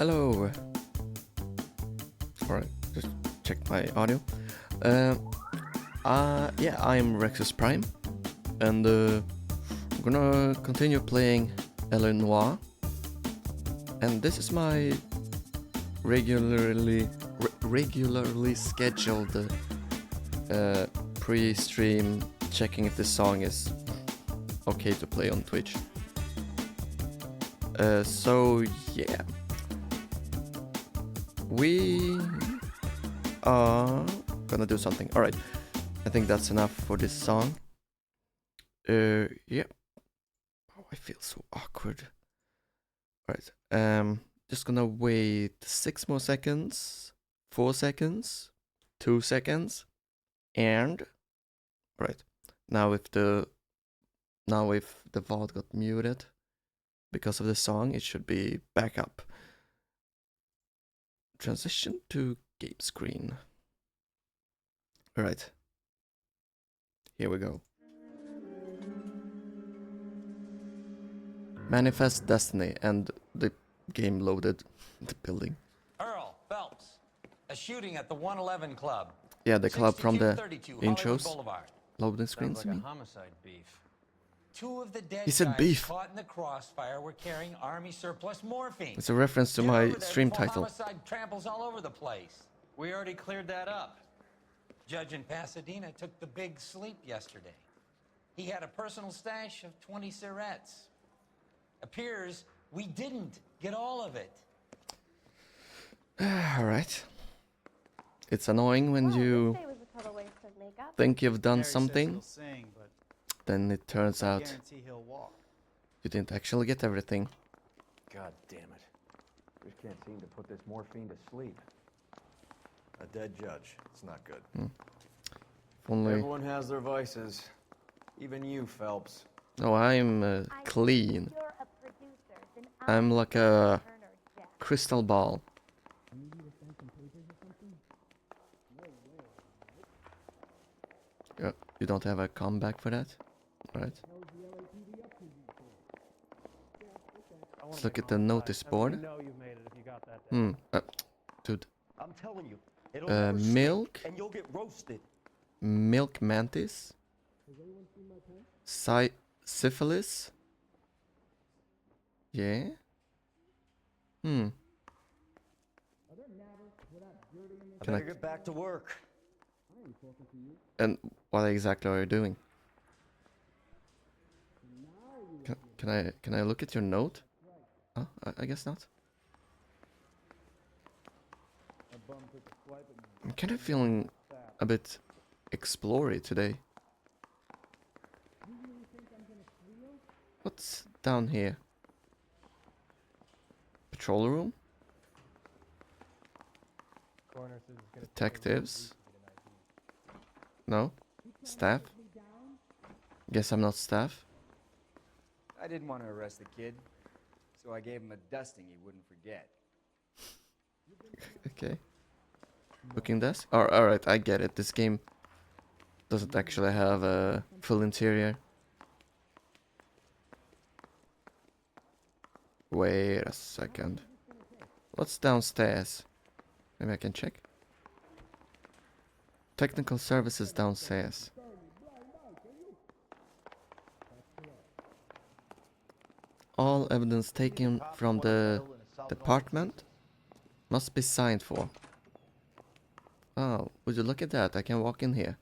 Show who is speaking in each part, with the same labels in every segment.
Speaker 1: Hello. Alright, just check my audio. Yeah, I'm Rexus Prime, and I'm gonna continue playing Noire. And this is my regularly scheduled pre-stream checking if this song is okay to play on Twitch. So yeah, we are gonna do something. All right, I think that's enough for this song. Yeah. Oh, I feel so awkward. All right. Just gonna wait 6 more seconds, 4 seconds, 2 seconds, and right now if the VOD got muted because of the song, it should be back up. Transition to game screen. All right. Here we go. Manifest Destiny, and the game loaded the building.
Speaker 2: Earl Phelps, a shooting at the 111 Club.
Speaker 1: Yeah, the club from the
Speaker 2: 6232
Speaker 1: intros.
Speaker 2: Hollywood Boulevard.
Speaker 1: Loading screens.
Speaker 2: Sounds like a homicide beef. Two of the dead
Speaker 1: He said
Speaker 2: guys
Speaker 1: beef.
Speaker 2: caught in the crossfire were carrying army surplus morphine.
Speaker 1: It's a reference to
Speaker 2: Get
Speaker 1: my
Speaker 2: over there
Speaker 1: stream
Speaker 2: before
Speaker 1: title.
Speaker 2: Homicide tramples all over the place. We already cleared that up. Judge in Pasadena took the big sleep yesterday. He had a personal stash of 20 cigarettes. Appears we didn't get all of it.
Speaker 1: All right. It's annoying when you think you've done something, then it turns out you didn't actually get everything.
Speaker 3: God damn it. Just can't seem to put this morphine to sleep. A dead judge. It's not good.
Speaker 1: If only.
Speaker 3: Everyone has their vices. Even you, Phelps.
Speaker 1: No, I'm clean. I'm like a crystal ball. You don't have a comeback for that? Right. Let's look at the notice board. Dude.
Speaker 3: I'm telling you. It'll
Speaker 1: Milk.
Speaker 3: and you'll get roasted.
Speaker 1: Milk mantis. Syphilis. Yeah.
Speaker 3: I better get back to work.
Speaker 1: And what exactly are you doing? Can I look at your note? Oh, I guess not. I'm kind of feeling a bit explory today. What's down here? Patrol room? Detectives? No? Staff? Guess I'm not staff.
Speaker 4: I didn't want to arrest the kid, so I gave him a dusting he wouldn't forget.
Speaker 1: Okay. Booking desk? Oh, alright, I get it. This game doesn't actually have a full interior. Wait a second. What's downstairs? Maybe I can check. Technical services downstairs. All evidence taken from the department must be signed for. Oh, would you look at that? I can walk in here.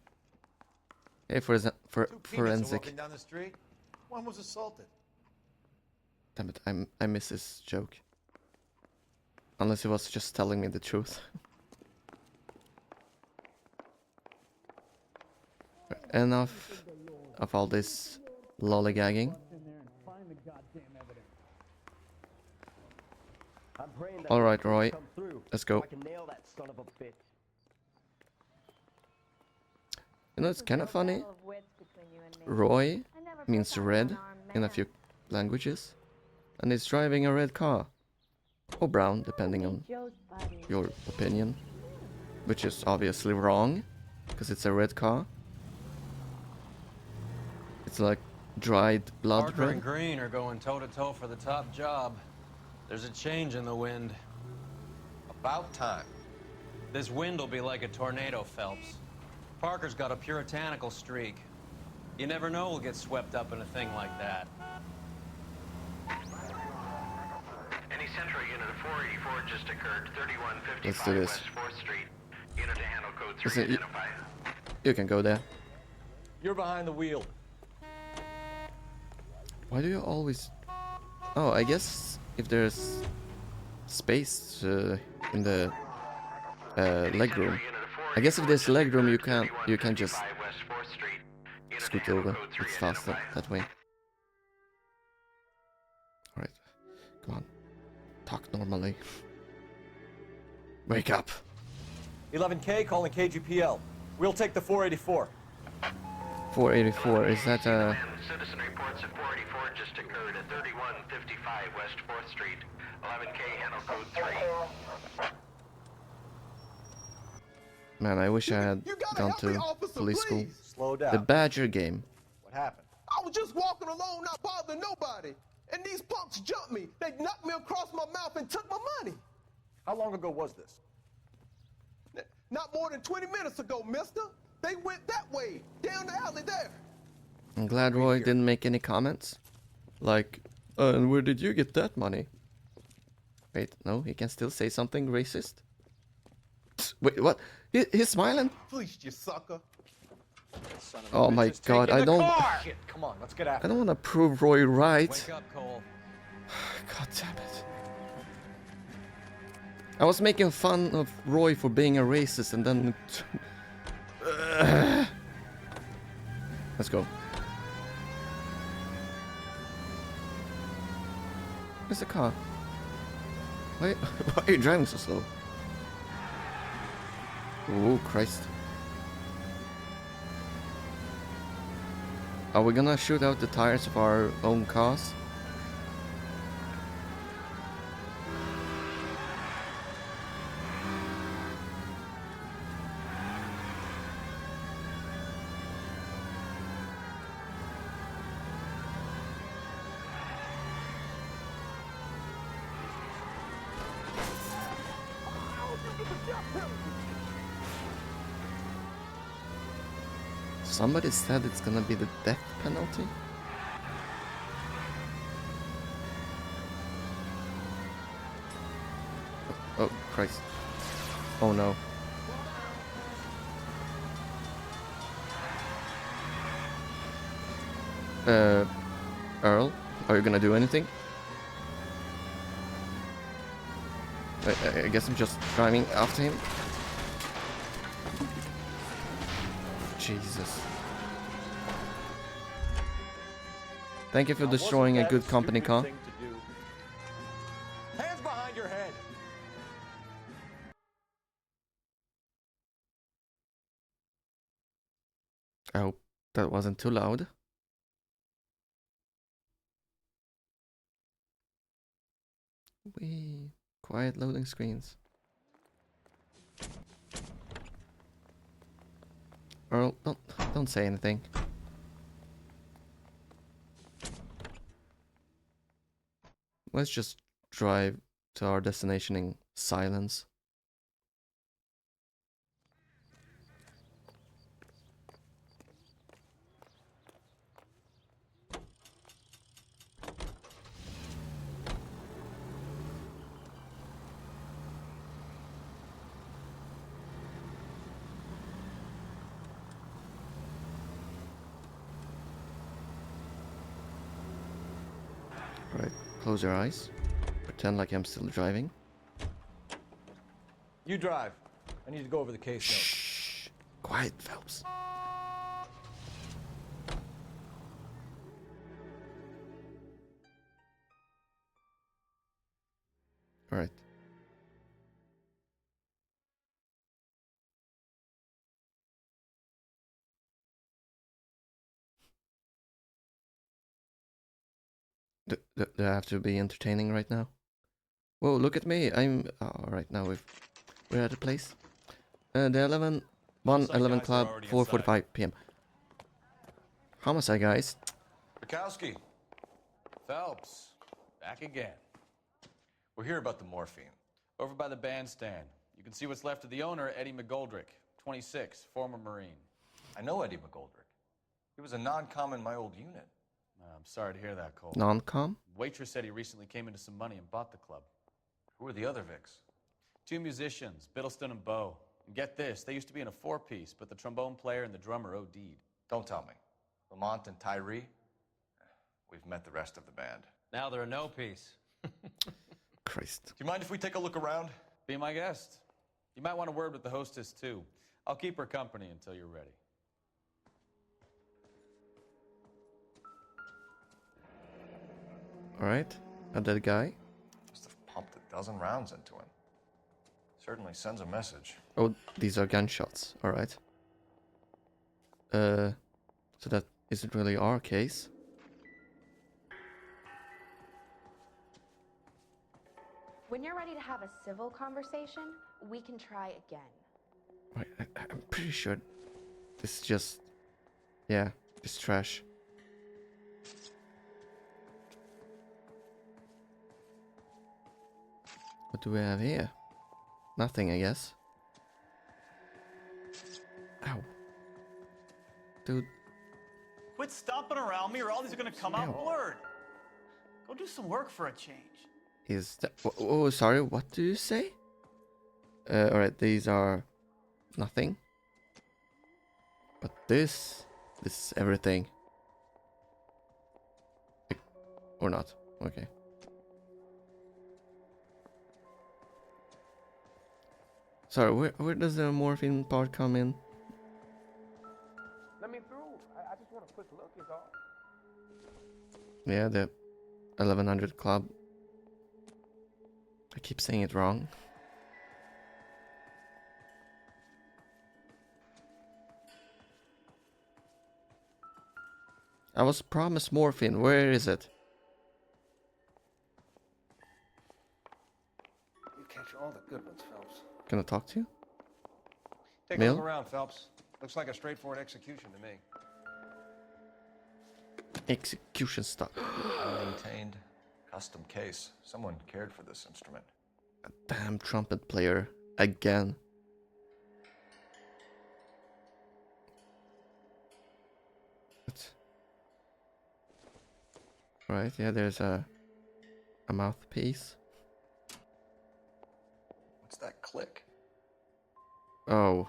Speaker 1: Hey, forensic.
Speaker 5: Walking down the street. One was assaulted.
Speaker 1: Damn it, I miss this joke. Unless he was just telling me the truth. Enough of all this lollygagging. Alright, Roy. Let's go. You know, it's kind of funny. Roy means red in a few languages. And he's driving a red car. Or brown, depending on your opinion. Which is obviously wrong, because it's a red car. It's like dried blood
Speaker 2: Parker and
Speaker 1: red.
Speaker 2: Green are going toe-to-toe for the top job. There's a change in the wind.
Speaker 3: About time.
Speaker 2: This wind will be like a tornado, Phelps. Parker's got a puritanical streak. You never know we'll get swept up in a thing like that.
Speaker 6: Any Central unit of 484 just occurred,
Speaker 1: Let's do
Speaker 6: 3155
Speaker 1: this.
Speaker 6: West 4th Street. Unit to handle code 3
Speaker 1: Listen,
Speaker 6: identify.
Speaker 1: you can go there.
Speaker 3: You're behind the wheel.
Speaker 1: Why do you always... Oh, I guess if there's space in the leg room. I guess if there's leg room, you can just scoot over. It's faster that way. All right, come on, talk normally. Wake up.
Speaker 3: 11K calling KGPL. We'll take the 484.
Speaker 1: 484. Is that
Speaker 6: Citizen reports at 484 just occurred at 3155 West 4th Street. 11K handle code 3.
Speaker 1: Man, I wish I had
Speaker 5: You gotta
Speaker 1: gone
Speaker 5: help me,
Speaker 1: to
Speaker 5: officer,
Speaker 1: police school.
Speaker 5: please.
Speaker 3: Slow down.
Speaker 1: The Badger game.
Speaker 3: What happened?
Speaker 5: I was just walking along, not bothering nobody. And these punks jumped me. They knocked me across my mouth and took my money.
Speaker 3: How long ago was this?
Speaker 5: Not more than 20 minutes ago, mister. They went that way, down the alley there.
Speaker 1: I'm glad Roy didn't make any comments. Like, and where did you get that money? Wait, no, he can still say something racist. Wait, what? He's smiling?
Speaker 5: Fleeced you, sucker.
Speaker 3: Son of a
Speaker 1: Oh
Speaker 3: bitch
Speaker 1: my
Speaker 3: is
Speaker 1: god,
Speaker 3: taking
Speaker 1: I
Speaker 3: the
Speaker 1: don't...
Speaker 3: car! Shit, come on, let's get after
Speaker 1: I don't want to prove Roy right.
Speaker 2: Wake up, Cole.
Speaker 1: God damn it. I was making fun of Roy for being a racist and then... Let's go. Where's the car? Why are you driving so slow? Oh, Christ. Are we gonna shoot out the tires of our own cars? Somebody said it's gonna be the death penalty. Oh, Christ. Oh no. Earl, are you gonna do anything? I guess I'm just driving after him. Jesus. Thank you for
Speaker 3: Now,
Speaker 1: destroying a
Speaker 3: wasn't
Speaker 1: good
Speaker 3: that
Speaker 1: company
Speaker 3: stupid
Speaker 1: car.
Speaker 3: thing to do? Hands behind your head.
Speaker 1: I hope that wasn't too loud. Wee. Quiet loading screens. Earl, don't say anything. Let's just drive to our destination in silence. Alright, close your eyes. Pretend like I'm still driving.
Speaker 3: You drive. I need to go over the case notes.
Speaker 1: Shh. Quiet, Phelps. Alright. Do I have to be entertaining right now? Whoa, look at me. I'm... Oh, right now we're at a place. The 11
Speaker 2: Homicide
Speaker 1: 11
Speaker 2: guys are
Speaker 1: Club,
Speaker 2: already
Speaker 1: 4:45 p.m. Homicide, guys.
Speaker 3: Bukowski.
Speaker 2: Phelps, back again.
Speaker 3: We're here about the morphine.
Speaker 7: Over by the bandstand. You can see what's left of the owner, Eddie McGoldrick, 26, former Marine.
Speaker 3: I know Eddie McGoldrick. He was a non-com in my old unit.
Speaker 7: I'm sorry to hear that, Cole.
Speaker 1: Non-com?
Speaker 7: Waitress said he recently came into some money and bought the club.
Speaker 3: Who are the other Vics?
Speaker 7: 2 musicians, Biddleston and Bo. And get this, they used to be in a 4-piece, but the trombone player and the drummer OD'd.
Speaker 3: Don't tell me. Lamont and Tyree? We've met the rest of the band.
Speaker 2: Now they're a no-piece.
Speaker 1: Christ.
Speaker 3: Do you mind if we take a look around?
Speaker 7: Be my guest. You might want a word with the hostess, too. I'll keep her company until you're ready.
Speaker 1: Alright. A dead guy.
Speaker 3: Must have pumped a dozen rounds into him. Certainly sends a message.
Speaker 1: Oh, these are gunshots. Alright. So that isn't really our case.
Speaker 8: When you're ready to have a civil conversation, we can try again.
Speaker 1: Right, I'm pretty sure this is just... Yeah, it's trash. What do we have here? Nothing, I guess. Ow. Dude.
Speaker 9: Quit stomping around me or all these are gonna come out blurred. Go do some work for a change.
Speaker 1: Is that... Oh, sorry, what do you say? Alright, these are... nothing. But this is everything. Or not. Okay. Sorry, where does the morphine part come in?
Speaker 5: Let me through. I just want a quick look, is all.
Speaker 1: Yeah, the 1100 Club. I keep saying it wrong. I was promised morphine. Where is it?
Speaker 5: You catch all the good ones, Phelps.
Speaker 1: Can I talk to you?
Speaker 10: Take
Speaker 1: Mill?
Speaker 10: a look around, Phelps. Looks like a straightforward execution to me.
Speaker 1: Execution stuff.
Speaker 3: Unmaintained, custom case. Someone cared for this instrument.
Speaker 1: A damn trumpet player. Again. What? Right, yeah, there's a mouthpiece.
Speaker 3: What's that click?
Speaker 1: Oh.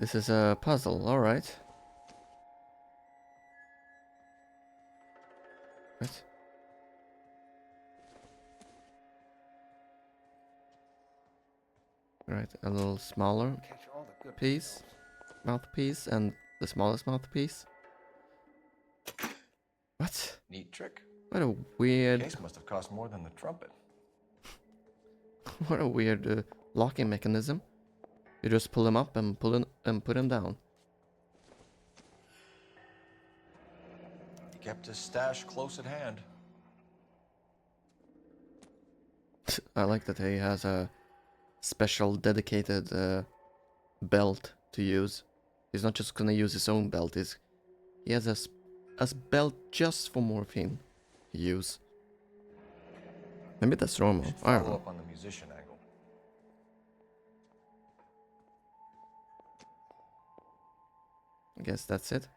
Speaker 1: This is a puzzle, alright. What? Right, a little smaller
Speaker 5: Catch all the good
Speaker 1: piece, mouthpiece, and the smallest mouthpiece. What?
Speaker 3: Neat trick.
Speaker 1: What a
Speaker 3: The
Speaker 1: weird,
Speaker 3: case must have cost more than the trumpet.
Speaker 1: what a weird locking mechanism. You just pull him up and put him down.
Speaker 3: He kept his stash close at hand.
Speaker 1: I like that he has a special dedicated belt to use. He's not just gonna use his own belt. He has a belt just for morphine to use. Maybe that's normal.
Speaker 3: Should
Speaker 1: I don't
Speaker 3: follow
Speaker 1: know.
Speaker 3: up on the musician angle.
Speaker 1: I guess that's it.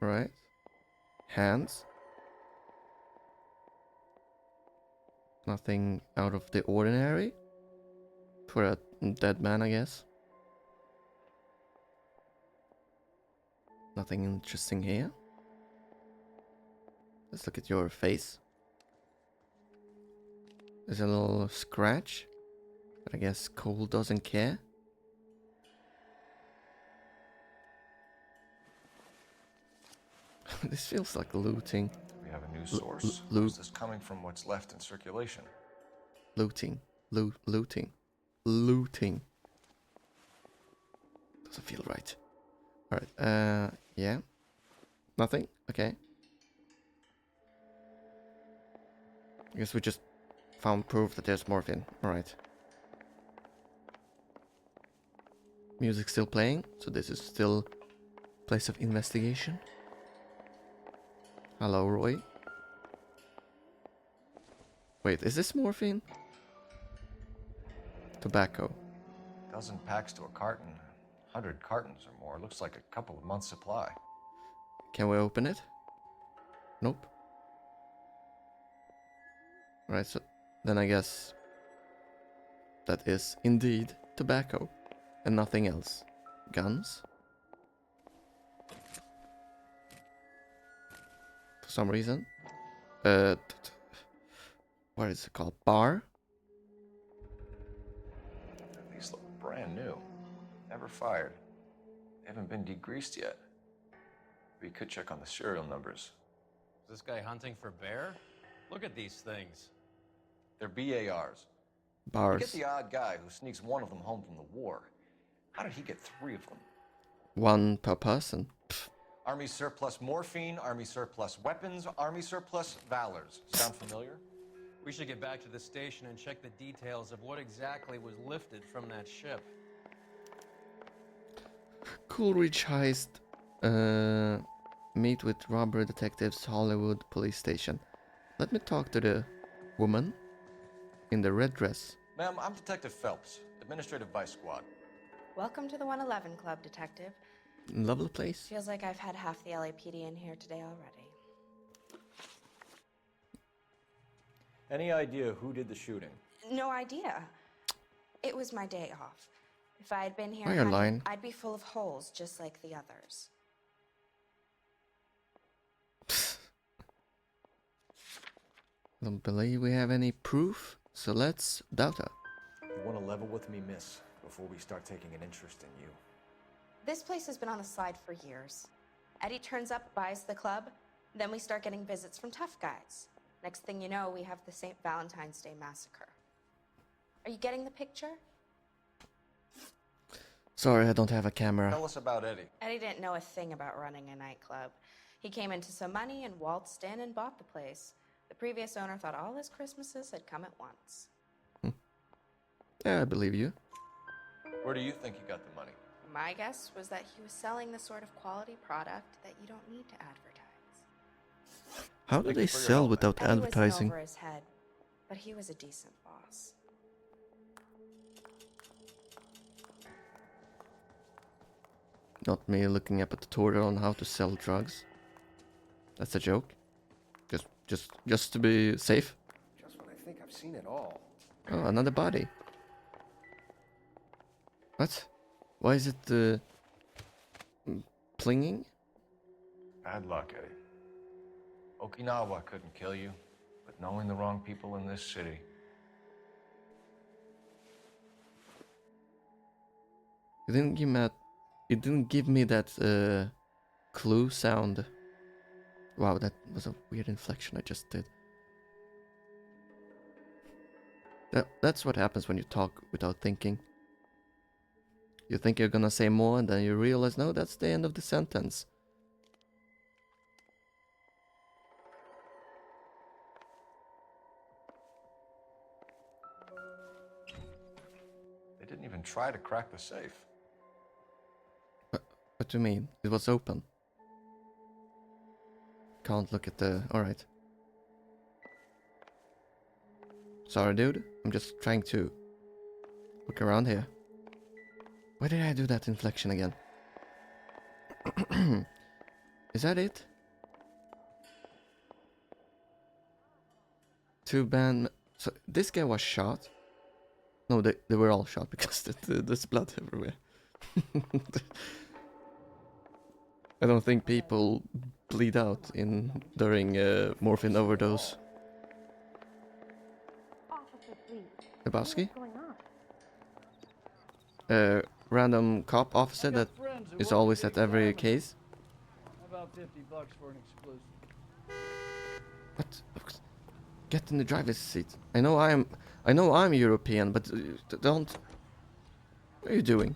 Speaker 1: Right. Hands. Nothing out of the ordinary. For a dead man, I guess. Nothing interesting here. Let's look at your face. There's a little scratch. But I guess Cole doesn't care. This feels like looting.
Speaker 3: We have a new source.
Speaker 1: loot.
Speaker 3: Is this coming from what's left in circulation?
Speaker 1: Looting. Looting. Doesn't feel right. Alright, yeah. Nothing? Okay. I guess we just found proof that there's morphine. Alright. Music still playing, so this is still place of investigation. Hello, Roy. Wait, is this morphine? Tobacco.
Speaker 3: Dozen packs to a carton. 100 cartons or more. Looks like a couple of months' supply.
Speaker 1: Can we open it? Nope. Right, so then I guess that is indeed tobacco and nothing else. Guns? For some reason. What is it called? Bar?
Speaker 3: These look brand new. Never fired. They haven't been degreased yet. We could check on the serial numbers.
Speaker 7: Is this guy hunting for bear? Look at these things.
Speaker 3: They're BARs. You
Speaker 1: Bars.
Speaker 3: get the odd guy who sneaks one of them home from the war. How did he get 3 of them?
Speaker 1: One per person.
Speaker 3: Army surplus morphine, Army surplus weapons, Army surplus valors. Sound familiar?
Speaker 7: We should get back to the station and check the details of what exactly was lifted from that ship.
Speaker 1: Coolidge heist. Meet with robbery detectives, Hollywood police station. Let me talk to the woman in the red dress.
Speaker 3: Ma'am, I'm Detective Phelps, Administrative Vice Squad.
Speaker 8: Welcome to the 111 Club, Detective.
Speaker 1: Lovely place.
Speaker 8: Feels like I've had half the LAPD in here today already.
Speaker 3: Any idea who did the shooting?
Speaker 8: No idea. It was my day off. If I had been here,
Speaker 1: Oh, you're lying.
Speaker 8: I'd be full of holes just like the others.
Speaker 1: Don't believe we have any proof, so let's doubt her.
Speaker 3: You want to level with me, miss, before we start taking an interest in you.
Speaker 8: This place has been on the slide for years. Eddie turns up, buys the club, then we start getting visits from tough guys. Next thing you know, we have the St. Valentine's Day massacre. Are you getting the picture?
Speaker 1: Sorry, I don't have a camera.
Speaker 3: Tell us about Eddie.
Speaker 8: Eddie didn't know a thing about running a nightclub. He came into some money and waltzed in and bought the place. The previous owner thought all his Christmases had come at once.
Speaker 1: Yeah, I believe you.
Speaker 3: Where do you think he got the money?
Speaker 8: My guess was that he was selling the sort of quality product that you don't need to advertise.
Speaker 1: How do
Speaker 3: Thank
Speaker 1: they
Speaker 3: you for your
Speaker 1: sell
Speaker 3: help, man.
Speaker 1: without
Speaker 8: Eddie was in
Speaker 1: advertising?
Speaker 8: over his head, but he was a decent boss.
Speaker 1: Not me looking up a tutorial on how to sell drugs. That's a joke. Just to be safe.
Speaker 10: Just when I think I've seen it all.
Speaker 1: Oh, another body. What? Why is it plinging?
Speaker 3: Bad luck, Eddie. Okinawa couldn't kill you, but knowing the wrong people in this city.
Speaker 1: It didn't give me that clue sound. Wow, that was a weird inflection I just did. That's what happens when you talk without thinking. You think you're gonna say more and then you realize, no, that's the end of the sentence.
Speaker 3: They didn't even try to crack the safe.
Speaker 1: What do you mean? It was open. Can't look at the... Alright. Sorry, dude. I'm just trying to look around here. Why did I do that inflection again? Is that it? Two band... So this guy was shot? No, they were all shot because there's blood everywhere. I don't think people bleed out during morphine overdose.
Speaker 11: Officer, please.
Speaker 1: Lebowski?
Speaker 11: What's going on?
Speaker 1: Random cop officer that is always at every case.
Speaker 12: About $50 for an exclusive.
Speaker 1: What? Get in the driver's seat. I know I'm European, but don't. What are you doing?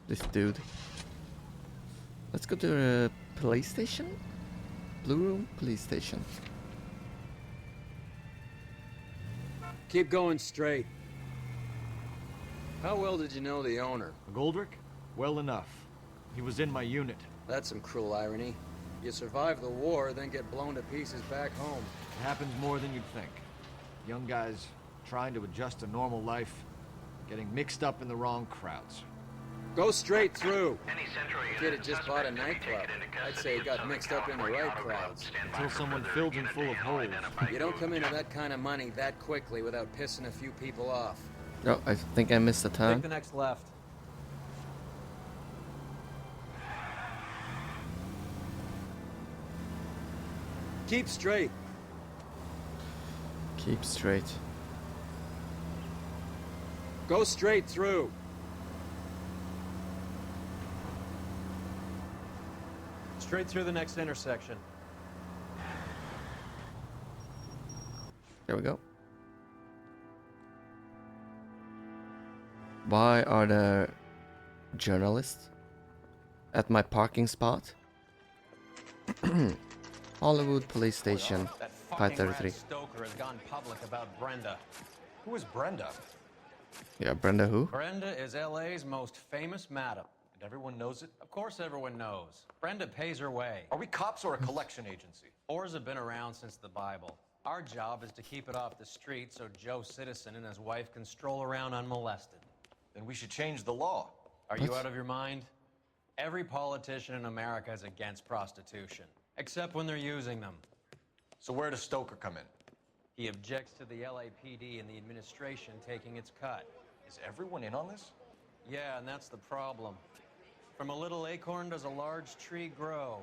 Speaker 1: This dude. Let's go to the police station. Blue Room Police Station.
Speaker 4: Keep going straight. How well did you know the owner?
Speaker 11: Goldrick? Well enough. He was in my unit.
Speaker 4: That's some cruel irony. You survive the war, then get blown to pieces back home.
Speaker 11: It happens more than you'd think. Young guys trying to adjust to normal life, getting mixed up in the wrong crowds.
Speaker 4: Go straight through.
Speaker 6: Any Central
Speaker 4: The
Speaker 6: unit
Speaker 4: kid had just bought a
Speaker 6: suspect to be
Speaker 4: nightclub.
Speaker 6: taken into
Speaker 4: I'd
Speaker 6: custody
Speaker 4: say he
Speaker 6: in
Speaker 4: got
Speaker 6: Southern
Speaker 4: mixed up in the
Speaker 6: California
Speaker 4: right
Speaker 6: Auto Club.
Speaker 4: crowds.
Speaker 6: Stand by
Speaker 11: Until
Speaker 6: for
Speaker 11: someone
Speaker 6: further
Speaker 11: filled him
Speaker 6: unit
Speaker 11: full of
Speaker 6: data.
Speaker 11: holes.
Speaker 6: Identify
Speaker 4: You don't come into that kind of money that quickly without pissing a few people off.
Speaker 1: Oh, I think I missed the
Speaker 7: Take
Speaker 1: turn.
Speaker 7: the next left.
Speaker 4: Keep straight.
Speaker 1: Keep straight.
Speaker 4: Go straight through.
Speaker 7: Straight through the next intersection.
Speaker 1: There we go. Why are there journalists at my parking spot? Hollywood Police Station,
Speaker 2: That fucking
Speaker 1: 533.
Speaker 2: rat Stoker has gone public about Brenda. Who is Brenda?
Speaker 1: Yeah, Brenda who?
Speaker 2: Brenda is LA's most famous madam.
Speaker 3: And everyone knows it?
Speaker 2: Of course everyone knows. Brenda pays her way.
Speaker 3: Are we cops or a collection agency?
Speaker 2: Whores have been around since the Bible. Our job is to keep it off the street so Joe Citizen and his wife can stroll around unmolested.
Speaker 3: Then we should change the law.
Speaker 2: Are you
Speaker 1: What?
Speaker 2: out of your mind? Every politician in America is against prostitution, except when they're using them.
Speaker 3: So where does Stoker come in?
Speaker 2: He objects to the LAPD and the administration taking its cut.
Speaker 3: Is everyone in on this?
Speaker 2: Yeah, and that's the problem. From a little acorn does a large tree grow.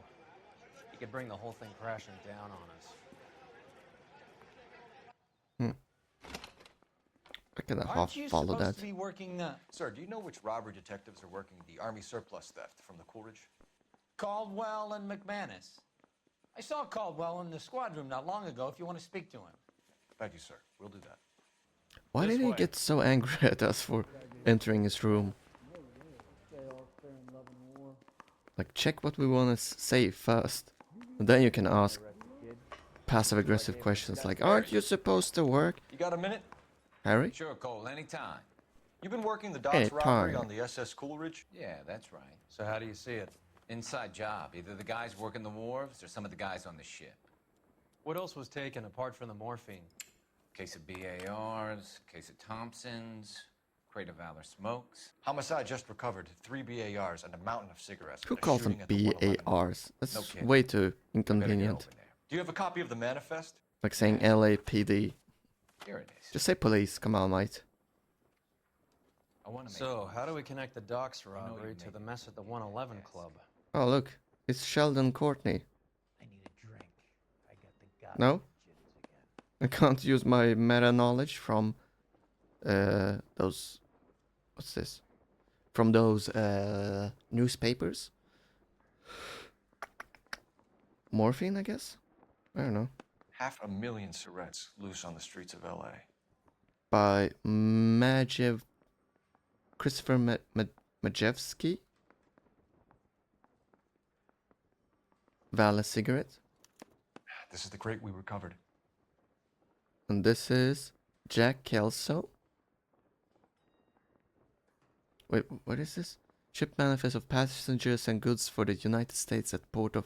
Speaker 2: He could bring the whole thing crashing down on us.
Speaker 1: I could have
Speaker 2: Aren't you
Speaker 1: followed
Speaker 2: supposed
Speaker 1: that.
Speaker 2: to be working the...
Speaker 3: Sir, do you know which robbery detectives are working the Army surplus theft from the Coolidge?
Speaker 2: Caldwell and McManus. I saw Caldwell in the squad room not long ago if you want to speak to him.
Speaker 3: Thank you, sir. We'll do that.
Speaker 1: Why
Speaker 2: This
Speaker 1: did he
Speaker 2: way.
Speaker 1: get so angry at us for entering his room?
Speaker 12: Stay all fair and love and war.
Speaker 1: Like, check what we want to say first. And then you can ask passive-aggressive questions like, aren't you supposed to work,
Speaker 3: You got a minute?
Speaker 1: Harry?
Speaker 2: Sure, Cole, anytime.
Speaker 3: You've been working the docks
Speaker 1: Anytime.
Speaker 3: robbery on the SS Coolidge?
Speaker 13: Yeah, that's right.
Speaker 2: So how do you see it?
Speaker 13: Inside job. Either the guys working the wharves or some of the guys on the ship.
Speaker 2: What else was taken apart from the morphine?
Speaker 13: Case of BARs, case of Thompsons, crate of Valor smokes.
Speaker 3: Homicide just recovered 3 BARs and a mountain of cigarettes.
Speaker 1: Who
Speaker 3: at a
Speaker 1: calls them
Speaker 3: shooting at the 111.
Speaker 1: BARs?
Speaker 13: No
Speaker 1: That's
Speaker 13: kidding.
Speaker 1: way too
Speaker 13: Better get
Speaker 1: inconvenient.
Speaker 13: over there.
Speaker 3: Do you have a copy of the manifest?
Speaker 1: Like saying LAPD.
Speaker 13: Here it is.
Speaker 1: Just say police, come on, mate.
Speaker 13: I want to make
Speaker 2: So, how do we connect the docks
Speaker 13: know
Speaker 2: robbery
Speaker 13: you
Speaker 2: to
Speaker 13: made
Speaker 2: the
Speaker 13: me
Speaker 2: mess at the 111
Speaker 13: yes.
Speaker 2: Club?
Speaker 1: Oh, look, it's Sheldon Courtney.
Speaker 13: I need a drink. I got the goddamn
Speaker 1: No?
Speaker 13: jitters again.
Speaker 1: I can't use my meta knowledge from those. What's this? From those newspapers. Morphine, I guess. I don't know.
Speaker 3: 500,000 cigarettes loose on the streets of LA.
Speaker 1: By Christopher Majewski. Vale cigarette.
Speaker 3: This is the crate we recovered.
Speaker 1: And this is Jack Kelso. Wait, what is this? Ship manifest of passengers and goods for the United States at port of...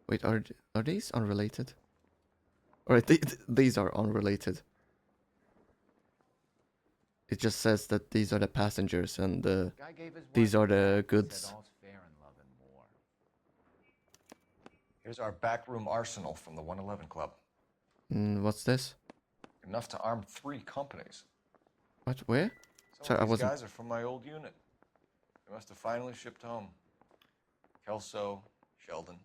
Speaker 1: Wait, are these unrelated? Alright, these are unrelated. It just says that these are the passengers and
Speaker 13: Guy gave his
Speaker 1: these
Speaker 13: wife
Speaker 1: are
Speaker 13: a
Speaker 1: the
Speaker 13: card that
Speaker 1: goods.
Speaker 13: said all's fair in love and war.
Speaker 3: Here's our backroom arsenal from the 111 Club.
Speaker 1: What's this?
Speaker 3: Enough to arm 3 companies.
Speaker 1: What? Where?
Speaker 3: Some
Speaker 1: Sorry, I
Speaker 3: of these
Speaker 1: wasn't...
Speaker 3: guys are from my old unit. They must have finally shipped home. Kelso, Sheldon,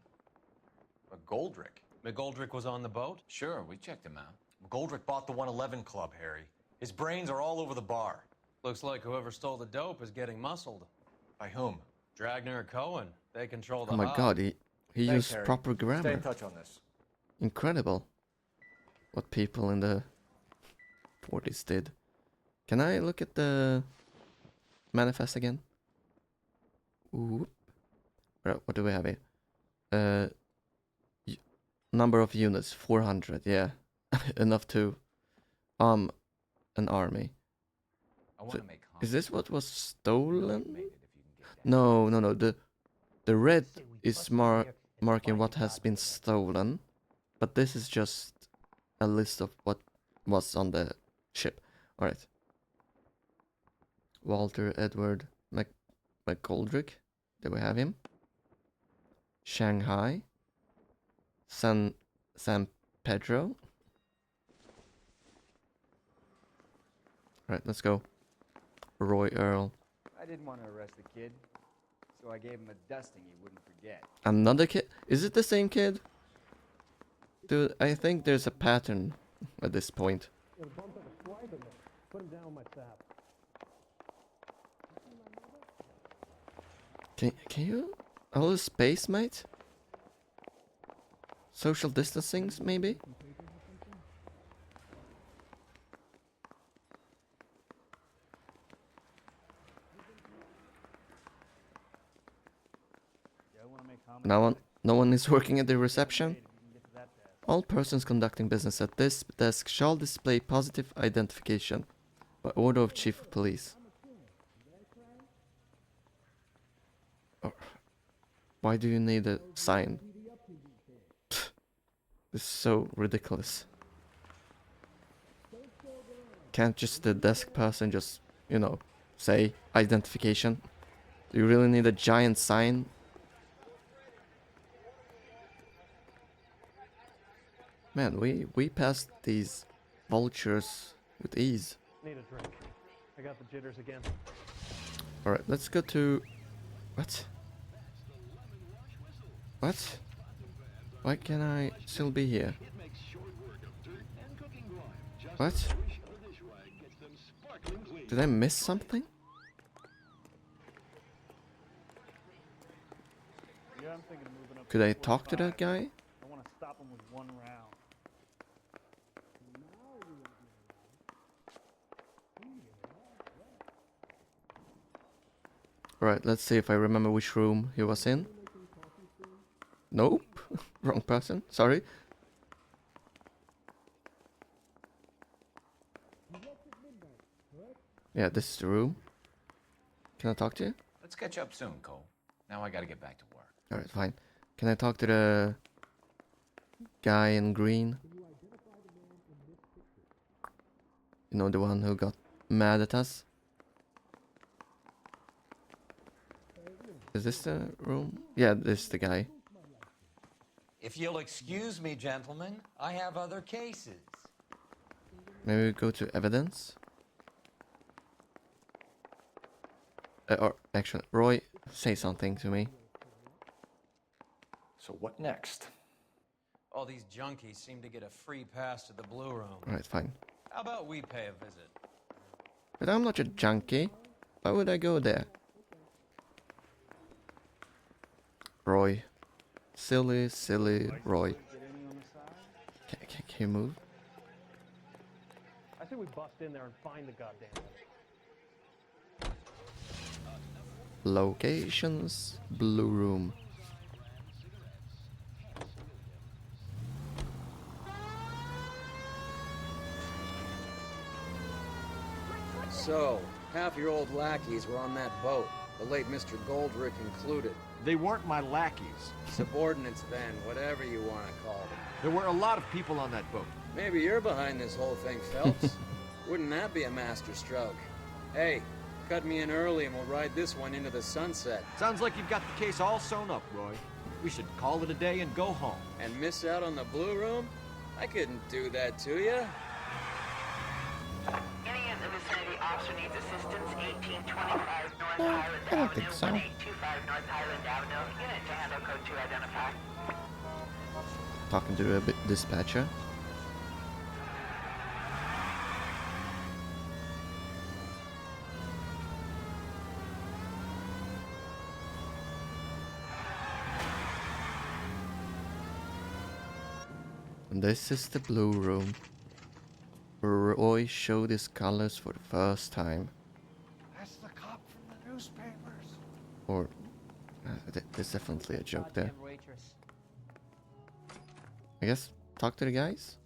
Speaker 3: McGoldrick.
Speaker 2: McGoldrick was on the boat?
Speaker 13: Sure, we checked him out.
Speaker 3: McGoldrick bought the 111 Club, Harry. His brains are all over the bar.
Speaker 2: Looks like whoever stole the dope is getting muscled.
Speaker 3: By whom?
Speaker 2: Dragner or Cohen. They control the
Speaker 1: Oh my
Speaker 2: hub.
Speaker 1: god, he
Speaker 3: Thanks,
Speaker 1: used
Speaker 3: Harry.
Speaker 1: proper
Speaker 3: Stay
Speaker 1: grammar.
Speaker 3: in touch on this.
Speaker 1: Incredible. What people in the 40s did. Can I look at the manifest again? Ooh. What do we have here? Number of units, 400, yeah. Enough to an army.
Speaker 13: I want
Speaker 1: So,
Speaker 13: to make
Speaker 1: is this what was stolen?
Speaker 13: made it if you can get that.
Speaker 1: No, no, no. The red is marking what has been stolen, but this is just a list of what was on the ship. All right. Walter Edward McGoldrick. There we have him. Shanghai. San Pedro. All right, let's go. Roy Earl.
Speaker 4: I didn't want to arrest the kid, so I gave him a dusting he wouldn't forget.
Speaker 1: Another kid? Is it the same kid? Dude, I think there's a pattern at this point.
Speaker 5: Put him down with my sap.
Speaker 1: Can you hold a space, mate? Social distancing, maybe? No one is working at the reception. All persons conducting business at this desk shall display positive identification by order of Chief of Police. Oh, why do you need a sign? This is so ridiculous. Can't just the desk person just, you know, say identification? Do you really need a giant sign? Man, we passed these vultures with ease.
Speaker 5: Need a drink. I got the jitters again.
Speaker 1: Alright, let's go to... What? What? Why can I still be here? What? Did I miss something?
Speaker 12: Yeah, I'm thinking of moving up.
Speaker 1: Could I talk to that guy?
Speaker 12: I want to stop him with one round.
Speaker 1: Right, let's see if I remember which room he was in. Nope. Wrong person. Sorry. Yeah, this is the room. Can I talk to you?
Speaker 13: Let's catch up soon, Cole. Now I gotta get back to work.
Speaker 1: Alright, fine. Can I talk to the guy in green? You know, the one who got mad at us? Is this the room? Yeah, this is the guy.
Speaker 2: If you'll excuse me, gentlemen, I have other cases.
Speaker 1: Maybe we go to evidence? Or actually, Roy, say something to me.
Speaker 3: So what next?
Speaker 2: All these junkies seem to get a free pass to the Blue Room.
Speaker 1: Alright, fine.
Speaker 2: How about we pay a visit?
Speaker 1: But I'm not a junkie. Why would I go there? Roy. Silly, silly Roy. Can you move?
Speaker 5: I say we bust in there and find the goddamn thing.
Speaker 1: Locations, Blue Room.
Speaker 14: So, half your old lackeys were on that boat, the late Mr. Goldrick included.
Speaker 11: They weren't my lackeys.
Speaker 14: Subordinates then, whatever you want to call them.
Speaker 11: There were a lot of people on that boat.
Speaker 14: Maybe you're behind this whole thing, Phelps. Wouldn't that be a master stroke? Hey, cut me in early and we'll ride this one into the sunset.
Speaker 11: Sounds like you've got the case all sewn up, Roy. We should call it a day and go home.
Speaker 14: And miss out on the Blue Room? I couldn't do that to you.
Speaker 6: Any in the vicinity officer needs assistance, 1825 North
Speaker 1: No,
Speaker 6: Highland
Speaker 1: I don't
Speaker 6: Avenue,
Speaker 1: think so.
Speaker 6: 1825 North Highland Avenue. Unit to handle code 2 identified.
Speaker 1: Talking to the dispatcher. And this is the Blue Room. Roy showed his colors for the first time.
Speaker 10: That's the cop from the newspapers.
Speaker 1: Or, there's definitely a joke there. I guess, talk to the guys?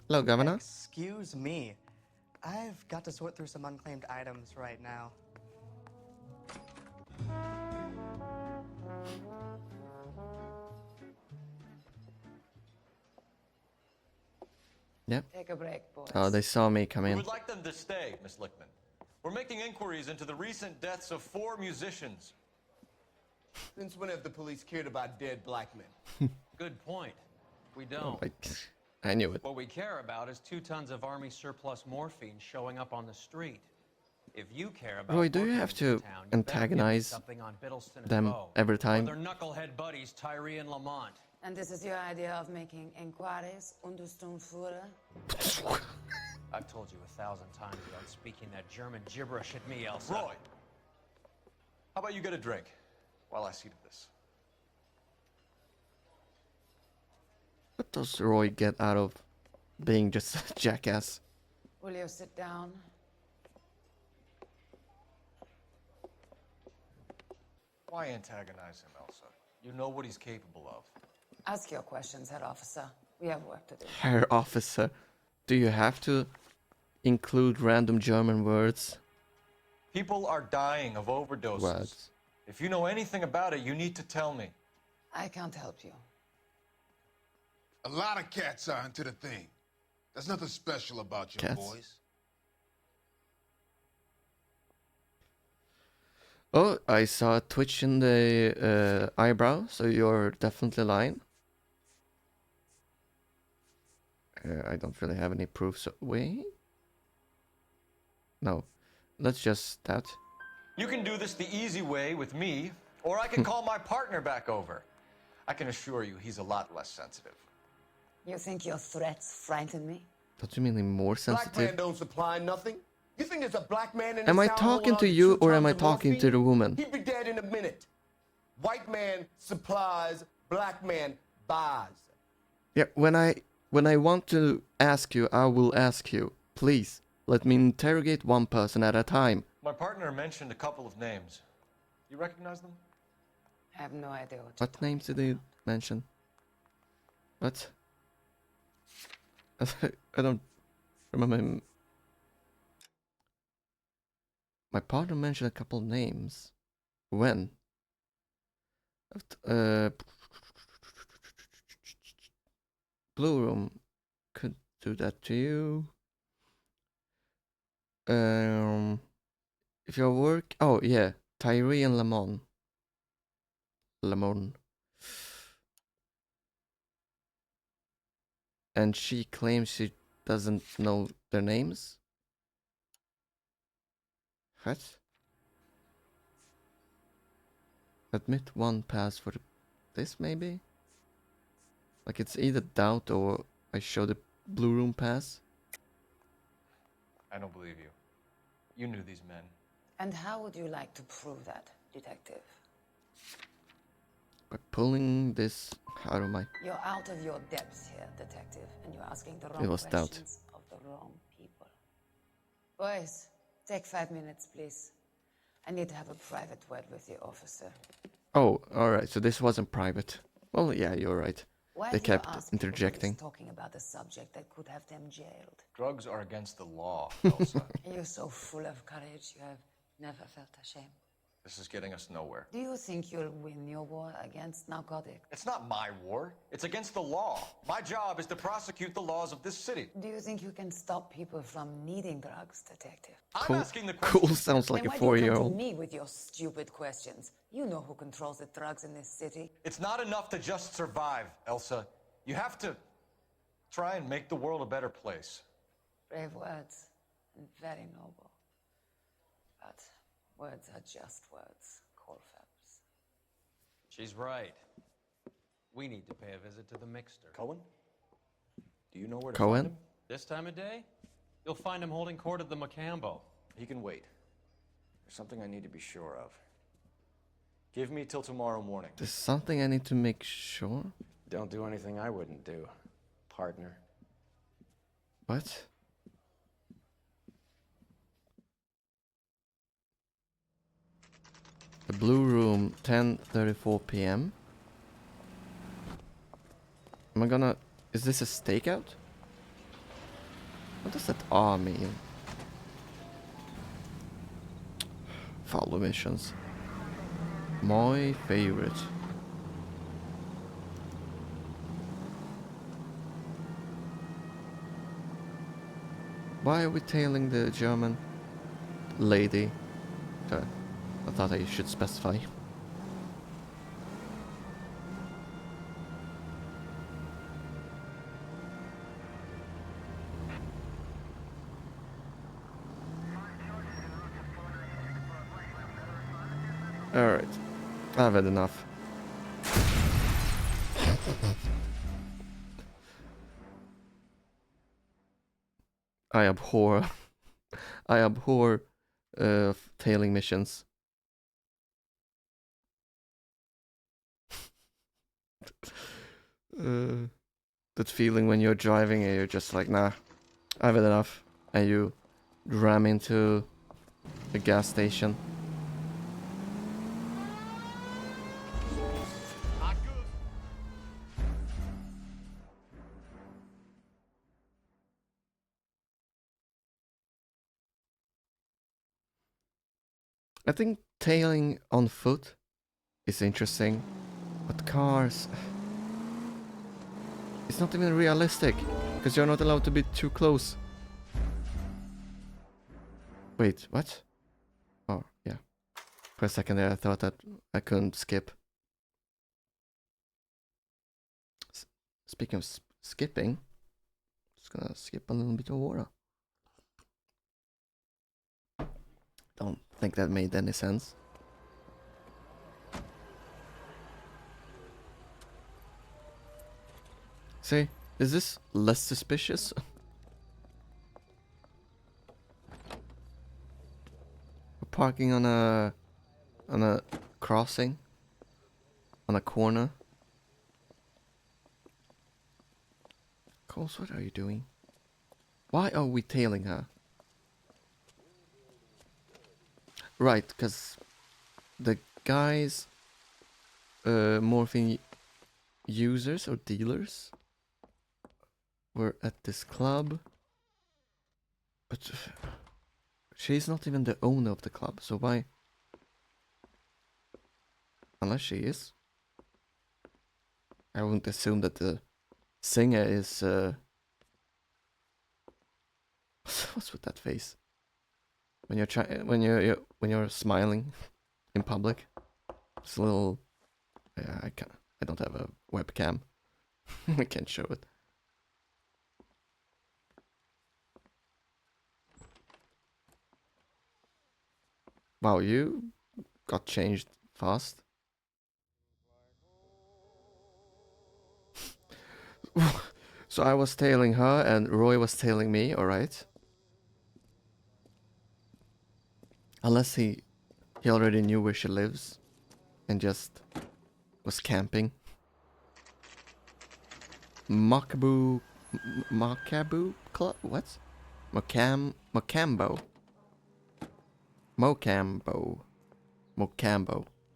Speaker 1: Hello, Governor.
Speaker 15: Excuse me. I've got to sort through some unclaimed items right now.
Speaker 1: Yep.
Speaker 14: Take a break, boys.
Speaker 1: Oh, they saw me come
Speaker 3: We
Speaker 1: in.
Speaker 3: would like them to stay, Miss Lickman. We're making inquiries into the recent deaths of 4 musicians.
Speaker 5: Since when have the police cared about dead black men?
Speaker 2: Good point. We
Speaker 1: Oh,
Speaker 2: don't.
Speaker 1: I knew it.
Speaker 2: What we care about is 2 tons of Army surplus morphine showing up on the street. If you care about
Speaker 1: Roy, do you have to antagonize them every time?
Speaker 2: Their knucklehead buddies Tyree and Lamont.
Speaker 14: And this is your idea of making inquiries, Untersturmfuhrer?
Speaker 2: I've told you 1,000 times about speaking that German gibberish at me, Elsa.
Speaker 3: Roy, how about you get a drink while I see to this?
Speaker 1: What does Roy get out of being just a jackass?
Speaker 14: Will you sit down?
Speaker 3: Why antagonize him, Elsa? You know what he's capable of.
Speaker 14: Ask your questions, Herr Officer. We have work to do.
Speaker 1: Herr Officer, do you have to include random German words?
Speaker 3: People are dying of overdoses.
Speaker 1: Words.
Speaker 3: If you know anything about it, you need to tell me.
Speaker 14: I can't help you.
Speaker 10: A lot of cats are into the thing. There's nothing special about you
Speaker 1: Cats?
Speaker 10: boys.
Speaker 1: Oh, I saw a twitch in the eyebrow, so you're definitely lying. I don't really have any proof, so wait. No, let's just that.
Speaker 3: You can do this the easy way with me, or I can call my partner back over. I can assure you he's a lot less sensitive.
Speaker 14: You think your threats frighten me?
Speaker 1: Don't you mean more
Speaker 5: Black man
Speaker 1: sensitive?
Speaker 5: don't supply nothing. You think there's a black man in
Speaker 1: Am
Speaker 5: this
Speaker 1: I
Speaker 5: town
Speaker 1: talking
Speaker 5: holding
Speaker 1: to
Speaker 5: on
Speaker 1: you
Speaker 5: 2
Speaker 1: or am
Speaker 5: tons
Speaker 1: I
Speaker 5: of
Speaker 1: talking
Speaker 5: morphine?
Speaker 1: to the woman?
Speaker 5: He'd be dead in a minute. White man supplies, black man buys.
Speaker 1: Yeah, when I want to ask you, I will ask you. Please, let me interrogate one person at a time.
Speaker 3: My partner mentioned a couple of names. You recognize them?
Speaker 14: I have no idea
Speaker 1: What names did he mention? What? I don't remember him. My partner mentioned a couple names. When? Blue Room could do that to you. If your work, oh yeah, Tyree and Lamont. And she claims she doesn't know their names. What? Admit one pass for this maybe? Like it's either doubt or I show the blue room pass.
Speaker 3: I don't believe you. You knew these men.
Speaker 14: And how would you like to prove that, detective?
Speaker 1: By pulling this out of my...
Speaker 14: You're out of your depths here, detective, and you're asking the
Speaker 1: It
Speaker 14: wrong
Speaker 1: was doubt.
Speaker 14: questions of the wrong people. Boys, take 5 minutes, please. I need to have a private word with you, officer.
Speaker 1: Oh, alright, so this wasn't private. Well, yeah, you're right.
Speaker 14: Why
Speaker 1: They
Speaker 14: do you
Speaker 1: kept
Speaker 14: ask people
Speaker 1: interjecting.
Speaker 14: who's talking about a subject that could have them jailed?
Speaker 3: Drugs are against the law, Elsa.
Speaker 14: You're so full of courage, you have never felt ashamed.
Speaker 3: This is getting us nowhere.
Speaker 14: Do you think you'll win your war against narcotics?
Speaker 3: It's not my war. It's against the law. My job is to prosecute the laws of this city.
Speaker 14: Do you think you can stop people from needing drugs, detective?
Speaker 3: I'm asking the question.
Speaker 1: Cool sounds like
Speaker 14: Then
Speaker 1: a
Speaker 14: why do you come to
Speaker 1: 4-year-old.
Speaker 14: me with your stupid questions? You know who controls the drugs in this city.
Speaker 3: It's not enough to just survive, Elsa. You have to try and make the world a better place.
Speaker 14: Brave words and very noble. But words are just words, Colfax.
Speaker 2: She's right. We need to pay a visit to the mixer.
Speaker 3: Cohen? Do you know where to
Speaker 1: Cohen?
Speaker 3: find him?
Speaker 2: This time of day, you'll find him holding court at the Macambo.
Speaker 3: He can wait. There's something I need to be sure of. Give me till tomorrow morning.
Speaker 1: There's something I need to make sure.
Speaker 16: Don't do anything I wouldn't do, partner.
Speaker 1: What? The Blue Room, 10:34 p.m. Am I gonna... Is this a stakeout? What does that R mean? Follow missions. My favorite. Why are we tailing the German lady? I thought I should specify. Alright, I've had enough. I abhor I abhor tailing missions. That feeling when you're driving and you're just like, nah, I've had enough, and you ram into a gas station. I think tailing on foot is interesting, but cars, it's not even realistic, because you're not allowed to be too close. Wait, what? Oh, yeah. For a second there I thought that I couldn't skip. Speaking of skipping, just gonna skip a little bit of water. Don't think that made any sense. See, is this less suspicious? We're parking on a crossing, on a corner. Coles, what are you doing? Why are we tailing her? Right, because the guys, morphine users or dealers were at this club, but she's not even the owner of the club, so why? Unless she is. I wouldn't assume that the singer is, what's with that face? When you're when you're smiling in public, it's a little. Yeah, I don't have a webcam. I can't show it. Wow, you got changed fast. So I was tailing her and Roy was tailing me, alright? Unless he already knew where she lives and just was camping. Makabu Club? What? Mocambo,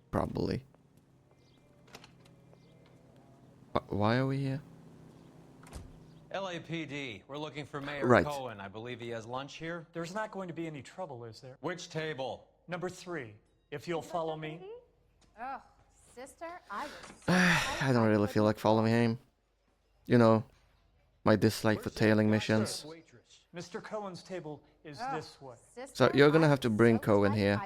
Speaker 1: probably. Why are we here?
Speaker 2: LAPD, we're looking for Mayor
Speaker 1: Right.
Speaker 2: Cohen. I believe he has lunch here.
Speaker 17: There's not going to be any trouble, is there?
Speaker 2: Which table?
Speaker 17: Number 3, if you'll follow me.
Speaker 18: Oh, sister, I was
Speaker 1: I don't really feel like following him. You know, my dislike for tailing missions.
Speaker 17: Mr. Cohen's table is this way.
Speaker 1: So you're gonna have to bring Cohen here.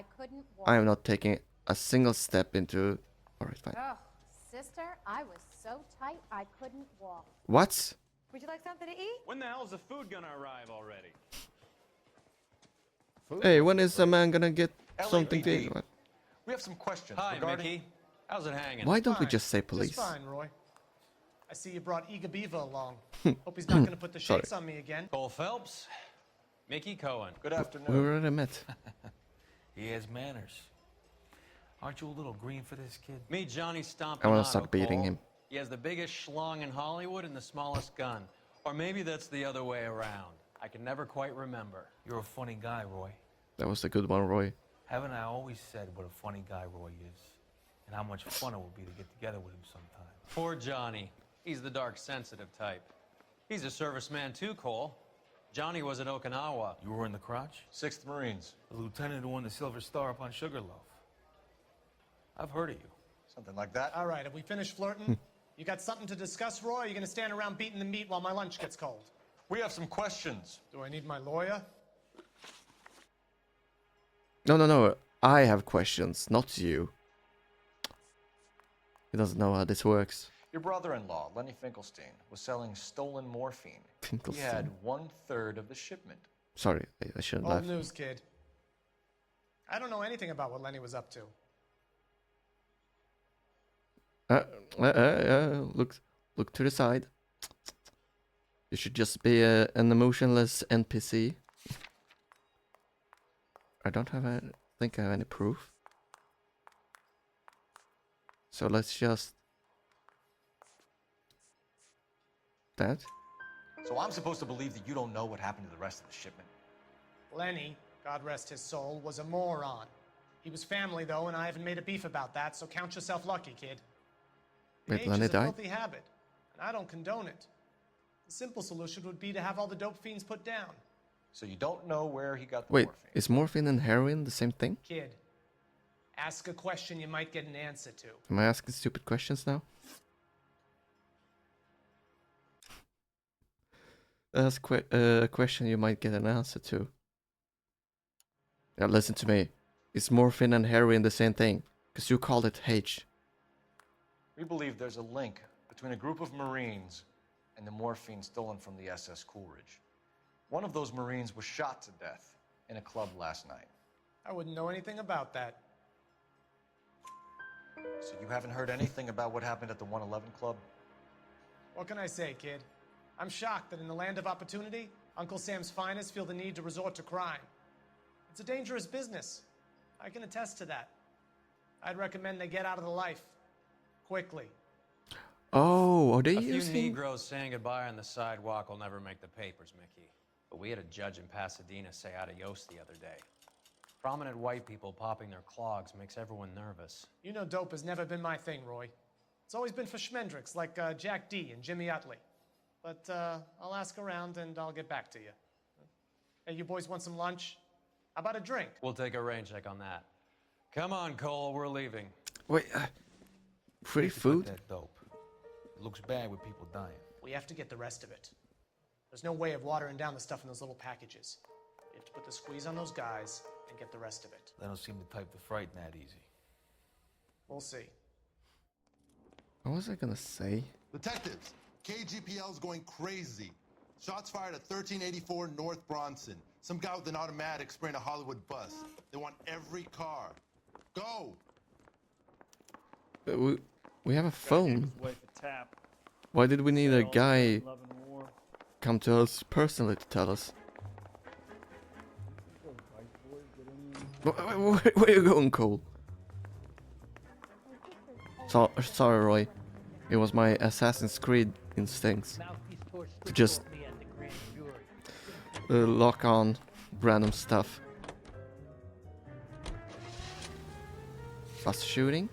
Speaker 1: I am not taking a single step into... Alright, fine.
Speaker 18: Oh, sister, I was so tight I couldn't walk.
Speaker 1: What?
Speaker 18: Would you like something to eat?
Speaker 9: When the hell's the food gonna arrive already?
Speaker 1: Hey, when is a man gonna get something to eat? What?
Speaker 3: We have some questions
Speaker 2: Hi,
Speaker 3: regarding...
Speaker 2: Mickey. How's it hanging?
Speaker 1: Why don't we just say
Speaker 15: Just
Speaker 1: police?
Speaker 15: fine, Roy. I see you brought Iga Beaver along. Hope he's not going to put the
Speaker 1: Sorry.
Speaker 15: shakes on me again.
Speaker 2: Cole Phelps, Mickey Cohen.
Speaker 3: Good afternoon.
Speaker 1: We already met.
Speaker 19: He has manners. Aren't you a little green for this kid?
Speaker 2: Meet Johnny Stompanato.
Speaker 1: I wanna start beating
Speaker 2: Cole.
Speaker 1: him.
Speaker 2: He has the biggest schlong in Hollywood and the smallest gun. Or maybe that's the other way around. I can never quite remember.
Speaker 19: You're a funny guy, Roy.
Speaker 1: That was a good one, Roy.
Speaker 19: Haven't I always said what a funny guy Roy is? And how much fun it would be to get together with him sometime.
Speaker 2: Poor Johnny. He's the dark, sensitive type. He's a serviceman too, Cole.
Speaker 14: Johnny was at Okinawa.
Speaker 19: You were in the crotch?
Speaker 3: 6th Marines.
Speaker 19: The lieutenant who won the Silver Star up on Sugarloaf. I've heard of you.
Speaker 3: Something like that.
Speaker 20: All right, have we finished flirting? You got something to discuss, Roy? Or are you gonna stand around beating the meat while my lunch gets cold?
Speaker 3: We have some questions.
Speaker 20: Do I need my lawyer?
Speaker 1: No. I have questions, not you. He doesn't know how this works.
Speaker 3: Your brother-in-law, Lenny Finkelstein, was selling stolen morphine. He
Speaker 1: Finkelstein.
Speaker 3: had 1/3 of the shipment.
Speaker 1: Sorry, I shouldn't
Speaker 20: Old
Speaker 1: laugh.
Speaker 20: news, kid. I don't know anything about what Lenny was up to.
Speaker 1: Look to the side. You should just be an emotionless NPC. I don't think I have any proof. So let's just... That?
Speaker 3: So I'm supposed to believe that you don't know what happened to the rest of the shipment?
Speaker 20: Lenny, God rest his soul, was a moron. He was family, though, and I haven't made a beef about that, so count yourself lucky, kid.
Speaker 1: Wait,
Speaker 20: Age
Speaker 1: Lenny
Speaker 20: is a
Speaker 1: died?
Speaker 20: filthy habit, and I don't condone it. The simple solution would be to have all the dope fiends put down.
Speaker 3: So you don't know where he got the
Speaker 1: Wait,
Speaker 3: morphine?
Speaker 1: is morphine and heroin the same thing?
Speaker 20: Kid, ask a question you might get an answer to.
Speaker 1: Am I asking stupid questions now? Ask a question you might get an answer to. Now listen to me. Is morphine and heroin the same thing? Because you called it H.
Speaker 3: We believe there's a link between a group of Marines and the morphine stolen from the SS Coolidge. One of those Marines was shot to death in a club last night.
Speaker 20: I wouldn't know anything about that.
Speaker 3: So you haven't heard anything about what happened at the 111 Club?
Speaker 20: What can I say, kid? I'm shocked that in the land of opportunity, Uncle Sam's finest feel the need to resort to crime. It's a dangerous business. I can attest to that. I'd recommend they get out of the life. Quickly.
Speaker 1: Oh, are they
Speaker 14: A few
Speaker 1: using...
Speaker 14: Negroes saying goodbye on the sidewalk will never make the papers, Mickey. But we had a judge in Pasadena say adios the other day. Prominent white people popping their clogs makes everyone nervous.
Speaker 20: You know dope has never been my thing, Roy. It's always been for schmendricks like Jack D. and Jimmy Utley. But I'll ask around and I'll get back to you. Hey, you boys want some lunch? How about a drink?
Speaker 14: We'll take a rain check on that. Come on, Cole, we're leaving.
Speaker 1: Wait, free food?
Speaker 19: That dope. It looks bad with people dying.
Speaker 20: We have to get the rest of it. There's no way of watering down the stuff in those little packages. You have to put the squeeze on those guys and get the rest of it.
Speaker 19: They don't seem the type to frighten that easy.
Speaker 20: We'll see.
Speaker 1: What was I gonna say?
Speaker 5: Detectives, KGPL's going crazy. Shots fired at 1384 North Bronson. Some guy with an automatic spraying a Hollywood bus. They want every car. Go!
Speaker 1: We have a phone.
Speaker 12: Wife a tap.
Speaker 1: Why did we need a guy
Speaker 12: Love and war.
Speaker 1: come to us personally to tell us? Where are you going, Cole? Sorry, Roy. It was my Assassin's Creed instincts to just lock on random stuff. Bus shooting?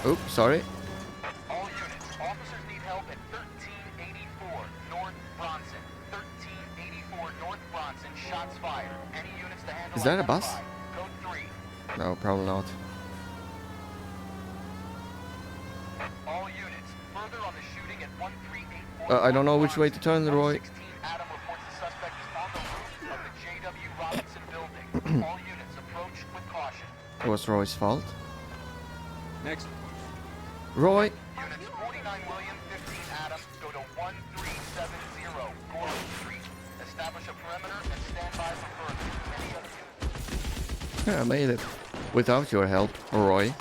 Speaker 1: Oops, sorry.
Speaker 6: All units, officers need help at 1384 North Bronson. 1384 North Bronson, shots fired. Any units to handle
Speaker 1: Is that a bus?
Speaker 6: identify. Code 3.
Speaker 1: No, probably not.
Speaker 6: All units, further on the shooting at 1384.
Speaker 1: I don't know which way to turn, Roy.
Speaker 6: 16 Adam reports the suspect is on the roof of the J.W. Robinson building. All units approach with caution.
Speaker 1: It was Roy's fault.
Speaker 14: Next.
Speaker 1: Roy!
Speaker 6: Units 49 William, 15 Adam, go to 1370 Gorham Street. Establish a perimeter and stand by for further. Any other units?
Speaker 1: Yeah, I made it. Without your help, Roy.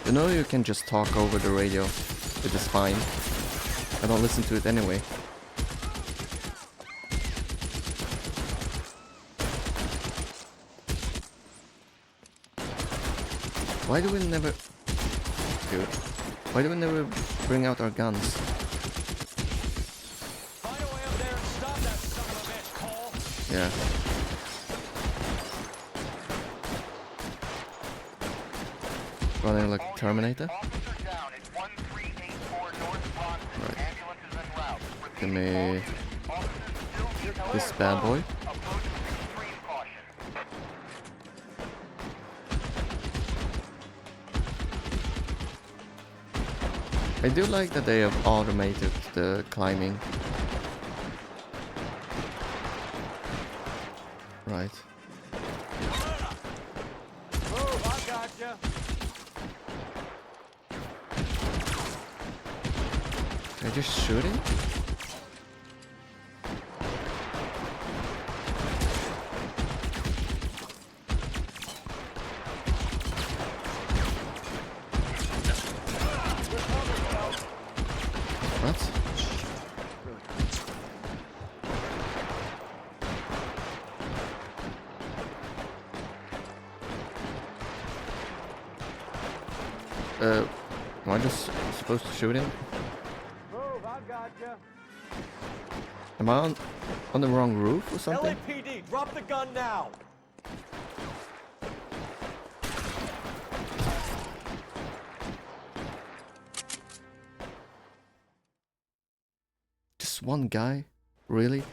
Speaker 1: You know you can just talk over the radio. It is fine. I don't listen to it anyway. Why do we never... Dude. Why do we never bring out our guns?
Speaker 19: Find a way up there and stop that son of a bitch, Cole.
Speaker 1: Yeah. running like a Terminator. Give me this bad boy. I do like that they have automated the climbing. Right.
Speaker 4: Move, I gotcha.
Speaker 1: They're just shooting? What? Am I just supposed to shoot him?
Speaker 4: Move, I gotcha.
Speaker 1: Am I on the wrong roof or something?
Speaker 4: LAPD, drop the gun now.
Speaker 1: Just one guy? Really?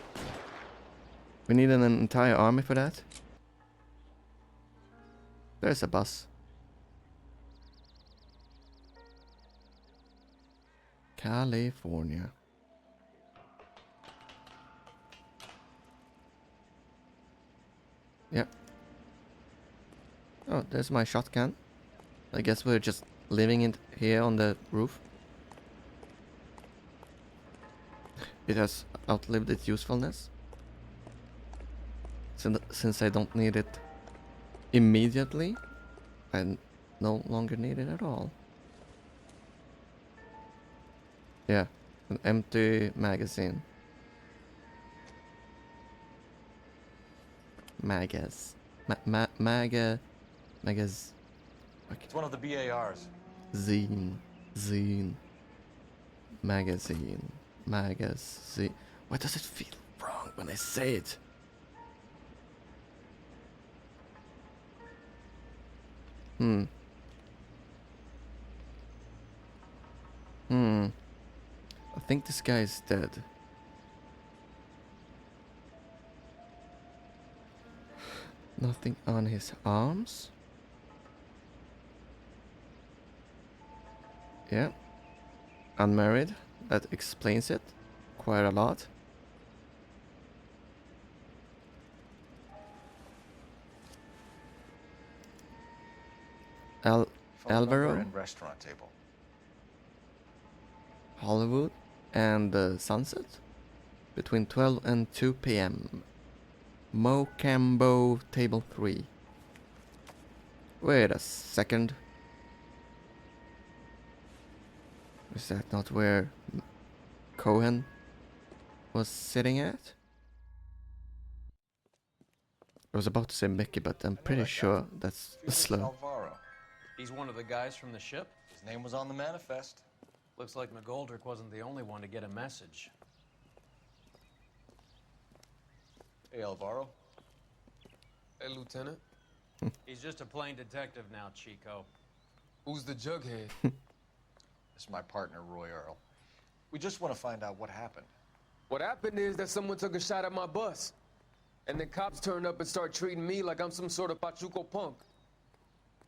Speaker 1: We need an entire army for that? There's a bus. California. Yep. Oh, there's my shotgun. I guess we're just leaving it here on the roof. It has outlived its usefulness. Since I don't need it immediately, I no longer need it at all. Yeah, an empty magazine. Magas. Magaz. Okay.
Speaker 3: It's one of the BARs.
Speaker 1: Zine. Magazine. Magazine. Why does it feel wrong when I say it? I think this guy is dead. Nothing on his arms. Yeah. Unmarried. That explains it quite a lot.
Speaker 3: Phone number
Speaker 1: Alvaro,
Speaker 3: and restaurant table.
Speaker 1: Hollywood, and Sunset between 12 and 2 p.m. Mocambo, table 3. Wait a second. Is that not where Cohen was sitting at? I was about to say Mickey, but I'm pretty sure that's slow.
Speaker 3: Alvaro.
Speaker 14: He's one of the guys from the ship?
Speaker 3: His name was on the manifest.
Speaker 14: Looks like McGoldrick wasn't the only one to get a message.
Speaker 3: Hey, Alvaro.
Speaker 21: Hey, Lieutenant.
Speaker 14: He's just a plain detective now, Chico.
Speaker 21: Who's the jughead?
Speaker 3: This is my partner, Roy Earl. We just want to find out what happened.
Speaker 21: What happened is that someone took a shot at my bus. And then cops turned up and started treating me like I'm some sort of Pachuco punk.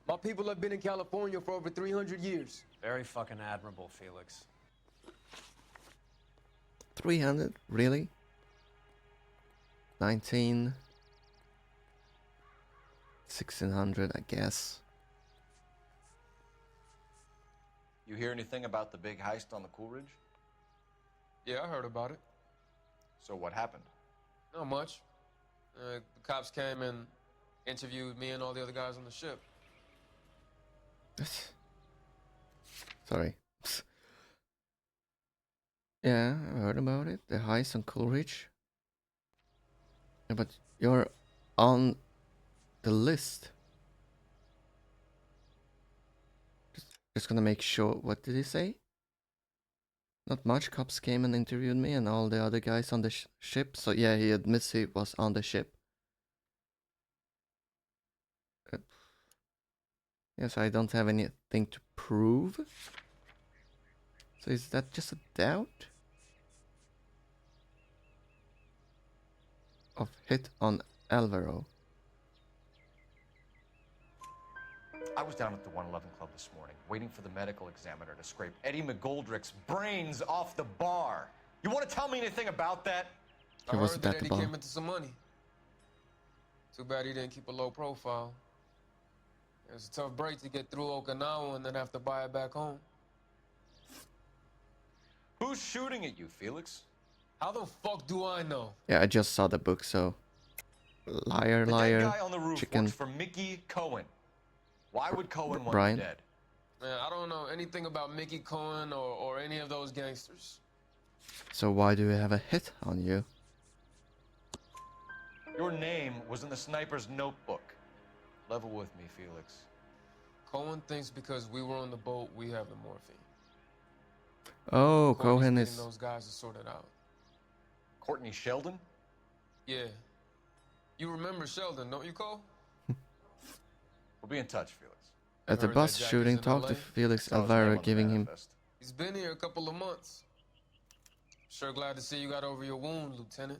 Speaker 21: My people have been in California for over 300 years.
Speaker 14: Very fucking admirable, Felix.
Speaker 1: 300? Really? 19... 1600, I guess.
Speaker 3: You hear anything about the big heist on the Coolidge?
Speaker 21: Yeah, I heard about it.
Speaker 3: So what happened?
Speaker 21: Not much. The cops came and interviewed me and all the other guys on the ship.
Speaker 1: Sorry. Yeah, I heard about it. The heist on Coolidge. Yeah, but you're on the list. Just gonna make sure. What did he say? Not much. Cops came and interviewed me and all the other guys on the ship. So yeah, he admits he was on the ship. Yes, I don't have anything to prove. So is that just a doubt? Of hit on Alvaro.
Speaker 3: I was down at the 111 Club this morning, waiting for the medical examiner to scrape Eddie McGoldrick's brains off the bar. You want to tell me anything about that?
Speaker 1: He was
Speaker 21: that
Speaker 1: at the
Speaker 21: Eddie
Speaker 1: bar.
Speaker 21: came into some money. Too bad he didn't keep a low profile. It was a tough break to get through Okinawa and then have to buy it back home.
Speaker 3: Who's shooting at you, Felix?
Speaker 21: How the fuck do I know?
Speaker 1: Yeah, I just saw the book, so... Liar,
Speaker 3: The
Speaker 1: liar,
Speaker 3: dead guy on the roof
Speaker 1: chicken.
Speaker 3: works for Mickey Cohen. Why would Cohen want
Speaker 1: Brian?
Speaker 3: you dead?
Speaker 21: Man, I don't know anything about Mickey Cohen or any of those gangsters.
Speaker 1: So why do you have a hit on you?
Speaker 3: Your name was in the sniper's notebook. Level with me, Felix.
Speaker 21: Cohen thinks because we were on the boat, we have the morphine.
Speaker 1: Oh,
Speaker 21: Courtney's
Speaker 1: Cohen
Speaker 21: getting
Speaker 1: is...
Speaker 21: those guys to sort it out.
Speaker 3: Courtney Sheldon?
Speaker 21: Yeah. You remember Sheldon, don't you, Cole?
Speaker 3: We'll be in touch, Felix.
Speaker 1: At the
Speaker 21: heard
Speaker 1: bus
Speaker 21: that Jackie's
Speaker 1: shooting,
Speaker 21: in
Speaker 1: talk
Speaker 21: LA?
Speaker 1: to Felix
Speaker 3: Saw his name
Speaker 1: Alvaro
Speaker 3: on the
Speaker 1: giving him...
Speaker 3: manifest.
Speaker 21: He's been here a couple of months. Sure glad to see you got over your wound, Lieutenant.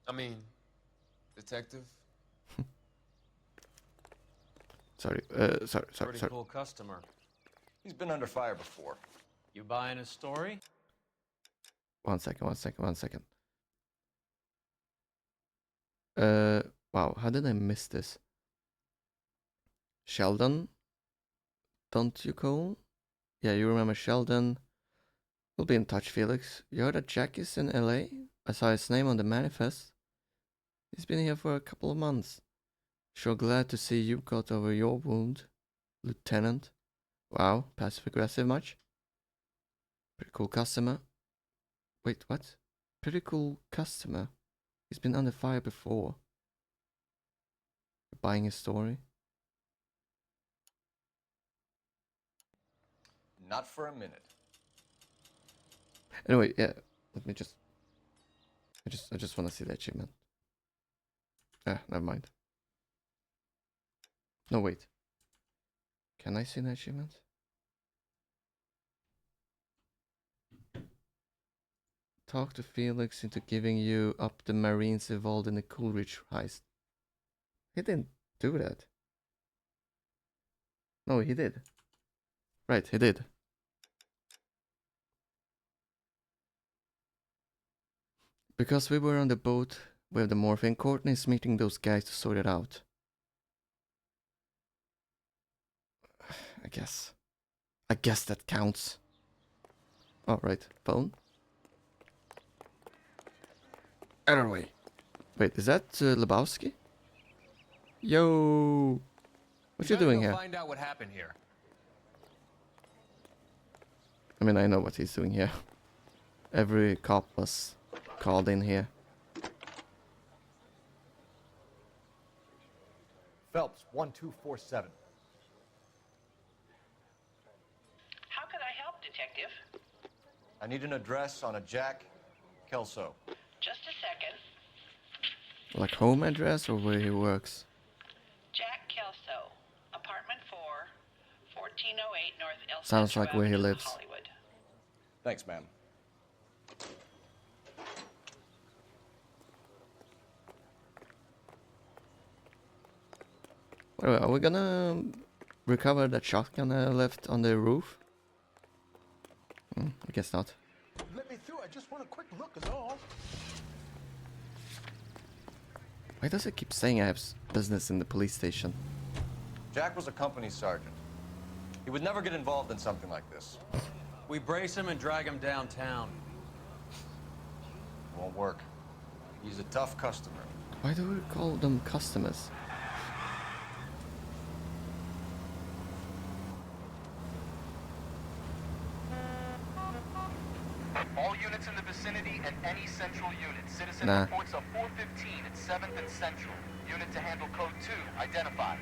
Speaker 21: I mean, Detective.
Speaker 1: Sorry,
Speaker 14: Pretty cool customer.
Speaker 3: He's been under fire before.
Speaker 14: You buying his story?
Speaker 1: One second. Wow, how did I miss this? Sheldon? Don't you, Cole? Yeah, you remember Sheldon. We'll be in touch, Felix. You heard that Jack is in LA? I saw his name on the manifest. He's been here for a couple of months. Sure glad to see you got over your wound, Lieutenant. Wow, passive-aggressive much? Pretty cool customer. Wait, what? Pretty cool customer. He's been under fire before. Buying his story.
Speaker 3: Not for a minute.
Speaker 1: Anyway, yeah. Let me just. I just want to see the achievement. Ah, never mind. No, wait. Can I see the achievement? Talk to Felix into giving you up the Marines involved in the Coolidge heist. He didn't do that. No, he did. Right, he did. Because we were on the boat with the morphine, Courtney's meeting those guys to sort it out. I guess that counts. Oh, right. Phone? Other way. Wait, is that Lebowski? Yo! What you doing here?
Speaker 7: Find out what happened here.
Speaker 1: I mean, I know what he's doing here. Every cop was called in here.
Speaker 11: Phelps, 1247.
Speaker 8: How can I help, Detective?
Speaker 3: I need an address on a Jack Kelso.
Speaker 8: Just a second.
Speaker 1: Like home address or where he works?
Speaker 8: Jack Kelso, apartment 4, 1408 North El
Speaker 1: Sounds
Speaker 8: Centro
Speaker 1: like where he
Speaker 8: Avenue,
Speaker 1: lives.
Speaker 8: Hollywood.
Speaker 3: Thanks, ma'am.
Speaker 1: Wait, are we gonna recover that shotgun I left on the roof? I guess not.
Speaker 10: Let me through. I just want a quick look is all.
Speaker 1: Why does it keep saying I have business in the police station?
Speaker 3: Jack was a company sergeant. He would never get involved in something like this.
Speaker 14: We brace him and drag him downtown.
Speaker 3: Won't work. He's a tough customer.
Speaker 1: Why do we call them customers?
Speaker 6: All units in the vicinity and any central unit. Citizen
Speaker 1: Nah.
Speaker 6: reports of 415 at 7th and Central. Unit to handle code 2, identified.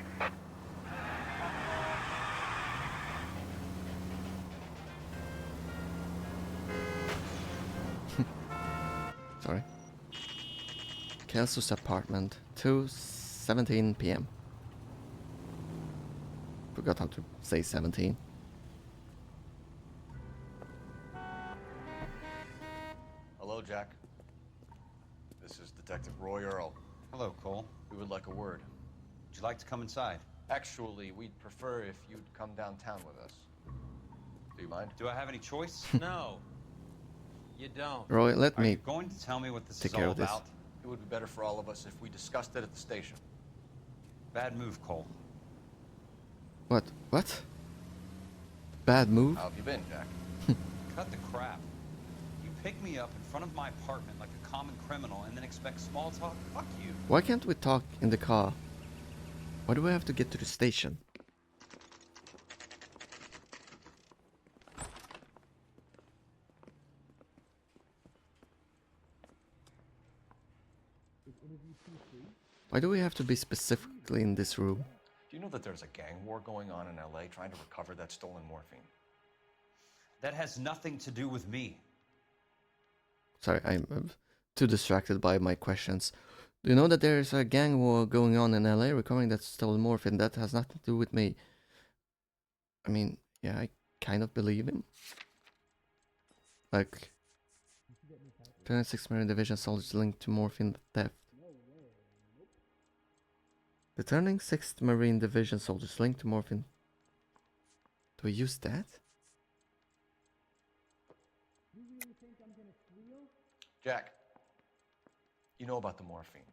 Speaker 1: Sorry. Kelso's apartment, 2:17 p.m. Forgot how to say 17.
Speaker 3: Hello, Jack. This is Detective Roy Earl.
Speaker 7: Hello, Cole.
Speaker 3: We would like a word.
Speaker 7: Would you like to come inside?
Speaker 3: Actually, we'd prefer if you'd come downtown with us. Do you mind?
Speaker 7: Do I have any choice? No. You don't.
Speaker 1: Roy, let
Speaker 7: Are
Speaker 1: me
Speaker 7: you going to tell me what this
Speaker 1: take
Speaker 7: is
Speaker 1: care
Speaker 7: all
Speaker 1: of this.
Speaker 7: about?
Speaker 3: It would be better for all of us if we discussed it at the station.
Speaker 7: Bad move, Cole.
Speaker 1: What? What? Bad move?
Speaker 3: How have you been, Jack?
Speaker 7: Cut the crap. You pick me up in front of my apartment like a common criminal and then expect small talk? Fuck you.
Speaker 1: Why can't we talk in the car? Why do we have to get to the station? Why do we have to be specifically in this room?
Speaker 3: Do you know that there's a gang war going on in LA trying to recover that stolen morphine?
Speaker 7: That has nothing to do with me.
Speaker 1: Sorry, I'm too distracted by my questions. Do you know that there's a gang war going on in LA recovering that stolen morphine? That has nothing to do with me. I mean, yeah, I kind of believe him. Like, 26 Marine Division soldiers linked to morphine theft. The turning 6th Marine Division soldiers linked to morphine. Do we use that?
Speaker 3: Jack, you know about the morphine.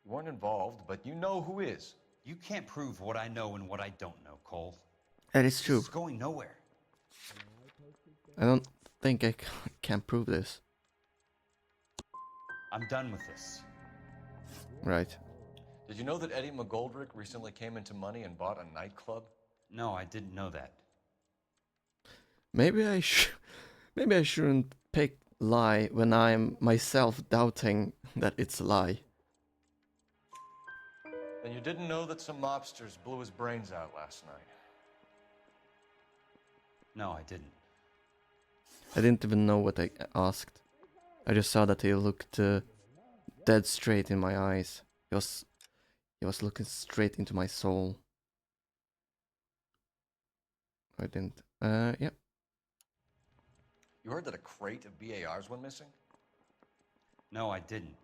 Speaker 3: You weren't involved, but you know who is.
Speaker 7: You can't prove what I know and what I don't know, Cole.
Speaker 1: That is true.
Speaker 7: This is going nowhere.
Speaker 1: I don't think I can prove this.
Speaker 7: I'm done with this.
Speaker 1: Right.
Speaker 3: Did you know that Eddie McGoldrick recently came into money and bought a nightclub?
Speaker 7: No, I didn't know that.
Speaker 1: Maybe I shouldn't pick lie when I'm myself doubting that it's a lie.
Speaker 3: And you didn't know that some mobsters blew his brains out last night?
Speaker 7: No, I didn't.
Speaker 1: I didn't even know what I asked. I just saw that he looked dead straight in my eyes. He was looking straight into my soul. I didn't. Yep.
Speaker 3: You heard that a crate of BARs went missing?
Speaker 7: No, I didn't.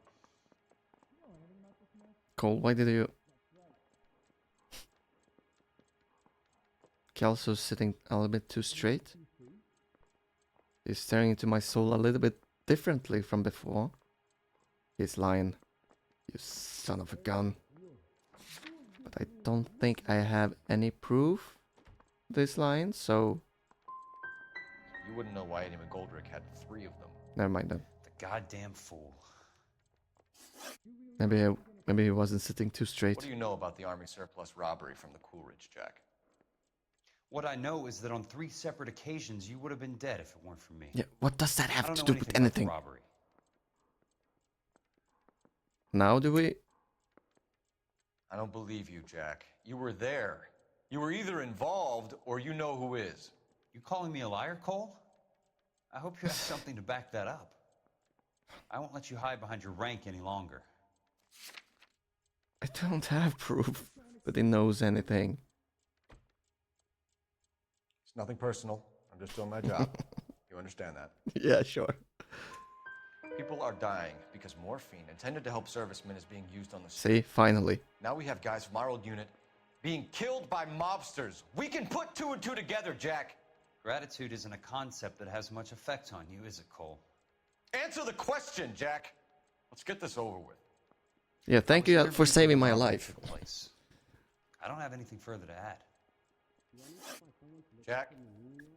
Speaker 1: Cole, why did you... Kelso's sitting a little bit too straight. He's staring into my soul a little bit differently from before. He's lying. You son of a gun. But I don't think I have any proof of this line, so...
Speaker 3: You wouldn't know why Eddie McGoldrick had 3 of them.
Speaker 1: Never mind then.
Speaker 7: The goddamn fool.
Speaker 1: Maybe he wasn't sitting too straight.
Speaker 3: What do you know about the Army surplus robbery from the Coolidge, Jack?
Speaker 7: What I know is that on 3 separate occasions you would have been dead if it weren't for me.
Speaker 1: Yeah, what does that have
Speaker 7: I don't
Speaker 1: to
Speaker 7: know
Speaker 1: do with
Speaker 7: about the
Speaker 1: anything?
Speaker 7: robbery.
Speaker 1: Now do we...
Speaker 3: I don't believe you, Jack. You were there. You were either involved or you know who is.
Speaker 7: You calling me a liar, Cole? I hope you have something to back that up. I won't let you hide behind your rank any longer.
Speaker 1: I don't have proof that he knows anything.
Speaker 3: It's nothing personal. I'm just doing my job. You understand that?
Speaker 1: Yeah, sure.
Speaker 3: People are dying because morphine intended to help servicemen is being used on the
Speaker 1: See, finally.
Speaker 3: Now we have guys from our old unit being killed by mobsters. We can put 2 and 2 together, Jack.
Speaker 7: Gratitude isn't a concept that has much effect on you, is it, Cole?
Speaker 3: Answer the question, Jack. Let's get this over with.
Speaker 1: Yeah, thank you for saving my life.
Speaker 7: I don't have anything further to add.
Speaker 3: Jack,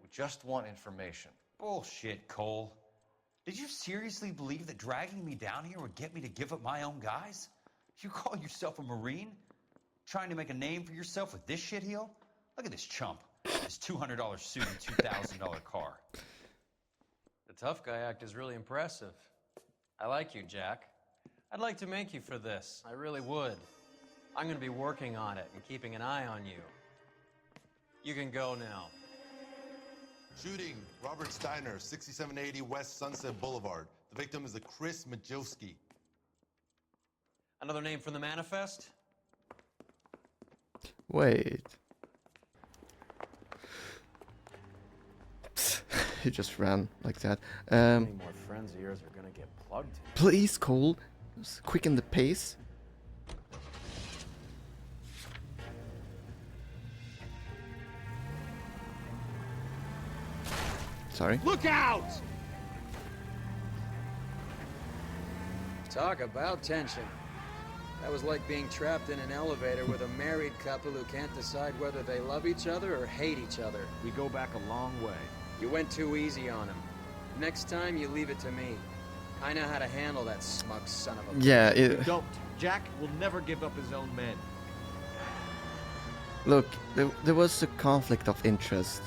Speaker 3: we just want information.
Speaker 7: Bullshit, Cole. Did you seriously believe that dragging me down here would get me to give up my own guys? You call yourself a Marine? Trying to make a name for yourself with this shitheel? Look at this chump. This $200 suit and $2,000 car.
Speaker 14: The tough guy act is really impressive. I like you, Jack. I'd like to make you for this. I really would. I'm going to be working on it and keeping an eye on you. You can go now.
Speaker 5: Shooting, Robert Steiner, 6780 West Sunset Boulevard. The victim is a Chris Majowski.
Speaker 14: Another name from the manifest?
Speaker 1: Wait. he just ran like that.
Speaker 16: How many more friends of yours are gonna get plugged?
Speaker 1: Please, Cole, just quicken the pace. Sorry.
Speaker 21: Look out!
Speaker 4: Talk about tension. That was like being trapped in an elevator with a married couple who can't decide whether they love each other or hate each other.
Speaker 11: We go back a long way.
Speaker 4: You went too easy on him. Next time, you leave it to me. I know how to handle that smug son of a...
Speaker 1: Yeah,
Speaker 11: You don't. Jack will never give up his own men.
Speaker 1: Look, there was a conflict of interest.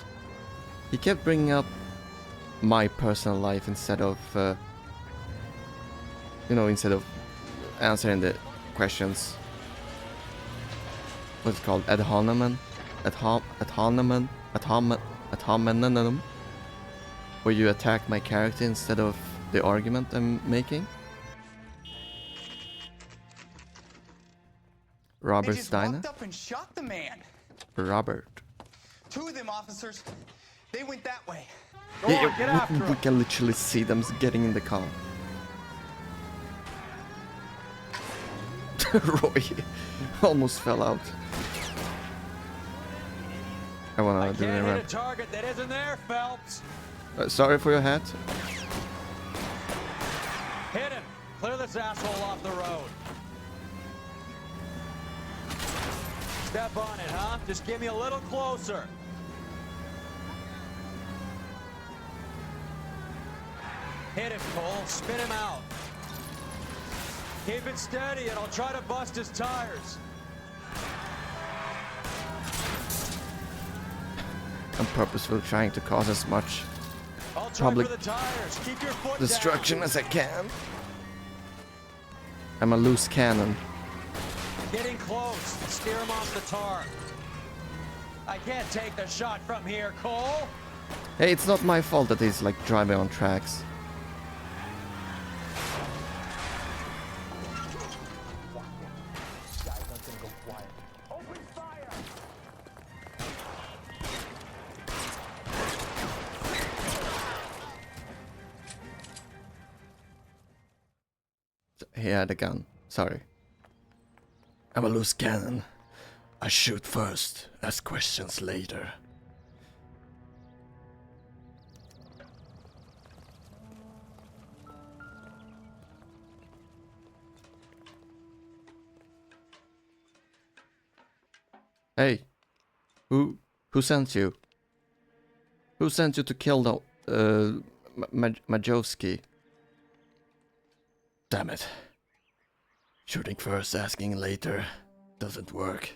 Speaker 1: He kept bringing up my personal life instead of, instead of answering the questions. What's it called? Ad hominem? Where you attack my character instead of the argument I'm making. Robert
Speaker 15: They just
Speaker 1: Steiner.
Speaker 15: walked up and shot the man.
Speaker 1: Robert.
Speaker 15: Two of them officers, they went that way.
Speaker 1: We can literally see them getting in the car. Roy almost fell out. I wanna do the
Speaker 7: Can't hit a
Speaker 1: ramp.
Speaker 7: target that isn't there, Phelps.
Speaker 1: Sorry for your hat.
Speaker 7: Hit him. Clear this asshole off the road. Step on it, huh? Just get me a little closer. Hit him, Cole. Spin him out. Keep it steady and I'll try to bust his tires.
Speaker 1: I'm purposefully trying to cause as much
Speaker 7: I'll try
Speaker 1: public
Speaker 7: for the tires. Keep your foot
Speaker 1: destruction
Speaker 7: down.
Speaker 1: as I can. I'm a loose cannon.
Speaker 7: Getting close. Steer him off the tar. I can't take the shot from here, Cole.
Speaker 1: Hey, it's not my fault that he's like driving on tracks. He had a gun. Sorry. I'm a loose cannon. I shoot first, ask questions later. Hey, who sent you? Who sent you to kill the Majowski? Damn it. Shooting first, asking later doesn't work.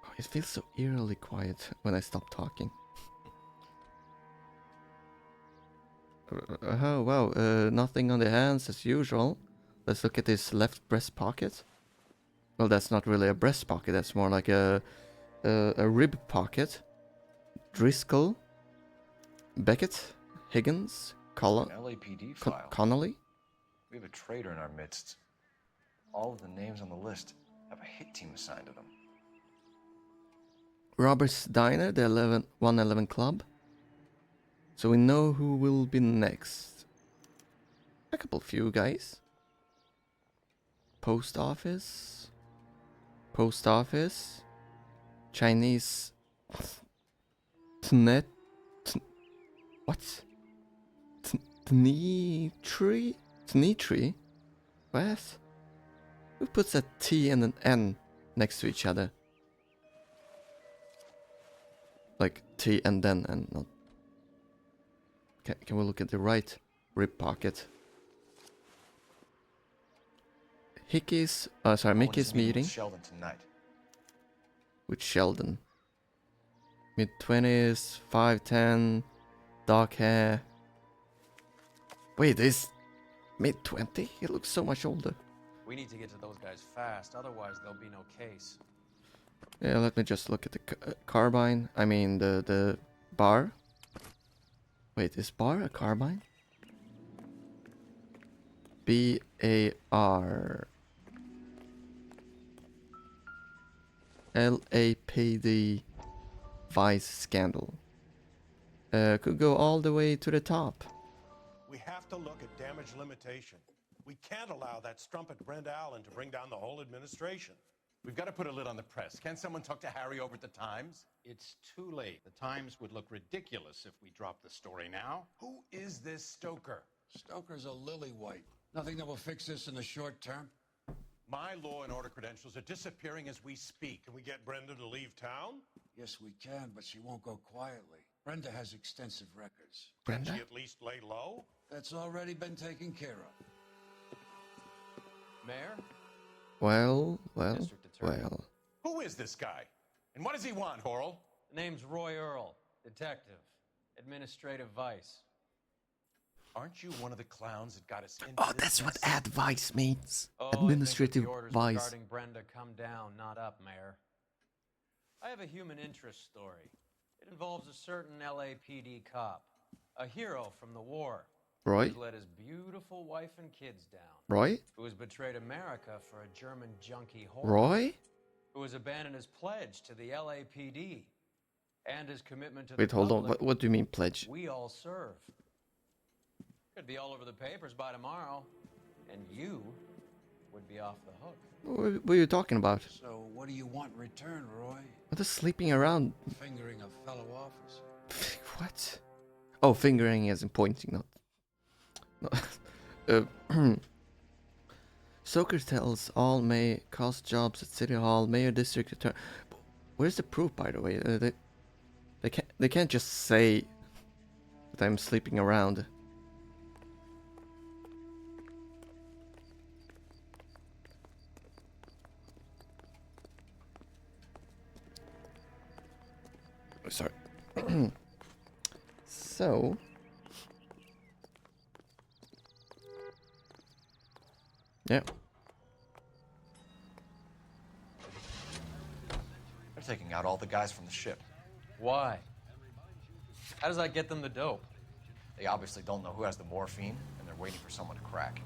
Speaker 1: Oh, it feels so eerily quiet when I stop talking. Oh wow, nothing on the hands as usual. Let's look at this left breast pocket. Well, that's not really a breast pocket. That's more like a rib pocket. Driscoll, Beckett, Higgins,
Speaker 3: LAPD file.
Speaker 1: Connolly.
Speaker 3: We have a traitor in our midst. All of the names on the list have a hit team assigned to them.
Speaker 1: Robert's Diner, the 111 Club. So we know who will be next. A couple few guys. Post office. Post office. Chinese. Tnet. What? Tnitri? Tnitri? What? Who puts a T and an N next to each other? Like T and then N, not. Can we look at the right rib pocket? Mickey's meeting.
Speaker 3: Sheldon tonight.
Speaker 1: With Sheldon. Mid-20s, 5'10", dark hair. Wait, this mid-20? He looks so much older.
Speaker 14: We need to get to those guys fast, otherwise there'll be no case.
Speaker 1: Yeah, let me just look at the carbine. I mean, the bar. Wait, is bar a carbine? B-A-R. LAPD Vice scandal. Could go all the way to the top.
Speaker 13: We have to look at damage limitation. We can't allow that strumpet Brent Allen to bring down the whole administration.
Speaker 2: We've got to put a lid on the press. Can't someone talk to Harry over at the Times?
Speaker 22: It's too late. The Times would look ridiculous if we dropped the story now.
Speaker 2: Who is this Stoker?
Speaker 23: Stoker's a lily-white. Nothing that will fix this in the short term.
Speaker 13: My law and order credentials are disappearing as we speak. Can we get Brenda to leave town?
Speaker 23: Yes, we can, but she won't go quietly. Brenda has extensive records.
Speaker 1: Brenda?
Speaker 13: Can she at least lay low?
Speaker 23: That's already been taken care of.
Speaker 14: Mayor?
Speaker 1: Well.
Speaker 2: Who is this guy? And what does he want, Horrell?
Speaker 14: The name's Roy Earl, detective, administrative vice.
Speaker 2: Aren't you one of the clowns that got us into
Speaker 1: Oh,
Speaker 2: this
Speaker 1: that's what
Speaker 2: mess?
Speaker 1: advice means.
Speaker 14: Oh,
Speaker 1: Administrative
Speaker 14: I think the orders
Speaker 1: vice.
Speaker 14: regarding Brenda come down, not up, Mayor. I have a human interest story. It involves a certain LAPD cop, a hero from the war.
Speaker 1: Roy?
Speaker 14: Who's let his beautiful wife and kids down.
Speaker 1: Roy?
Speaker 14: Who has betrayed America for a German junkie whore.
Speaker 1: Roy?
Speaker 14: Who has abandoned his pledge to the LAPD and his commitment to
Speaker 1: Wait,
Speaker 14: the
Speaker 1: hold on.
Speaker 14: public
Speaker 1: What do you mean pledge?
Speaker 14: we all serve. Could be all over the papers by tomorrow, and you would be off the hook.
Speaker 1: What are you talking about?
Speaker 23: So what do you want in return, Roy?
Speaker 1: What is sleeping around?
Speaker 23: Fingering a fellow officer.
Speaker 1: What? Oh, fingering as in pointing, not. Stoker tells all may cost jobs at City Hall, Mayor, District Attorney. Where's the proof, by the way? They can't just say that I'm sleeping around. Sorry. So. Yeah.
Speaker 3: They're taking out all the guys from the ship.
Speaker 14: Why? How does that get them the dope?
Speaker 3: They obviously don't know who has the morphine, and they're waiting for someone to crack.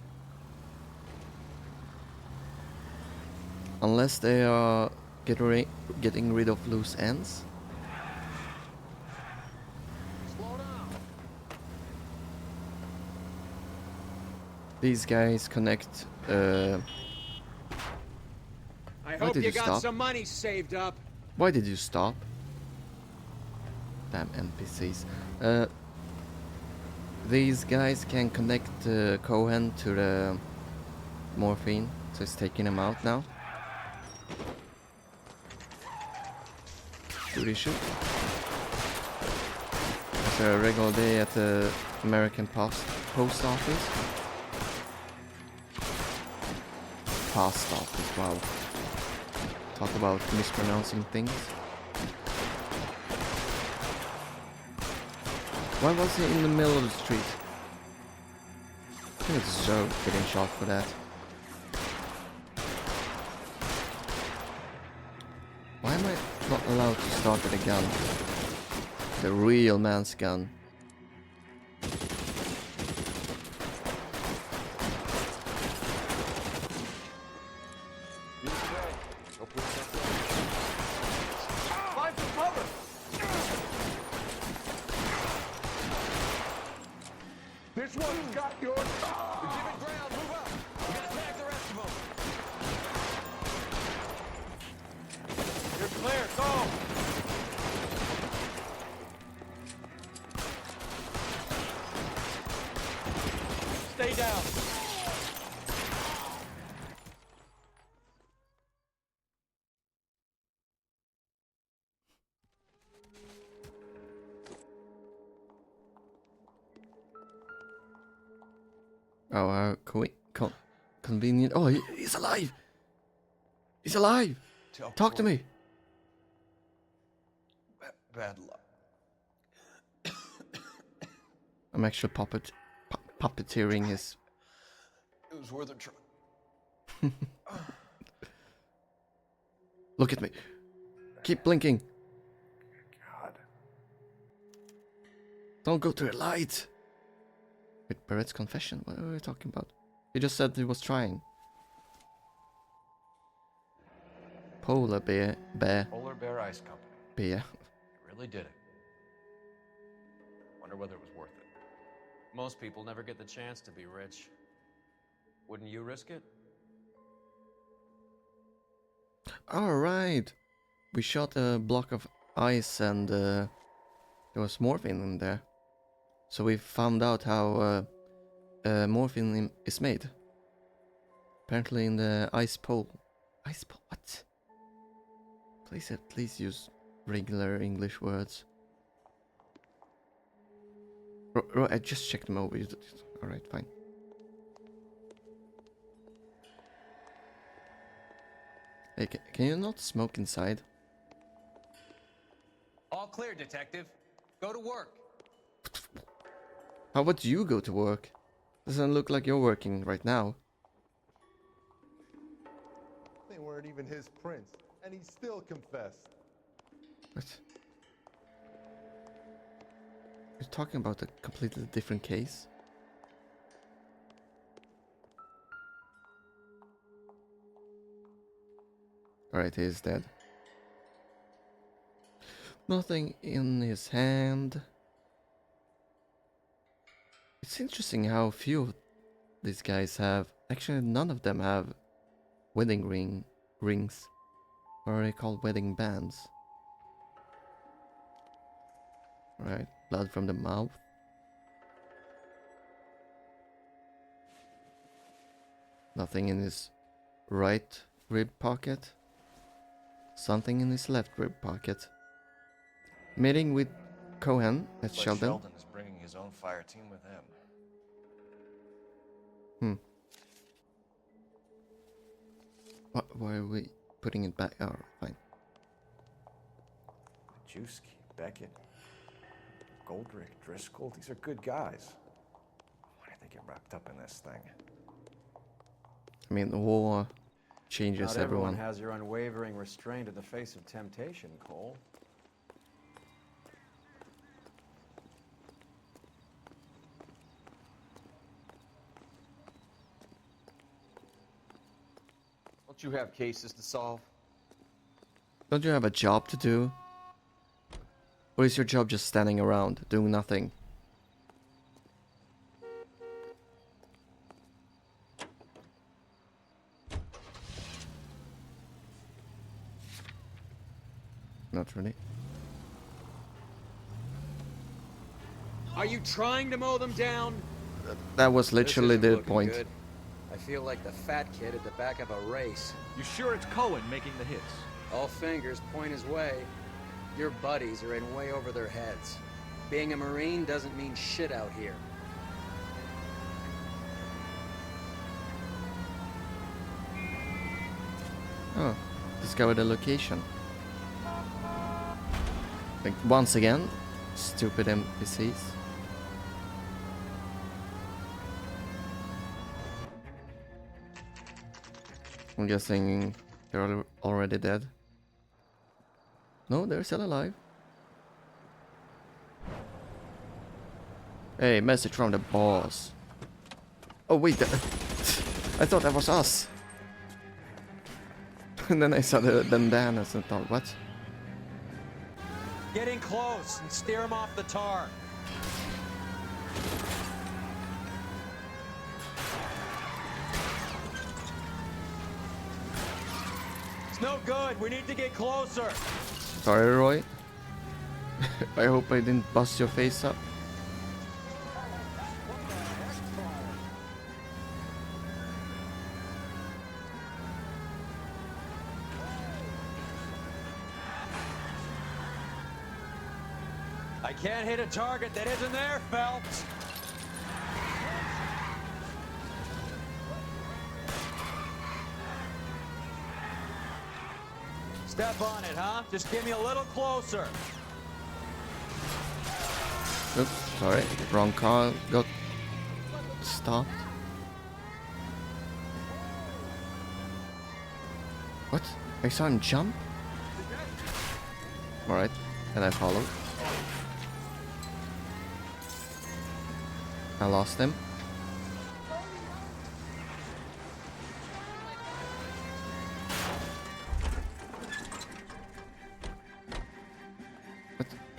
Speaker 1: Unless they are getting rid of loose ends. These guys connect.
Speaker 4: I
Speaker 1: Why
Speaker 4: hope
Speaker 1: did
Speaker 4: you
Speaker 1: you
Speaker 4: got
Speaker 1: stop?
Speaker 4: some money saved up.
Speaker 1: Why did you stop? Damn NPCs. These guys can connect Cohen to the morphine, so it's taking him out now. Do they shoot? It's a regular day at the American post office. Post office, wow. Talk about mispronouncing things. Why was he in the middle of the street? I think it's so getting shot for that. Why am I not allowed to start with a gun? The real man's gun.
Speaker 21: Find some cover!
Speaker 10: This one's got your...
Speaker 21: Give it ground, move up! We're gonna attack the rest of them! You're clear, go! Stay down!
Speaker 1: Oh, convenient. Oh, he's alive! He's alive! Talk to me!
Speaker 3: Bad luck.
Speaker 1: I'm actually puppeteering his...
Speaker 3: It was worth a try.
Speaker 1: Look at me. Keep blinking.
Speaker 10: God.
Speaker 1: Don't go to the light. With Barrett's confession? What are we talking about? He just said he was trying. Polar bear.
Speaker 3: Polar Bear Ice Company.
Speaker 1: Bear.
Speaker 3: He really did it. Wonder whether it was worth it.
Speaker 14: Most people never get the chance to be rich. Wouldn't you risk it?
Speaker 1: Alright. We shot a block of ice and there was morphine in there. So we found out how morphine is made. Apparently in the ice pole. Ice pole? What? Please use regular English words. I just checked them over. Alright, fine. Hey, can you not smoke inside?
Speaker 2: All clear, Detective. Go to work.
Speaker 1: How about you go to work? Doesn't look like you're working right now.
Speaker 5: They weren't even his prints, and he still confessed.
Speaker 1: What? You're talking about a completely different case? Alright, he is dead. Nothing in his hand. It's interesting how few of these guys have. Actually, none of them have wedding rings. Or are they called wedding bands? Right, blood from the mouth. Nothing in his right rib pocket. Something in his left rib pocket. Meeting with Cohen at
Speaker 3: But
Speaker 1: Sheldon.
Speaker 3: Sheldon is bringing his own fire team with him.
Speaker 1: Why are we putting it back? Oh, fine.
Speaker 11: Majewski, Beckett, Goldrick, Driscoll, these are good guys. Why did they get wrapped up in this thing?
Speaker 1: I mean, the war changes
Speaker 16: Not
Speaker 1: everyone.
Speaker 16: everyone has your unwavering restraint in the face of temptation, Cole.
Speaker 11: Don't you have cases to solve?
Speaker 1: Don't you have a job to do? Or is your job just standing around, doing nothing? Not really.
Speaker 4: Are you trying to mow them down?
Speaker 1: That was literally
Speaker 4: This
Speaker 1: the
Speaker 4: isn't looking
Speaker 1: point.
Speaker 4: good. I feel like the fat kid at the back of a race.
Speaker 11: You sure it's Cohen making the hits?
Speaker 4: All fingers point his way. Your buddies are in way over their heads. Being a Marine doesn't mean shit out here.
Speaker 1: Oh, discover the location. Like, once again, stupid NPCs. I'm guessing they're already dead. No, they're still alive. Hey, message from the boss. Oh wait, I thought that was us. And then I saw the bandanas and thought, what?
Speaker 14: Get in close and steer him off the tar. It's no good. We need to get closer.
Speaker 1: Sorry, Roy. I hope I didn't bust your face up.
Speaker 14: I can't hit a target that isn't there, Phelps. Step on it, huh? Just get me a little closer.
Speaker 1: Oops, sorry. Wrong car got stopped. What? I saw him jump? Alright, and I followed. I lost him.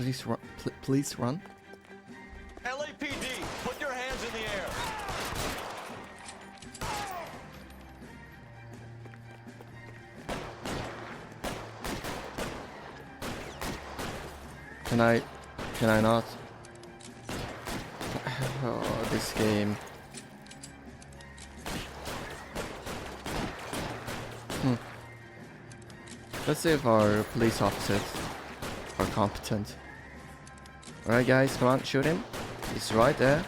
Speaker 1: Please run. Please run.
Speaker 3: LAPD, put your hands in the air.
Speaker 1: Can I not? Oh, this game. Let's see if our police officers are competent. Alright guys, come on, shoot him. He's right there.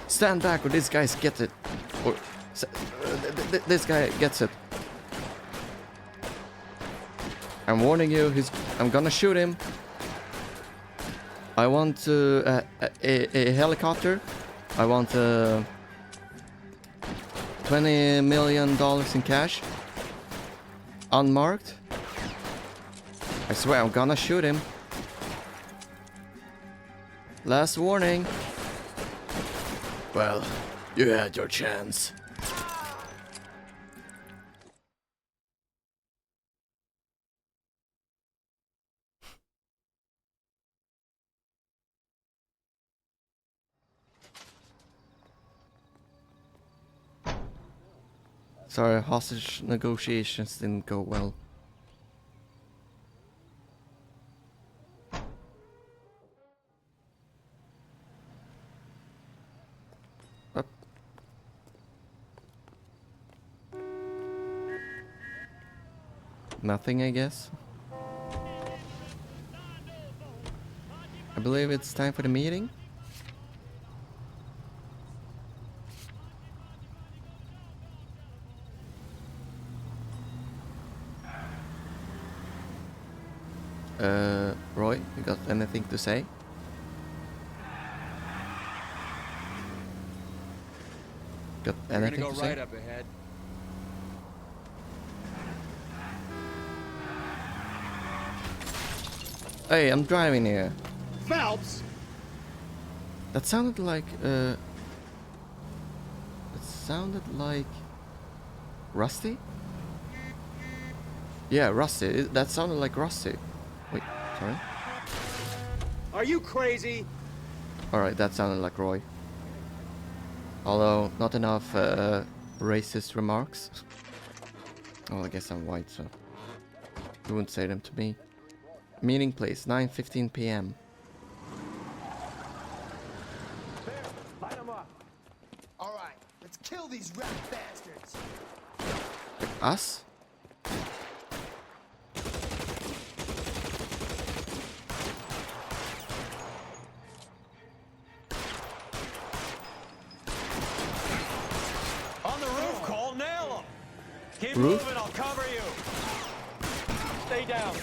Speaker 1: Stand back or this guy gets it. Or this guy gets it. I'm warning you, I'm gonna shoot him. I want a helicopter. I want $20 million in cash. Unmarked. I swear I'm gonna shoot him. Last warning. Well, you had your chance. Sorry, hostage negotiations didn't go well. Up. Nothing, I guess. I believe it's time for the meeting. Roy, you got anything to say? Got anything
Speaker 4: We're gonna
Speaker 1: to
Speaker 4: go
Speaker 1: say?
Speaker 4: right up ahead.
Speaker 1: Hey, I'm driving here.
Speaker 20: Phelps!
Speaker 1: That sounded like, Rusty? Yeah, Rusty. That sounded like Rusty. Wait, sorry.
Speaker 20: Are you crazy?
Speaker 1: Alright, that sounded like Roy. Although, not enough racist remarks. Oh, I guess I'm white, so you wouldn't say them to me. Meeting place, 9:15 p.m.
Speaker 20: Light them up. All right, let's kill these rat bastards.
Speaker 1: Us?
Speaker 3: On the roof, Cole, nail him. Keep
Speaker 1: Roof?
Speaker 3: moving, I'll cover you. Stay down.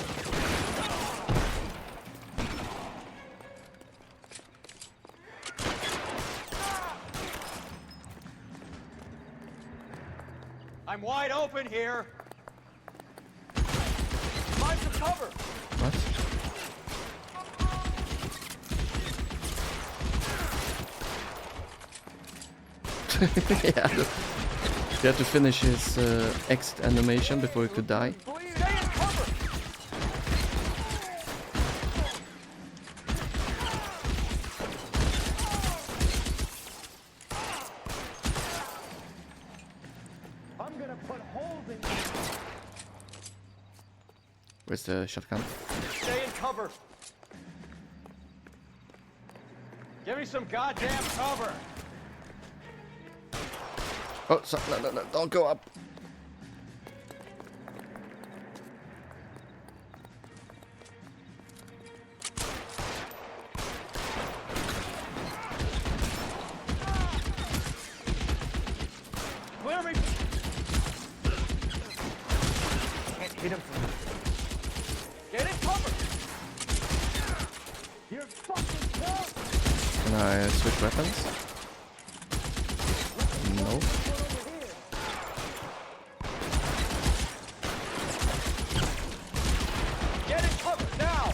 Speaker 3: I'm wide open here. Find some cover.
Speaker 1: What? Yeah, he had to finish his exit animation before he could die.
Speaker 3: Stay in cover.
Speaker 20: I'm gonna put holes in
Speaker 1: Where's the shotgun?
Speaker 3: Stay in cover. Give me some goddamn cover.
Speaker 1: Oh, sorry, no, don't go up.
Speaker 3: Clear me. Can't hit him from here. Get in cover. You're fucking close.
Speaker 1: Can I switch weapons? No.
Speaker 3: Get in cover now.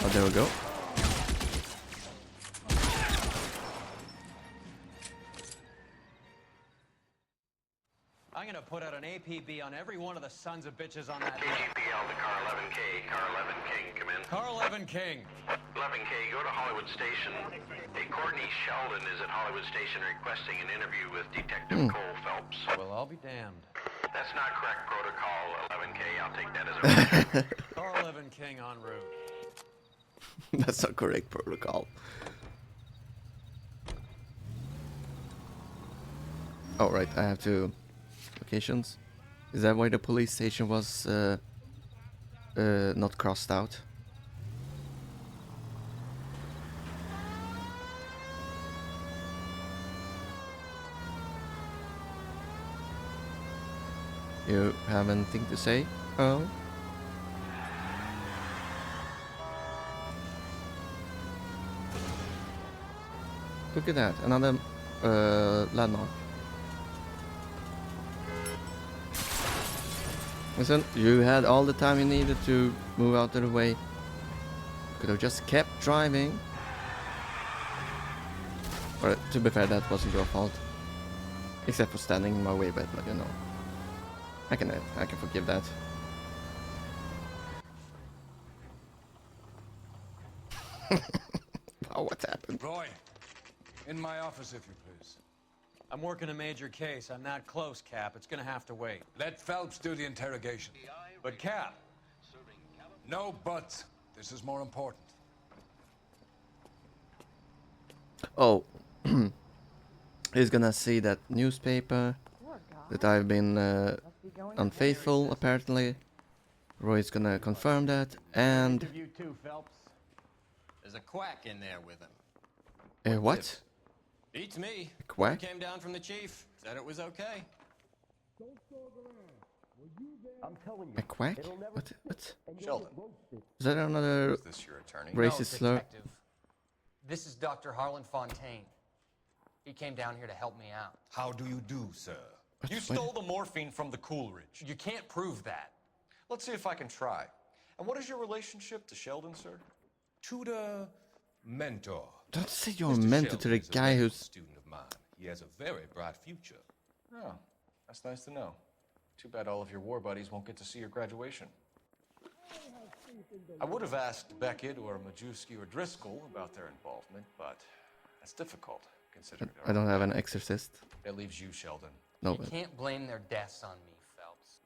Speaker 1: Oh, there we go.
Speaker 14: put out an APB on every one of the sons of bitches on that list.
Speaker 6: KGPL to Car 11K. Car 11 King, come in.
Speaker 14: Car 11 King.
Speaker 6: 11K, go to Hollywood Station. Hey, Courtney Sheldon is at Hollywood Station requesting an interview with Detective Cole Phelps.
Speaker 14: Well, I'll be damned.
Speaker 6: That's not correct protocol, 11K. I'll take that as a...
Speaker 14: Car 11 King en route.
Speaker 1: That's not correct protocol. Oh, right, I have two locations. Is that why the police station was not crossed out? You have anything to say? Oh? Look at that, another landmark. Listen, you had all the time you needed to move out of the way. Could have just kept driving. Or, to be fair, that wasn't your fault. Except for standing in my way, but you know. I can forgive that. Wow, what happened?
Speaker 23: Roy, in my office, if you please.
Speaker 14: I'm working a major case. I'm not close, Cap. It's gonna have to wait.
Speaker 23: Let Phelps do the interrogation.
Speaker 14: But, Cap...
Speaker 23: No buts. This is more important.
Speaker 1: Oh. He's gonna see that newspaper that I've been unfaithful, apparently. Roy's gonna confirm that, and...
Speaker 9: You too, Phelps. There's a quack in there with him.
Speaker 1: What?
Speaker 9: Beats me.
Speaker 1: A quack?
Speaker 9: Came down from the chief. Said it was okay.
Speaker 16: I'm telling you.
Speaker 1: A quack? What?
Speaker 3: Sheldon.
Speaker 1: Is that another
Speaker 3: Is this your attorney?
Speaker 1: racist slur?
Speaker 15: Detective. This is Dr. Harlan Fontaine. He came down here to help me out.
Speaker 22: How do you do, sir?
Speaker 3: You stole the morphine from the Coolidge.
Speaker 15: You can't prove that.
Speaker 3: Let's see if I can try. And what is your relationship to Sheldon, sir?
Speaker 22: Tutor, mentor.
Speaker 1: Don't say you're
Speaker 22: Mr.
Speaker 1: mentor to the
Speaker 22: Sheldon is a
Speaker 1: guy
Speaker 22: medical
Speaker 1: who's...
Speaker 22: student of mine. He has a very bright future.
Speaker 3: Oh, that's nice to know. Too bad all of your war buddies won't get to see your graduation. I would have asked Beckett or Majewski or Driscoll about their involvement, but that's difficult, considering
Speaker 1: I don't have an exorcist.
Speaker 3: That leaves you, Sheldon.
Speaker 1: No,
Speaker 15: You
Speaker 1: but
Speaker 15: can't blame their deaths on me, Phelps.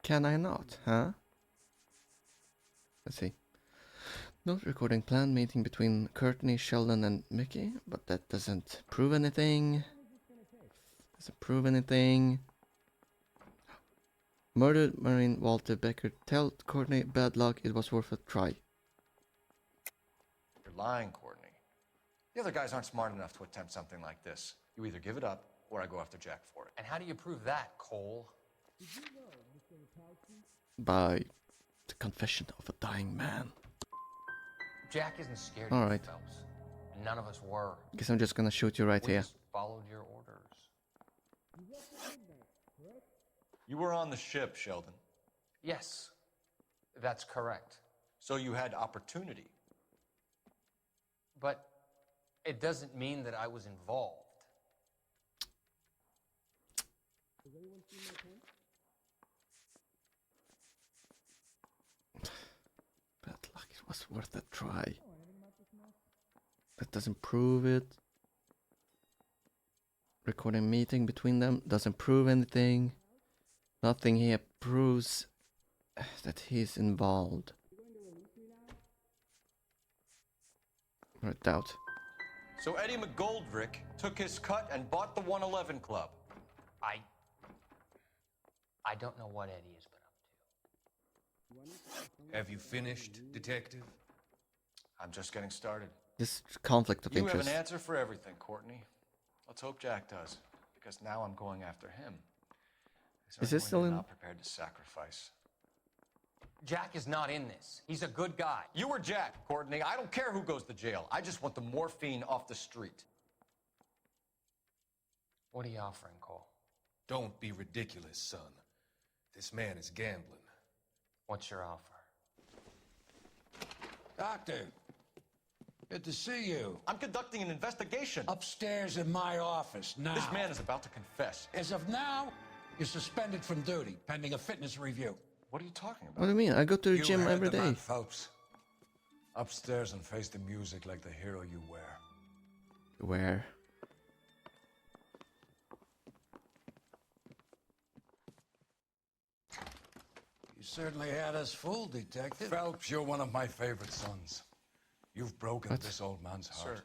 Speaker 1: can I not, huh? Let's see. Not recording planned meeting between Courtney, Sheldon, and Mickey, but that doesn't prove anything. Doesn't prove anything. Murdered Marine Walter Becker. Tell Courtney bad luck, it was worth a try.
Speaker 3: You're lying, Courtney. The other guys aren't smart enough to attempt something like this. You either give it up, or I go after Jack for it.
Speaker 15: And how do you prove that, Cole?
Speaker 1: By the confession of a dying man.
Speaker 15: Jack isn't scared
Speaker 1: All
Speaker 15: of you,
Speaker 1: right.
Speaker 15: Phelps. And none of us were.
Speaker 1: Guess I'm just gonna shoot you right
Speaker 15: We
Speaker 1: here.
Speaker 15: just followed your orders.
Speaker 3: You were on the ship, Sheldon.
Speaker 15: Yes, that's correct.
Speaker 3: So you had opportunity.
Speaker 15: But it doesn't mean that I was involved.
Speaker 1: Bad luck, it was worth a try. That doesn't prove it. Recording meeting between them doesn't prove anything. Nothing here proves that he's involved. Or doubt.
Speaker 3: So Eddie McGoldrick took his cut and bought the 111 Club.
Speaker 15: I don't know what Eddie has been up to.
Speaker 22: Have you finished, detective?
Speaker 3: I'm just getting started.
Speaker 1: This conflict of
Speaker 3: You have
Speaker 1: interest.
Speaker 3: an answer for everything, Courtney. Let's hope Jack does, because now I'm going after him.
Speaker 1: Is this still
Speaker 3: you're
Speaker 1: in?
Speaker 3: not prepared to sacrifice?
Speaker 15: Jack is not in this. He's a good guy.
Speaker 3: You were Jack, Courtney. I don't care who goes to jail. I just want the morphine off the street.
Speaker 15: What are you offering, Cole?
Speaker 22: Don't be ridiculous, son. This man is gambling.
Speaker 15: What's your offer?
Speaker 23: Doctor, Good to see you.
Speaker 3: I'm conducting an investigation.
Speaker 23: Upstairs in my office, now.
Speaker 3: This man is about to confess.
Speaker 23: As of now, you're suspended from duty, pending a fitness review.
Speaker 3: What are you talking about?
Speaker 1: What do you mean? I go to the
Speaker 23: You
Speaker 1: gym
Speaker 23: heard
Speaker 1: every
Speaker 23: the man,
Speaker 1: day.
Speaker 23: Phelps. Upstairs and face the music like the hero you wear.
Speaker 1: Where?
Speaker 23: You certainly had us fooled, Detective. Phelps, you're one of my favorite sons. You've broken
Speaker 1: What?
Speaker 23: this old man's heart.
Speaker 3: Sir,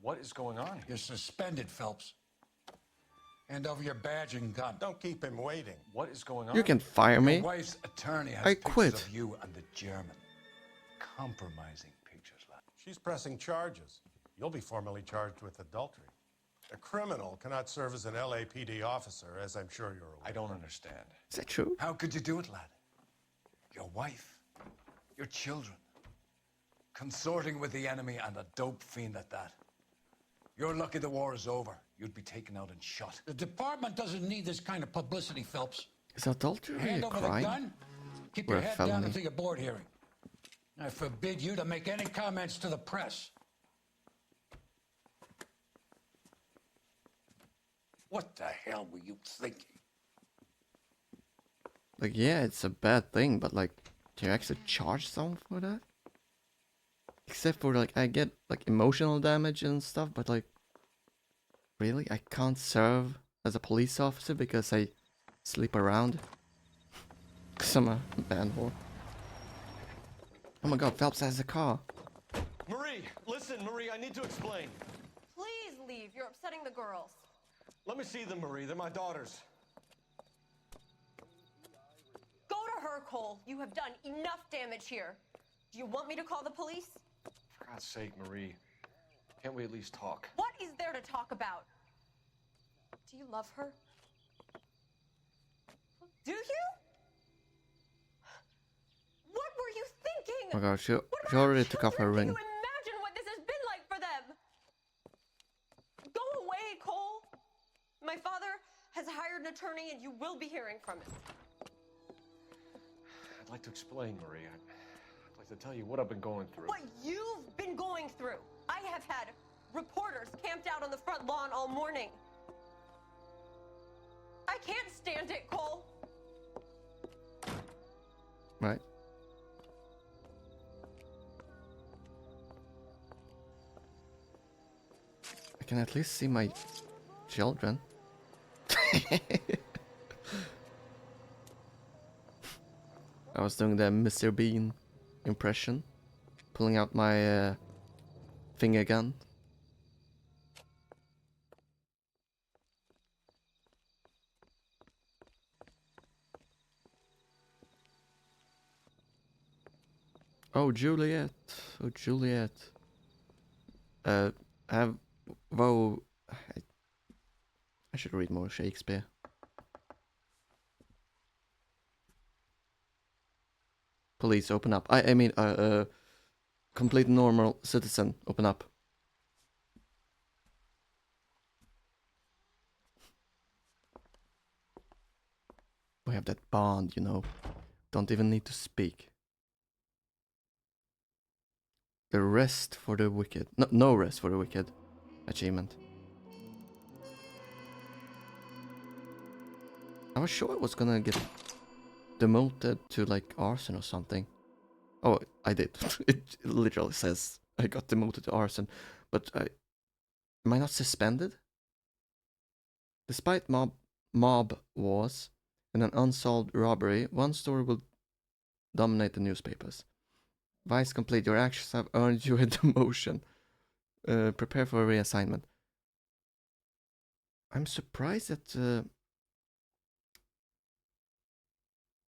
Speaker 3: what is going on here?
Speaker 23: You're suspended, Phelps. Hand over your badge and gun.
Speaker 13: Don't keep him waiting.
Speaker 3: What is going on?
Speaker 1: You can fire me.
Speaker 23: Your wife's attorney has
Speaker 1: I
Speaker 23: pictures
Speaker 1: quit.
Speaker 23: of you and the German. Compromising pictures, lad.
Speaker 13: She's pressing charges. You'll be formally charged with adultery. A criminal cannot serve as an LAPD officer, as I'm sure you're aware.
Speaker 3: I don't understand.
Speaker 1: Is that true?
Speaker 23: How could you do it, lad? Your wife, your children, consorting with the enemy and a dope fiend at that. You're lucky the war is over. You'd be taken out and shot. The department doesn't need this kind of publicity, Phelps.
Speaker 1: Is adultery
Speaker 23: Hand
Speaker 1: a
Speaker 23: over the
Speaker 1: crime?
Speaker 23: gun. Keep
Speaker 1: Or
Speaker 23: your
Speaker 1: a
Speaker 23: head down
Speaker 1: felony?
Speaker 23: until your board hearing. I forbid you to make any comments to the press. What the hell were you thinking?
Speaker 1: Like, yeah, it's a bad thing, but like, do you actually charge someone for that? Except for like, I get like emotional damage and stuff, but like, really? I can't serve as a police officer because I sleep around? Because I'm a band whore. Oh my god, Phelps has a car.
Speaker 3: Marie, listen, Marie, I need to explain.
Speaker 12: Please leave. You're upsetting the girls.
Speaker 3: Let me see them, Marie. They're my daughters.
Speaker 12: Go to her, Cole. You have done enough damage here. Do you want me to call the police?
Speaker 3: For God's sake, Marie. Can't we at least talk?
Speaker 12: What is there to talk about? Do you love her? Do you? What were you thinking?
Speaker 1: Oh my god, she already took off her ring.
Speaker 12: Can you imagine what this has been like for them? Go away, Cole. My father has hired an attorney and you will be hearing from him.
Speaker 3: I'd like to explain, Marie. I'd like to tell you what I've been going through.
Speaker 12: What you've been going through. I have had reporters camped out on the front lawn all morning. I can't stand it, Cole.
Speaker 1: Right. I can at least see my children. I was doing the Mr. Bean impression, pulling out my finger gun. Oh, Juliet. Oh, Juliet. Whoa. I should read more Shakespeare. Police, open up. I mean, complete normal citizen, open up. We have that bond, you know. Don't even need to speak. The rest for the wicked. No rest for the wicked. Achievement. I was sure I was gonna get demoted to like arson or something. Oh, I did. It literally says I got demoted to arson. But am I not suspended? Despite mob wars and an unsolved robbery, one story will dominate the newspapers. Vice complete. Your actions have earned you a demotion. Prepare for a reassignment. I'm surprised that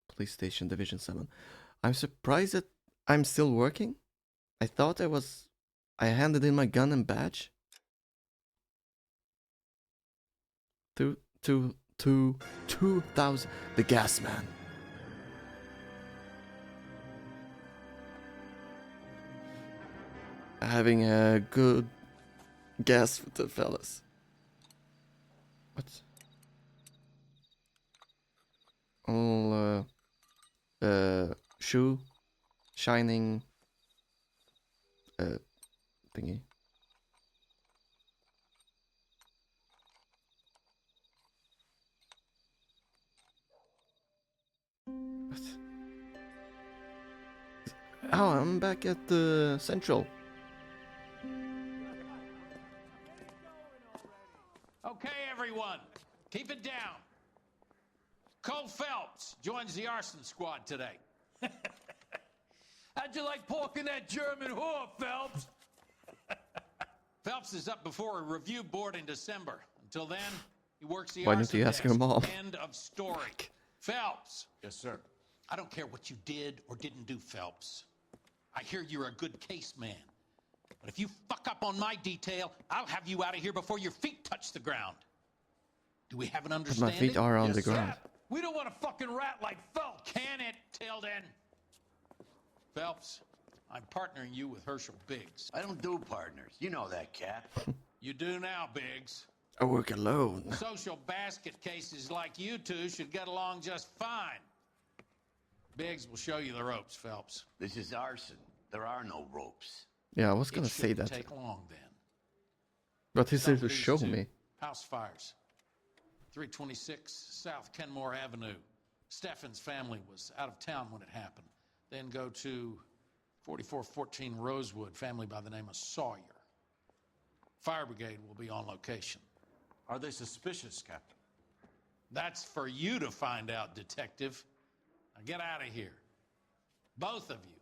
Speaker 1: Police Station Division 7. I'm surprised that I'm still working. I thought I handed in my gun and badge. 2000. The gas man. Having a good gas with the fellas. What? All shoe shining thingy. What? Oh, I'm back at the Central.
Speaker 22: Okay, everyone, keep it down. Cole Phelps joins the arson squad today. How'd you like porking that German whore, Phelps? Phelps is up before a review board in December. Until then, he works the
Speaker 1: Why
Speaker 22: arson
Speaker 1: don't you ask
Speaker 22: desk.
Speaker 1: your mom?
Speaker 22: End of story. Phelps.
Speaker 3: Yes, sir.
Speaker 22: I don't care what you did or didn't do, Phelps. I hear you're a good case man. But if you fuck up on my detail, I'll have you out of here before your feet touch the ground. Do we have an
Speaker 1: But
Speaker 22: understanding?
Speaker 1: my feet are on
Speaker 22: Yes,
Speaker 1: the
Speaker 22: sir.
Speaker 1: ground.
Speaker 22: We don't want a fucking rat like Phelps, can it, Tilden? Phelps, I'm partnering you with Herschel Biggs.
Speaker 17: I don't do partners. You know that, Cap.
Speaker 22: You do now, Biggs.
Speaker 1: I work alone.
Speaker 22: Social basket cases like you two should get along just fine. Biggs will show you the ropes, Phelps.
Speaker 17: This is arson. There are no ropes.
Speaker 1: Yeah, I was gonna
Speaker 22: It
Speaker 1: say
Speaker 22: shouldn't
Speaker 1: that.
Speaker 22: take long then.
Speaker 1: But he's there to
Speaker 22: Some of these
Speaker 1: show
Speaker 22: two
Speaker 1: me.
Speaker 22: House fires. 326 South Kenmore Avenue. Steffen's family was out of town when it happened. Then go to 4414 Rosewood, family by the name of Sawyer. Fire brigade will be on location.
Speaker 3: Are they suspicious, Captain?
Speaker 22: That's for you to find out, detective. Now get out of here. Both of you.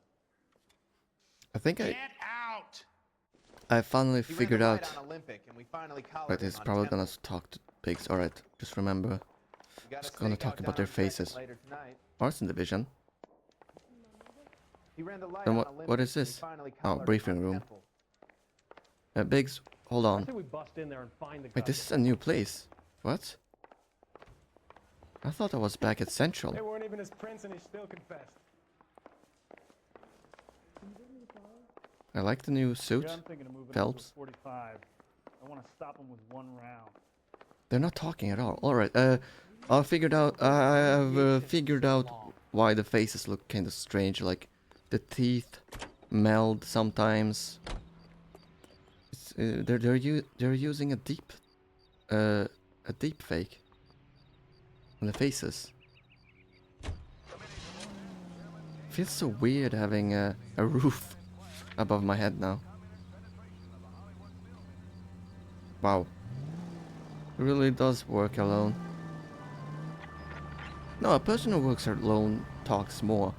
Speaker 1: I think
Speaker 22: Get out!
Speaker 1: I finally
Speaker 18: He ran
Speaker 1: figured
Speaker 18: the fight
Speaker 1: out.
Speaker 18: on Olympic, and we finally collared
Speaker 1: But
Speaker 18: him
Speaker 1: he's
Speaker 18: on
Speaker 1: probably
Speaker 18: Temple.
Speaker 1: gonna talk to pigs. Alright, just remember.
Speaker 18: We got
Speaker 1: He's
Speaker 18: a
Speaker 1: gonna
Speaker 18: stakeout
Speaker 1: talk
Speaker 18: down
Speaker 1: about their
Speaker 18: on Second
Speaker 1: faces.
Speaker 18: later tonight.
Speaker 1: Arson division.
Speaker 18: He ran the light
Speaker 1: Then
Speaker 18: on
Speaker 1: what
Speaker 18: Olympic,
Speaker 1: is
Speaker 18: and we
Speaker 1: this?
Speaker 18: finally
Speaker 1: Oh,
Speaker 18: collared him
Speaker 1: briefing
Speaker 18: on
Speaker 1: room.
Speaker 18: Temple.
Speaker 1: Biggs, hold
Speaker 19: I
Speaker 1: on.
Speaker 19: say we bust in there and find the
Speaker 1: Wait, this is a new place. What? I thought I was back at Central.
Speaker 19: They weren't even his prince and he still confessed.
Speaker 1: I like the new suit.
Speaker 19: Yeah, I'm thinking of moving
Speaker 1: Phelps.
Speaker 19: up to a 45. I want to stop him with one round.
Speaker 1: They're not talking at all. Alright, I figured out. I've figured out why the faces look kind of strange. Like the teeth meld sometimes. It's, they're using a deep fake on the faces. Feels so weird having a roof above my head now. Wow. It really does work alone. No, a person who works alone talks more.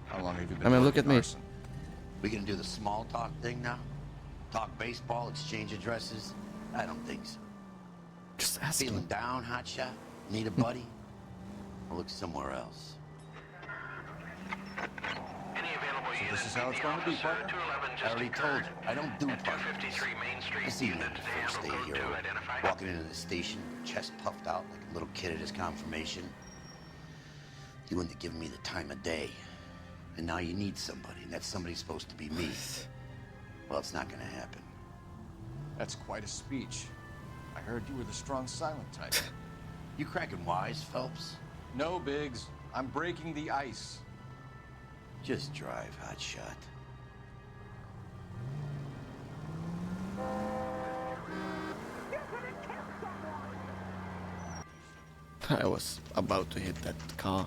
Speaker 17: How long have you been
Speaker 1: I mean, look
Speaker 17: working
Speaker 1: at me.
Speaker 17: arson? We gonna do the small talk thing now? Talk baseball, exchange addresses? I don't think so.
Speaker 1: Just asking.
Speaker 17: Feeling down, hotshot? Need a buddy? I'll look somewhere else.
Speaker 6: So
Speaker 17: this is how it's going to be, partner? I already told you, I don't do partners. This evening, the first day here, walking into the station, chest puffed out like a little kid at his confirmation. You wouldn't have given me the time of day. And now you need somebody, and that somebody's supposed to be me. Well, it's not gonna happen.
Speaker 3: That's quite a speech. I heard you were the strong silent type.
Speaker 17: You cracking wise, Phelps?
Speaker 3: No, Biggs. I'm breaking the ice.
Speaker 17: Just drive, hotshot.
Speaker 1: I was about to hit that car.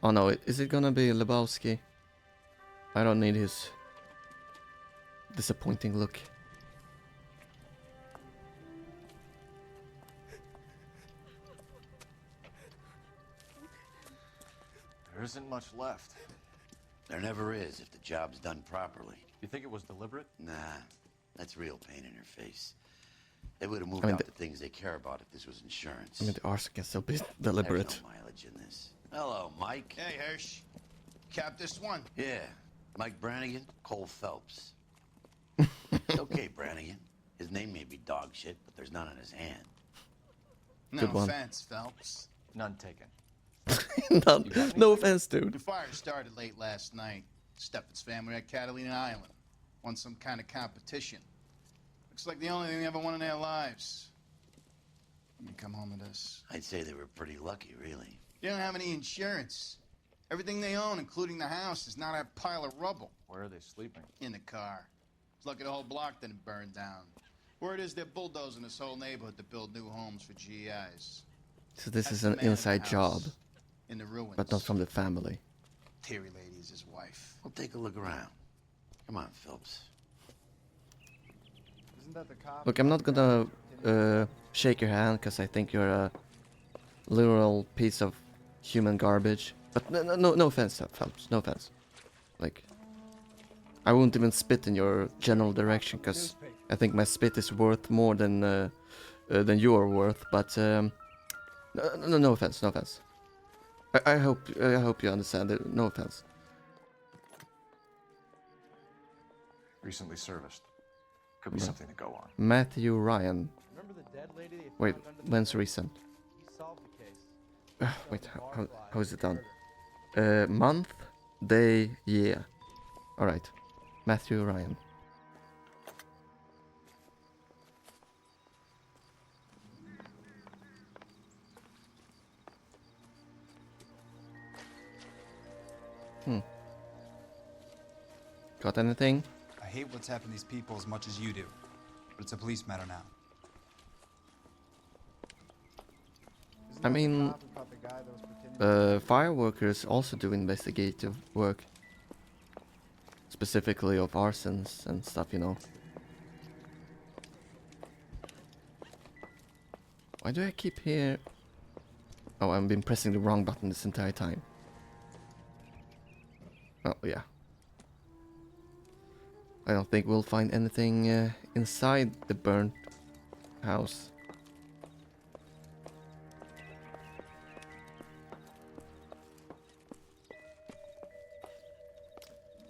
Speaker 1: Oh no, is it gonna be Lebowski? I don't need his disappointing look.
Speaker 3: There isn't much left.
Speaker 17: There never is if the job's done properly.
Speaker 3: You think it was deliberate?
Speaker 17: Nah, that's real pain in her face. They would have moved
Speaker 1: I mean,
Speaker 17: out the things they care about if this was insurance.
Speaker 1: I mean, the arson can still be deliberate.
Speaker 17: There's no mileage in this. Hello, Mike.
Speaker 24: Hey, Hirsch. Cap this one.
Speaker 17: Yeah, Mike Brannigan, Cole Phelps. It's okay, Brannigan. His name may be dog shit, but there's none on his hand.
Speaker 24: No
Speaker 1: Good one.
Speaker 24: offense, Phelps.
Speaker 3: None taken.
Speaker 1: No offense, dude.
Speaker 24: The fire started late last night. Steffen's family at Catalina Island. Won some kind of competition. Looks like the only thing they ever won in their lives. You come home with us.
Speaker 17: I'd say they were pretty lucky, really.
Speaker 24: You don't have any insurance. Everything they own, including the house, is not a pile of rubble.
Speaker 3: Where are they sleeping?
Speaker 24: In the car. It's lucky the whole block didn't burn down. Word is they're bulldozing this whole neighborhood to build new homes for GIs.
Speaker 1: So this
Speaker 24: That's
Speaker 1: is
Speaker 24: the
Speaker 1: an
Speaker 24: man in the
Speaker 1: inside job,
Speaker 24: house, in the ruins.
Speaker 1: but not from the family.
Speaker 24: Terry lady is his wife.
Speaker 17: We'll take a look around. Come on, Phillips.
Speaker 18: Isn't that the cop?
Speaker 1: Look, I'm not gonna shake your hand because I think you're a literal piece of human garbage. But no offense, Phelps. No offense. Like, I won't even spit in your general direction because I think my spit is worth more than you're worth. But no offense. No offense. I hope you understand it. No offense.
Speaker 3: Recently serviced. Could be something to go on.
Speaker 1: Matthew Ryan.
Speaker 18: Remember the dead lady they
Speaker 1: Wait,
Speaker 18: found under the
Speaker 1: when's
Speaker 18: bed?
Speaker 1: recent?
Speaker 18: He solved the case.
Speaker 1: Wait, how is it done? Month, day, year. Alright. Matthew Ryan. Got anything?
Speaker 7: I hate what's happened to these people as much as you do, but it's a police matter now.
Speaker 1: I mean, fire workers also do investigative work. Specifically of arsons and stuff, you know. Why do I keep here? Oh, I've been pressing the wrong button this entire time. Oh, yeah. I don't think we'll find anything inside the burnt house.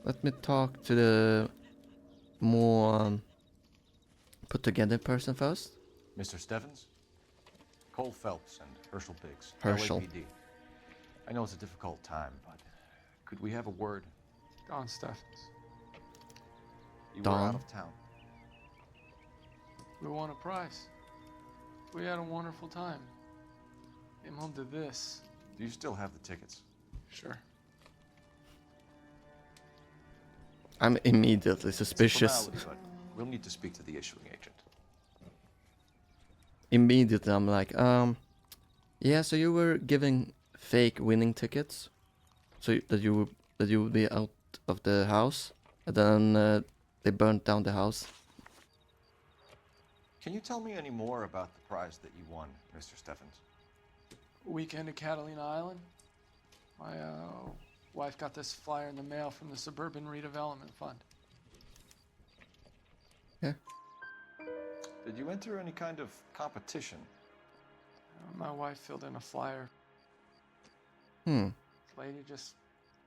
Speaker 1: Let me talk to the more put together person first.
Speaker 3: Mr. Stevens? Cole Phelps and Herschel Biggs.
Speaker 1: Herschel.
Speaker 3: LAPD. I know it's a difficult time, but could we have a word?
Speaker 8: Don Steffens.
Speaker 3: You were
Speaker 1: Don?
Speaker 3: out of town.
Speaker 8: We won a prize. We had a wonderful time. Came home to this.
Speaker 3: Do you still have the tickets?
Speaker 8: Sure.
Speaker 1: I'm immediately
Speaker 3: It's a
Speaker 1: suspicious.
Speaker 3: formality, but we'll need to speak to the issuing agent.
Speaker 1: Immediately I'm like, yeah, so you were giving fake winning tickets, so that you would be out of the house, and then they burnt down the house.
Speaker 3: Can you tell me any more about the prize that you won, Mr. Steffens?
Speaker 8: Weekend at Catalina Island. My wife got this flyer in the mail from the Suburban Redevelopment Fund.
Speaker 1: Yeah.
Speaker 3: Did you enter any kind of competition?
Speaker 8: My wife filled in a flyer.
Speaker 1: Hmm.
Speaker 8: This lady just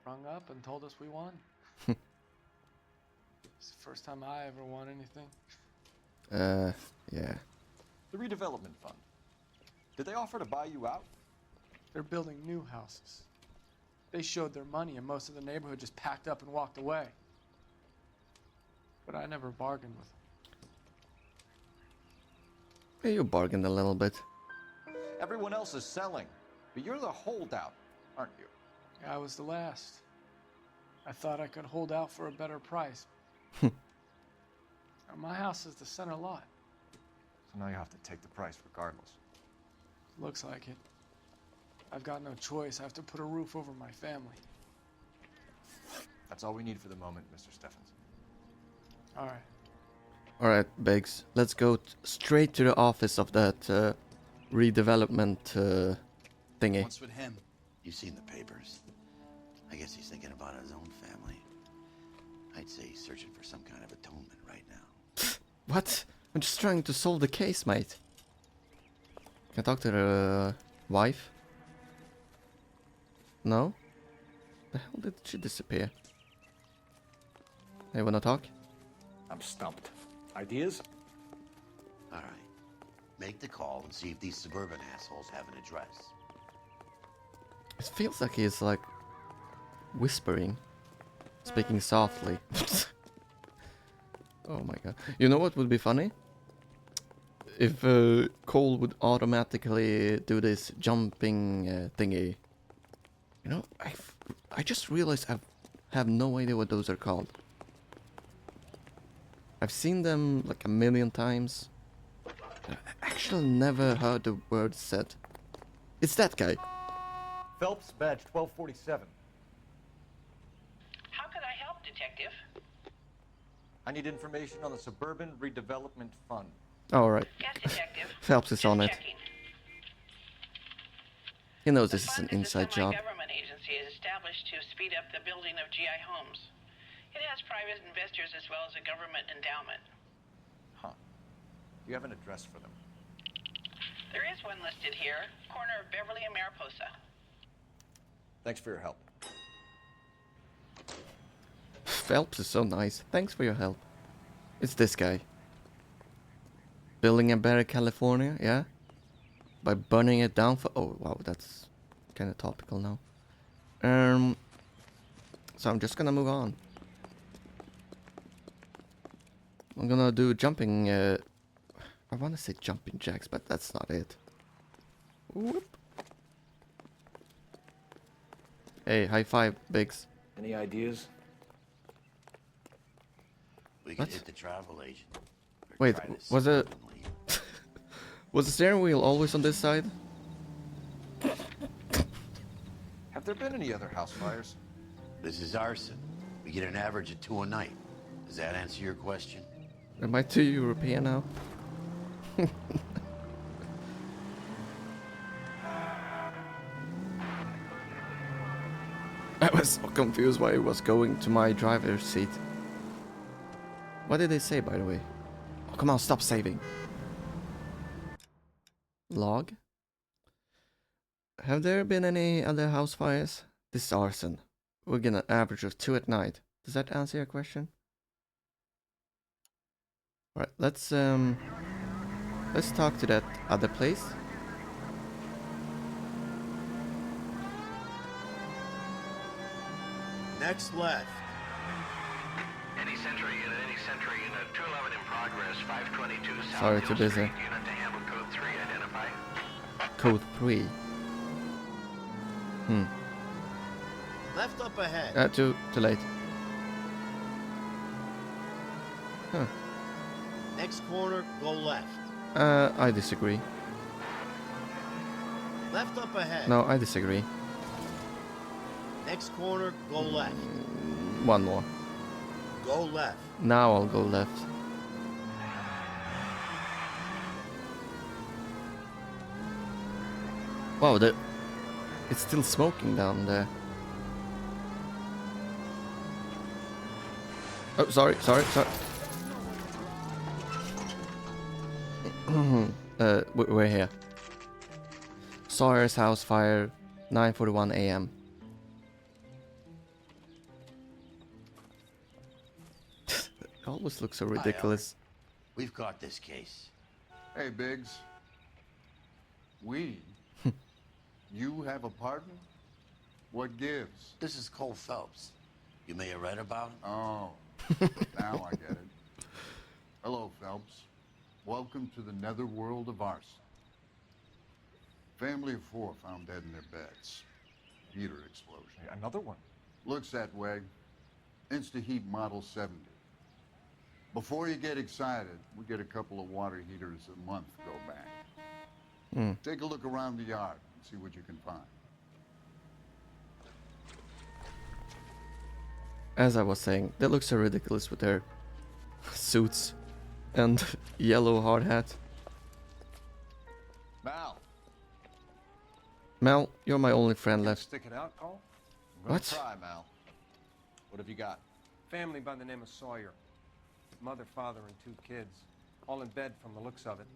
Speaker 8: rung up and told us we won. It's the first time I ever won anything.
Speaker 1: Yeah.
Speaker 3: The redevelopment fund. Did they offer to buy you out?
Speaker 8: They're building new houses. They showed their money and most of the neighborhood just packed up and walked away. But I never bargained with them.
Speaker 1: Yeah, you bargained a little bit.
Speaker 3: Everyone else is selling, but you're the holdout, aren't you?
Speaker 8: I was the last. I thought I could hold out for a better price. Now, my house is the center lot.
Speaker 3: So now you have to take the price regardless.
Speaker 8: Looks like it. I've got no choice. I have to put a roof over my family.
Speaker 3: That's all we need for the moment, Mr. Steffens.
Speaker 8: All right.
Speaker 1: Alright, Biggs. Let's go straight to the office of that redevelopment thingy.
Speaker 24: What's with him?
Speaker 17: You've seen the papers. I guess he's thinking about his own family. I'd say he's searching for some kind of atonement right now.
Speaker 1: What? I'm just trying to solve the case, mate. Can I talk to the wife? No? The hell did she disappear? Hey, wanna talk?
Speaker 11: I'm stumped. Ideas?
Speaker 17: All right. Make the call and see if these suburban assholes have an address.
Speaker 1: It feels like he's like whispering, speaking softly. Oh my god. You know what would be funny? If Cole would automatically do this jumping thingy You know, I just realized I have no idea what those are called. I've seen them like a million times. I actually never heard the word said. It's that guy.
Speaker 3: Phelps, badge 1247.
Speaker 6: How can I help, Detective?
Speaker 3: I need information on the Suburban Redevelopment Fund.
Speaker 1: Alright.
Speaker 6: Yes, Detective.
Speaker 1: Phelps is on it.
Speaker 6: Checking.
Speaker 1: He knows this is an inside job.
Speaker 6: The government agency is established to speed up the building of GI homes. It has private investors as well as a government endowment.
Speaker 3: Huh. Do you have an address for them?
Speaker 6: There is one listed here, corner of Beverly and Mariposa.
Speaker 3: Thanks for your help.
Speaker 1: Phelps is so nice. Thanks for your help. It's this guy. Building a better California, yeah? By burning it down for... Oh, wow, that's kind of topical now. So I'm just gonna move on. I'm gonna do jumping... I wanna say jumping jacks, but that's not it. Whoop. Hey, high five, Biggs.
Speaker 17: Any ideas? We
Speaker 1: What?
Speaker 17: could hit the travel agent. Or
Speaker 1: Wait,
Speaker 17: try to
Speaker 1: was it... Was the steering wheel always on this side?
Speaker 3: Have there been any other house fires?
Speaker 17: This is arson. We get an average of 2 a night. Does that answer your question?
Speaker 1: Am I too European now? I was so confused why it was going to my driver's seat. What did they say, by the way? Oh, come on, stop saving. Log? Have there been any other house fires? This is arson. We're getting an average of 2 at night. Does that answer your question? Alright, let's talk to that other place.
Speaker 17: Next left.
Speaker 6: Any Sentry unit, any Sentry unit. 211 in progress, 522 South
Speaker 1: Sorry,
Speaker 6: Hill
Speaker 1: too busy.
Speaker 6: Street. Unit to handle code 3, identify.
Speaker 1: Code 3.
Speaker 17: Left up ahead.
Speaker 1: Too late. Huh.
Speaker 17: Next corner, go left.
Speaker 1: I disagree.
Speaker 17: Left up ahead.
Speaker 1: No, I disagree.
Speaker 17: Next corner, go left.
Speaker 1: One more.
Speaker 17: Go left.
Speaker 1: Now I'll go left. Wow, it's still smoking down there. Oh, sorry. We're here. Sawyer's house fire, 9:41 a.m. It always looks so ridiculous.
Speaker 17: We've got this case.
Speaker 2: Hey, Biggs. We? You have a partner? What gives?
Speaker 17: This is Cole Phelps. You may have read about him.
Speaker 2: Oh, now I get it. Hello, Phelps. Welcome to the netherworld of arson. Family of 4 found dead in their beds. Heater explosion.
Speaker 3: Hey, another one.
Speaker 2: Looks that way. Insta-Heat Model 70. Before you get excited, we get a couple of water heaters a month go back. Take a look around the yard and see what you can find.
Speaker 1: As I was saying, they look so ridiculous with their suits and yellow hard hat.
Speaker 22: Mal.
Speaker 1: Mel, you're my only friend left.
Speaker 22: Stick it out, Cole?
Speaker 1: What?
Speaker 22: Try, Mal. What have you got?
Speaker 5: Family by the name of Sawyer. Mother, father, and 2 kids. All in bed from the looks of it.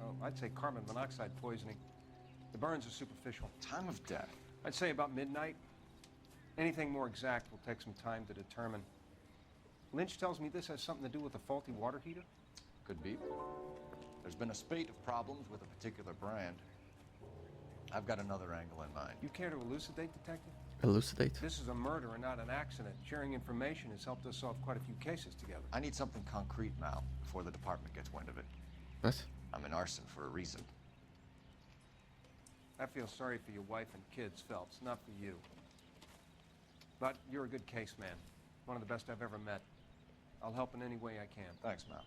Speaker 5: Oh, I'd say carbon monoxide poisoning. The burns are superficial.
Speaker 3: Time of death?
Speaker 5: I'd say about midnight. Anything more exact will take some time to determine. Lynch tells me this has something to do with a faulty water heater?
Speaker 3: Could be. There's been a spate of problems with a particular brand. I've got another angle in mind.
Speaker 5: You care to elucidate, Detective?
Speaker 1: Elucidate?
Speaker 5: This is a murder and not an accident. Sharing information has helped us solve quite a few cases together.
Speaker 3: I need something concrete, Mal, before the department gets wind of it.
Speaker 1: What?
Speaker 3: I'm in arson for a reason.
Speaker 5: I feel sorry for your wife and kids, Phelps, not for you. But you're a good case man. One of the best I've ever met. I'll help in any way I can.
Speaker 3: Thanks, Mal.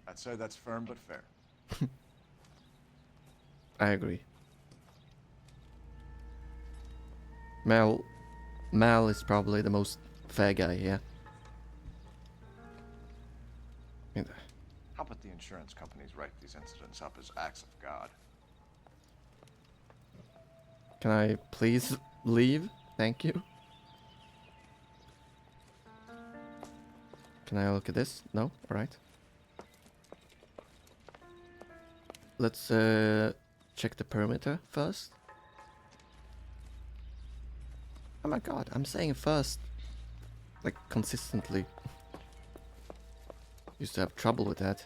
Speaker 3: I'd say that's firm but fair.
Speaker 1: I agree. Mal is probably the most fair guy here.
Speaker 3: How about the insurance companies write these incidents up as acts of God?
Speaker 1: Can I please leave? Thank you. Can I look at this? No? Alright. Let's check the perimeter first. Oh my god, I'm saying first. Like, consistently. Used to have trouble with that.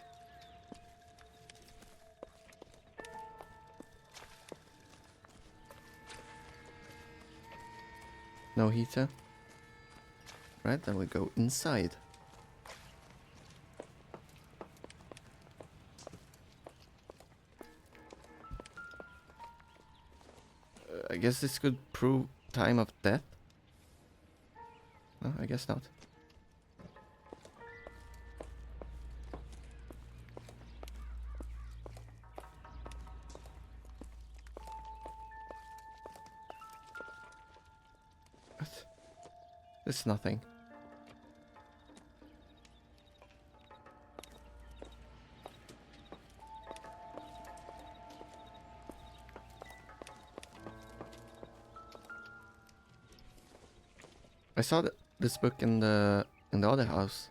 Speaker 1: No heater. Right, then we go inside. I guess this could prove time of death. No, I guess not. What? It's nothing. I saw this book in the other house.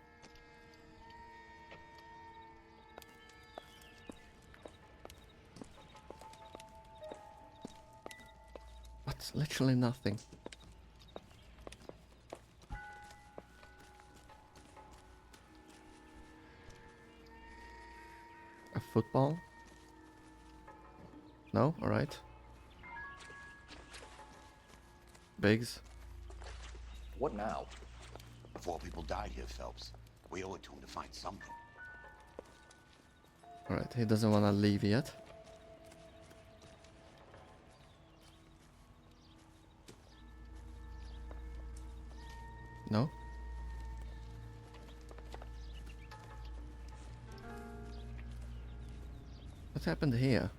Speaker 1: What's literally nothing. A football? No? Alright. Biggs.
Speaker 17: What now? 4 people died here, Phelps. We owe it to him to find something.
Speaker 1: Alright, he doesn't want to leave yet. No? What happened here?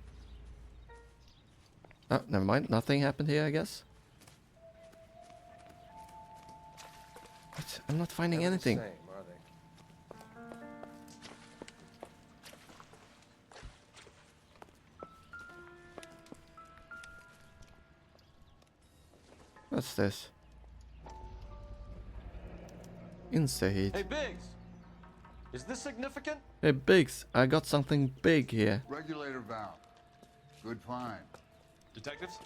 Speaker 1: Oh, never mind. Nothing happened here, I guess. What? I'm not finding anything.
Speaker 5: The same, are they?
Speaker 1: What's this? Insta-heat.
Speaker 3: Hey, Biggs! Is this significant?
Speaker 1: Hey, Biggs, I got something big here.
Speaker 2: Regulator valve. Good find.
Speaker 3: Detectives?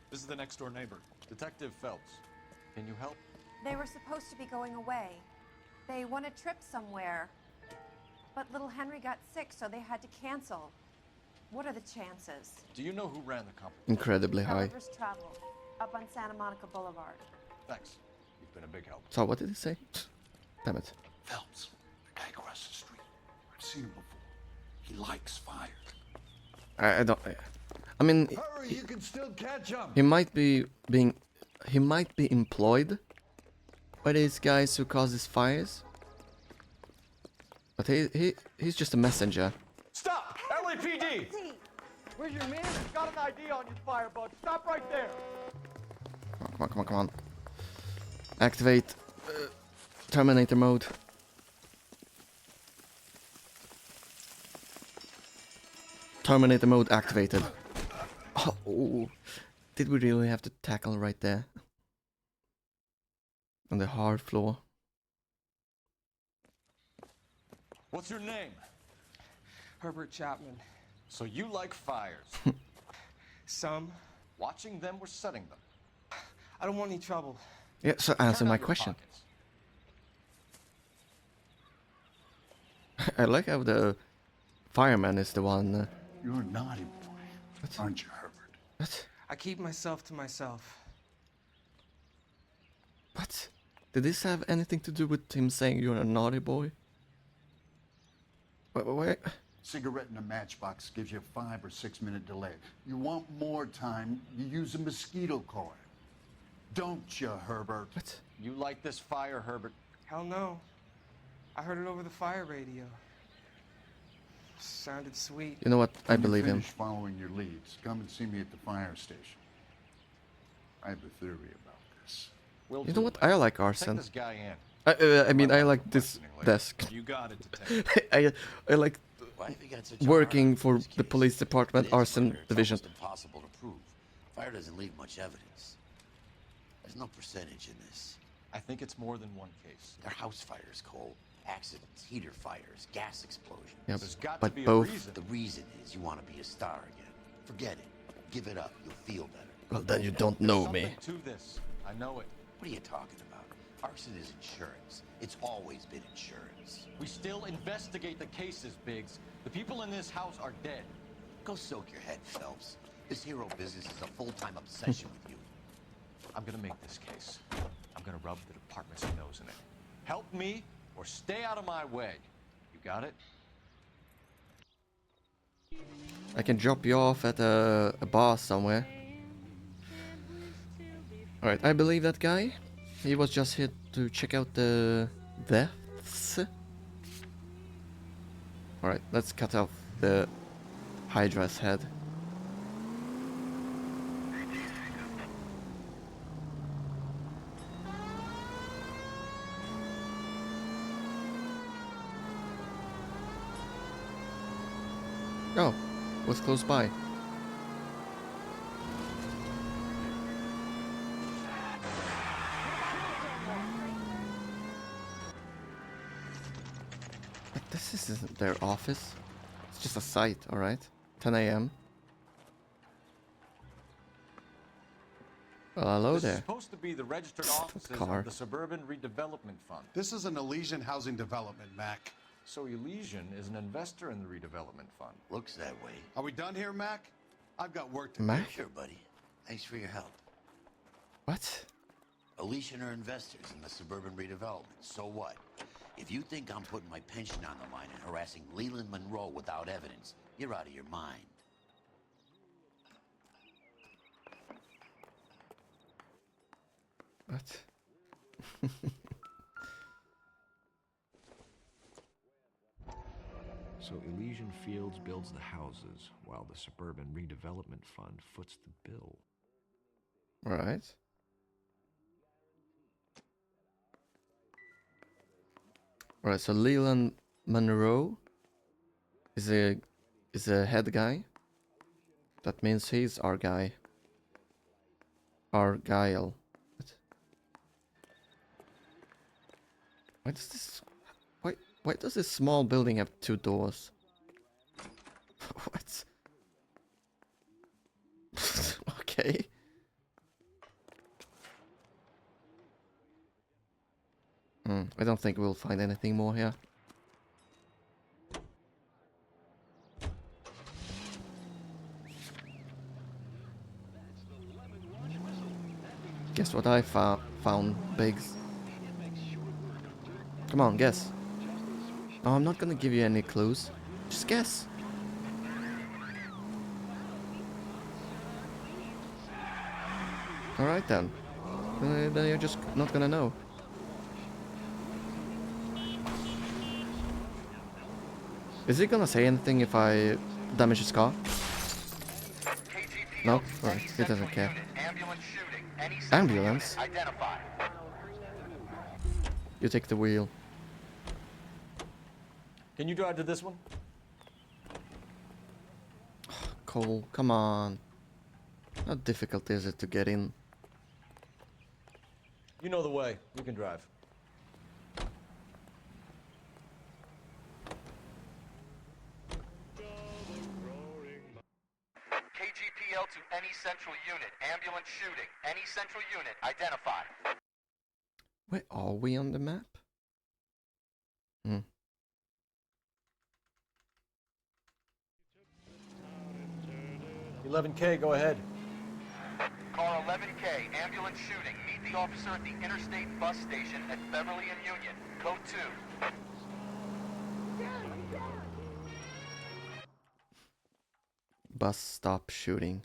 Speaker 3: This is the next door neighbor. Detective Phelps. Can you help?
Speaker 4: They were supposed to be going away. They won a trip somewhere. But little Henry got sick, so they had to cancel. What are the chances?
Speaker 3: Do you know who ran the company?
Speaker 1: Incredibly high.
Speaker 4: Gulliver's Travel, up on Santa Monica Boulevard.
Speaker 3: Thanks. You've been a big help.
Speaker 1: So what did he say? Damn it.
Speaker 2: Phelps, the guy across the street. I've seen him before. He likes fire.
Speaker 1: I don't... I mean...
Speaker 2: Hurry, you can still catch him.
Speaker 1: He might be being... He might be employed by these guys who causes fires. But he's just a messenger.
Speaker 11: Stop! LAPD! Where's your man? He's got an ID on you, firebug. Stop right there!
Speaker 1: Come on. Activate Terminator mode. Terminator mode activated. Oh, did we really have to tackle right there? On the hard floor.
Speaker 3: What's your name?
Speaker 8: Herbert Chapman.
Speaker 3: So you like fires?
Speaker 8: Some.
Speaker 3: Watching them or setting them?
Speaker 8: I don't want any trouble.
Speaker 1: Yeah, so answer
Speaker 3: Turn
Speaker 1: my
Speaker 3: out your
Speaker 1: question.
Speaker 3: pockets.
Speaker 1: I like how the fireman is the one.
Speaker 2: You're a naughty boy, aren't you, Herbert?
Speaker 1: What?
Speaker 8: I keep myself to myself.
Speaker 1: What? Did this have anything to do with him saying you're a naughty boy? Wait.
Speaker 2: Cigarette in a matchbox gives you a 5 or 6 minute delay. You want more time, you use a mosquito coil. Don't you, Herbert?
Speaker 1: What?
Speaker 3: You like this fire, Herbert?
Speaker 8: Hell no. I heard it over the fire radio. Sounded sweet.
Speaker 1: You know what? I
Speaker 2: When
Speaker 1: believe
Speaker 2: you
Speaker 1: him.
Speaker 2: finish following your leads, come and see me at the fire station. I have a theory about this.
Speaker 1: You know what? I like
Speaker 3: Take
Speaker 1: arson.
Speaker 3: this guy in.
Speaker 1: I mean, I like this desk.
Speaker 23: You got it, detective.
Speaker 1: I like
Speaker 17: Why have you got such a
Speaker 1: working
Speaker 17: hard
Speaker 1: for
Speaker 17: on this
Speaker 1: the
Speaker 17: case?
Speaker 1: police department
Speaker 17: It is
Speaker 1: arson
Speaker 17: murder. It's
Speaker 1: division.
Speaker 17: almost impossible to prove. Fire doesn't leave much evidence. There's no percentage in this.
Speaker 3: I think it's more than one case.
Speaker 17: They're house fires, Cole. Accidents, heater fires, gas explosions.
Speaker 1: Yeah,
Speaker 3: There's got
Speaker 1: but
Speaker 3: to be
Speaker 1: both.
Speaker 3: a reason.
Speaker 17: The reason is you want to be a star again. Forget it. Give it up. You'll feel better.
Speaker 1: Well, then you don't know
Speaker 3: Something
Speaker 1: me.
Speaker 3: to this. I know it.
Speaker 17: What are you talking about? Arson is insurance. It's always been insurance.
Speaker 3: We still investigate the cases, Biggs. The people in this house are dead.
Speaker 17: Go soak your head, Phelps. This hero business is a full-time obsession with you.
Speaker 3: I'm gonna make this case. I'm gonna rub the department's nose in it. Help me or stay out of my way. You got it?
Speaker 1: I can drop you off at a bar somewhere. Alright, I believe that guy. He was just here to check out the deaths. Alright, let's cut off the Hydra's head. Oh, was close by. But this isn't their office. It's just a site, alright? 10 a.m. Well, hello
Speaker 3: This is
Speaker 1: there.
Speaker 3: supposed to be the registered
Speaker 1: Stop
Speaker 3: offices
Speaker 1: car.
Speaker 3: of the Suburban Redevelopment Fund.
Speaker 13: This is an Elysian housing development, Mac.
Speaker 3: So Elysian is an investor in the redevelopment fund.
Speaker 17: Looks that way.
Speaker 13: Are we done here, Mac? I've got work to
Speaker 1: Mac?
Speaker 17: Sure, buddy. Thanks for your help.
Speaker 1: What?
Speaker 17: Elysian are investors in the suburban redevelopment. So what? If you think I'm putting my pension on the line and harassing Leland Monroe without evidence, you're out of your mind.
Speaker 1: What?
Speaker 11: So Elysian Fields builds the houses, while the Suburban Redevelopment Fund foots the bill.
Speaker 1: Right. Right, so Leland Monroe is a head guy. That means he's our guy. Argyle. What? Why does this why does this small building have 2 doors? What? Okay. I don't think we'll find anything more here. Guess what I found, Biggs? Come on, guess. No, I'm not gonna give you any clues. Just guess. Alright then. Then you're just not gonna know. Is he gonna say anything if I damage his car? No? Alright, he doesn't care. Ambulance? You take the wheel.
Speaker 3: Can you drive to this one?
Speaker 1: Cole, come on. How difficult is it to get in?
Speaker 3: You know the way. You can drive.
Speaker 6: KGPL to any central unit. Ambulance shooting. Any central unit. Identify.
Speaker 1: Where are we on the map?
Speaker 3: 11K, go ahead.
Speaker 6: Car 11K, ambulance shooting. Meet the officer at the interstate bus station at Beverly and Union. Code 2.
Speaker 1: Bus stop shooting.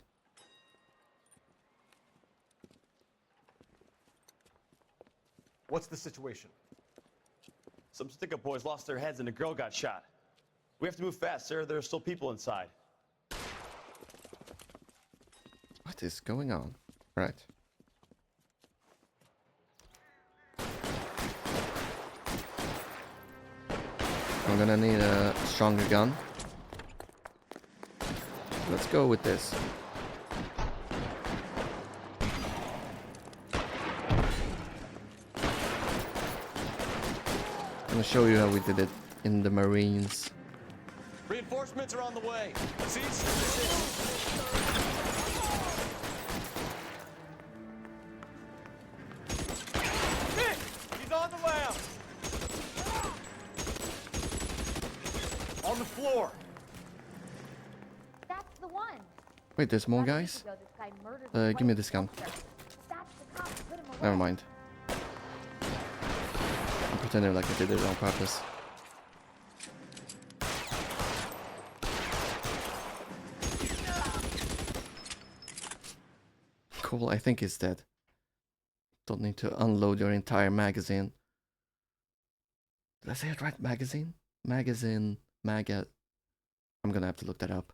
Speaker 10: What's the situation?
Speaker 14: Some stick-up boys lost their heads and a girl got shot. We have to move fast, sir. There are still people inside.
Speaker 1: What is going on? Right. I'm gonna need a stronger gun. Let's go with this. I'm gonna show you how we did it in the Marines.
Speaker 3: Reinforcements are on the way. Cease. He's on the way up. On the floor.
Speaker 20: That's the one.
Speaker 1: Wait, there's more guys? Give me this gun. Never mind. I'm pretending like I did it on purpose. Cool, I think he's dead. Don't need to unload your entire magazine. Did I say it right? Magazine? Magazine. Maga. I'm gonna have to look that up.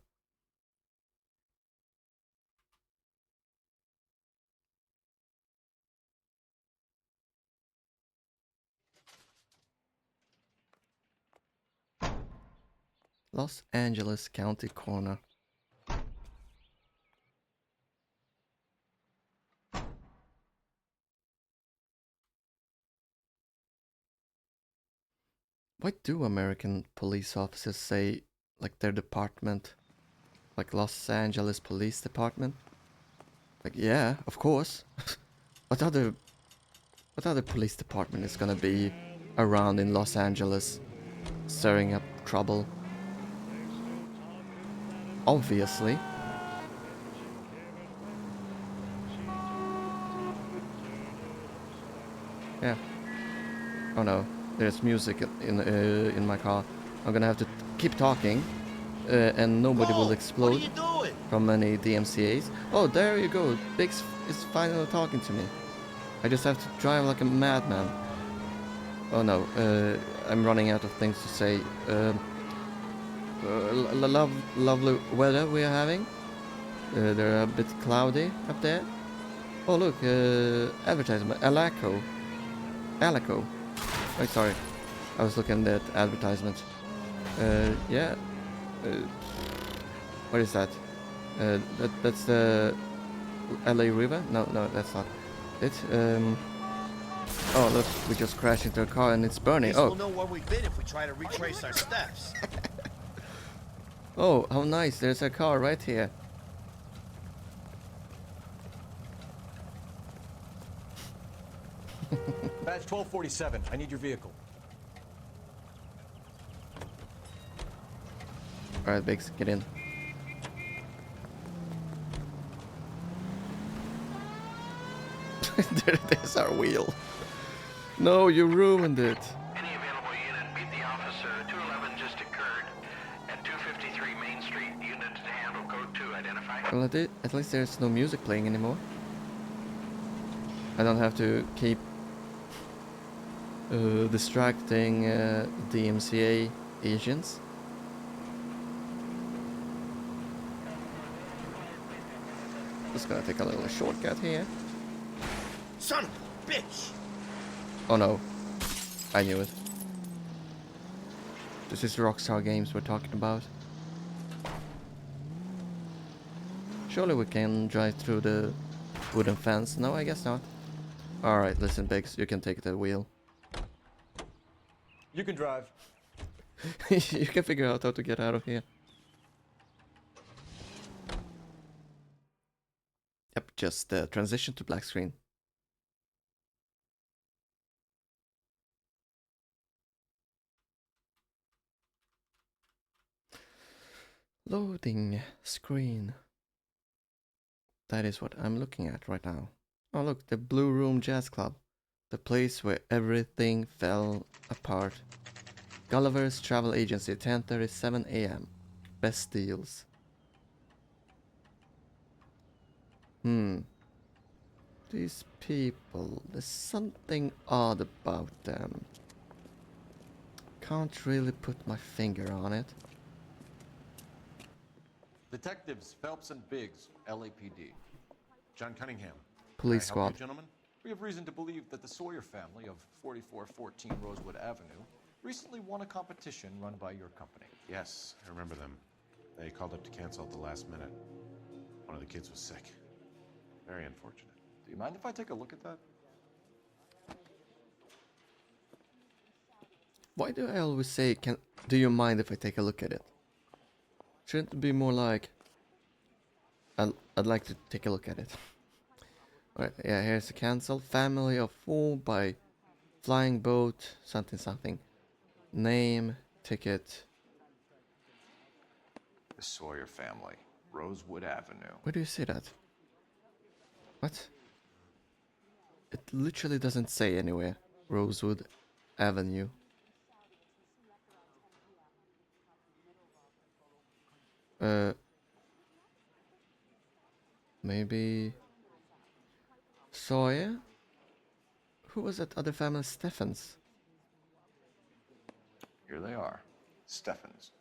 Speaker 1: Los Angeles County Corner. Why do American police officers say, like, their department, like Los Angeles Police Department? Like, yeah, of course. What other police department is gonna be around in Los Angeles, stirring up trouble? Obviously. Yeah. Oh no. There's music in my car. I'm gonna have to keep talking, and nobody will explode from any DMCA's. Oh, there you go. Biggs is finally talking to me. I just have to drive like a madman. Oh no, I'm running out of things to say. Lovely weather we are having. They're a bit cloudy up there. Oh look, advertisement. Alaco. Oh, sorry, I was looking at advertisement. Yeah. What is that? That's the LA River? No, that's not it. Oh look, we just crashed into a car and it's burning. Oh.
Speaker 21: We'll know where we've been if we try to retrace our steps.
Speaker 1: Oh, how nice! There's a car right here.
Speaker 3: Badge 1247. I need your vehicle.
Speaker 1: Alright, Biggs, get in. There's our wheel. No, you ruined it.
Speaker 6: Any available unit, meet the officer. 211 just occurred at 253 Main Street. Unit to handle code 2 identify.
Speaker 1: Well, at least there's no music playing anymore. I don't have to keep distracting DMCA agents. Just gonna take a little shortcut here.
Speaker 21: Son of a bitch!
Speaker 1: Oh no, I knew it. This is Rockstar Games we're talking about. Surely we can drive through the wooden fence. No, I guess not. Alright, listen, Biggs, you can take the wheel.
Speaker 3: You can drive.
Speaker 1: You can figure out how to get out of here. Yep, just transition to black screen. Loading screen. That is what I'm looking at right now. Oh look, the Blue Room Jazz Club. The place where everything fell apart. Gulliver's Travel Agency, 10:37 AM. Best deals. These people, there's something odd about them. Can't really put my finger on it.
Speaker 3: Detectives Phelps and Biggs, LAPD.
Speaker 13: John Cunningham.
Speaker 1: Police
Speaker 13: Can I help
Speaker 1: squad.
Speaker 13: you, gentlemen?
Speaker 3: We have reason to believe that the Sawyer family of 4414 Rosewood Avenue recently won a competition run by your company.
Speaker 13: Yes, I remember them. They called up to cancel at the last minute. One of the kids was sick. Very unfortunate.
Speaker 3: Do you mind if I take a look at that?
Speaker 1: Why do I always say, do you mind if I take a look at it? Shouldn't it be more like, I'd like to take a look at it. Alright, yeah, here's a cancel. Family of 4 by flying boat, something something. Name, ticket.
Speaker 3: The Sawyer family, Rosewood Avenue.
Speaker 1: Where do you see that? What? It literally doesn't say anywhere. Rosewood Avenue. Maybe Sawyer? Who was that other family? Stephens.
Speaker 3: Here they are, Stephens.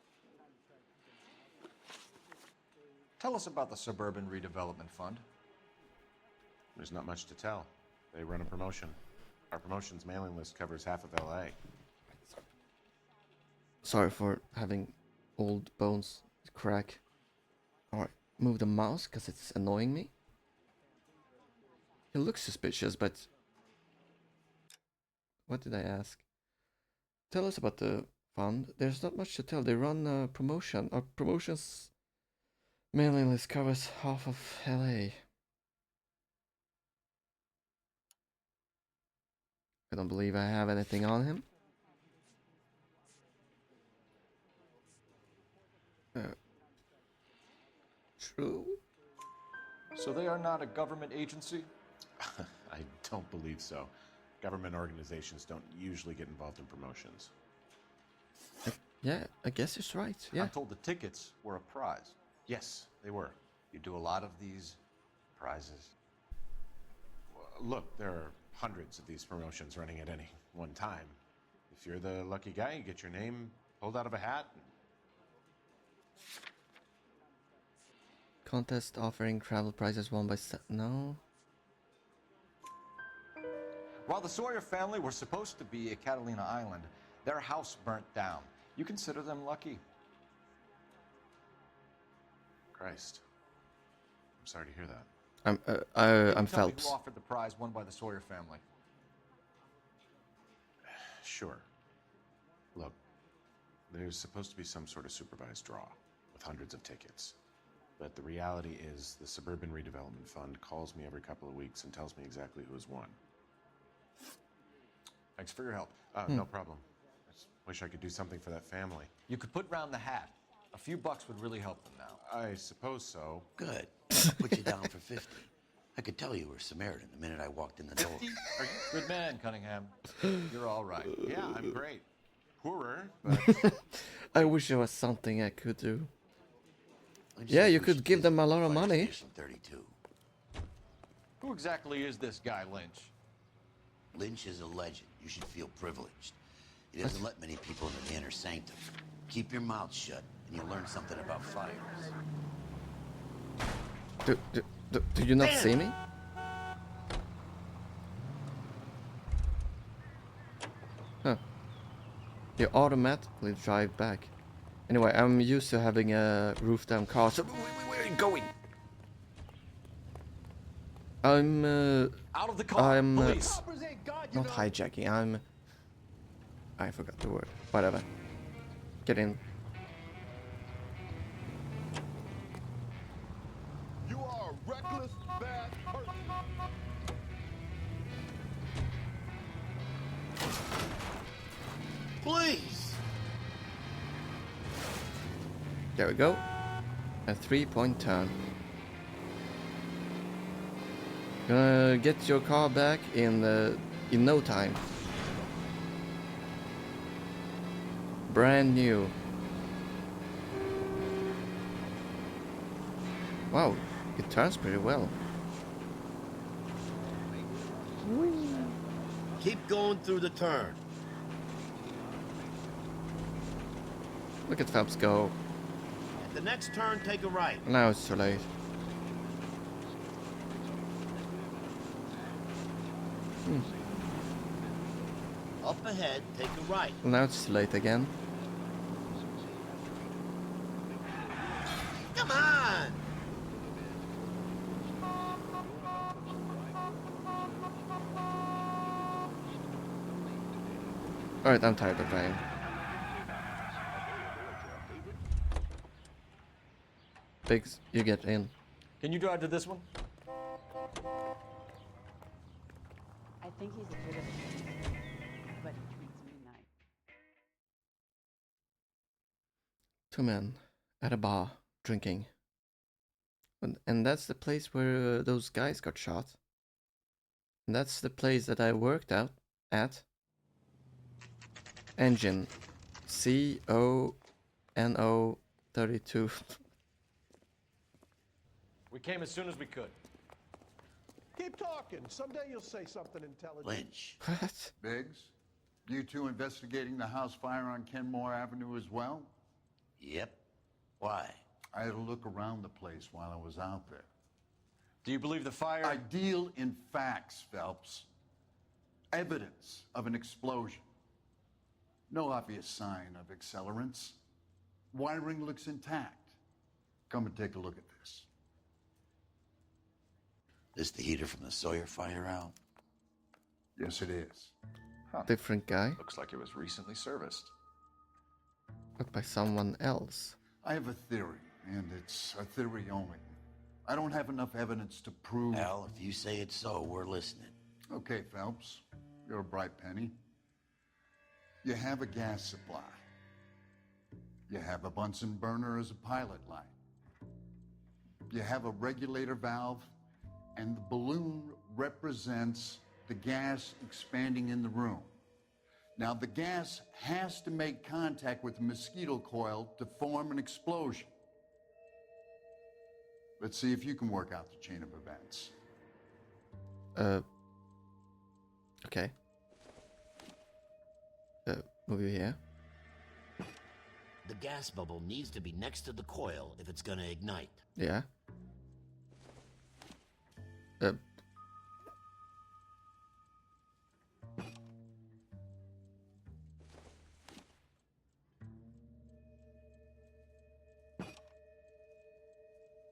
Speaker 3: Tell us about the Suburban Redevelopment Fund.
Speaker 13: There's not much to tell. They run a promotion. Our promotion's mailing list covers half of LA.
Speaker 1: Sorry for having old bones crack. Alright, move the mouse because it's annoying me. He looks suspicious, but... What did I ask? Tell us about the fund. There's not much to tell. They run a promotion. Our promotion's mailing list covers half of LA. I don't believe I have anything on him. True.
Speaker 3: So they are not a government agency?
Speaker 13: I don't believe so. Government organizations don't usually get involved in promotions.
Speaker 1: Yeah, I guess it's right. Yeah.
Speaker 3: I'm told the tickets were a prize.
Speaker 13: Yes, they were.
Speaker 3: You do a lot of these prizes?
Speaker 13: Look, there are hundreds of these promotions running at any one time. If you're the lucky guy, you get your name pulled out of a hat.
Speaker 1: Contest offering travel prizes won by no.
Speaker 3: While the Sawyer family were supposed to be at Catalina Island, their house burnt down. You consider them lucky?
Speaker 13: Christ. I'm sorry to hear that.
Speaker 1: I'm
Speaker 3: Tell me
Speaker 1: Phelps.
Speaker 3: who offered the prize won by the Sawyer family?
Speaker 13: Sure. Look, there's supposed to be some sort of supervised draw with hundreds of tickets. But the reality is the Suburban Redevelopment Fund calls me every couple of weeks and tells me exactly who has won.
Speaker 3: Thanks for your help.
Speaker 13: No problem. I just wish I could do something for that family.
Speaker 3: You could put round the hat. A few bucks would really help them now.
Speaker 13: I suppose so.
Speaker 17: Good. Put you down for 50. I could tell you were a Samaritan the minute I walked in the door.
Speaker 3: Are you good man, Cunningham? You're all right.
Speaker 13: Yeah, I'm great. Poorer, but...
Speaker 1: I wish there was something I could do.
Speaker 17: I just
Speaker 1: Yeah,
Speaker 17: think
Speaker 1: you
Speaker 17: we
Speaker 1: could
Speaker 17: should
Speaker 1: give
Speaker 17: visit
Speaker 1: them a lot
Speaker 17: the
Speaker 1: of
Speaker 17: fire
Speaker 1: money.
Speaker 17: station 32.
Speaker 3: Who exactly is this guy Lynch?
Speaker 17: Lynch is a legend. You should feel privileged. He doesn't let many people into the inner sanctum. Keep your mouth shut, and you'll learn something about fires.
Speaker 1: Do you not see me? Huh. You automatically drive back. Anyway, I'm used to having a roof-down car, so where are you going? I'm
Speaker 3: out of the car.
Speaker 1: I'm
Speaker 3: Police.
Speaker 1: not hijacking. I forgot the word. Whatever. Get in.
Speaker 9: You are a reckless, bad person.
Speaker 17: Please.
Speaker 1: There we go. A 3-point turn. Gonna get your car back in no time. Brand new. Wow, it turns pretty well.
Speaker 21: Keep going through the turn.
Speaker 1: Look at Phelps go.
Speaker 21: At the next turn, take a right.
Speaker 1: Now it's too late.
Speaker 21: Up ahead, take a right.
Speaker 1: Now it's too late again.
Speaker 21: Come on!
Speaker 1: Alright, I'm tired of playing. Biggs, you get in.
Speaker 3: Can you drive to this one?
Speaker 10: I think he's a bit of a gangster, but he treats me nice.
Speaker 1: Two men at a bar drinking. And that's the place where those guys got shot. And that's the place that I worked out at. Engine CONO32.
Speaker 3: We came as soon as we could.
Speaker 9: Keep talking. Someday you'll say something intelligent.
Speaker 17: Lynch.
Speaker 1: What?
Speaker 2: Biggs, you two investigating the house fire on Kenmore Avenue as well?
Speaker 17: Yep. Why?
Speaker 2: I had a look around the place while I was out there.
Speaker 3: Do you believe the fire?
Speaker 2: I deal in facts, Phelps. Evidence of an explosion. No obvious sign of accelerants. Wiring looks intact. Come and take a look at this.
Speaker 17: This the heater from the Sawyer fire, Al?
Speaker 2: Yes, it is.
Speaker 3: Huh.
Speaker 1: Different guy.
Speaker 3: Looks like it was recently serviced.
Speaker 1: But by someone else.
Speaker 2: I have a theory, and it's a theory only. I don't have enough evidence to prove...
Speaker 17: Al, if you say it's so, we're listening.
Speaker 2: Okay, Phelps. You're a bright penny. You have a gas supply. You have a Bunsen burner as a pilot light. You have a regulator valve, and the balloon represents the gas expanding in the room. Now, the gas has to make contact with the mosquito coil to form an explosion. Let's see if you can work out the chain of events.
Speaker 1: Okay. Move here.
Speaker 17: The gas bubble needs to be next to the coil if it's gonna ignite.
Speaker 1: Yeah.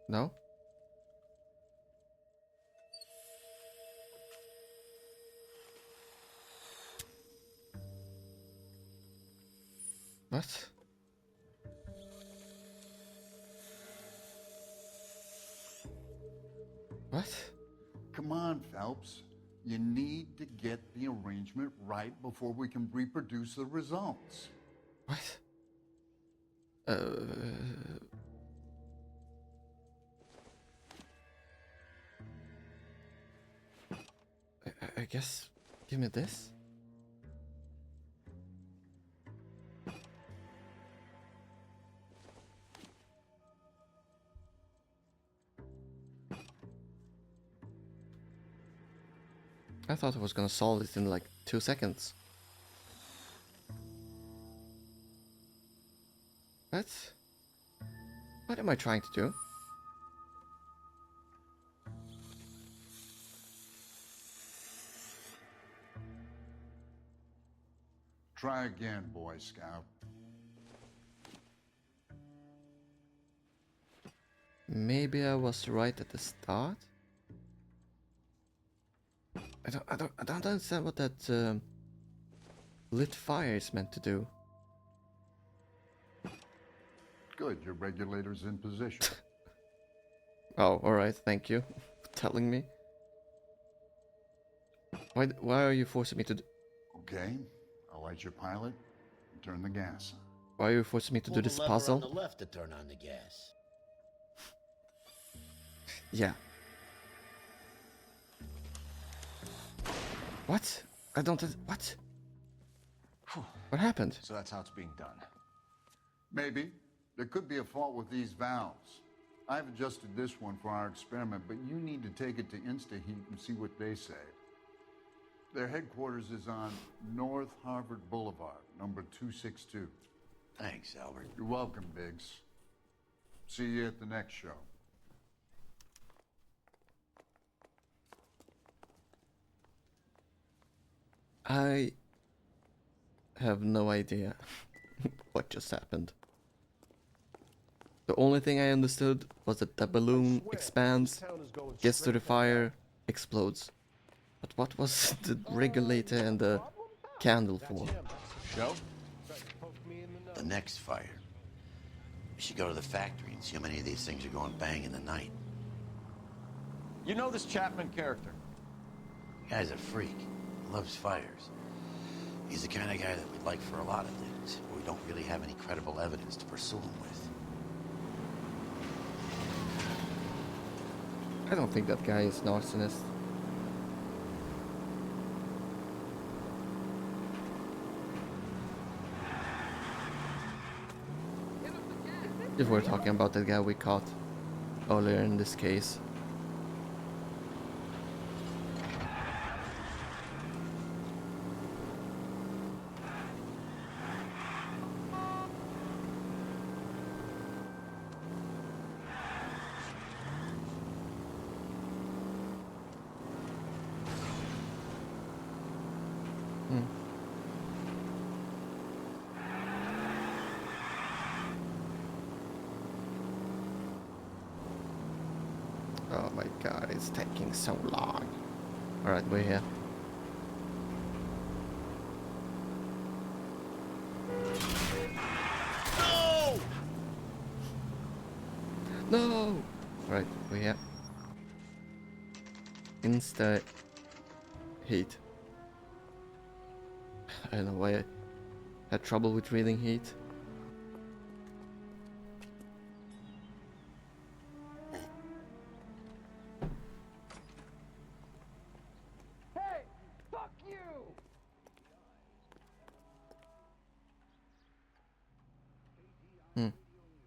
Speaker 1: No? What? What?
Speaker 2: Come on, Phelps. You need to get the arrangement right before we can reproduce the results.
Speaker 1: What? I guess. Give me this. I thought I was gonna solve it in like 2 seconds. What? What am I trying to do?
Speaker 2: Try again, Boy Scout.
Speaker 1: Maybe I was right at the start. I don't understand what that lit fire is meant to do.
Speaker 2: Good, your regulator's in position.
Speaker 1: Oh, alright, thank you for telling me. Why are you forcing me to do...
Speaker 2: Okay, I'll light your pilot and turn the gas on.
Speaker 1: Why are you forcing me to do this
Speaker 17: Pull the lever
Speaker 1: puzzle?
Speaker 17: on the left to turn on the gas.
Speaker 1: Yeah. What? I don't... What? What happened?
Speaker 3: So that's how it's being done.
Speaker 2: Maybe. There could be a fault with these valves. I've adjusted this one for our experiment, but you need to take it to InstaHeat and see what they say. Their headquarters is on North Harvard Boulevard, number 262.
Speaker 17: Thanks, Albert.
Speaker 2: You're welcome, Biggs. See you at the next show.
Speaker 1: I have no idea what just happened. The only thing I understood was that the balloon expands, gets to the fire, explodes. But what was the regulator and the candle for?
Speaker 24: Show?
Speaker 17: The next fire. We should go to the factory and see how many of these things are going bang in the night.
Speaker 3: You know this Chapman character?
Speaker 17: The guy's a freak. He loves fires. He's the kind of guy that we'd like for a lot of things, but we don't really have any credible evidence to pursue him with.
Speaker 1: I don't think that guy is an arsonist. If we're talking about the guy we caught earlier in this case. Oh my god, it's taking so long. Alright, we're here.
Speaker 21: No!
Speaker 1: No! Right, we're here. Insta heat. I don't know why I had trouble with reading heat.
Speaker 19: Hey, fuck you!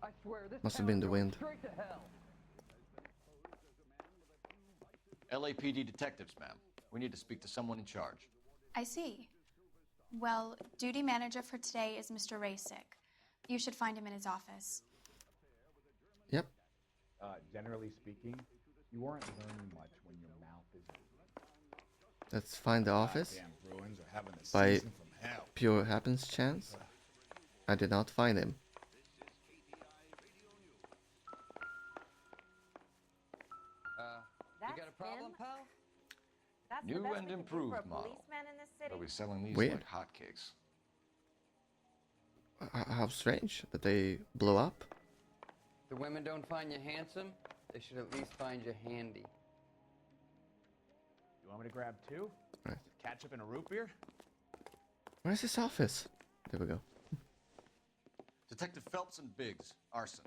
Speaker 19: I swear this
Speaker 1: Must have been the wind.
Speaker 19: straight to hell.
Speaker 3: LAPD detectives, ma'am. We need to speak to someone in charge.
Speaker 12: I see. Well, duty manager for today is Mr. Rasick. You should find him in his office.
Speaker 1: Yep.
Speaker 15: Generally speaking, you aren't learning much when your mouth is...
Speaker 1: Let's find the office.
Speaker 15: Goddamn Bruins are having a
Speaker 1: By
Speaker 15: season from hell.
Speaker 1: pure happenstance. I did not find him.
Speaker 16: You got a problem, pal?
Speaker 4: That's
Speaker 3: New
Speaker 4: the best
Speaker 3: and
Speaker 4: we can do
Speaker 3: improved
Speaker 4: for a
Speaker 3: model.
Speaker 4: policeman in this city.
Speaker 3: They'll be selling these
Speaker 1: Weird.
Speaker 3: like hotcakes.
Speaker 1: How strange that they blow up.
Speaker 20: The women don't find you handsome, they should at least find you handy.
Speaker 15: You want me to grab two?
Speaker 1: Right.
Speaker 15: Ketchup and a root beer?
Speaker 1: Where's his office? There we go.
Speaker 3: Detective Phelps and Biggs, arson.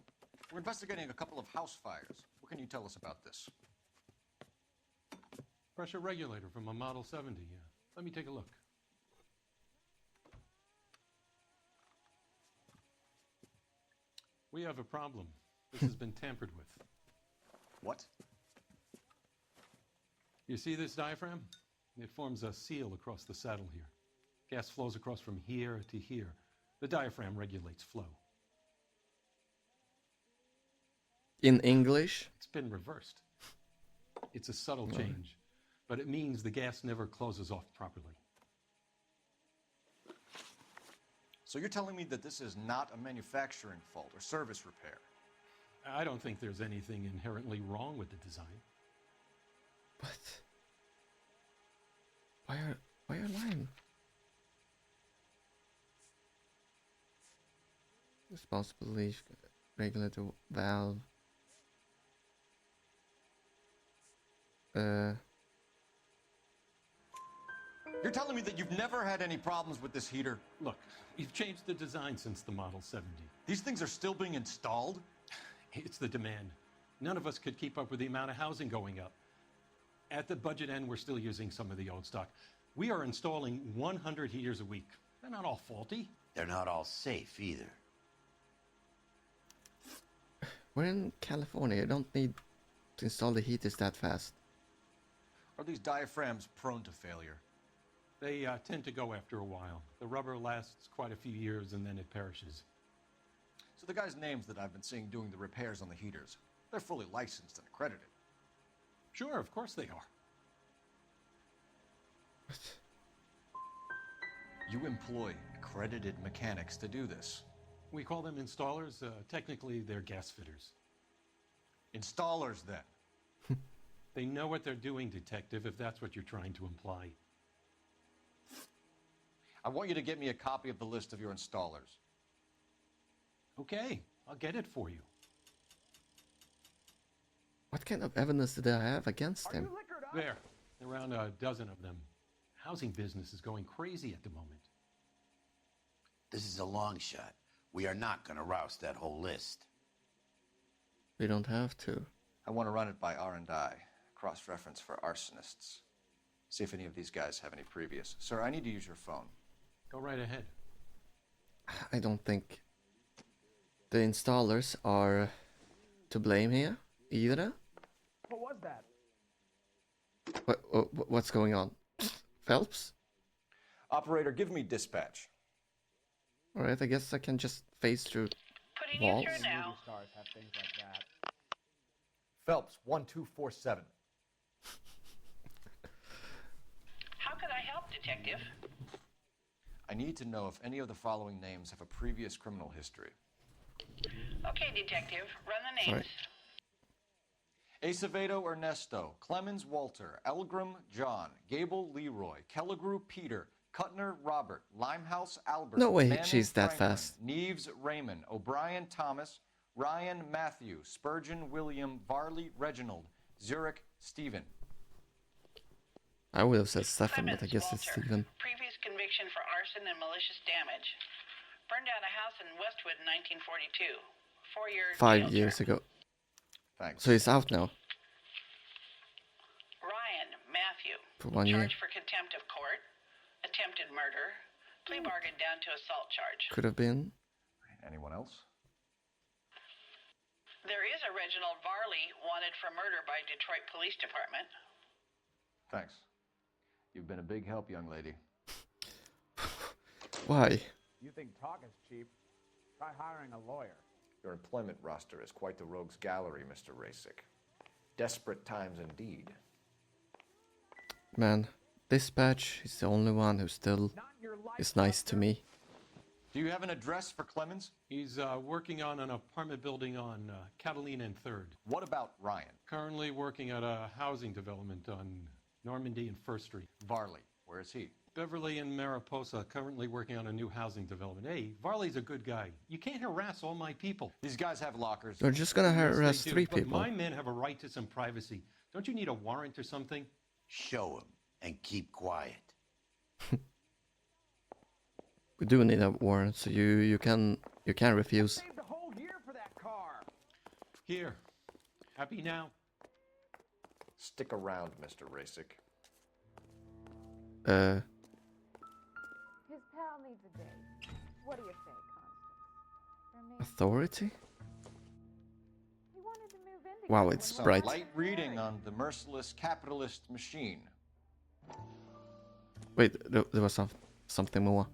Speaker 3: We're investigating a couple of house fires. What can you tell us about this?
Speaker 25: Pressure regulator from a Model 70, yeah. Let me take a look. We have a problem. This has been tampered with.
Speaker 3: What?
Speaker 25: You see this diaphragm? It forms a seal across the saddle here. Gas flows across from here to here. The diaphragm regulates flow.
Speaker 1: In English?
Speaker 25: It's been reversed. It's a subtle
Speaker 1: Right.
Speaker 25: change, but it means the gas never closes off properly.
Speaker 3: So you're telling me that this is not a manufacturing fault or service repair?
Speaker 25: I don't think there's anything inherently wrong with the design.
Speaker 1: What? Why are lying? Responsible leaf regulator valve.
Speaker 3: You're telling me that you've never had any problems with this heater?
Speaker 25: Look, we've changed the design since the Model 70.
Speaker 3: These things are still being installed?
Speaker 25: It's the demand. None of us could keep up with the amount of housing going up. At the budget end, we're still using some of the old stock. We are installing 100 heaters a week. They're not all faulty.
Speaker 17: They're not all safe either.
Speaker 1: We're in California. You don't need to install the heaters that fast.
Speaker 3: Are these diaphragms prone to failure?
Speaker 25: They tend to go after a while. The rubber lasts quite a few years and then it perishes.
Speaker 3: So the guys' names that I've been seeing doing the repairs on the heaters, they're fully licensed and accredited.
Speaker 25: Sure, of course they are.
Speaker 3: You employ accredited mechanics to do this.
Speaker 25: We call them installers. Technically, they're gas fitters.
Speaker 3: Installers, then.
Speaker 25: They know what they're doing, Detective, if that's what you're trying to imply.
Speaker 3: I want you to get me a copy of the list of your installers.
Speaker 25: Okay, I'll get it for you.
Speaker 1: What kind of evidence did I have against him?
Speaker 25: There, around a dozen of them. Housing business is going crazy at the moment.
Speaker 17: This is a long shot. We are not going to roust that whole list.
Speaker 1: We don't have to.
Speaker 3: I want to run it by R&I, cross-reference for arsonists. See if any of these guys have any previous. Sir, I need to use your phone.
Speaker 25: Go right ahead.
Speaker 1: I don't think the installers are to blame here either.
Speaker 15: What was that?
Speaker 1: What's going on? Phelps?
Speaker 3: Operator, give me dispatch.
Speaker 1: Alright, I guess I can just phase through
Speaker 10: Putting
Speaker 1: walls.
Speaker 10: you through now.
Speaker 15: Stars have things like that.
Speaker 3: Phelps, 1247.
Speaker 10: How could I help, Detective?
Speaker 3: I need to know if any of the following names have a previous criminal history.
Speaker 10: Okay, Detective, run the names.
Speaker 3: Acevedo Ernesto, Clemens Walter, Elgram John, Gable Leroy, Kelligrew Peter, Cutner Robert, Limehouse Albert,
Speaker 1: No way
Speaker 3: Manning
Speaker 1: she's that
Speaker 3: Franklin,
Speaker 1: fast.
Speaker 3: Neves Raymond, O'Brien Thomas, Ryan Matthew, Spurgeon William, Varley Reginald, Zurich Stephen.
Speaker 1: I would have said Stefan, but I guess it's
Speaker 10: Walter,
Speaker 1: Stephen.
Speaker 10: Previous conviction for arson and malicious damage. Burned down a house in Westwood in 1942. 4-year
Speaker 1: 5
Speaker 10: jail
Speaker 1: years
Speaker 10: term.
Speaker 1: ago.
Speaker 3: Thanks.
Speaker 1: So he's out now.
Speaker 10: Ryan Matthew.
Speaker 1: For 1 year.
Speaker 10: Charged for contempt of court, attempted murder, plea bargain down to assault charge.
Speaker 1: Could have been.
Speaker 3: Anyone else?
Speaker 10: There is a Reginald Varley wanted for murder by Detroit Police Department.
Speaker 3: Thanks. You've been a big help, young lady.
Speaker 1: Why?
Speaker 15: You think talk is cheap? Try hiring a lawyer.
Speaker 3: Your employment roster is quite the rogues gallery, Mr. Rasick. Desperate times indeed.
Speaker 1: Man, Dispatch is the only one who still is nice to me.
Speaker 3: Do you have an address for Clemens?
Speaker 25: He's working on an apartment building on Catalina and 3rd.
Speaker 3: What about Ryan?
Speaker 25: Currently working at a housing development on Normandy and 1st Street.
Speaker 3: Varley, where is he?
Speaker 25: Beverly and Mariposa, currently working on a new housing development. Hey, Varley's a good guy. You can't harass all my people.
Speaker 3: These guys have lockers.
Speaker 1: You're just gonna
Speaker 25: Yes,
Speaker 1: harass
Speaker 25: they do,
Speaker 1: 3
Speaker 25: but
Speaker 1: people.
Speaker 25: my men have a right to some privacy. Don't you need a warrant or something?
Speaker 17: Show him and keep quiet.
Speaker 1: We do need a warrant, so you can refuse.
Speaker 15: Saved a whole year for that car.
Speaker 25: Here. Happy now?
Speaker 3: Stick around, Mr. Rasick.
Speaker 4: His pal needs a date. What do you say, Constance?
Speaker 1: Authority?
Speaker 4: He wanted to move in
Speaker 1: Wow,
Speaker 4: together
Speaker 1: it's
Speaker 4: when
Speaker 1: bright.
Speaker 3: Light reading on the merciless capitalist machine.
Speaker 1: Wait, there was something more.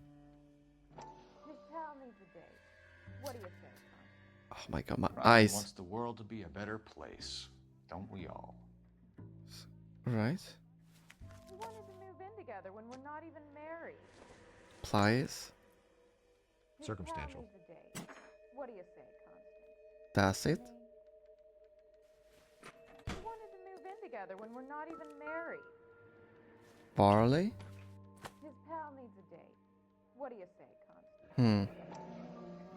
Speaker 4: His pal needs a date. What do you say, Constance?
Speaker 1: Oh my god, my
Speaker 3: Ryan
Speaker 1: eyes.
Speaker 3: wants the world to be a better place, don't we all?
Speaker 1: Right.
Speaker 4: We wanted to move in together when we're not even married.
Speaker 1: Plies.
Speaker 4: His
Speaker 11: Circumstantial.
Speaker 4: pal needs a date. What do you say, Constance?
Speaker 1: That's it.
Speaker 4: We wanted to move in together when we're not even married.
Speaker 1: Barley.
Speaker 4: His pal needs a date. What do you say, Constance?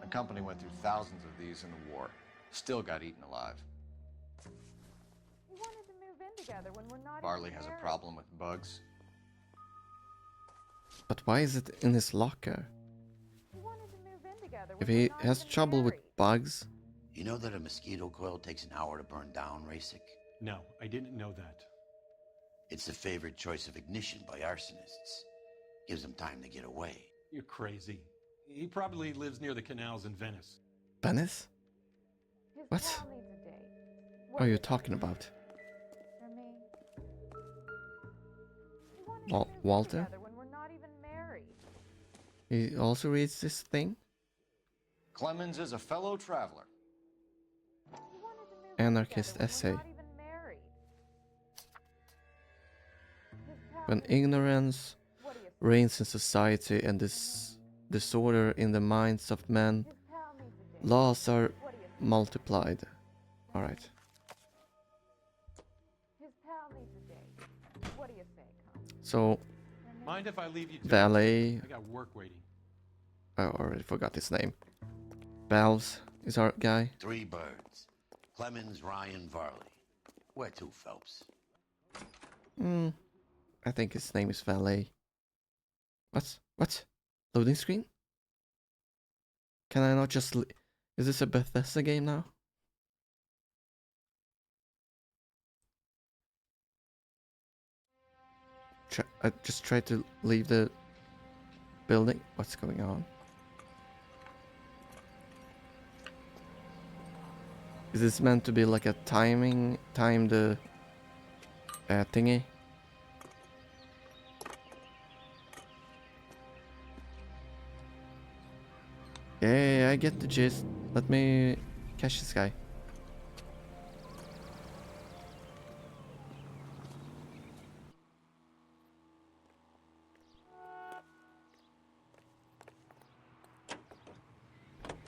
Speaker 3: The company went through thousands of these in the war. Still got eaten alive.
Speaker 4: We wanted to move in together when we're not
Speaker 3: Barley
Speaker 4: even
Speaker 3: has a
Speaker 4: married.
Speaker 3: problem with bugs.
Speaker 1: But why is it in his locker?
Speaker 4: We wanted to move in together
Speaker 1: If
Speaker 4: when
Speaker 1: he
Speaker 4: we're not
Speaker 1: has
Speaker 4: even
Speaker 1: trouble
Speaker 4: married.
Speaker 1: with bugs,
Speaker 17: You know that a mosquito coil takes an hour to burn down, Rasick?
Speaker 25: No, I didn't know that.
Speaker 17: It's the favorite choice of ignition by arsonists. Gives them time to get away.
Speaker 25: You're crazy. He probably lives near the canals in Venice.
Speaker 1: Venice?
Speaker 4: His
Speaker 1: What?
Speaker 4: pal needs a date.
Speaker 1: What are you talking about?
Speaker 4: For me. We wanted to
Speaker 1: Wal-
Speaker 4: move in
Speaker 1: Walter?
Speaker 4: together when we're not
Speaker 1: He also reads this thing.
Speaker 3: Clemens is a fellow traveler.
Speaker 1: Anarchist essay. When ignorance reigns in society and this disorder in the minds of men, laws are multiplied. Alright. So,
Speaker 25: Mind if I leave you to it?
Speaker 1: Valet.
Speaker 25: I got work waiting.
Speaker 1: I already forgot his name. Valves is our guy.
Speaker 21: 3 birds. Clemens, Ryan, Varley. Where to, Phelps?
Speaker 1: I think his name is Valet. What? Loading screen? Can I not just... Is this a Bethesda game now? I just tried to leave the building. What's going on? Is this meant to be like a timed thingy? Yeah, I get the gist. Let me catch this guy.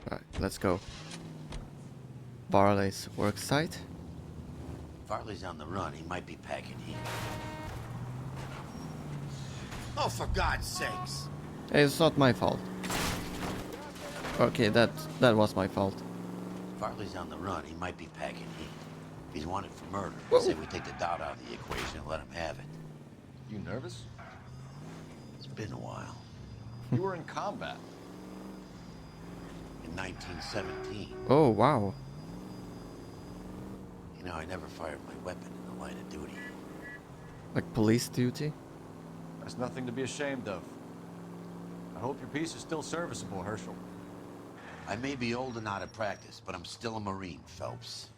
Speaker 1: Alright, let's go. Varley's work site.
Speaker 21: Varley's on the run. He might be packing heat. Oh, for God's sakes!
Speaker 1: Hey, it's not my fault. Okay, that was my fault.
Speaker 21: Varley's on the run. He might be packing heat. If he's wanted for murder,
Speaker 1: Whoa.
Speaker 21: say we take the doubt out of the equation and let him have it.
Speaker 3: You nervous?
Speaker 21: It's been a while.
Speaker 3: You were in combat.
Speaker 21: In 1917.
Speaker 1: Oh, wow.
Speaker 21: You know, I never fired my weapon in the line of duty.
Speaker 1: Like police duty?
Speaker 3: That's nothing to be ashamed of. I hope your piece is still serviceable, Herschel.
Speaker 21: I may be old and out of practice, but I'm still a Marine, Phelps.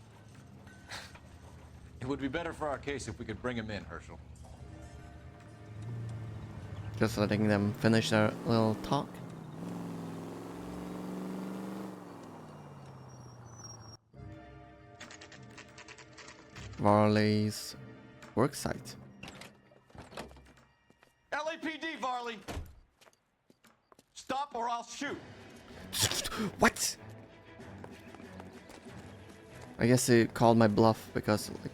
Speaker 3: It would be better for our case if we could bring him in, Herschel.
Speaker 1: Just letting them finish their little talk. Varley's work site.
Speaker 3: LAPD, Varley! Stop or I'll shoot!
Speaker 1: What? I guess he called my bluff because like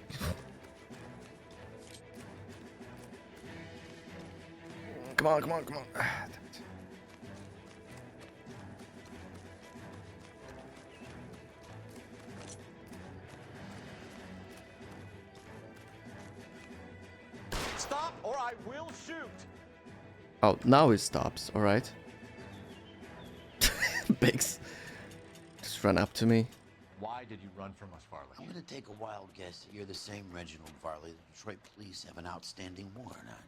Speaker 1: Come on.
Speaker 3: Stop or I will shoot!
Speaker 1: Oh, now it stops, alright. Biggs. Just run up to me.
Speaker 3: Why did you run from us, Varley?
Speaker 21: I'm gonna take a wild guess that you're the same Reginald Varley the Detroit police have an outstanding warrant on.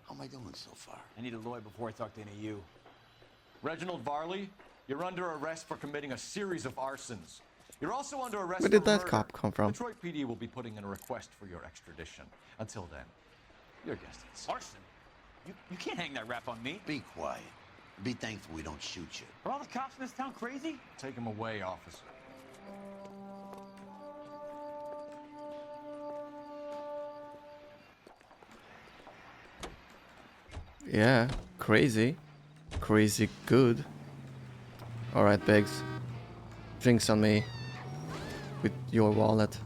Speaker 21: How am I doing so far?
Speaker 14: I need a lawyer before I talk to any of you.
Speaker 3: Reginald Varley, you're under arrest for committing a series of arsons. You're also under arrest
Speaker 1: Where did
Speaker 3: for
Speaker 1: that
Speaker 3: murder.
Speaker 1: cop come from?
Speaker 3: Detroit PD will be putting in a request for your extradition. Until then, your guest is.
Speaker 14: Arson? You can't hang that rap on me.
Speaker 21: Be quiet. Be thankful we don't shoot you.
Speaker 14: Are all the cops in this town crazy?
Speaker 3: Take him away, officer.
Speaker 1: Yeah, crazy. Crazy good. Alright, Biggs. Drinks on me. With your wallet.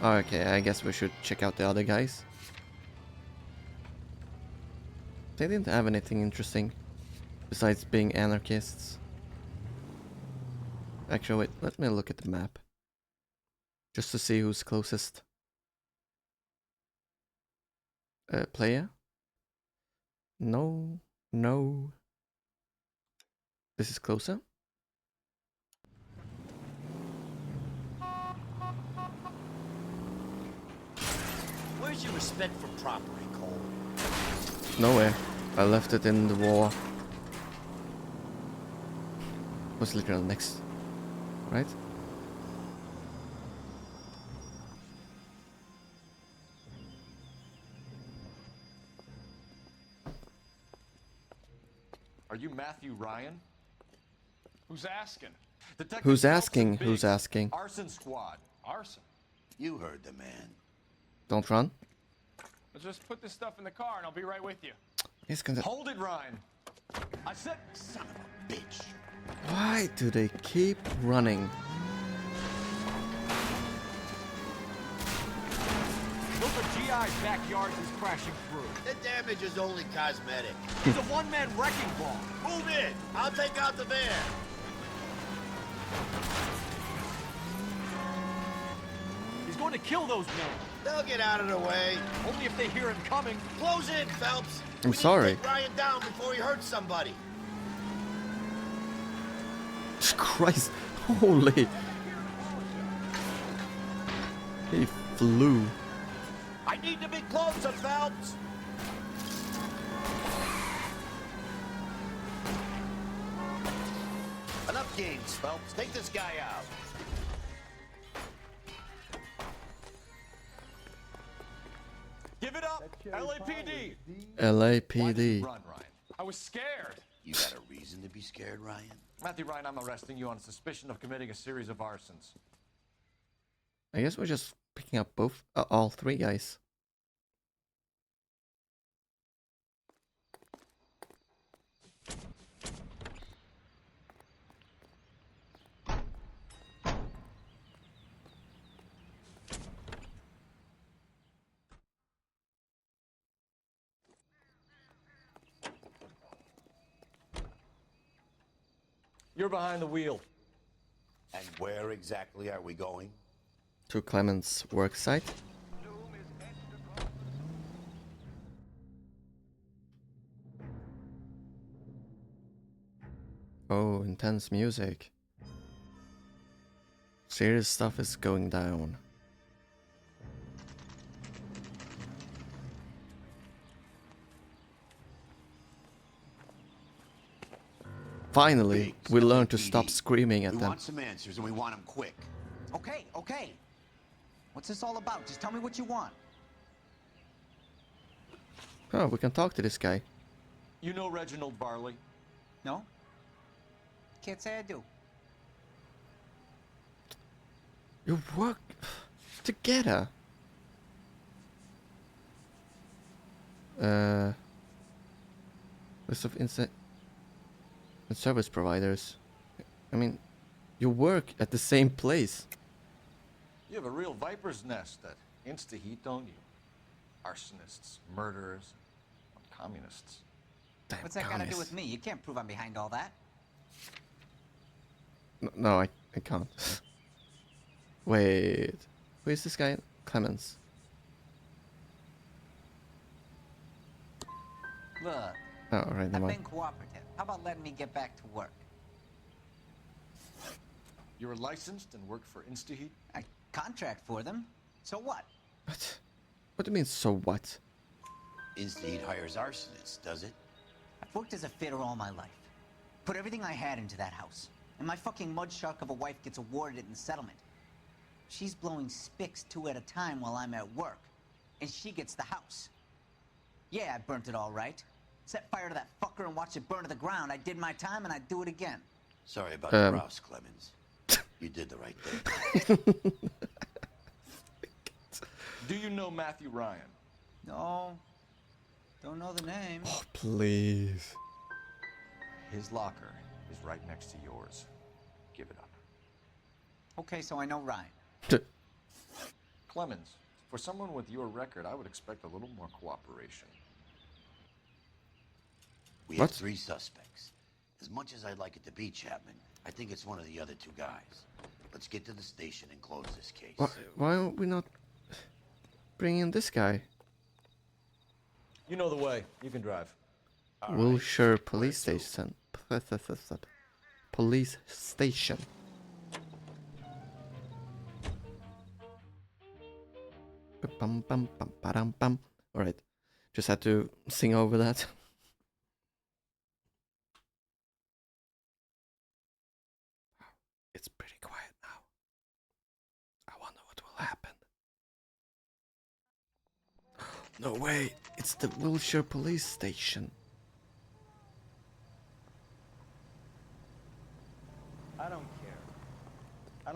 Speaker 1: Okay, I guess we should check out the other guys. They didn't have anything interesting. Besides being anarchists. Actually, wait, let me look at the map. Just to see who's closest. Player? No. This is closer.
Speaker 21: Where's your respect for property, Cole?
Speaker 1: Nowhere. I left it in the war. Was literally next, right?
Speaker 3: Are you Matthew Ryan?
Speaker 8: Who's asking?
Speaker 3: Detective
Speaker 1: Who's
Speaker 3: Phelps
Speaker 1: asking?
Speaker 3: and
Speaker 1: Who's
Speaker 3: Biggs,
Speaker 1: asking?
Speaker 3: Arson squad.
Speaker 8: Arson.
Speaker 21: You heard the man.
Speaker 1: Don't run.
Speaker 8: Let's just put this stuff in the car and I'll be right with you.
Speaker 1: He's gonna.
Speaker 3: Hold it, Ryan. I said,
Speaker 21: son of a bitch.
Speaker 1: Why do they keep running?
Speaker 11: Look at GI's backyard he's crashing through.
Speaker 21: The damage is only cosmetic.
Speaker 11: He's a one-man wrecking ball.
Speaker 21: Move in. I'll take out the van.
Speaker 11: He's going to kill those men.
Speaker 21: They'll get out of the way.
Speaker 11: Only if they hear him coming.
Speaker 21: Close in, Phelps.
Speaker 1: I'm
Speaker 21: We
Speaker 1: sorry.
Speaker 21: Need to take Ryan down before he hurts somebody.
Speaker 1: Christ, holy! He flew.
Speaker 21: I need to be closer, Phelps. Enough games, Phelps. Take this guy out.
Speaker 3: give it up, LAPD.
Speaker 1: LAPD.
Speaker 3: Run, Ryan.
Speaker 8: I was scared.
Speaker 21: You got a reason to be scared, Ryan?
Speaker 3: Matthew Ryan, I'm arresting you on suspicion of committing a series of arsons.
Speaker 1: I guess we're just picking up both, all three guys.
Speaker 3: You're behind the wheel.
Speaker 21: And where exactly are we going?
Speaker 1: To Clement's work site. Oh, intense music. Serious stuff is going down. Finally, we learned to stop screaming at
Speaker 21: We
Speaker 1: them.
Speaker 21: want some answers and we want them quick.
Speaker 5: Okay, okay. What's this all about? Just tell me what you want.
Speaker 1: Oh, we can talk to this guy.
Speaker 3: You know Reginald Barley?
Speaker 5: No? Can't say I do.
Speaker 1: You work together. List of instant and service providers. I mean, you work at the same place.
Speaker 3: You have a real viper's nest at Insta-Heat, don't you? Arsonists, murderers, communists.
Speaker 1: Damn
Speaker 5: What's that got to do
Speaker 1: communists.
Speaker 5: with me? You can't prove I'm behind all that.
Speaker 1: No, I can't. Wait. Who is this guy? Clemens.
Speaker 5: Look,
Speaker 1: Oh, right,
Speaker 5: I've
Speaker 1: never
Speaker 5: been
Speaker 1: mind.
Speaker 5: cooperative. How about letting me get back to work?
Speaker 3: You're licensed and work for Insta-Heat?
Speaker 5: I contract for them. So what?
Speaker 1: What? What do you mean, so what?
Speaker 21: Insta-Heat hires arsonists, does it?
Speaker 5: I've worked as a fitter all my life. Put everything I had into that house. And my fucking mud shark of a wife gets awarded it in settlement. She's blowing spics 2 at a time while I'm at work. And she gets the house. Yeah, I burnt it all right. Set fire to that fucker and watch it burn to the ground. I did my time and I'd do it again.
Speaker 21: Sorry about the Rouse, Clemens. You did the right thing.
Speaker 3: Do you know Matthew Ryan?
Speaker 5: No. Don't know the name.
Speaker 1: Oh, please.
Speaker 3: His locker is right next to yours. Give it up.
Speaker 5: Okay, so I know Ryan.
Speaker 3: Clemens, for someone with your record, I would expect a little more cooperation.
Speaker 21: We have 3 suspects. As much as I'd like it to be Chapman, I think it's one of the other 2 guys. Let's get to the station and close this case.
Speaker 1: Why are we not bringing in this guy?
Speaker 3: You know the way. You can drive.
Speaker 1: Wilshire Police Station. Police Station. Bum, bum, bum, ba-dum, bum. Alright. Just had to sing over that. It's pretty quiet now. I wonder what will happen. No way, it's the Wilshire Police Station.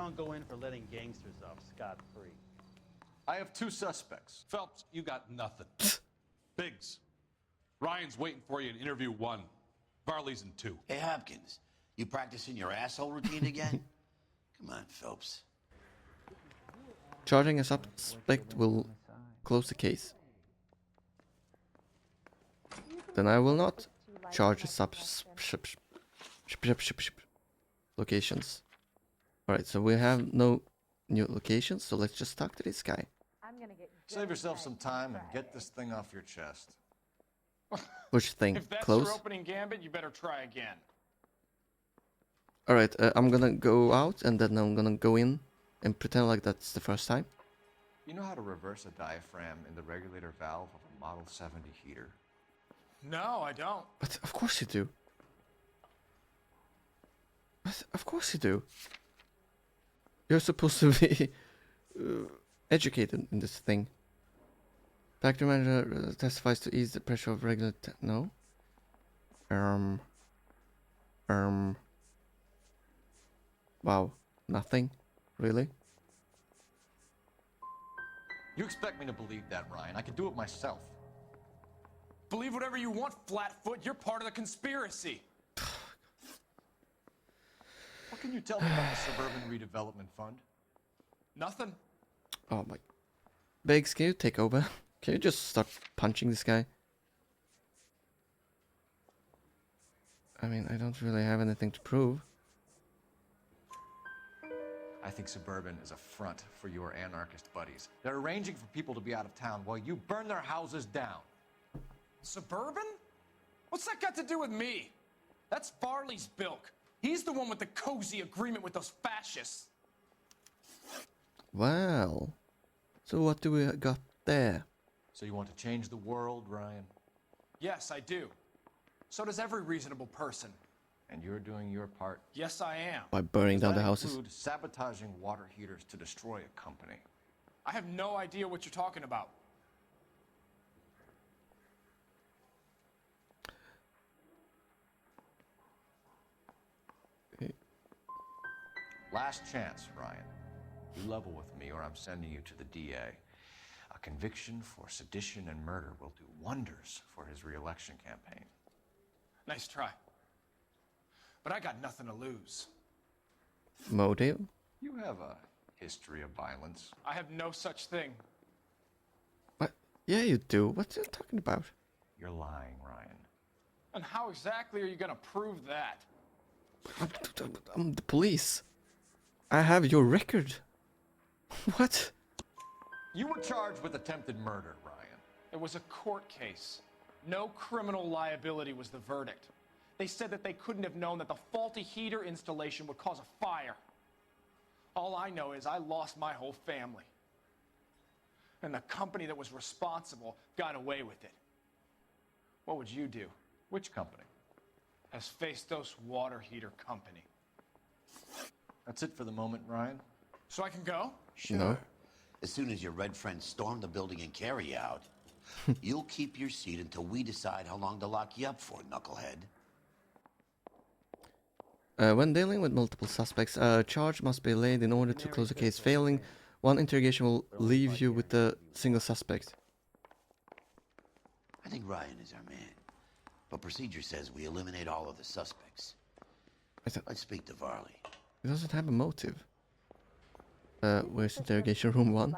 Speaker 7: don't go in for letting gangsters off scot-free.
Speaker 3: I have 2 suspects.
Speaker 25: Phelps, you got nothing. Biggs, Ryan's waiting for you in interview 1. Varley's in 2.
Speaker 21: Hey, Hopkins, you practicing your asshole routine again? Come on, Phelps.
Speaker 1: Charging a suspect will close the case. Then I will not charge a locations. Alright, so we have no new locations, so let's just talk to this guy.
Speaker 3: Save yourself some time and get this thing off your chest.
Speaker 1: Which thing?
Speaker 8: If that's
Speaker 1: Close?
Speaker 8: your opening gambit, you better try again.
Speaker 1: Alright, I'm gonna go out and then I'm gonna go in and pretend like that's the first time.
Speaker 3: You know how to reverse a diaphragm in the regulator valve of a Model 70 heater?
Speaker 8: No, I don't.
Speaker 1: But of course you do. But of course you do. You're supposed to be educated in this thing. Factory manager testifies to ease the pressure of regular. No. Wow. Nothing. Really?
Speaker 3: You expect me to believe that, Ryan? I can do it myself.
Speaker 8: Believe whatever you want, Flatfoot. You're part of the conspiracy.
Speaker 3: What can you tell me about the Suburban Redevelopment Fund?
Speaker 8: Nothing.
Speaker 1: Oh my. Biggs, can you take over? Can you just start punching this guy? I mean, I don't really have anything to prove.
Speaker 3: I think Suburban is a front for your anarchist buddies. They're arranging for people to be out of town while you burn their houses down.
Speaker 8: Suburban? What's that got to do with me? That's Farley's bilk. He's the one with the cozy agreement with those fascists.
Speaker 1: Well, so what do we got there?
Speaker 3: So you want to change the world, Ryan?
Speaker 8: Yes, I do. So does every reasonable person.
Speaker 3: And you're doing your part?
Speaker 8: Yes, I am.
Speaker 1: By burning down the
Speaker 3: Does that
Speaker 1: houses.
Speaker 3: include sabotaging water heaters to destroy a company?
Speaker 8: I have no idea what you're talking about.
Speaker 3: Last chance, Ryan. You level with me or I'm sending you to the DA. A conviction for sedition and murder will do wonders for his re-election campaign.
Speaker 8: Nice try. But I got nothing to lose.
Speaker 1: Motive?
Speaker 3: You have a history of violence.
Speaker 8: I have no such thing.
Speaker 1: What? Yeah, you do. What are you talking about?
Speaker 3: You're lying, Ryan.
Speaker 8: And how exactly are you gonna prove that?
Speaker 1: I'm the police. I have your record. What?
Speaker 3: You were charged with attempted murder, Ryan.
Speaker 8: It was a court case. No criminal liability was the verdict. They said that they couldn't have known that the faulty heater installation would cause a fire. All I know is I lost my whole family. And the company that was responsible got away with it. What would you do?
Speaker 3: Which company?
Speaker 8: Hephaestus Water Heater Company.
Speaker 3: That's it for the moment, Ryan.
Speaker 8: So I can go?
Speaker 21: Sure.
Speaker 1: No.
Speaker 21: As soon as your red friends storm the building and carry out, you'll keep your seat until we decide how long to lock you up for, knucklehead.
Speaker 1: When dealing with multiple suspects, a charge must be laid in order to close a case. Failing, one interrogation will leave you with a single suspect.
Speaker 21: I think Ryan is our man. But procedure says we eliminate all of the suspects. Let's speak to Varley.
Speaker 1: He doesn't have a motive. Where's interrogation room 1?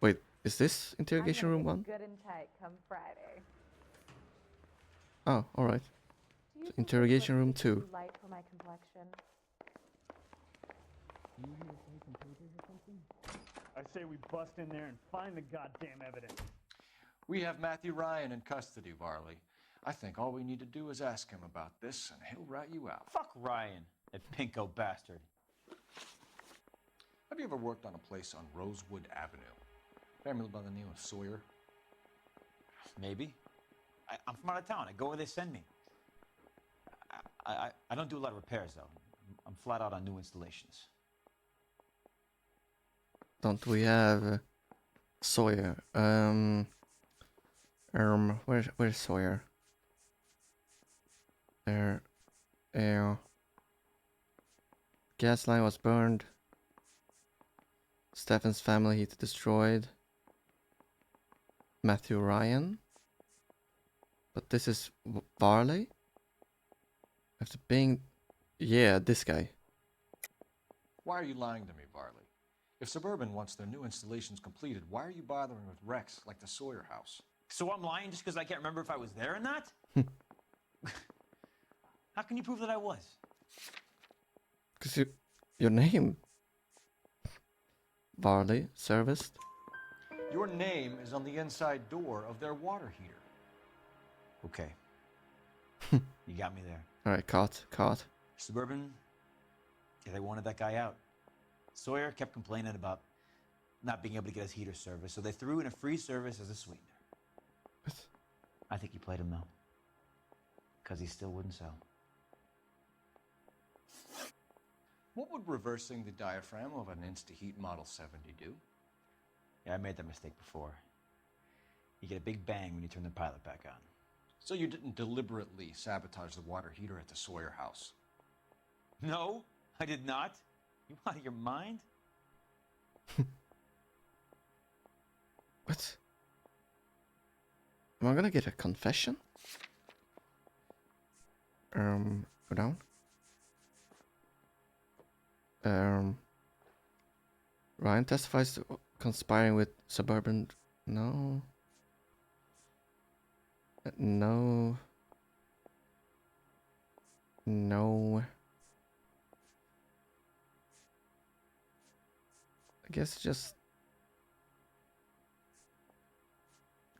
Speaker 1: Wait, is this interrogation room 1?
Speaker 16: Good and tight come Friday.
Speaker 1: Oh, alright. So interrogation room 2.
Speaker 16: Light for my complexion.
Speaker 7: I say we bust in there and find the goddamn evidence.
Speaker 3: We have Matthew Ryan in custody, Varley. I think all we need to do is ask him about this, and he'll rat you out.
Speaker 7: Fuck Ryan, that pinko bastard.
Speaker 3: Have you ever worked on a place on Rosewood Avenue? Family by the name of Sawyer?
Speaker 7: Maybe. I'm from out of town. I go where they send me. I don't do a lot of repairs, though. I'm flat out on new installations.
Speaker 1: Don't we have Sawyer? Where's Sawyer? There. Gas line was burned. Stefan's family heat destroyed. Matthew Ryan. But this is Varley? After being... Yeah, this guy.
Speaker 3: Why are you lying to me, Varley? If Suburban wants their new installations completed, why are you bothering with wrecks like the Sawyer house?
Speaker 7: So I'm lying just because I can't remember if I was there or not? How can you prove that I was?
Speaker 1: Because your name. Varley, serviced.
Speaker 3: Your name is on the inside door of their water heater.
Speaker 7: Okay. You got me there.
Speaker 1: Alright, caught.
Speaker 7: Suburban, yeah, they wanted that guy out. Sawyer kept complaining about not being able to get his heater service, so they threw in a free service as a sweetener.
Speaker 1: What?
Speaker 7: I think he played him, though. Because he still wouldn't sell.
Speaker 3: What would reversing the diaphragm of an Insta-Heat Model 70 do?
Speaker 7: Yeah, I made that mistake before. You get a big bang when you turn the pilot back on.
Speaker 3: So you didn't deliberately sabotage the water heater at the Sawyer house?
Speaker 7: No, I did not. You out of your mind?
Speaker 1: What? Am I gonna get a confession? Go down. Ryan testifies to conspiring with Suburban. No. No. No. I guess just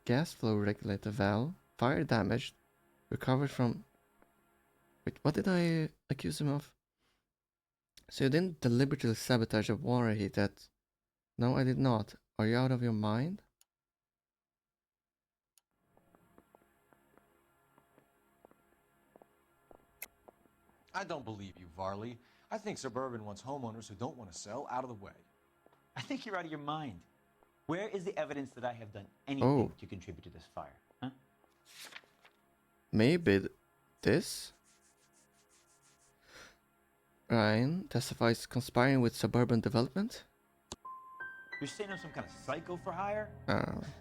Speaker 1: gas flow regulator valve, fire damaged, recovered from... Wait, what did I accuse him of? So you didn't deliberately sabotage a water heater? No, I did not. Are you out of your mind?
Speaker 3: I don't believe you, Varley. I think Suburban wants homeowners who don't want to sell out of the way.
Speaker 7: I think you're out of your mind. Where is the evidence that I have done anything to contribute to this fire? Huh?
Speaker 1: Maybe this? Ryan testifies conspiring with Suburban Development?
Speaker 7: You're saying I'm some kind of psycho for hire?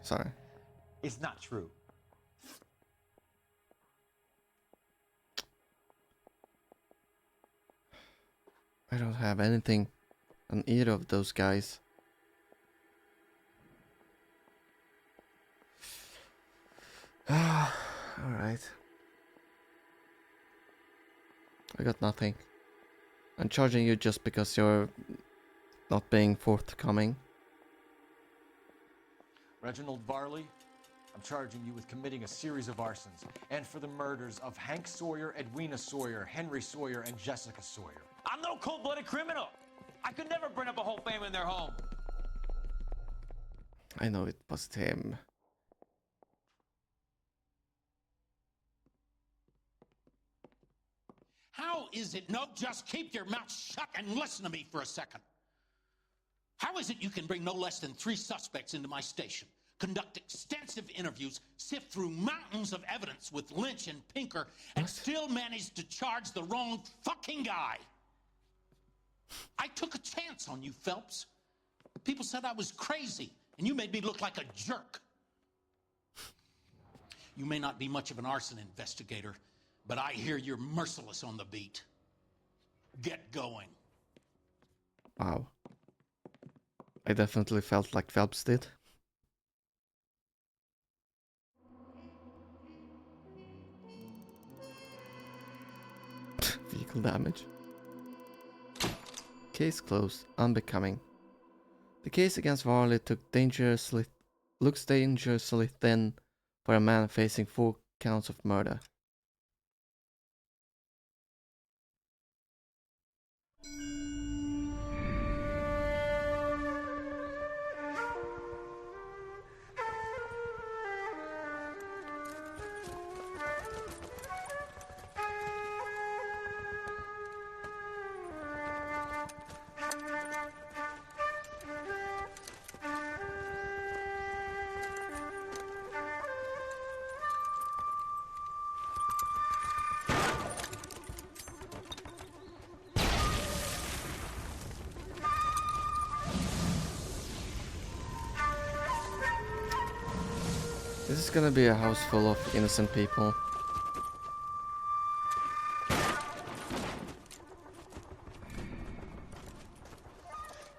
Speaker 1: Sorry.
Speaker 7: It's not true.
Speaker 1: I don't have anything on either of those guys. Alright. I got nothing. I'm charging you just because you're not being forthcoming.
Speaker 3: Reginald Varley, I'm charging you with committing a series of arsons and for the murders of Hank Sawyer, Edwina Sawyer, Henry Sawyer, and Jessica Sawyer.
Speaker 7: I'm no cold-blooded criminal. I could never burn up a whole family in their home.
Speaker 1: I know it was him.
Speaker 6: How is it? No, just keep your mouth shut and listen to me for a second. How is it you can bring no less than 3 suspects into my station, conduct extensive interviews, sift through mountains of evidence with Lynch and Pinker, and still manage to charge the wrong fucking guy? I took a chance on you, Phelps. People said I was crazy, and you made me look like a jerk. You may not be much of an arson investigator, but I hear you're merciless on the beat. Get going.
Speaker 1: Wow. I definitely felt like Phelps did. Vehicle damage. Case closed. Unbecoming. The case against Varley looks dangerously thin for a man facing 4 counts of murder. This is gonna be a house full of innocent people.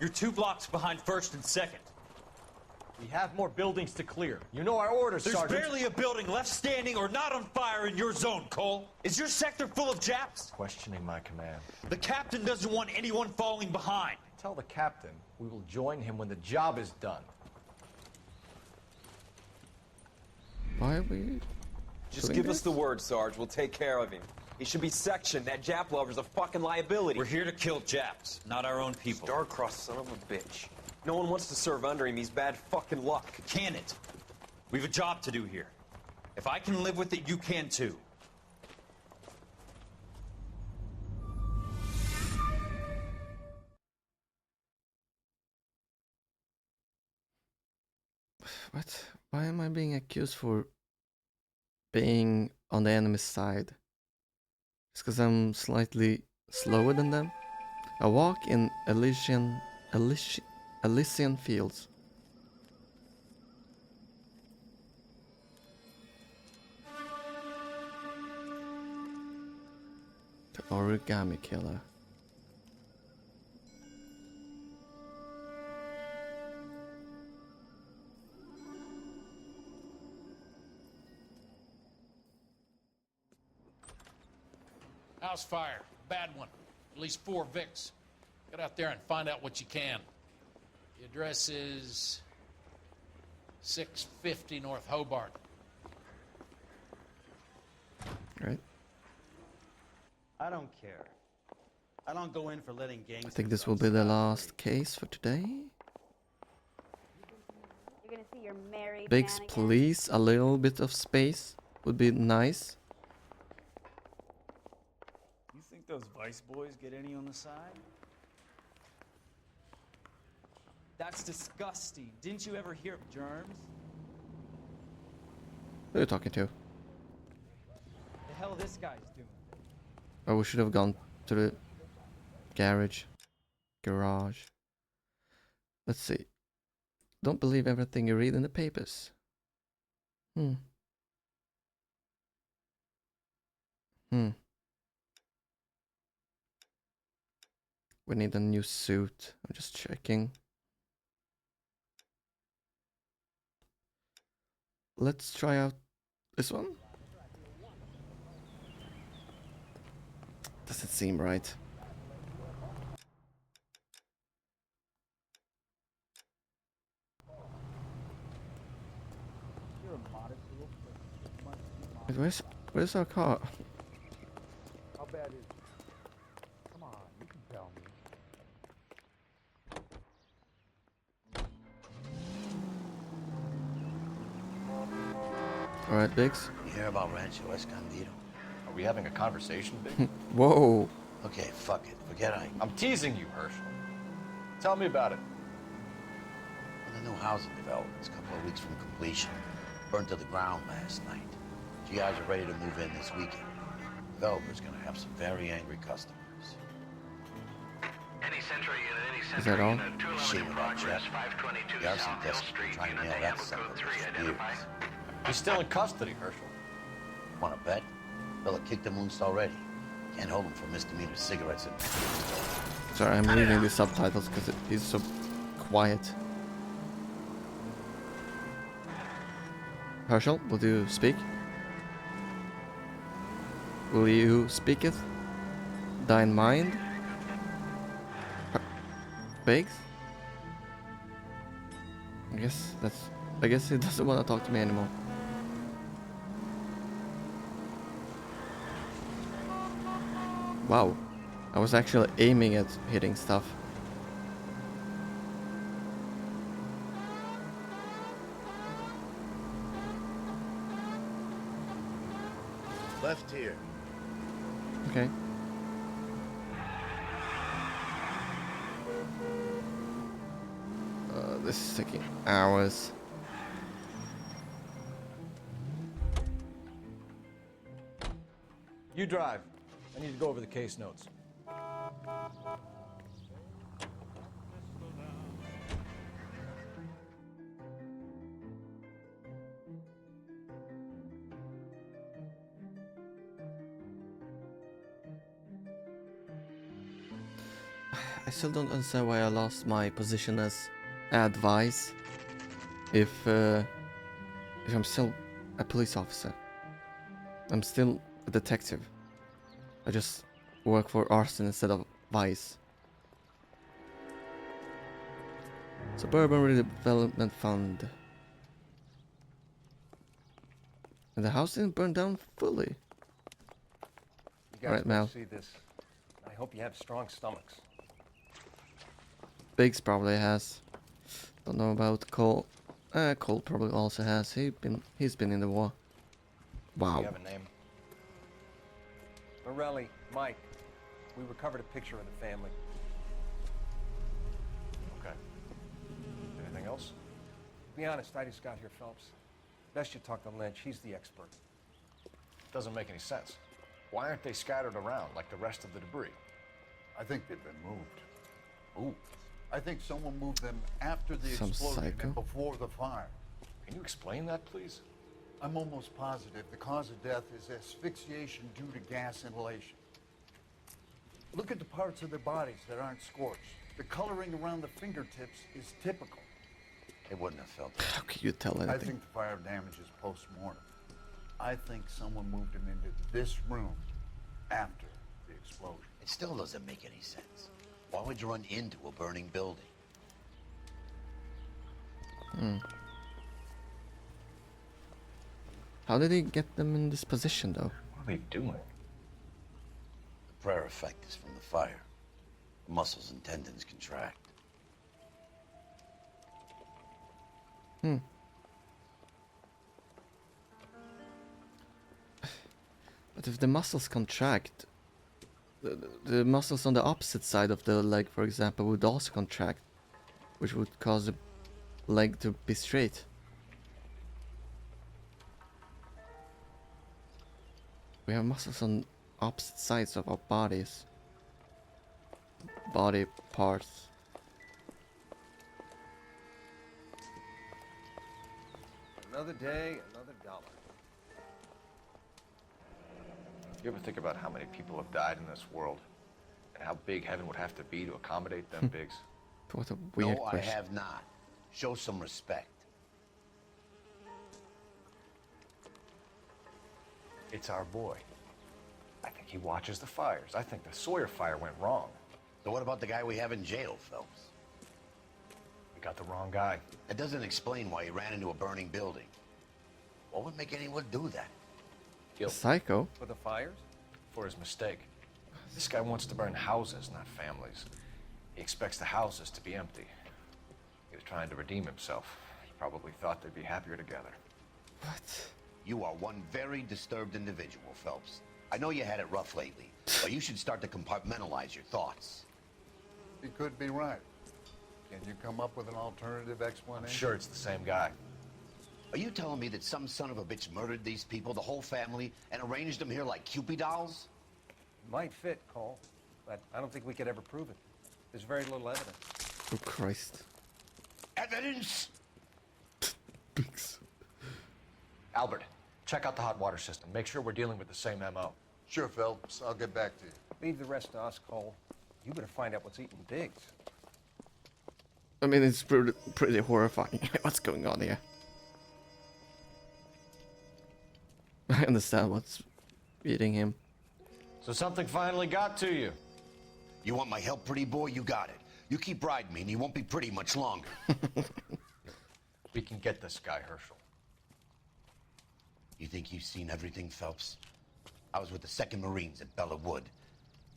Speaker 14: You're 2 blocks behind 1st and 2nd.
Speaker 3: We have more buildings to clear. You know our orders,
Speaker 14: There's
Speaker 3: Sergeant.
Speaker 14: barely a building left standing or not on fire in your zone, Cole. Is your sector full of Japs?
Speaker 3: Questioning my command.
Speaker 14: The captain doesn't want anyone falling behind.
Speaker 3: Tell the captain we will join him when the job is done.
Speaker 1: Why are we...
Speaker 9: Just give us the word, Sarge. We'll take care of him. He should be sectioned. That Jap lover's a fucking liability.
Speaker 14: We're here to kill Japs, not our own people.
Speaker 9: Star-crossed son of a bitch. No one wants to serve under him. He's bad fucking luck.
Speaker 14: Can it? We've a job to do here. If I can live with it, you can too.
Speaker 1: What? Why am I being accused for being on the enemy's side? It's because I'm slightly slower than them. I walk in Elysian fields. The origami killer.
Speaker 6: House fire. Bad one. At least 4 Vicks. Get out there and find out what you can. The address is 650 North Hobart.
Speaker 1: Right.
Speaker 5: I don't care. I don't go in for letting gangs.
Speaker 1: I think this will be the last case for today.
Speaker 13: You're gonna see your married
Speaker 1: Biggs,
Speaker 13: man again.
Speaker 1: please, a little bit of space would be nice.
Speaker 7: You think those Vice boys get any on the side? That's disgusting. Didn't you ever hear of germs?
Speaker 1: Who are you talking to?
Speaker 7: The hell this guy's doing?
Speaker 1: Oh, we should have gone to the garage. Let's see. Don't believe everything you read in the papers. We need a new suit. I'm just checking. Let's try out this one. Doesn't seem right. Wait, where's our car?
Speaker 15: How bad is it? Come on, you can tell me.
Speaker 1: Alright, Biggs.
Speaker 21: You hear about Rancho Escondido?
Speaker 3: Are we having a conversation, Big?
Speaker 1: Whoa.
Speaker 21: Okay, fuck it. Forget
Speaker 3: I'm teasing you, Herschel. Tell me about it.
Speaker 21: Well, the new housing development's a couple of weeks from completion. Burned to the ground last night. GIs are ready to move in this weekend. Developer's gonna have some very angry customers.
Speaker 1: Is that all?
Speaker 21: Shame about Jeff. The arson desk been trying to nail that son of a bitch for years.
Speaker 3: He's still in custody, Herschel.
Speaker 21: Wanna bet? Fella kicked him loose already. Can't hold him for misdemeanor cigarettes and...
Speaker 1: Sorry, I'm reading the subtitles because he's so quiet. Herschel, will you speak? Will you speak it? Thine mind? Biggs? I guess he doesn't want to talk to me anymore. Wow, I was actually aiming at hitting stuff.
Speaker 21: Left here.
Speaker 1: Okay. This is taking hours.
Speaker 3: You drive. I need to go over the case notes.
Speaker 1: still don't understand why I lost my position as advice if I'm still a police officer. I'm still a detective. I just work for arson instead of vice. Suburban Redevelopment Fund. And the house didn't burn down fully.
Speaker 2: You guys
Speaker 1: Right, Mal.
Speaker 2: see this. I hope you have strong stomachs.
Speaker 1: Biggs probably has. Don't know about Cole. Cole probably also has. He's been in the war. Wow.
Speaker 2: You have a name? Morelli, Mike. We recovered a picture of the family.
Speaker 3: Okay. Anything else?
Speaker 2: To be honest, I just got here, Phelps. Best you talk to Lynch. He's the expert.
Speaker 3: Doesn't make any sense. Why aren't they scattered around like the rest of the debris?
Speaker 18: I think they've been moved.
Speaker 3: Ooh.
Speaker 18: I think someone moved them after the
Speaker 1: Some
Speaker 18: explosion
Speaker 1: psycho.
Speaker 18: and before the fire.
Speaker 3: Can you explain that, please?
Speaker 18: I'm almost positive the cause of death is asphyxiation due to gas inhalation. Look at the parts of their bodies that aren't scorched. The coloring around the fingertips is typical.
Speaker 21: They wouldn't have felt it.
Speaker 1: How can you tell
Speaker 18: I
Speaker 1: anything?
Speaker 18: think the fire damage is post-mortem. I think someone moved him into this room after the explosion.
Speaker 21: It still doesn't make any sense. Why would you run into a burning building?
Speaker 1: How did he get them in this position, though?
Speaker 3: What are they doing?
Speaker 21: The prayer effect is from the fire. The muscles and tendons contract.
Speaker 1: But if the muscles contract, the muscles on the opposite side of the leg, for example, would also contract, which would cause the leg to be straight. We have muscles on opposite sides of our bodies. Body parts.
Speaker 2: Another day, another dollar.
Speaker 3: You ever think about how many people have died in this world? And how big heaven would have to be to accommodate them, Biggs?
Speaker 1: What a weird
Speaker 21: No,
Speaker 1: question.
Speaker 21: I have not. Show some respect.
Speaker 3: It's our boy. I think he watches the fires. I think the Sawyer fire went wrong.
Speaker 21: So what about the guy we have in jail, Phelps?
Speaker 3: We got the wrong guy.
Speaker 21: That doesn't explain why he ran into a burning building. What would make anyone do that?
Speaker 3: Guilt.
Speaker 1: Psycho.
Speaker 2: For the fires?
Speaker 3: For his mistake. This guy wants to burn houses, not families. He expects the houses to be empty. He was trying to redeem himself. He probably thought they'd be happier together.
Speaker 1: What?
Speaker 21: You are one very disturbed individual, Phelps. I know you had it rough lately, but you should start to compartmentalize your thoughts.
Speaker 18: He could be right. Can you come up with an alternative explanation?
Speaker 3: I'm sure it's the same guy.
Speaker 21: Are you telling me that some son of a bitch murdered these people, the whole family, and arranged them here like Cupid dolls?
Speaker 2: Might fit, Cole, but I don't think we could ever prove it. There's very little evidence.
Speaker 1: Oh Christ.
Speaker 21: Evidence?
Speaker 1: Biggs.
Speaker 3: Albert, check out the hot water system. Make sure we're dealing with the same MO.
Speaker 18: Sure, Phelps. I'll get back to you.
Speaker 2: Leave the rest to us, Cole. You better find out what's eating Biggs.
Speaker 1: I mean, it's pretty horrifying. What's going on here? I understand what's eating him.
Speaker 3: So something finally got to you.
Speaker 21: You want my help, pretty boy? You got it. You keep riding me and you won't be pretty much longer.
Speaker 3: We can get this guy, Herschel.
Speaker 21: You think you've seen everything, Phelps? I was with the 2nd Marines at Bella Wood.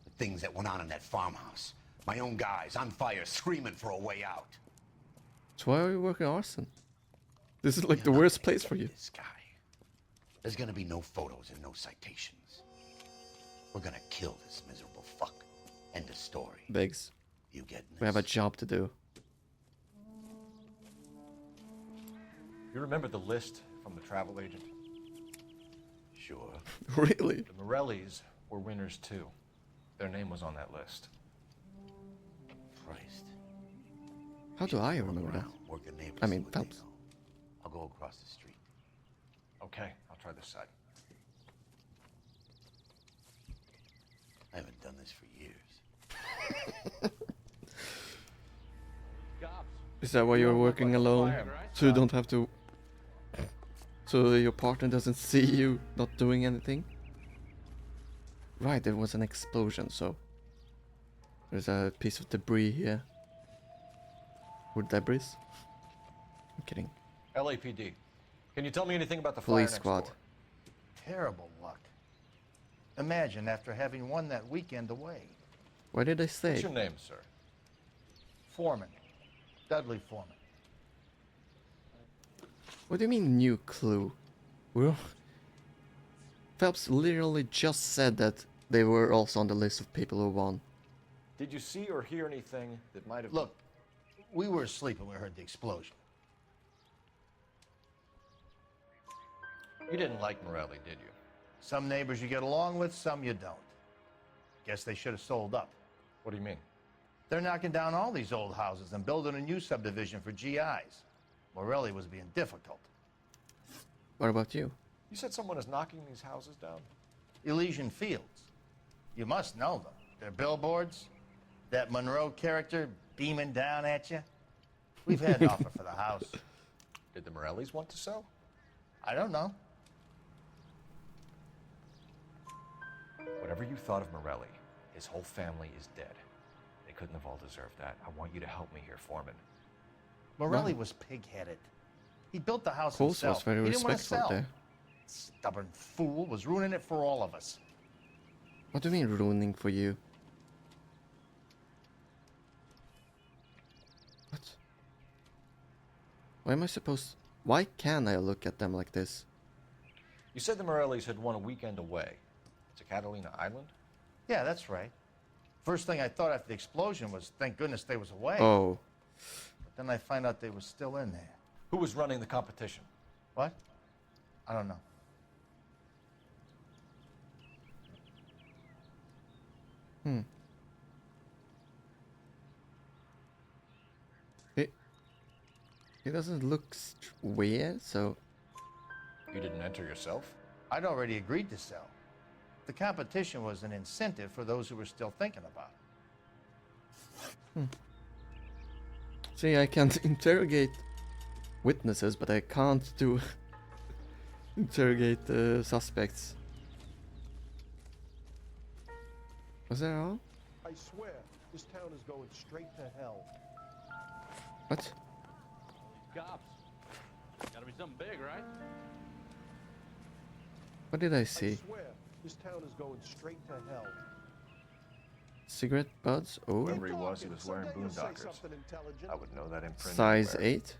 Speaker 21: The things that went on in that farmhouse. My own guys on fire, screaming for a way out.
Speaker 1: So why are you working arson? This is like the worst place for you.
Speaker 21: This guy. There's gonna be no photos and no citations. We're gonna kill this miserable fuck. End of story.
Speaker 1: Biggs.
Speaker 21: You getting this?
Speaker 1: We have a job to do.
Speaker 3: You remember the list from the travel agent?
Speaker 21: Sure.
Speaker 1: Really?
Speaker 3: The Morellis were winners too. Their name was on that list.
Speaker 21: Christ.
Speaker 1: How do I remember that?
Speaker 21: Work a neighbor,
Speaker 1: I
Speaker 21: see
Speaker 1: mean,
Speaker 21: what they
Speaker 1: Phelps.
Speaker 21: know. I'll go across the street.
Speaker 3: Okay, I'll try this side.
Speaker 21: I haven't done this for years.
Speaker 1: Is that why you're working alone? So you don't have to... So your partner doesn't see you not doing anything? Right, there was an explosion, so... There's a piece of debris here. Or debris? I'm kidding.
Speaker 3: LAPD. Can you tell me anything about the
Speaker 1: Police
Speaker 3: fire
Speaker 1: squad.
Speaker 3: next door?
Speaker 12: Terrible luck. Imagine after having won that weekend away.
Speaker 1: Why did they stay?
Speaker 3: What's your name, sir?
Speaker 12: Foreman. Dudley Foreman.
Speaker 1: What do you mean, new clue? Well, Phelps literally just said that they were also on the list of people who won.
Speaker 3: Did you see or hear anything that might have...
Speaker 12: Look, we were asleep when we heard the explosion.
Speaker 3: You didn't like Morelli, did you?
Speaker 12: Some neighbors you get along with, some you don't. Guess they should have sold up.
Speaker 3: What do you mean?
Speaker 12: They're knocking down all these old houses and building a new subdivision for GIs. Morelli was being difficult.
Speaker 1: What about you?
Speaker 3: You said someone is knocking these houses down?
Speaker 12: Elysian Fields. You must know them. Their billboards, that Monroe character beaming down at you. We've had an offer for the house.
Speaker 3: Did the Morellis want to sell?
Speaker 12: I don't know.
Speaker 3: Whatever you thought of Morelli, his whole family is dead. They couldn't have all deserved that. I want you to help me here, Foreman.
Speaker 12: Morelli was pig-headed. He built the house
Speaker 1: Coles
Speaker 12: himself.
Speaker 1: was very
Speaker 12: He didn't want to
Speaker 1: respectful
Speaker 12: sell.
Speaker 1: there.
Speaker 12: Stubborn fool was ruining it for all of us.
Speaker 1: What do you mean ruining for you? What? Why am I supposed... Why can I look at them like this?
Speaker 3: You said the Morellis had won a weekend away to Catalina Island?
Speaker 12: Yeah, that's right. First thing I thought after the explosion was, thank goodness they was away.
Speaker 1: Oh.
Speaker 12: But then I find out they were still in there.
Speaker 3: Who was running the competition?
Speaker 12: What? I don't know.
Speaker 1: It doesn't look weird, so...
Speaker 3: You didn't enter yourself?
Speaker 12: I'd already agreed to sell. The competition was an incentive for those who were still thinking about it.
Speaker 1: See, I can interrogate witnesses, but I can't do... interrogate suspects. Was that all?
Speaker 19: I swear, this town is going straight to hell.
Speaker 1: What?
Speaker 22: Cops. Gotta be something big, right?
Speaker 1: What did I see?
Speaker 19: I swear, this town is going straight to hell.
Speaker 1: Cigarette buds? Oh.
Speaker 3: Whoever he was wearing boondockers. I would know that imprint.
Speaker 1: Size
Speaker 3: anywhere.
Speaker 1: 8.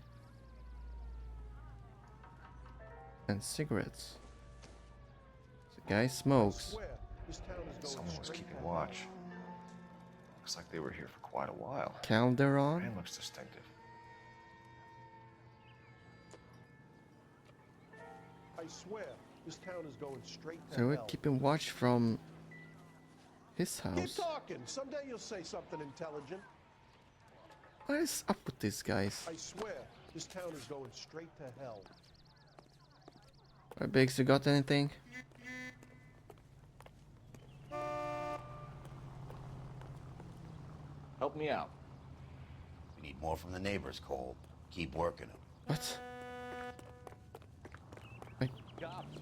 Speaker 1: And cigarettes. The guy smokes.
Speaker 3: Someone was keeping watch. Looks like they were here for quite a while.
Speaker 1: Calendar on?
Speaker 3: Man looks distinctive.
Speaker 19: I swear, this town is going straight to
Speaker 1: So we're
Speaker 19: hell.
Speaker 1: keeping watch from his
Speaker 19: Keep
Speaker 1: house.
Speaker 19: talking. Someday you'll say something intelligent.
Speaker 1: What is up with these guys?
Speaker 19: I swear, this town is going straight to hell.
Speaker 1: Alright, Biggs, you got anything?
Speaker 3: Help me out.
Speaker 21: We need more from the neighbors, Cole. Keep working them.
Speaker 1: What?
Speaker 22: Cops.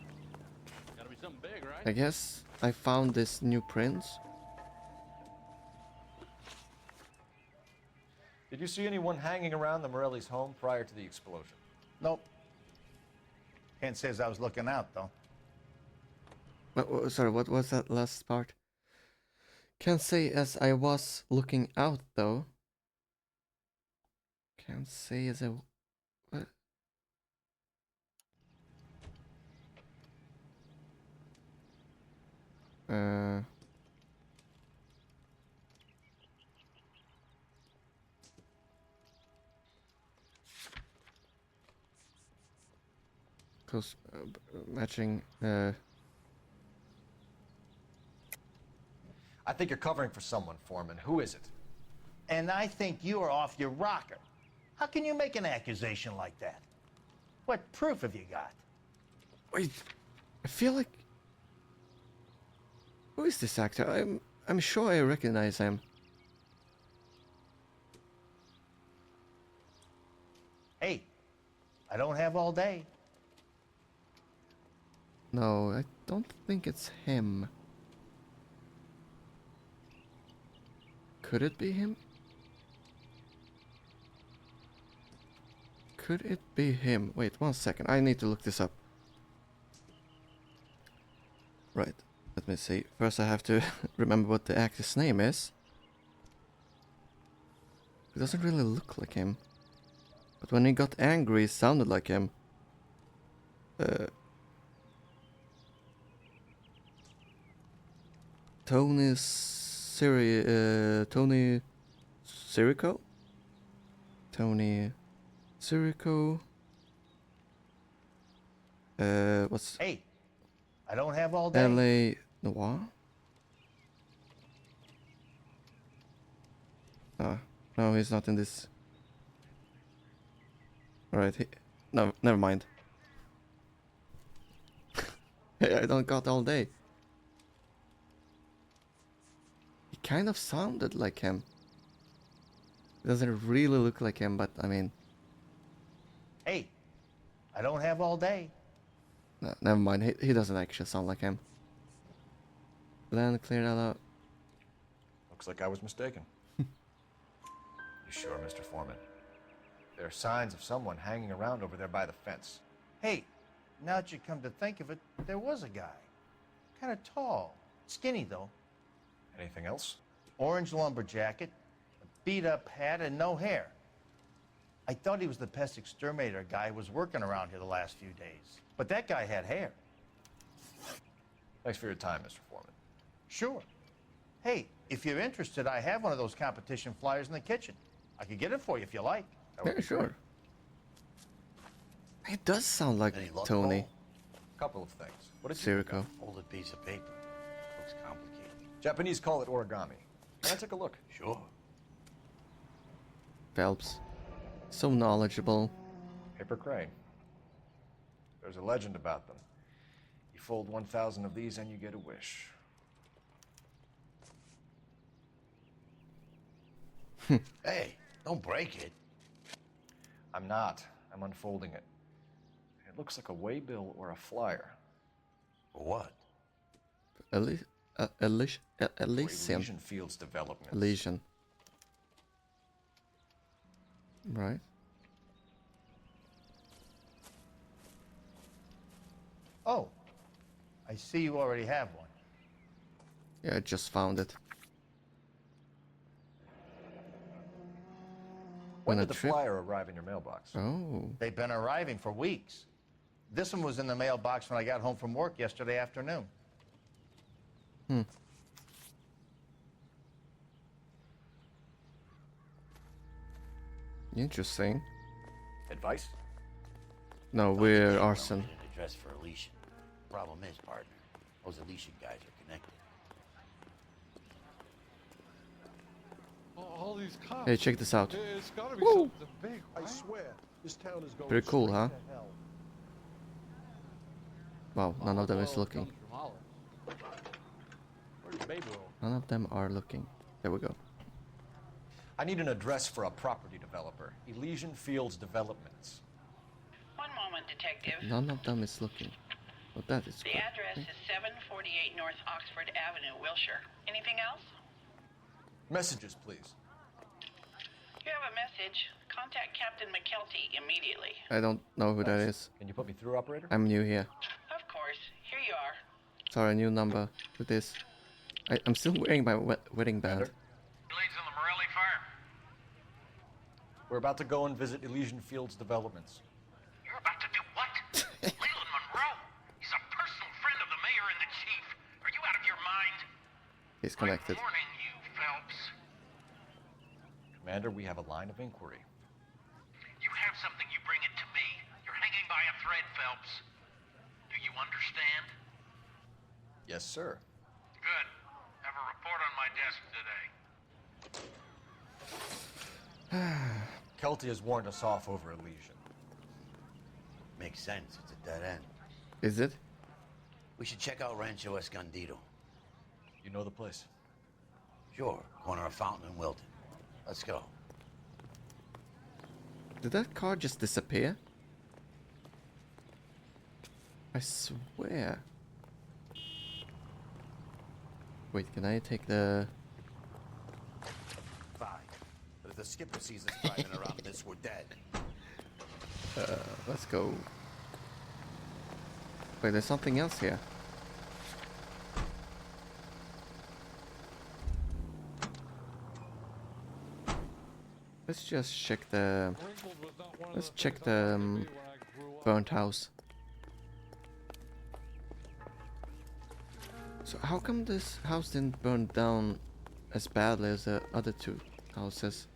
Speaker 22: Gotta be something big, right?
Speaker 1: I guess I found this new prince.
Speaker 3: Did you see anyone hanging around the Morellis' home prior to the explosion?
Speaker 12: Nope. Can't say as I was looking out, though.
Speaker 1: Sorry, what was that last part? Can't say as I was looking out, though. Can't say as I... What? Cause matching.
Speaker 3: I think you're covering for someone, Foreman. Who is it?
Speaker 12: And I think you are off your rocker. How can you make an accusation like that? What proof have you got?
Speaker 1: Wait, I feel like... Who is this actor? I'm sure I recognize him.
Speaker 12: Hey, I don't have all day.
Speaker 1: No, I don't think it's him. Could it be him? Could it be him? Wait, 1 second. I need to look this up. Right. Let me see. First I have to remember what the actor's name is. It doesn't really look like him. But when he got angry, it sounded like him. Tony Sirico? Tony Sirico. What's...
Speaker 12: Hey, I don't have all day.
Speaker 1: L.A. Noire? Ah, no, he's not in this. Alright, no, never mind. Hey, I don't got all day. He kind of sounded like him. It doesn't really look like him, but I mean...
Speaker 12: Hey, I don't have all day.
Speaker 1: No, never mind, he doesn't actually sound like him. Then clear that out.
Speaker 3: Looks like I was mistaken. You sure, Mr. Foreman? There are signs of someone hanging around over there by the fence.
Speaker 12: Hey, now that you come to think of it, there was a guy. Kind of tall. Skinny, though.
Speaker 3: Anything else?
Speaker 12: Orange lumber jacket, a beat-up hat, and no hair. I thought he was the pest exterminator guy who was working around here the last few days. But that guy had hair.
Speaker 3: Thanks for your time, Mr. Foreman.
Speaker 12: Sure. Hey, if you're interested, I have one of those competition flyers in the kitchen. I could get it for you if you like.
Speaker 1: Yeah, sure. It does sound like Tony.
Speaker 3: Couple of things. What is
Speaker 1: Sirico.
Speaker 21: Folded piece of paper. Looks complicated.
Speaker 3: Japanese call it origami. Can I take a look?
Speaker 21: Sure.
Speaker 1: Phelps. So knowledgeable.
Speaker 3: Paper crane. There's a legend about them. You fold 1,000 of these and you get a wish.
Speaker 21: Hey, don't break it.
Speaker 3: I'm not. I'm unfolding it. It looks like a waybill or a flyer.
Speaker 21: For what?
Speaker 1: Elysian.
Speaker 3: Elysian Fields Development.
Speaker 1: Elysian. Right.
Speaker 12: Oh, I see you already have one.
Speaker 1: Yeah, I just found it.
Speaker 3: When
Speaker 1: On a
Speaker 3: did the
Speaker 1: trip?
Speaker 3: flyer arrive in your mailbox?
Speaker 1: Oh.
Speaker 12: They've been arriving for weeks. This one was in the mailbox when I got home from work yesterday afternoon.
Speaker 1: Hmm. Interesting.
Speaker 3: Advice?
Speaker 1: No, we're arson.
Speaker 21: An address for Elysian. Problem is, partner, those Elysian guys are connected.
Speaker 19: All these cops.
Speaker 1: Hey, check this out.
Speaker 19: It's gotta be
Speaker 1: Woo!
Speaker 19: something big. I swear, this town is going
Speaker 1: Pretty cool,
Speaker 19: straight
Speaker 1: huh?
Speaker 19: to hell.
Speaker 1: Wow, none of them is looking.
Speaker 22: Where's Baby Roll?
Speaker 1: None of them are looking. There we go.
Speaker 3: I need an address for a property developer. Elysian Fields Developments.
Speaker 10: One moment, detective.
Speaker 1: None of them is looking. But that is
Speaker 10: The
Speaker 1: correct.
Speaker 10: address is 748 North Oxford Avenue, Wilshire. Anything else?
Speaker 3: Messages, please.
Speaker 10: You have a message. Contact Captain McKelty immediately.
Speaker 1: I don't know who that is.
Speaker 3: Can you put me through, operator?
Speaker 1: I'm new here.
Speaker 10: Of course. Here you are.
Speaker 1: Sorry, new number. Who this? I'm still wearing my wedding band.
Speaker 3: We're about to go and visit Elysian Fields Developments.
Speaker 6: You're about to do what? Leland Monroe. He's a personal friend of the mayor and the chief. Are you out of your mind?
Speaker 1: He's connected.
Speaker 6: Warning you, Phelps.
Speaker 3: Commander, we have a line of inquiry.
Speaker 6: You have something, you bring it to me. You're hanging by a thread, Phelps. Do you understand?
Speaker 3: Yes, sir.
Speaker 6: Good. Have a report on my desk today.
Speaker 3: Kelty has warned us off over Elysian.
Speaker 21: Makes sense. It's a dead end.
Speaker 1: Is it?
Speaker 21: We should check out Rancho Escondido.
Speaker 3: You know the place?
Speaker 21: Sure. Corner of Fountain and Wilton. Let's go.
Speaker 1: Did that car just disappear? I swear. Wait, can I take the...
Speaker 21: Fine. But if the skipper sees us driving around this, we're dead.
Speaker 1: Let's go. Wait, there's something else here. Let's just check the... Let's check the burnt house. So how come this house didn't burn down as badly as the other two houses?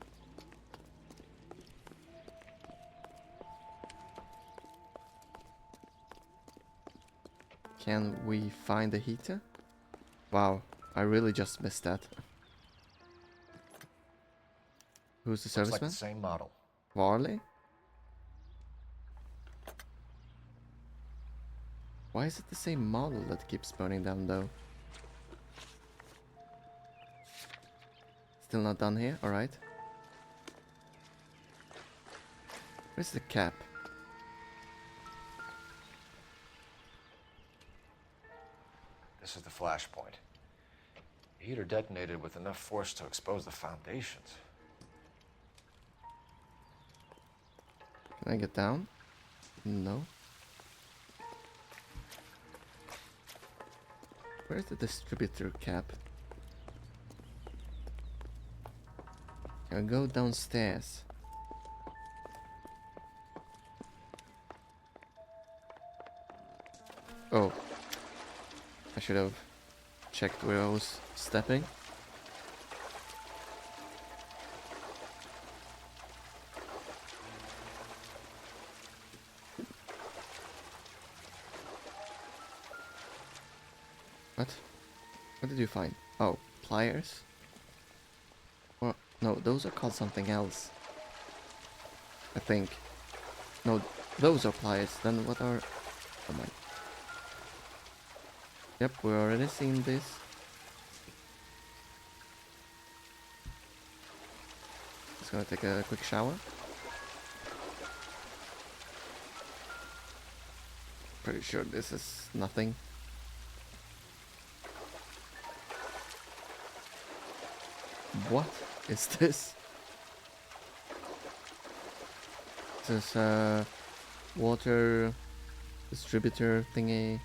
Speaker 1: Can we find the heater? Wow, I really just missed that. Who's the
Speaker 2: Looks like
Speaker 1: serviceman?
Speaker 2: the same model.
Speaker 1: Varley? Why is it the same model that keeps burning down though? Still not done here? Alright. Where's the cap?
Speaker 2: This is the flashpoint. The heater detonated with enough force to expose the foundations.
Speaker 1: Can I get down? No. Where's the distributor cap? Can I go downstairs? Oh. I should have checked where I was stepping. What? What did you find? Oh, pliers? Or, no, those are called something else. I think. No, those are pliers. Then what are... Oh my... Yep, we already seen this. Just gonna take a quick shower. Pretty sure this is nothing. What is this? This is a water distributor thingy.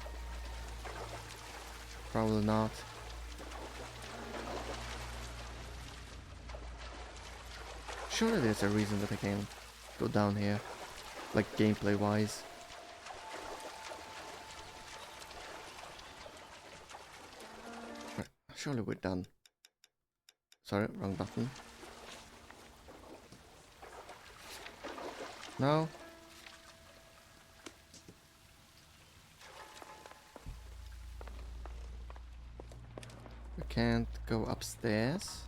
Speaker 1: Probably not. Surely there's a reason that I can go down here, like gameplay wise. Right, surely we're done. Sorry, wrong button. No. We can't go upstairs.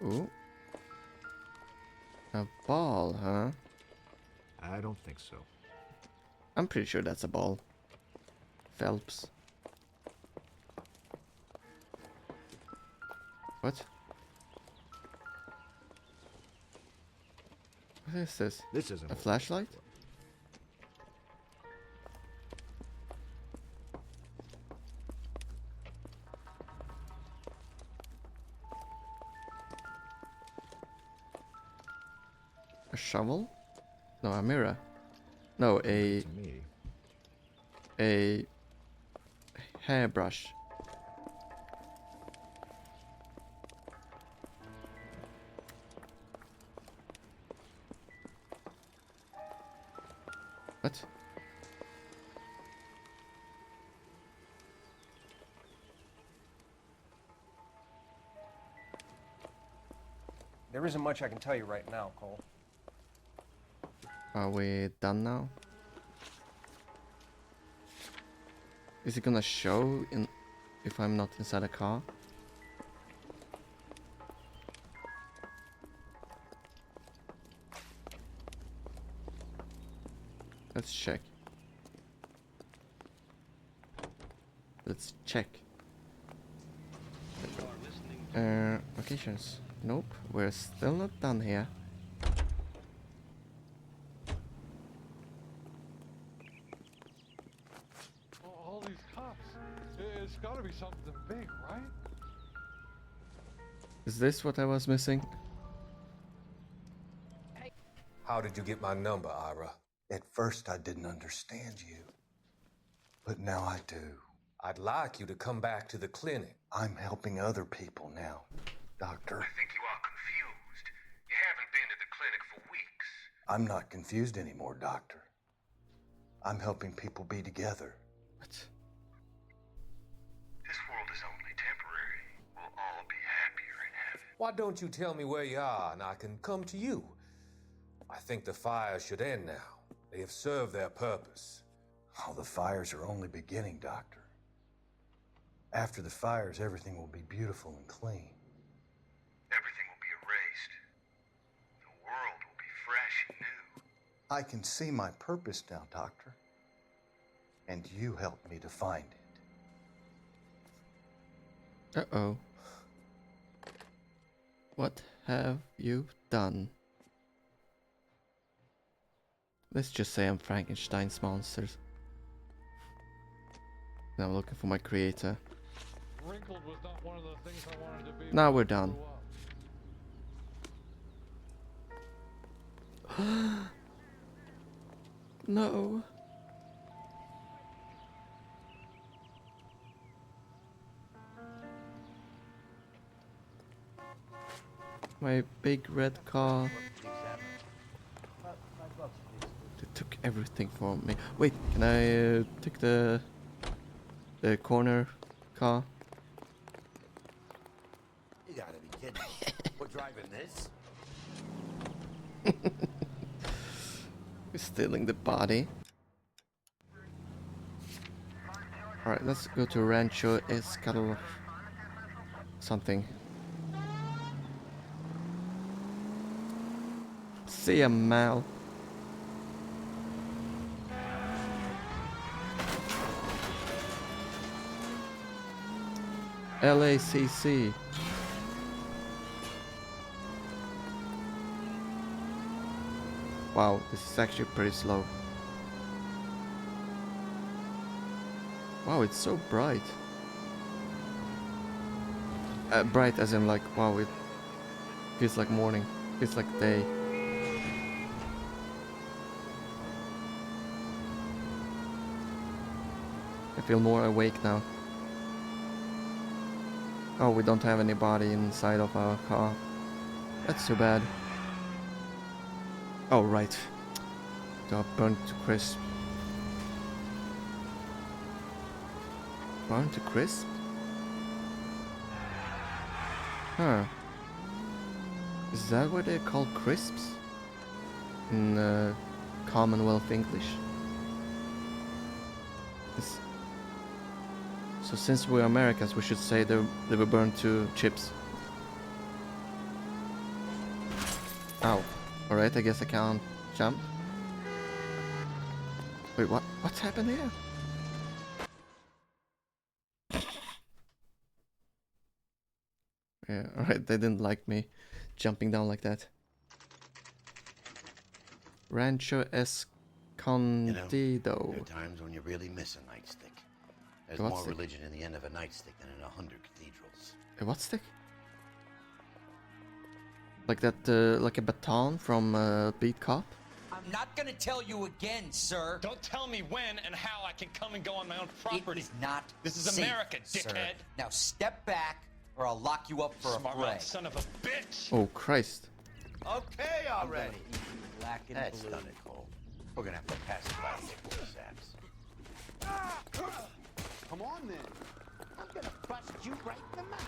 Speaker 1: Ooh. A ball, huh?
Speaker 11: I don't think so.
Speaker 1: I'm pretty sure that's a ball. Phelps. What? What is this?
Speaker 11: This isn't
Speaker 1: a flashlight? A shovel? No, a mirror. No, a hairbrush. What?
Speaker 2: There isn't much I can tell you right now, Cole.
Speaker 1: Are we done now? Is it gonna show in if I'm not inside a car? Let's check. Let's check. Locations. Nope, we're still not done here.
Speaker 4: All these cops. It's gotta be something big, right?
Speaker 1: Is this what I was missing?
Speaker 17: How did you get my number, Ira?
Speaker 18: At first, I didn't understand you. But now I do.
Speaker 17: I'd like you to come back to the clinic.
Speaker 18: I'm helping other people now, Doctor.
Speaker 17: I think you are confused. You haven't been to the clinic for weeks.
Speaker 18: I'm not confused anymore, Doctor. I'm helping people be together.
Speaker 1: What?
Speaker 17: This world is only temporary. We'll all be happier in heaven. Why don't you tell me where you are and I can come to you? I think the fires should end now. They have served their purpose.
Speaker 18: Oh, the fires are only beginning, Doctor. After the fires, everything will be beautiful and clean.
Speaker 17: Everything will be erased. The world will be fresh and new.
Speaker 18: I can see my purpose now, Doctor. And you helped me to find it.
Speaker 1: Uh-oh. What have you done? Let's just say I'm Frankenstein's monsters. Now I'm looking for my creator.
Speaker 4: Wrinkled was not one of the things I wanted to be.
Speaker 1: Now we're done. No. My big red car. They took everything from me. Wait, can I take the corner car?
Speaker 21: You gotta be kidding me. We're driving this?
Speaker 1: We're stealing the body. Alright, let's go to Rancho Escal... something. See ya, Mal. LACC. Wow, this is actually pretty slow. Wow, it's so bright. Bright as in like, wow, it feels like morning. Feels like day. I feel more awake now. Oh, we don't have anybody inside of our car. That's too bad. Oh, right. Got burnt to crisp. Burnt to crisp? Huh. Is that what they're called, crisps? In Commonwealth English? So since we're Americans, we should say they were burned to chips. Ow. Alright, I guess I can't jump. Wait, what's happened here? Yeah, alright, they didn't like me jumping down like that. Rancho Escondido.
Speaker 21: There are times when you really miss a nightstick. There's
Speaker 1: What
Speaker 21: more
Speaker 1: stick?
Speaker 21: religion in the end of a nightstick than in 100 cathedrals.
Speaker 1: A what stick? Like that, like a baton from Beat Cop?
Speaker 20: I'm not gonna tell you again, sir.
Speaker 23: Don't tell me when and how I can come and go on my own property.
Speaker 20: It is not
Speaker 23: This is
Speaker 20: safe,
Speaker 23: America,
Speaker 20: sir.
Speaker 23: dickhead.
Speaker 20: Now step back, or I'll lock you up for
Speaker 23: Smart
Speaker 20: a fray.
Speaker 23: mouth son of a bitch.
Speaker 1: Oh, Christ.
Speaker 21: Okay already.
Speaker 20: Black and
Speaker 21: That's
Speaker 20: blue.
Speaker 21: done it, Cole. We're gonna have to pass it by the boy saps.
Speaker 20: Come on then. I'm gonna bust you right in the mouth.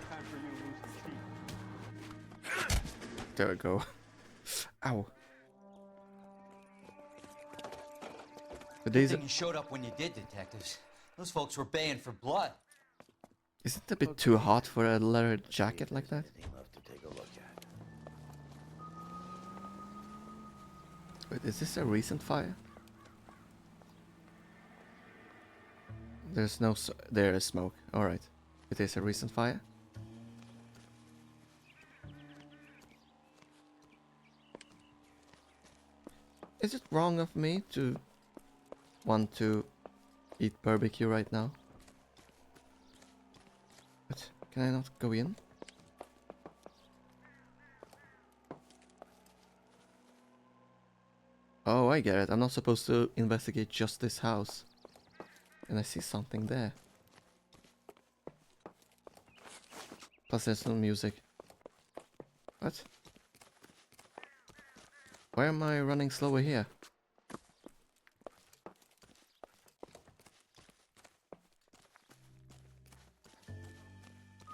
Speaker 15: Time for you to lose your teeth.
Speaker 1: There we go. Ow. But
Speaker 20: Good thing you showed up when you did, detectives. Those folks were baying for blood.
Speaker 1: Isn't it a bit too hot for a leather jacket like that? Wait, is this a recent fire? There's no there is smoke. Alright. It is a recent fire. Is it wrong of me to want to eat barbecue right now? But can I not go in? Oh, I get it. I'm not supposed to investigate just this house. And I see something there. Plus there's no music. What? Why am I running slower here?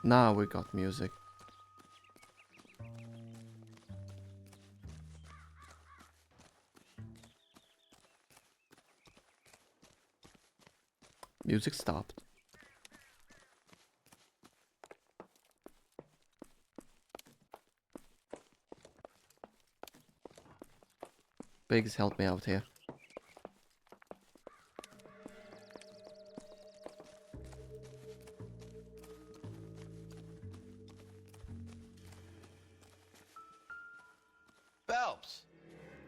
Speaker 1: Now we got music. Music stopped. Biggs, help me out here.
Speaker 21: Phelps,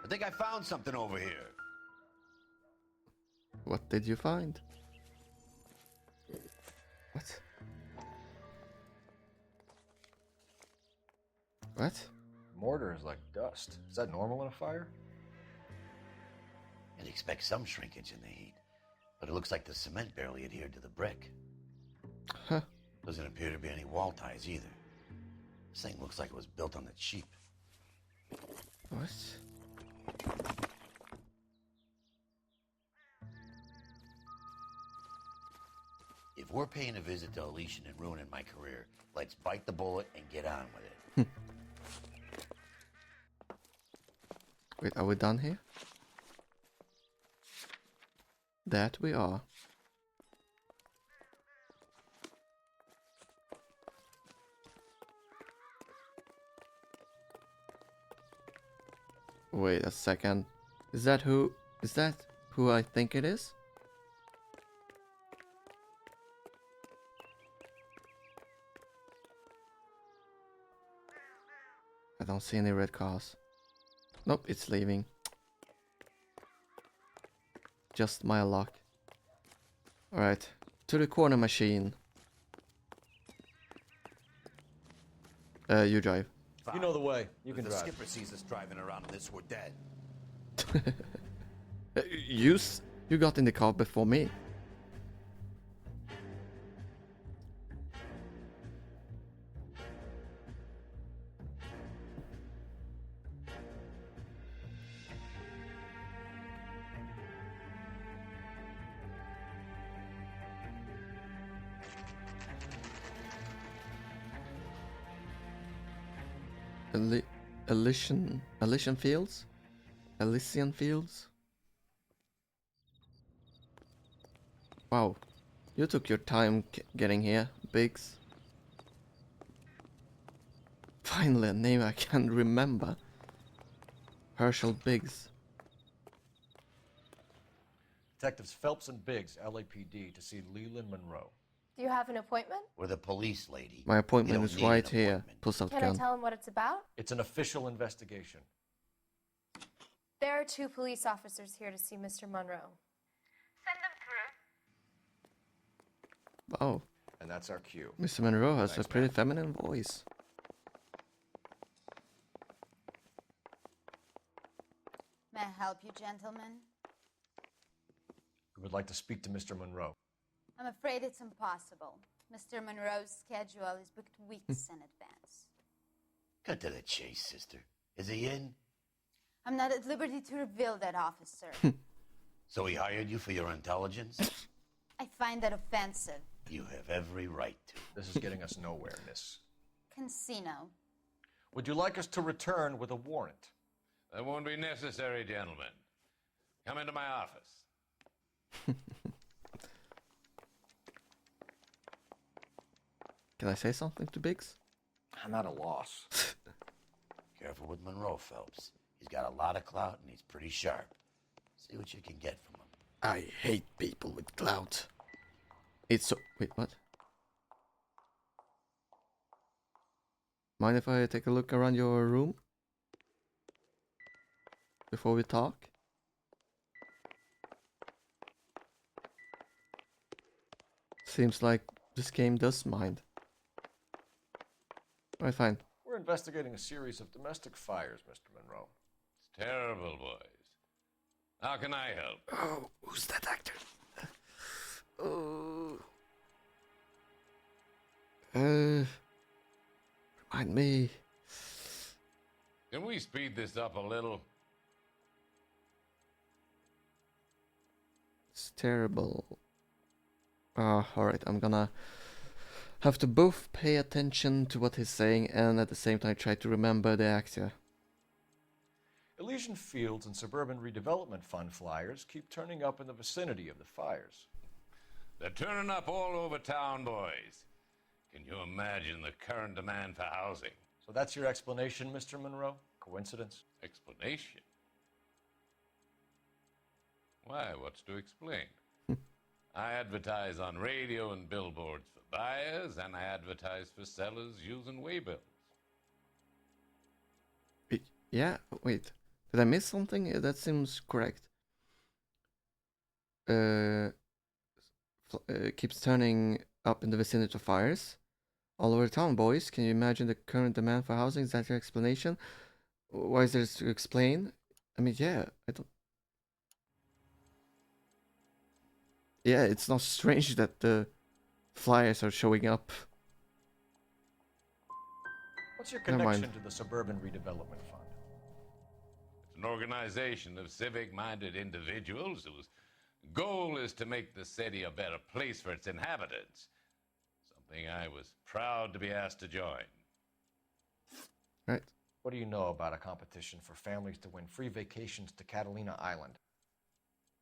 Speaker 21: I think I found something over here.
Speaker 1: What did you find? What? What?
Speaker 2: Mortar is like dust. Is that normal in a fire?
Speaker 21: You'd expect some shrinkage in the heat, but it looks like the cement barely adhered to the brick.
Speaker 1: Huh.
Speaker 21: Doesn't appear to be any wall ties either. This thing looks like it was built on the cheap.
Speaker 1: What?
Speaker 21: If we're paying a visit to Elysian and ruining my career, let's bite the bullet and get on with it.
Speaker 1: Wait, are we done here? That we are. Wait a second. Is that who I think it is? I don't see any red cars. Nope, it's leaving. Just my luck. Alright, to the corner machine. You drive.
Speaker 3: You know the way. You can
Speaker 21: If the
Speaker 3: drive.
Speaker 21: skipper sees us driving around in this, we're dead.
Speaker 1: You got in the car before me. Elysian Fields? Elysian Fields? Wow, you took your time getting here, Biggs. Finally, a name I can remember. Herschel Biggs.
Speaker 3: Detectives Phelps and Biggs, LAPD, to see Leland Monroe.
Speaker 8: Do you have an appointment?
Speaker 21: We're the police, lady.
Speaker 1: My appointment
Speaker 21: You
Speaker 1: is
Speaker 21: don't need
Speaker 1: right
Speaker 21: an
Speaker 1: here.
Speaker 21: appointment.
Speaker 1: Pulls out
Speaker 8: Can I
Speaker 1: gun.
Speaker 8: tell him what it's about?
Speaker 3: It's an official investigation.
Speaker 8: There are 2 police officers here to see Mr. Monroe.
Speaker 10: Send them through.
Speaker 1: Oh,
Speaker 2: And that's our cue.
Speaker 1: Mr. Monroe has
Speaker 2: Thanks,
Speaker 1: a pretty
Speaker 2: man.
Speaker 1: feminine voice.
Speaker 13: May I help you, gentlemen?
Speaker 3: We would like to speak to Mr. Monroe.
Speaker 13: I'm afraid it's impossible. Mr. Monroe's schedule is booked weeks in advance.
Speaker 21: Cut to the chase, sister. Is he in?
Speaker 13: I'm not at liberty to reveal that, officer.
Speaker 21: So he hired you for your intelligence?
Speaker 13: I find that offensive.
Speaker 21: You have every right to.
Speaker 3: This is getting us nowhere, miss.
Speaker 13: Casino.
Speaker 3: Would you like us to return with a warrant?
Speaker 9: That won't be necessary, gentlemen. Come into my office.
Speaker 1: Can I say something to Biggs?
Speaker 11: I'm at a loss.
Speaker 21: Careful with Monroe, Phelps. He's got a lot of clout and he's pretty sharp. See what you can get from him.
Speaker 1: I hate people with clout. It's so... Wait, what? Mind if I take a look around your room? Before we talk? Seems like this game does mind. Alright, fine.
Speaker 3: We're investigating a series of domestic fires, Mr. Monroe.
Speaker 9: It's terrible, boys. How can I help?
Speaker 1: Oh, who's that actor? Oh. Remind me.
Speaker 9: Can we speed this up a little?
Speaker 1: It's terrible. Alright, I'm gonna have to both pay attention to what he's saying and at the same time try to remember the actor.
Speaker 3: Elysian Fields and Suburban Redevelopment Fund flyers keep turning up in the vicinity of the fires.
Speaker 9: They're turning up all over town, boys. Can you imagine the current demand for housing?
Speaker 3: So that's your explanation, Mr. Monroe? Coincidence?
Speaker 9: Explanation? Why, what's to explain? I advertise on radio and billboards for buyers, and I advertise for sellers using waybills.
Speaker 1: Yeah, wait. Did I miss something? That seems correct. Keeps turning up in the vicinity of fires. All over town, boys. Can you imagine the current demand for housing? Is that your explanation? Why is there to explain? I mean, yeah, I don't... Yeah, it's not strange that the flyers are showing up.
Speaker 3: What's your connection to the Suburban Redevelopment Fund?
Speaker 9: It's an organization of civic-minded individuals whose goal is to make the city a better place for its inhabitants. Something I was proud to be asked to join.
Speaker 1: Right.
Speaker 3: What do you know about a competition for families to win free vacations to Catalina Island?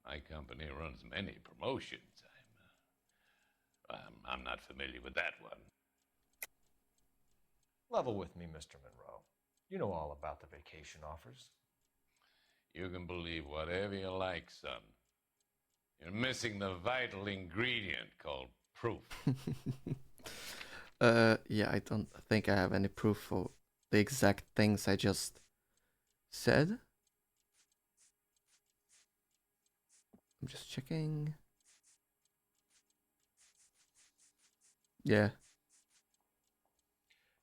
Speaker 9: My company runs many promotions. I'm not familiar with that one.
Speaker 3: Level with me, Mr. Monroe. You know all about the vacation offers.
Speaker 9: You can believe whatever you like, son. You're missing the vital ingredient called proof.
Speaker 1: Yeah, I don't think I have any proof for the exact things I just said. I'm just checking. Yeah.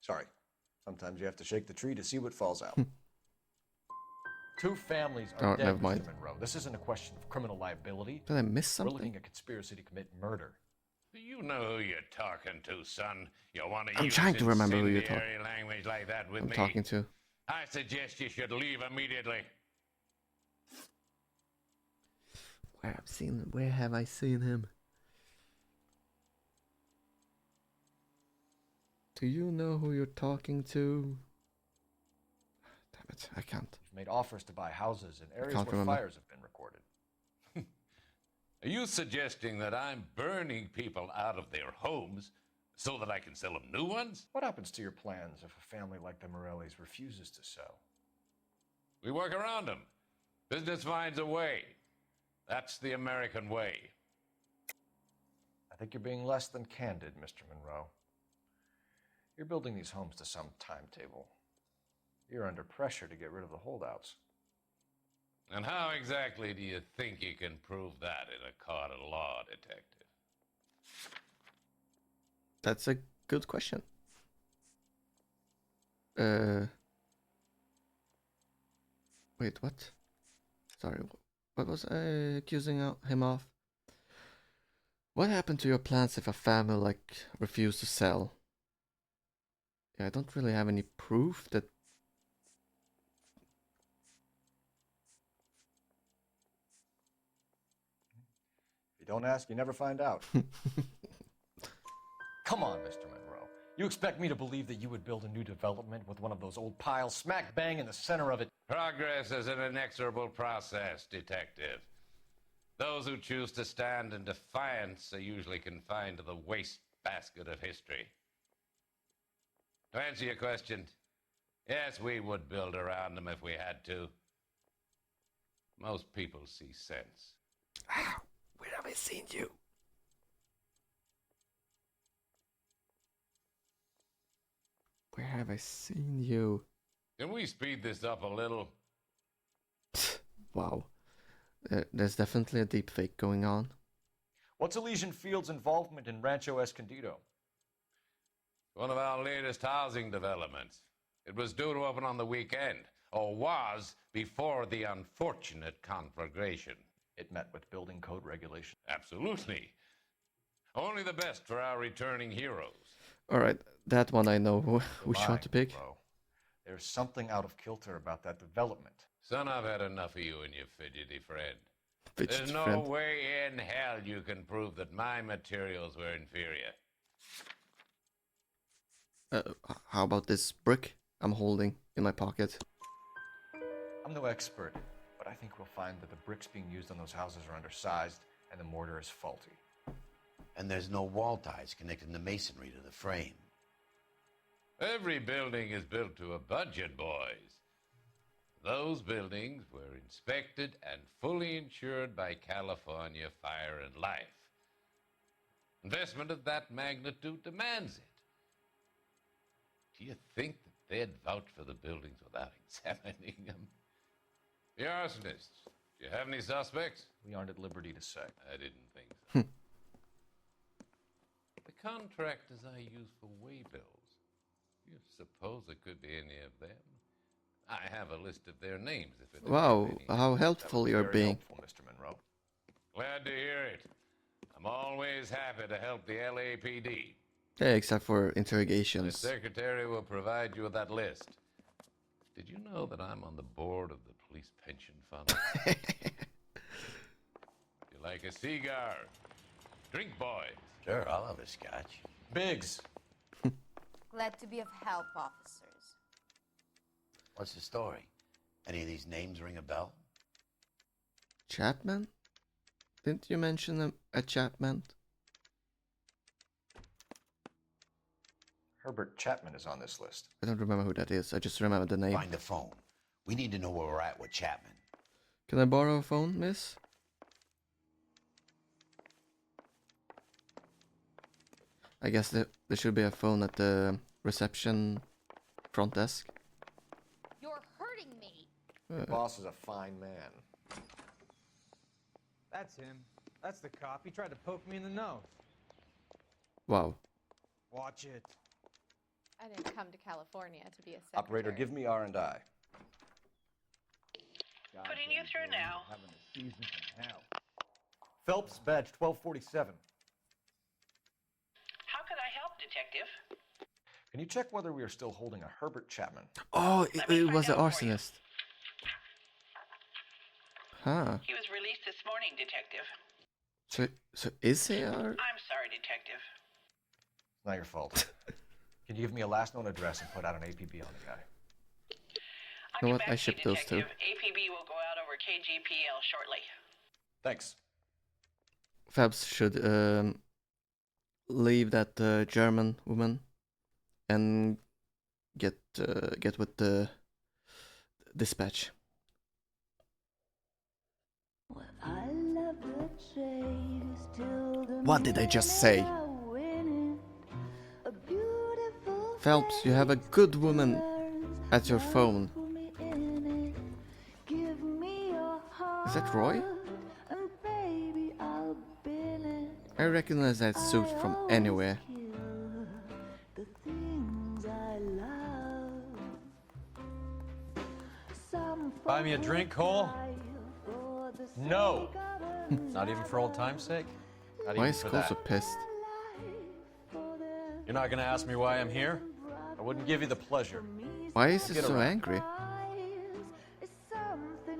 Speaker 3: Sorry. Sometimes you have to shake the tree to see what falls out. 2 families are dead,
Speaker 1: never mind.
Speaker 3: Mr. Monroe. This isn't a question of criminal liability.
Speaker 1: Did I miss something?
Speaker 3: We're looking at conspiracy to commit murder.
Speaker 9: Do you know who you're talking to, son? You want to
Speaker 1: I'm
Speaker 9: use
Speaker 1: trying to remember who you're
Speaker 9: incendiary language like that with
Speaker 1: I'm
Speaker 9: me?
Speaker 1: talking to.
Speaker 9: I suggest you should leave immediately.
Speaker 1: Where have I seen him? Do you know who you're talking to? Damn it, I can't.
Speaker 3: You've made offers to buy houses in areas
Speaker 1: can't
Speaker 3: where
Speaker 1: remember.
Speaker 3: fires have been recorded.
Speaker 9: Are you suggesting that I'm burning people out of their homes so that I can sell them new ones?
Speaker 3: What happens to your plans if a family like the Morellis refuses to sell?
Speaker 9: We work around them. Business finds a way. That's the American way.
Speaker 3: I think you're being less than candid, Mr. Monroe. You're building these homes to some timetable. You're under pressure to get rid of the holdouts.
Speaker 9: And how exactly do you think you can prove that in a court of law, detective?
Speaker 1: That's a good question. Wait, what? Sorry, what was I accusing him of? What happened to your plans if a family like refused to sell? Yeah, I don't really have any proof that.
Speaker 3: If you don't ask, you never find out. Come on, Mr. Monroe. You expect me to believe that you would build a new development with one of those old piles smack bang in the center of it?
Speaker 9: Progress is an inexorable process, detective. Those who choose to stand in defiance are usually confined to the wastebasket of history. To answer your question, yes, we would build around them if we had to. Most people see sense.
Speaker 1: Where have I seen you? Where have I seen you?
Speaker 9: Can we speed this up a little?
Speaker 1: Wow. There's definitely a deep fake going on.
Speaker 3: What's Elysian Fields' involvement in Rancho Escondido?
Speaker 9: One of our latest housing developments. It was due to open on the weekend, or was before the unfortunate conflagration.
Speaker 3: It met with building code regulations.
Speaker 9: Absolutely. Only the best for our returning heroes.
Speaker 1: Alright, that one I know who shot to pick.
Speaker 3: Bro. There's something out of kilter about that development.
Speaker 9: Son, I've had enough of you and your fidgety friend.
Speaker 1: Fidgety
Speaker 9: There's no
Speaker 1: friend.
Speaker 9: way in hell you can prove that my materials were inferior.
Speaker 1: How about this brick I'm holding in my pocket?
Speaker 3: I'm no expert, but I think we'll find that the bricks being used on those houses are undersized and the mortar is faulty.
Speaker 21: And there's no wall ties connecting the masonry to the frame.
Speaker 9: Every building is built to a budget, boys. Those buildings were inspected and fully insured by California Fire and Life. Investment of that magnitude demands it. Do you think that they'd vouch for the buildings without examining them? The arsonists, do you have any suspects?
Speaker 3: We aren't at liberty to say.
Speaker 9: I didn't think so. The contractors I use for way bills, do you suppose it could be any of them? I have a list of their names if it
Speaker 1: Wow, how helpful you're
Speaker 3: Very
Speaker 1: being.
Speaker 3: helpful, Mr. Monroe.
Speaker 9: Glad to hear it. I'm always happy to help the LAPD.
Speaker 1: Yeah, except for
Speaker 9: The
Speaker 1: interrogations.
Speaker 9: secretary will provide you with that list. Did you know that I'm on the board of the police pension fund? You like a cigar? Drink, boy.
Speaker 21: Sure, I'll have a scotch.
Speaker 3: Biggs.
Speaker 13: Glad to be of help, officers.
Speaker 21: What's the story? Any of these names ring a bell?
Speaker 1: Chapman? Didn't you mention a Chapman?
Speaker 3: Herbert Chapman is on this list.
Speaker 1: I don't remember who that is. I just remember the name.
Speaker 21: Find the phone. We need to know where we're at with Chapman.
Speaker 1: Can I borrow a phone, miss? I guess there should be a phone at the reception front desk.
Speaker 8: You're hurting me.
Speaker 3: The boss is a fine man.
Speaker 5: That's him. That's the cop. He tried to poke me in the nose.
Speaker 1: Wow.
Speaker 5: Watch it.
Speaker 14: I didn't come to California to be a secretary.
Speaker 3: Operator, give me R&I.
Speaker 10: Putting you through now.
Speaker 15: Having a season in hell.
Speaker 3: Phelps, badge 1247.
Speaker 10: How could I help, Detective?
Speaker 3: Can you check whether we are still holding a Herbert Chapman?
Speaker 1: Oh, it was the arsonist. Huh.
Speaker 10: He was released this morning, Detective.
Speaker 1: So is he our...
Speaker 10: I'm sorry, Detective.
Speaker 3: It's not your fault. Can you give me a last known address and put out an APB on the guy?
Speaker 1: You know what? I shipped those two.
Speaker 10: APB will go out over KGPL shortly.
Speaker 3: Thanks.
Speaker 1: Fabs should leave that German woman and get with the dispatch. What did I just say? Phelps, you have a good woman at your phone. Is that Roy? I recognize that suit from anywhere.
Speaker 3: Buy me a drink, Cole? No. Not even for old time's sake? Not
Speaker 1: Why
Speaker 3: even
Speaker 1: is
Speaker 3: for
Speaker 1: Cole
Speaker 3: that.
Speaker 1: so pissed?
Speaker 3: You're not gonna ask me why I'm here? I wouldn't give you the pleasure.
Speaker 1: Why is he
Speaker 3: Get
Speaker 1: so
Speaker 3: around.
Speaker 1: angry?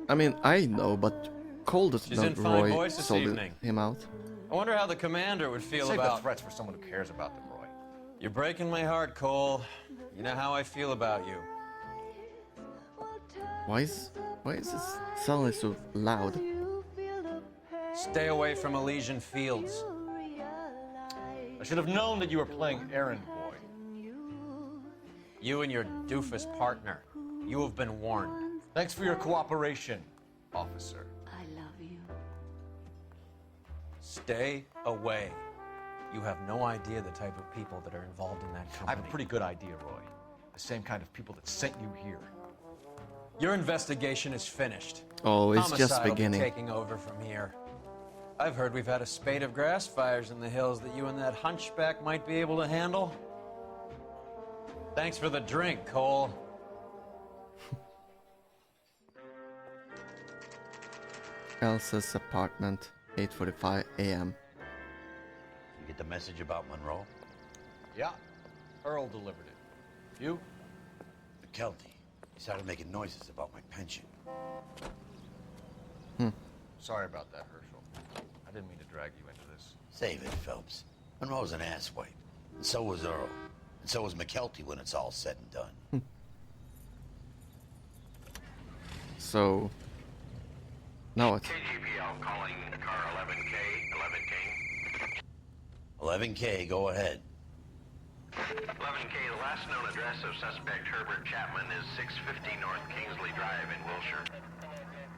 Speaker 1: I mean, I know, but Cole doesn't
Speaker 3: She's
Speaker 1: know
Speaker 3: in fine
Speaker 1: Roy
Speaker 3: voice this
Speaker 1: sold
Speaker 3: evening.
Speaker 1: him out.
Speaker 3: I wonder how the commander would feel
Speaker 2: Save
Speaker 3: about
Speaker 2: the threats for someone who cares about them, Roy.
Speaker 3: You're breaking my heart, Cole. You know how I feel about you.
Speaker 1: Why is this suddenly so loud?
Speaker 3: Stay away from Elysian Fields. I should have known that you were playing errand boy.
Speaker 7: You and your doofus partner. You have been warned.
Speaker 3: Thanks for your cooperation, officer.
Speaker 12: I love you.
Speaker 7: Stay away. You have no idea the type of people that are involved in that
Speaker 3: I
Speaker 7: company.
Speaker 3: have a pretty good idea, Roy. The same kind of people that sent you here.
Speaker 7: Your investigation is finished.
Speaker 1: Oh, it's just
Speaker 7: Homicide will be
Speaker 1: beginning.
Speaker 7: taking over from here. I've heard we've had a spate of grass fires in the hills that you and that hunchback might be able to handle. Thanks for the drink, Cole.
Speaker 1: Elsa's apartment, 8:45 a.m.
Speaker 21: You get the message about Monroe?
Speaker 3: Yeah, Earl delivered it. You?
Speaker 21: McKelty. He started making noises about my pension.
Speaker 3: Sorry about that, Herschel. I didn't mean to drag you into this.
Speaker 21: Save it, Phelps. Monroe's an asswipe. And so was Earl. And so was McKelty when it's all said and done.
Speaker 1: So now what?
Speaker 21: KGPL calling car 11K, 11K, go ahead.
Speaker 16: 11K, the last known address of suspect Herbert Chapman is 650 North Kingsley Drive in Wilshire.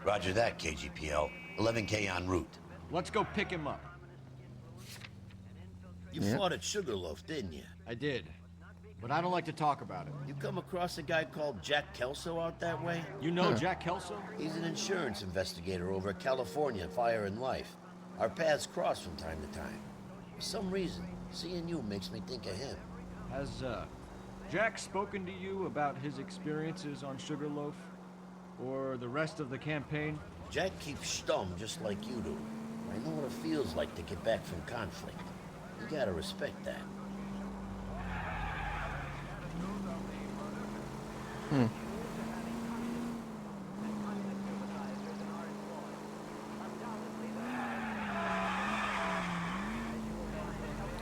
Speaker 21: Roger that, KGPL. 11K en route.
Speaker 11: Let's go pick him up.
Speaker 21: You fought at Sugarloaf, didn't you?
Speaker 11: I did. But I don't like to talk about it.
Speaker 21: You come across a guy called Jack Kelso out that way?
Speaker 11: You know Jack Kelso?
Speaker 21: He's an insurance investigator over at California Fire and Life. Our paths cross from time to time. For some reason, seeing you makes me think of him.
Speaker 11: Has, Jack spoken to you about his experiences on Sugarloaf? Or the rest of the campaign?
Speaker 21: Jack keeps stum just like you do. I know what it feels like to get back from conflict. You gotta respect that.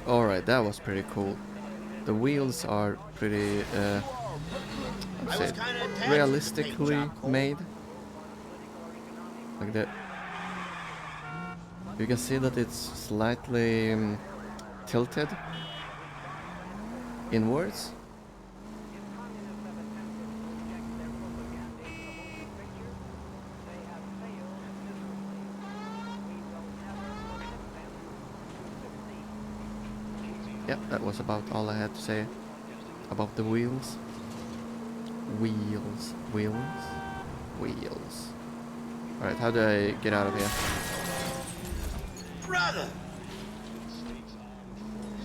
Speaker 1: Alright, that was pretty cool. The wheels are pretty I'd say realistically made. Like that. You can see that it's slightly tilted inwards. Yep, that was about all I had to say about the wheels. Wheels. Alright, how do I get out of here?
Speaker 21: Brother!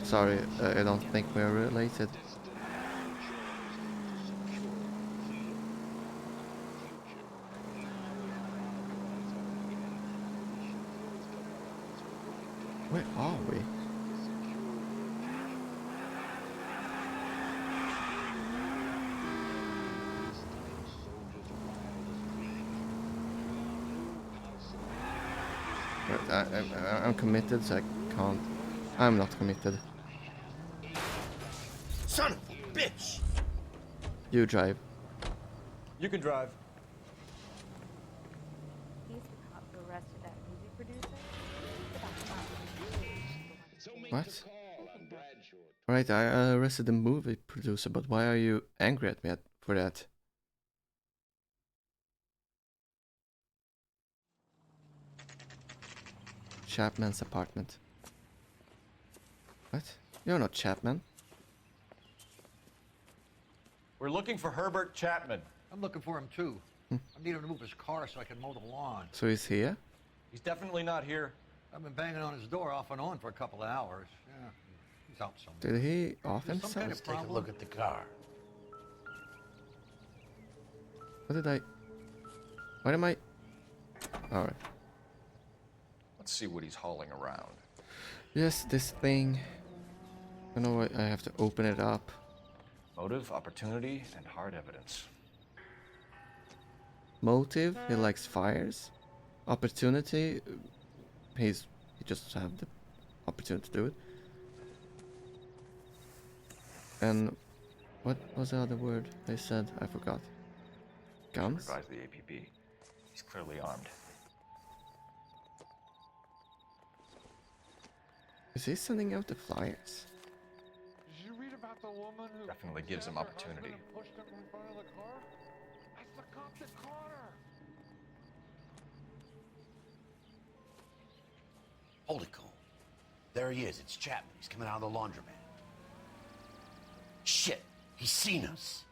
Speaker 1: Sorry, I don't think we're related. Where are we? I'm committed, so I can't. I'm not committed.
Speaker 21: Son of a bitch!
Speaker 1: You drive.
Speaker 3: You can drive.
Speaker 8: He's the cop who arrested that movie producer.
Speaker 1: What? Right, I arrested the movie producer, but why are you angry at me for that? Chapman's apartment. What? You're not Chapman.
Speaker 3: We're looking for Herbert Chapman.
Speaker 18: I'm looking for him too. I need him to move his car so I can mow the lawn.
Speaker 1: So he's here?
Speaker 3: He's definitely not here.
Speaker 18: I've been banging on his door off and on for a couple of hours. Yeah, he's out somewhere.
Speaker 1: Did he off
Speaker 18: Is there some
Speaker 1: himself?
Speaker 18: kind
Speaker 21: Let's
Speaker 18: of
Speaker 21: take a
Speaker 18: problem?
Speaker 21: look at the car.
Speaker 1: What did I... What am I... Alright.
Speaker 3: Let's see what he's hauling around.
Speaker 1: Yes, this thing. I know I have to open it up.
Speaker 3: Motive, opportunity, and hard evidence.
Speaker 1: Motive, he likes fires. Opportunity, he just have the opportunity to do it. And what was the other word they said? I forgot. Guns?
Speaker 3: Advise the APB. He's clearly armed.
Speaker 1: Is he sending out the flyers?
Speaker 4: Did you read about Not the woman who
Speaker 3: Definitely gives him
Speaker 4: stabbed her
Speaker 3: opportunity.
Speaker 4: husband and pushed him in front of the car? That's the cop that caught her.
Speaker 21: Hold it, Cole. There he is. It's Chapman. He's coming out of the laundromat. Shit. He's seen us.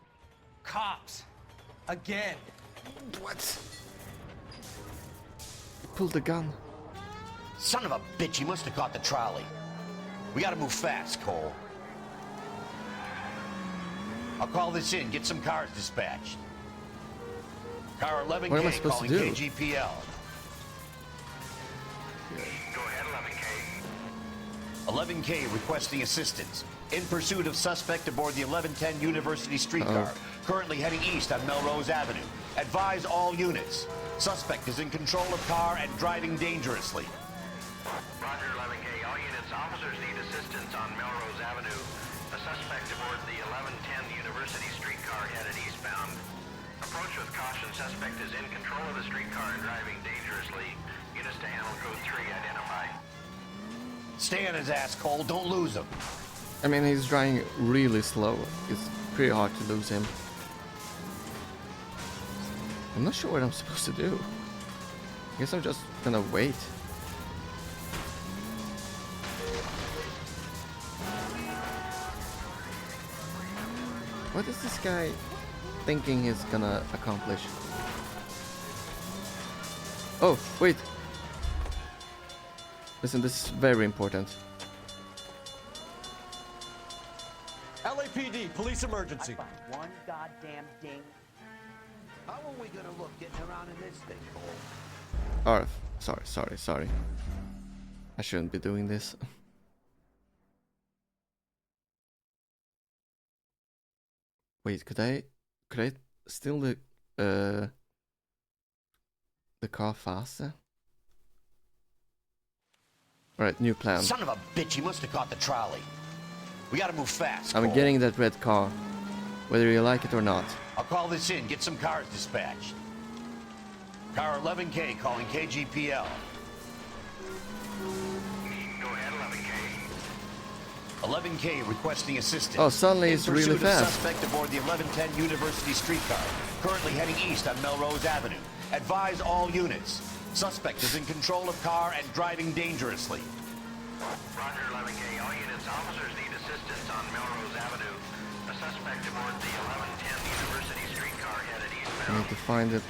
Speaker 5: Cops. Again.
Speaker 1: What? He pulled the gun.
Speaker 21: Son of a bitch. He must have caught the trolley. We gotta move fast, Cole. I'll call this in. Get some cars dispatched. Car 11K
Speaker 1: What am I supposed
Speaker 21: calling
Speaker 1: to do?
Speaker 21: KGPL.
Speaker 16: Go ahead, 11K.
Speaker 21: 11K requesting assistance. In pursuit of suspect aboard the 1110 University streetcar. Currently heading east on Melrose Avenue. Advise all units. Suspect is in control of car and driving dangerously.
Speaker 16: Roger, 11K. All units, officers need assistance on Melrose Avenue. A suspect aboard the 1110 University streetcar headed eastbound. Approach with caution. Suspect is in control of the streetcar and driving dangerously. Units to handle code 3 identified.
Speaker 21: Stay on his ass, Cole. Don't lose him.
Speaker 1: I mean, he's driving really slow. It's pretty hard to lose him. I'm not sure what I'm supposed to do. I guess I'm just gonna wait. What is this guy thinking he's gonna accomplish? Oh, wait. Listen, this is very important.
Speaker 3: LAPD, police emergency.
Speaker 20: One goddamn ding.
Speaker 21: How are we gonna look getting around in this thing, Cole?
Speaker 1: Sorry. I shouldn't be doing this. Wait, could I steal the car faster? Alright, new plan.
Speaker 21: Son of a bitch, he must have caught the trolley. We gotta move fast,
Speaker 1: I'm
Speaker 21: Cole.
Speaker 1: getting that red car, whether you like it or not.
Speaker 21: I'll call this in. Get some cars dispatched. Car 11K calling KGPL.
Speaker 16: Go ahead, 11K.
Speaker 21: 11K requesting assistance.
Speaker 1: Oh, suddenly it's
Speaker 21: In
Speaker 1: really
Speaker 21: pursuit of
Speaker 1: fast.
Speaker 21: Suspect aboard the 1110 University streetcar. Currently heading east on Melrose Avenue. Advise all units. Suspect is in control of car and driving dangerously.
Speaker 16: Roger, 11K. All units, officers need assistance on Melrose Avenue. A suspect aboard the 1110 University streetcar headed
Speaker 1: I
Speaker 16: eastbound.
Speaker 1: need to find the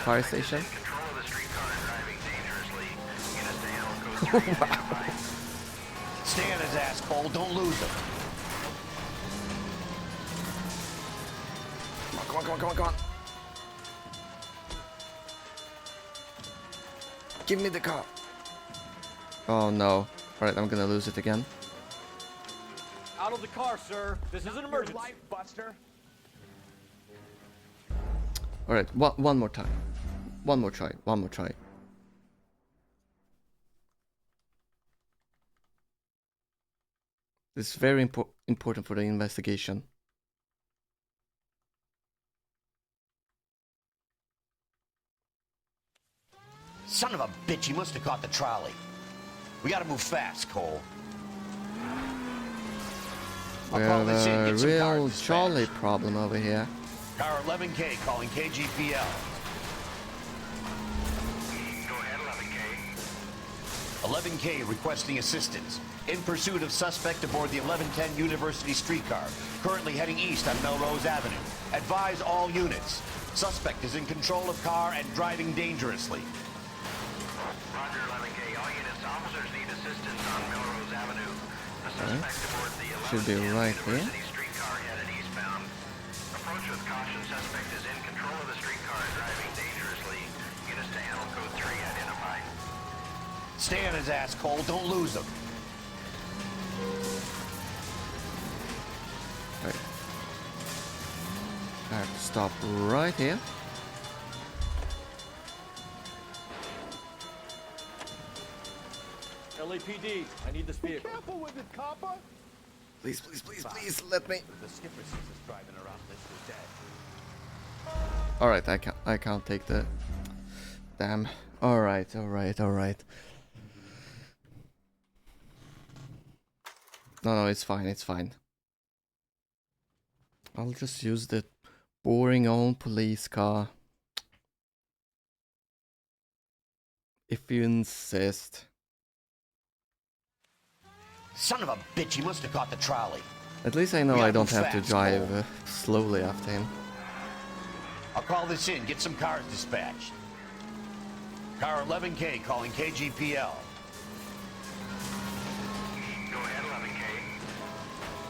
Speaker 1: fire station.
Speaker 16: Control of the streetcar and driving dangerously. Units to handle code 3 identified.
Speaker 21: Stay on his ass, Cole. Don't lose him.
Speaker 1: Come on. Give me the car. Oh no. Alright, I'm gonna lose it again.
Speaker 3: Out of the car, sir. This is an emergency.
Speaker 20: Life, Buster.
Speaker 1: Alright, one more time. One more try. This is very important for the investigation.
Speaker 21: Son of a bitch, he must have caught the trolley. We gotta move fast, Cole.
Speaker 1: We have a real Charlie problem over here.
Speaker 21: Car 11K calling KGPL.
Speaker 16: Go ahead, 11K.
Speaker 21: 11K requesting assistance. In pursuit of suspect aboard the 1110 University streetcar. Currently heading east on Melrose Avenue. Advise all units. Suspect is in control of car and driving dangerously.
Speaker 16: Roger, 11K. All units, officers need assistance on Melrose Avenue. A suspect aboard the
Speaker 1: Should be
Speaker 16: 1110
Speaker 1: right here.
Speaker 16: University streetcar headed eastbound. Approach with caution. Suspect is in control of the streetcar and driving dangerously. Units to handle code 3 identified.
Speaker 21: Stay on his ass, Cole. Don't lose him.
Speaker 1: Alright. I have to stop right here.
Speaker 3: LAPD, I need this vehicle.
Speaker 20: Careful with it, copper.
Speaker 1: Please, let me.
Speaker 20: The skipper sees us driving around this is dead.
Speaker 1: Alright, I can't take the... Damn. Alright. No, it's fine. I'll just use the boring old police car. If you insist.
Speaker 21: Son of a bitch, he must have caught the trolley.
Speaker 1: At least I know
Speaker 21: We
Speaker 1: I
Speaker 21: gotta
Speaker 1: don't
Speaker 21: move
Speaker 1: have to
Speaker 21: fast,
Speaker 1: drive
Speaker 21: Cole.
Speaker 1: slowly after him.
Speaker 21: I'll call this in, get some cars dispatched. Car 11K calling KGPL.
Speaker 16: Go ahead,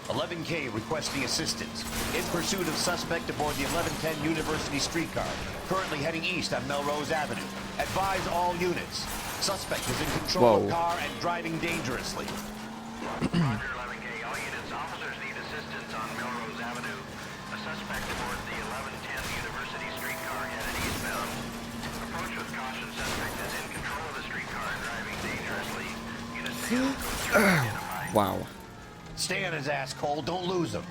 Speaker 16: 11K.
Speaker 21: 11K requesting assistance. In pursuit of suspect aboard the 1110 University streetcar, currently heading east on Melrose Avenue. Advise all units. Suspect is in control of
Speaker 1: Whoa.
Speaker 21: car and driving dangerously.
Speaker 16: Roger, 11K. All units, officers need assistance on Melrose Avenue. A suspect aboard the 1110 University streetcar headed eastbound. Approach with caution. Suspect is in control of the streetcar and driving dangerously. Units to handle code 3 identified.
Speaker 1: Wow.
Speaker 21: Stay on his ass, Cole. Don't lose him.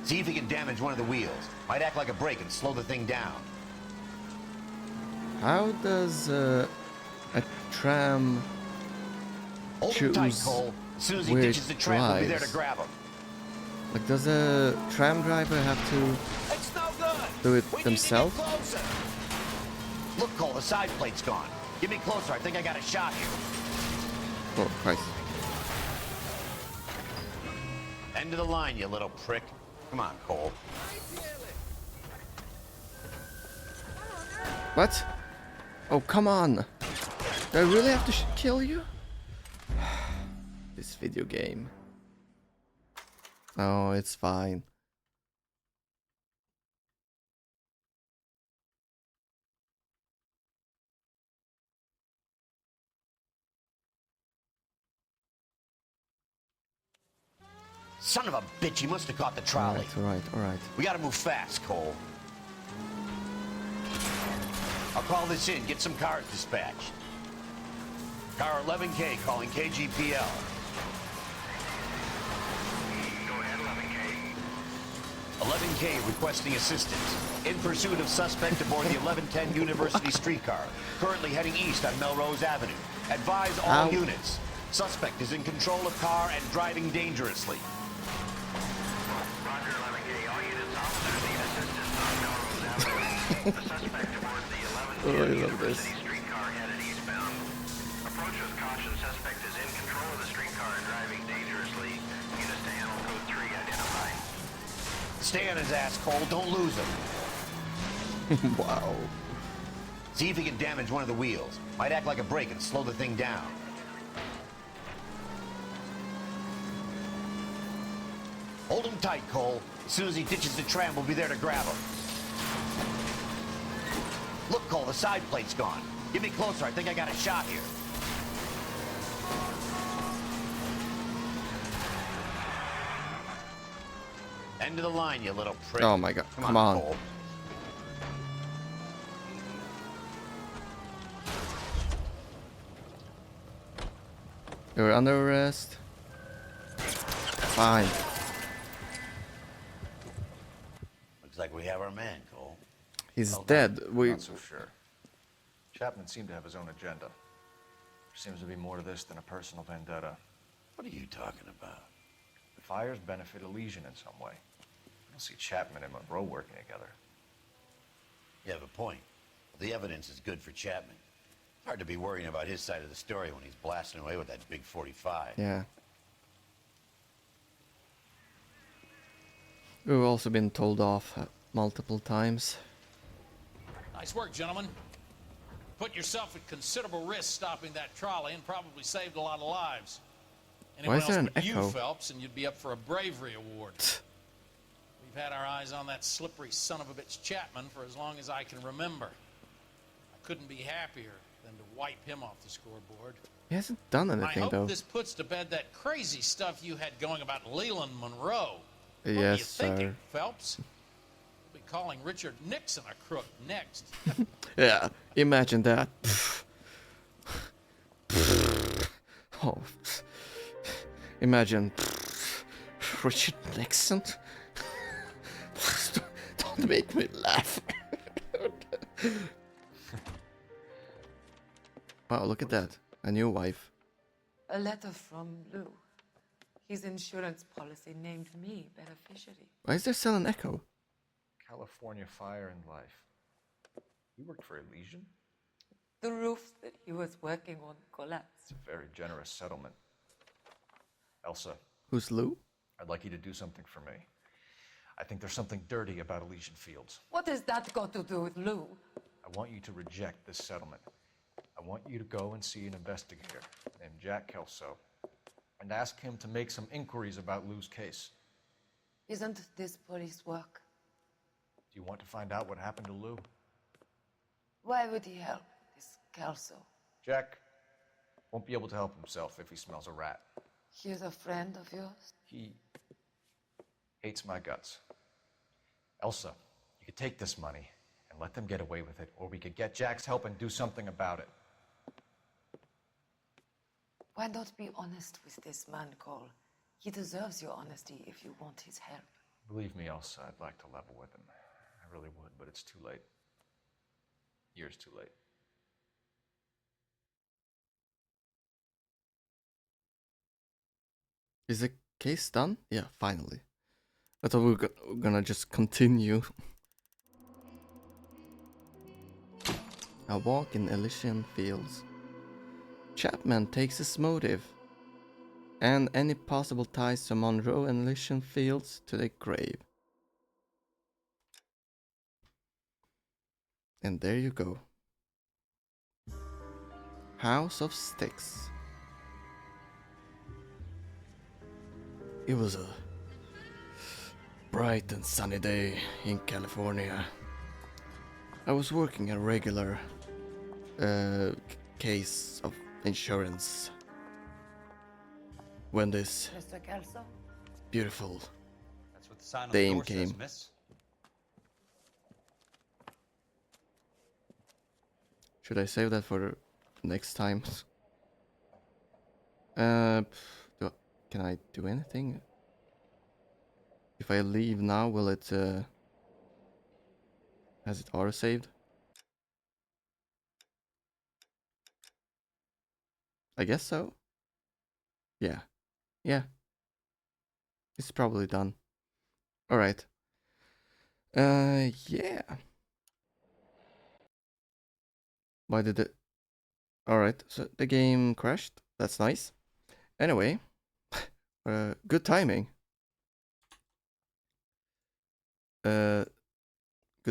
Speaker 21: See if he can damage one of the wheels. Might act like a brake and slow the thing down.
Speaker 1: How does a tram
Speaker 21: Hold him tight,
Speaker 1: choose
Speaker 21: Cole. As soon as he
Speaker 1: where
Speaker 21: ditches
Speaker 1: it
Speaker 21: the tram, we'll be there to
Speaker 1: drives?
Speaker 21: grab him.
Speaker 1: Like, does a tram driver have to
Speaker 21: It's no good.
Speaker 1: do it
Speaker 21: We
Speaker 1: themselves?
Speaker 21: need to get closer. Look, Cole, the side plate's gone. Get me closer. I think I got a shot here.
Speaker 1: Oh, Christ.
Speaker 21: End of the line, you little prick. Come on, Cole.
Speaker 1: What? Oh, come on. Do I really have to kill you? This video game. Oh, it's fine.
Speaker 21: Son of a bitch, he must have caught the trolley.
Speaker 1: Alright.
Speaker 21: We gotta move fast, Cole. I'll call this in, get some cars dispatched. Car 11K calling KGPL.
Speaker 16: Go ahead, 11K.
Speaker 21: 11K requesting assistance. In pursuit of suspect aboard the 1110 University streetcar, currently heading east on Melrose Avenue. Advise all
Speaker 1: Ow.
Speaker 21: units. Suspect is in control of car and driving dangerously.
Speaker 16: Roger, 11K. All units, officers need assistance on Melrose Avenue. A suspect aboard the 1110
Speaker 1: Oh, I love this.
Speaker 16: University streetcar headed eastbound. Approach with caution. Suspect is in control of the streetcar and driving dangerously. Units to handle code 3 identified.
Speaker 21: Stay on his ass, Cole. Don't lose him.
Speaker 1: Wow.
Speaker 21: See if he can damage one of the wheels. Might act like a brake and slow the thing down. Hold him tight, Cole. As soon as he ditches the tram, we'll be there to grab him. Look, Cole, the side plate's gone. Get me closer. I think I got a shot here. End of the line, you little prick.
Speaker 1: Oh my god, come on.
Speaker 21: Cole.
Speaker 1: You're under arrest. Fine.
Speaker 21: Looks like we have our man, Cole.
Speaker 1: He's dead. We
Speaker 3: Not so sure. Chapman seemed to have his own agenda. There seems to be more to this than a personal vendetta.
Speaker 21: What are you talking about?
Speaker 3: The fires benefit Elysian in some way. I don't see Chapman and Monroe working together.
Speaker 21: You have a point. The evidence is good for Chapman. Hard to be worrying about his side of the story when he's blasting away with that big 45.
Speaker 1: yeah. We've also been told off multiple times.
Speaker 6: Nice work, gentlemen. Put yourself at considerable risk stopping that trolley and probably saved a lot of lives.
Speaker 1: Why is there an
Speaker 6: but you,
Speaker 1: echo?
Speaker 6: Phelps, and you'd be up for a bravery award. We've had our eyes on that slippery son of a bitch Chapman for as long as I can remember. I couldn't be happier than to wipe him off the scoreboard.
Speaker 1: He hasn't done
Speaker 6: I
Speaker 1: anything
Speaker 6: hope
Speaker 1: though.
Speaker 6: this puts to bed that crazy stuff you had going about Leland Monroe. What
Speaker 1: Yes,
Speaker 6: are you thinking,
Speaker 1: sir.
Speaker 6: Phelps? We'll be calling Richard Nixon a crook next.
Speaker 1: Yeah, imagine that. Oh, imagine Richard Nixon. Don't make me laugh. Wow, look at that. A new wife.
Speaker 12: A letter from Lou. his insurance policy named me beneficiary.
Speaker 1: Why is there still an echo?
Speaker 3: California Fire and Life. You worked for Elysian?
Speaker 12: The roof that he was working on collapsed.
Speaker 3: It's a very generous settlement. Elsa.
Speaker 1: Who's Lou?
Speaker 3: I'd like you to do something for me. I think there's something dirty about Elysian Fields.
Speaker 12: What has that got to do with Lou?
Speaker 3: I want you to reject this settlement. I want you to go and see an investigator named Jack Kelso and ask him to make some inquiries about Lou's case.
Speaker 12: Isn't this police work?
Speaker 3: Do you want to find out what happened to Lou?
Speaker 12: Why would he help this Kelso?
Speaker 3: Jack won't be able to help himself if he smells a rat.
Speaker 12: He's a friend of yours?
Speaker 3: He hates my guts. Elsa, you could take this money and let them get away with it, or we could get Jack's help and do something about it.
Speaker 12: Why not be honest with this man, Cole? He deserves your honesty if you want his help.
Speaker 3: Believe me, Elsa, I'd like to level with him. I really would, but it's too late. Years too late.
Speaker 1: Is the case done? Yeah, finally. I thought we were gonna just continue. A walk in Elysian Fields. Chapman takes his motive and any possible ties to Monroe and Elysian Fields to the grave. And there you go. House of Sticks. It was a bright and sunny day in California. I was working a regular case of insurance when this
Speaker 12: Mr. Kelso?
Speaker 1: beautiful
Speaker 7: That's what the sign on
Speaker 1: dame
Speaker 7: the door
Speaker 1: came.
Speaker 7: says, miss.
Speaker 1: Should I save that for next time? Can I do anything? If I leave now, will it has it auto saved? I guess so. Yeah. Yeah. It's probably done. Alright. Yeah. Why did it... Alright, so the game crashed. That's nice. Anyway. Good timing. Good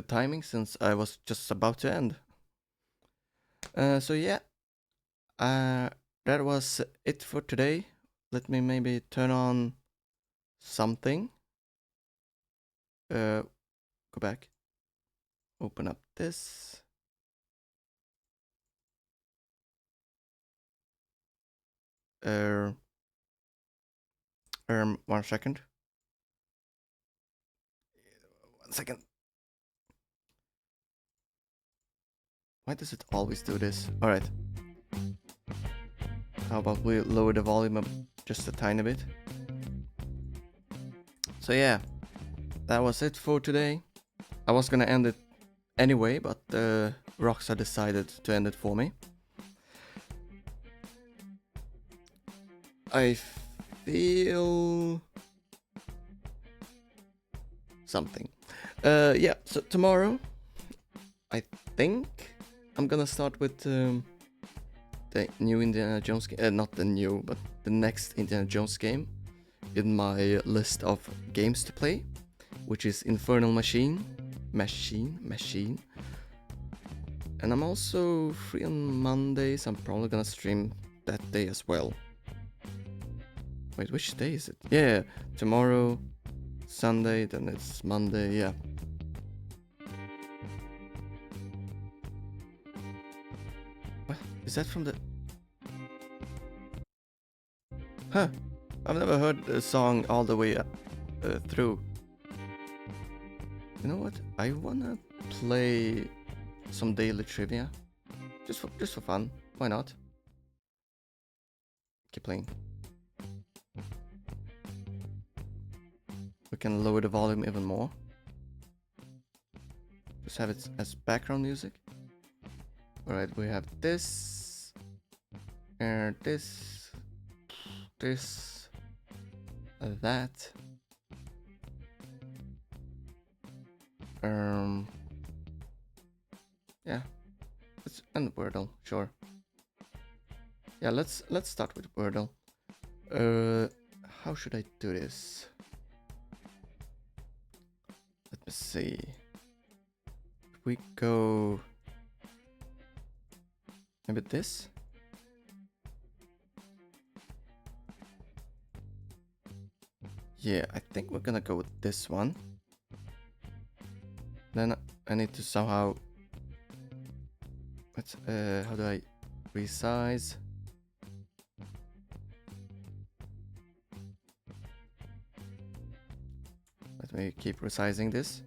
Speaker 1: timing since I was just about to end. So yeah. That was it for today. Let me maybe turn on something. Go back. Open up this. 1 second. 1 second. Why does it always do this? Alright. How about we lower the volume up just a tiny bit? So yeah, that was it for today. I was gonna end it anyway, but Rockstar decided to end it for me. I feel something. Yeah, so tomorrow I think I'm gonna start with the new Indiana Jones game. Not the new, but the next Indiana Jones game in my list of games to play, which is Infernal Machine. And I'm also free on Mondays. I'm probably gonna stream that day as well. Wait, which day is it? Yeah, tomorrow, Sunday, then it's Monday, yeah. What? Is that from the... Huh. I've never heard the song all the way through. You know what? I wanna play some daily trivia. Just for fun. Why not? Keep playing. We can lower the volume even more. Just have it as background music. Alright, we have this. And this. that. Yeah, and Wordle, sure. Yeah, let's start with Wordle. How should I do this? Let me see. If we go maybe this. Yeah, I think we're gonna go with this one. Then I need to somehow. How do I resize? Let me keep resizing this.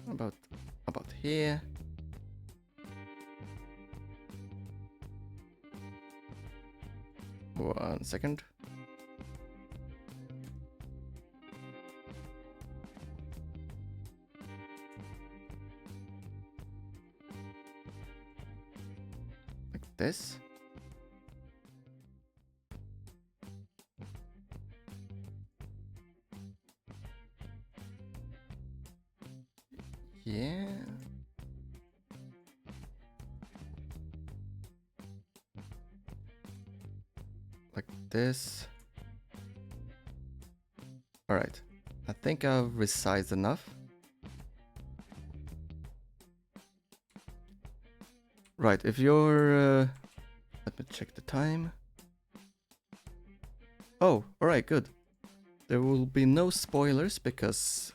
Speaker 1: About here. One second. Like this. Yeah. Like this. All right. I think I've resized enough. Right, if you're... let me check the time. Oh, alright, good. There will be no spoilers because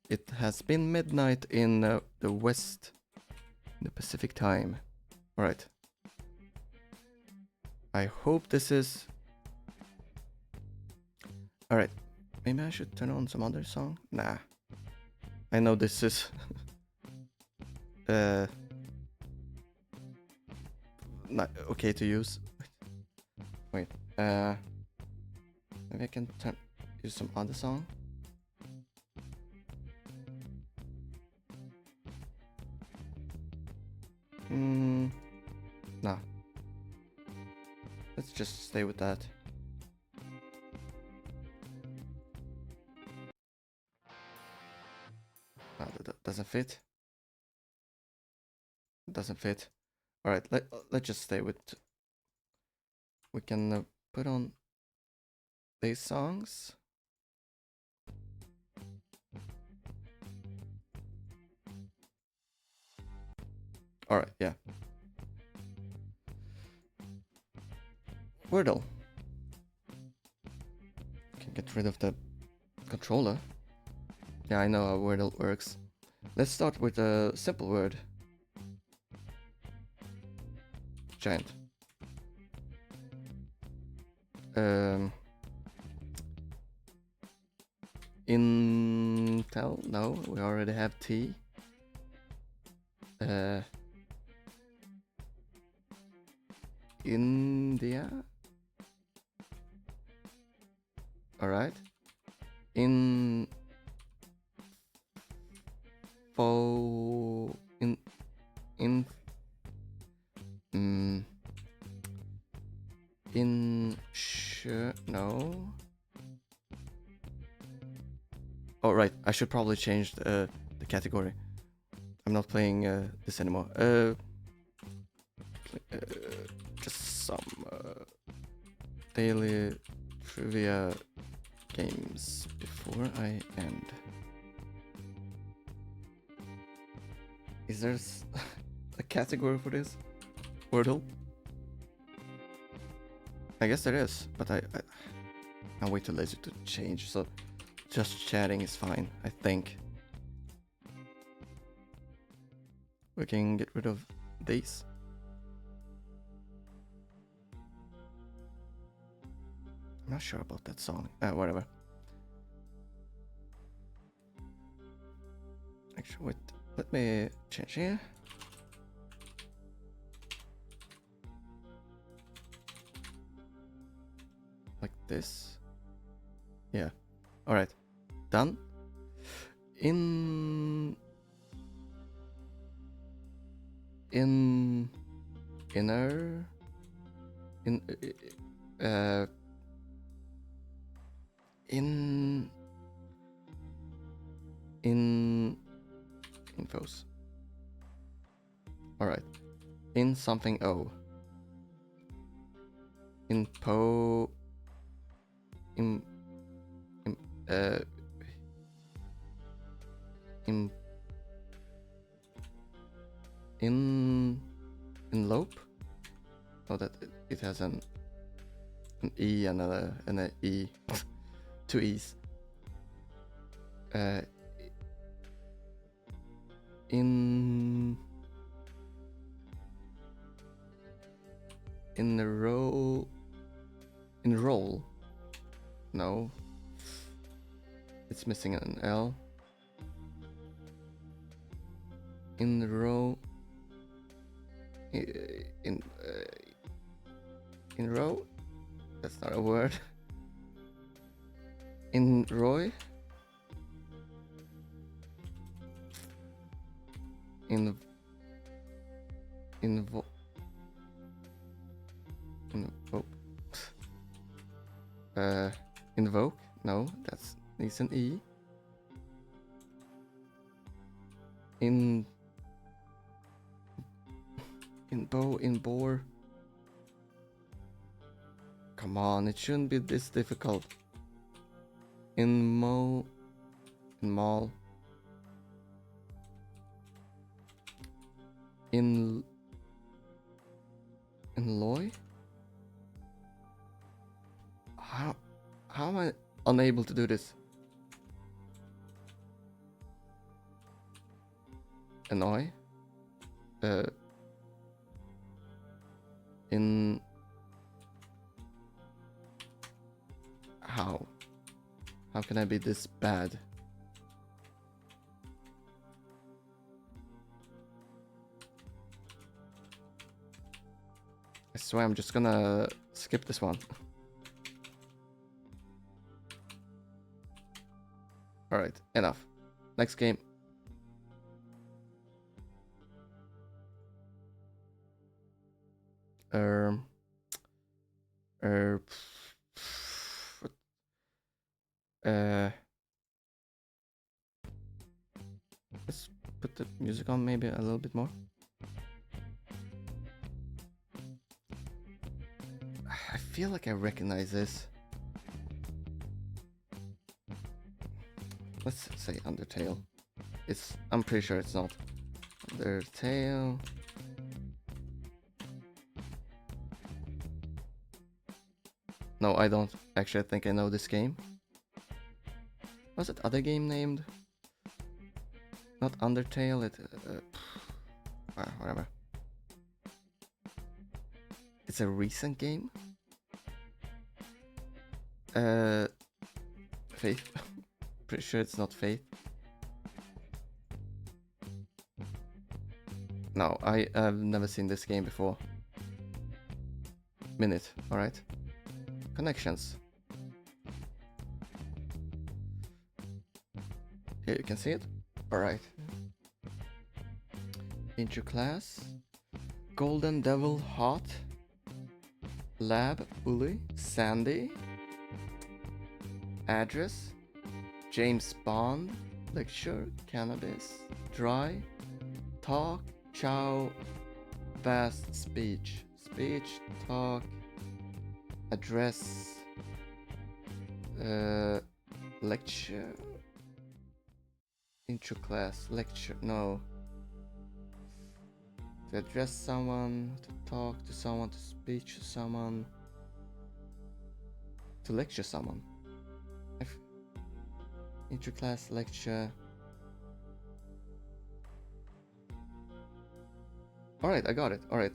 Speaker 1: it has been midnight in the West, in the Pacific time. Alright. I hope this is... Alright, maybe I should turn on some other song? Nah. I know this is... not okay to use. Wait, maybe I can use some other song. Nah. Let's just stay with that. That doesn't fit. Doesn't fit. All right, let's just stay with. We can put on these songs. All right, yeah. Wordle. Can get rid of the controller. Yeah, I know how Wordle works. Let's start with a simple word. Giant. Intel? No, we already have T. India. All right. In no. Oh right, I should probably change the category. I'm not playing this anymore. Just some daily trivia games before I end. Is there a category for this? Wordle? I guess there is, but I'm way too lazy to change, so just chatting is fine, I think. We can get rid of these. I'm not sure about that song. Whatever. Actually, wait. Let me change here. Like this. Yeah. All right. Done. Inner. In infos. All right. In something O. In po. In lope. Oh, that it has an E and a E. Two E's. In the row. Enroll. No. It's missing an L. In the row. In row. That's not a word. In Roy. Invoke. Invoke? No, that's needs an E. In bore. Come on, it shouldn't be this difficult. In mall. In Loy? How am I unable to do this? Annoy? In how? How can I be this bad? I swear I'm just gonna skip this one. Alright, enough. Next game. Let's put the music on maybe a little bit more. I feel like I recognize this. Let's say Undertale. I'm pretty sure it's not. Undertale. No, I don't actually think I know this game. What's that other game named? Not Undertale, whatever. It's a recent game? Faith. Pretty sure it's not Faith. No, I've never seen this game before. Minute, alright. Connections. Here you can see it. Alright. Intro class. Golden Devil Hot. Lab Uli. Sandy. Address. James Bond. Lecture. Cannabis. Dry. Talk. Chow. Fast speech. Speech. Talk. Address. Lecture. Intro class. Lecture. No. To address someone. To talk to someone. To speech to someone. To lecture someone. Intro class. Lecture. Alright, I got it. Alright.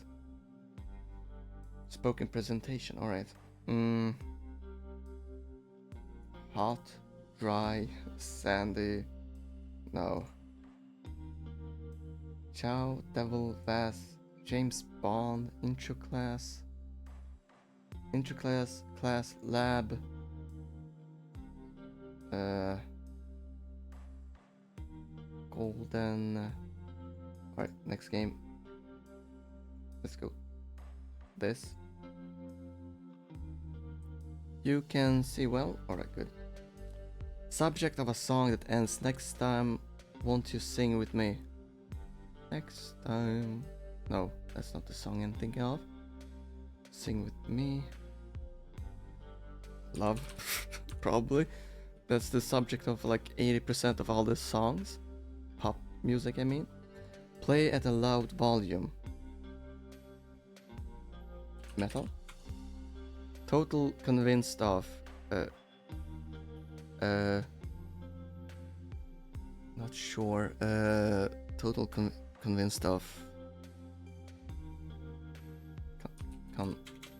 Speaker 1: Spoken presentation. Alright. Hot. Dry. Sandy. No. Chow. Devil. Vast. James Bond. Intro class. Intro class. Class. Lab. Golden. Alright, next game. Let's go. This. You can see well. Alright, good. Subject of a song that ends next time. Won't you sing with me? Next time. No, that's not the song I'm thinking of. Sing with me. Love. Probably. That's the subject of like 80% of all the songs. Pop music, I mean. Play at a loud volume. Metal. Total convinced of. Not sure. Total convinced of.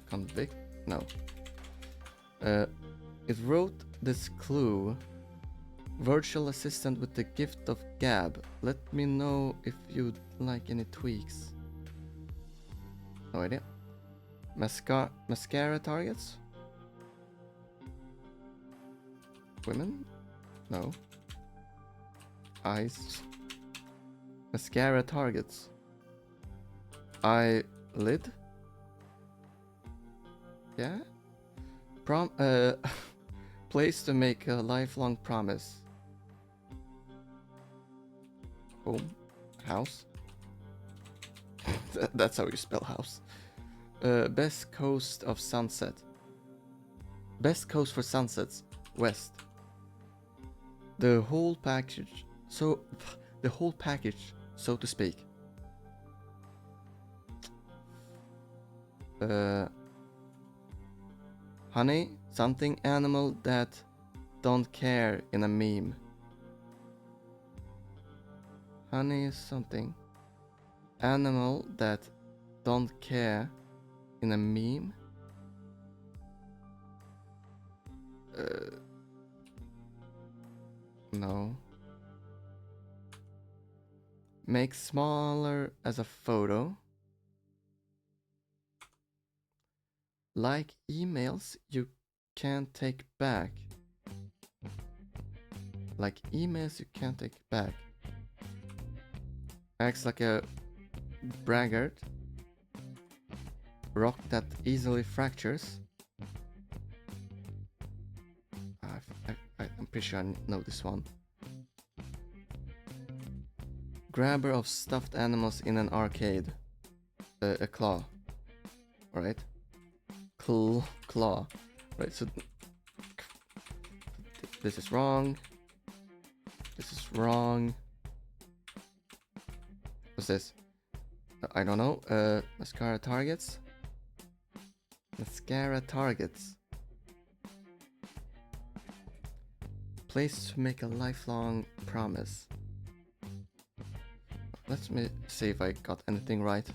Speaker 1: Convict? No. It wrote this clue. Virtual assistant with the gift of gab. Let me know if you'd like any tweaks. No idea. Mascara targets? Women? No. Eyes. Mascara targets. Eyelid? Yeah? Place to make a lifelong promise. Home? House? That's how you spell house. Best coast of sunset. Best coast for sunsets. West. The whole package. So to speak. Honey, something animal that don't care in a meme. Honey is something animal that don't care in a meme. No. Make smaller as a photo. Like emails you can't take back. Like emails you can't take back. Acts like a braggart. Rock that easily fractures. I'm pretty sure I know this one. Grabber of stuffed animals in an arcade. A claw. Alright. Claw. Right, so this is wrong. This is wrong. What's this? I don't know. Mascara targets. Mascara targets. Place to make a lifelong promise. Let me see if I got anything right.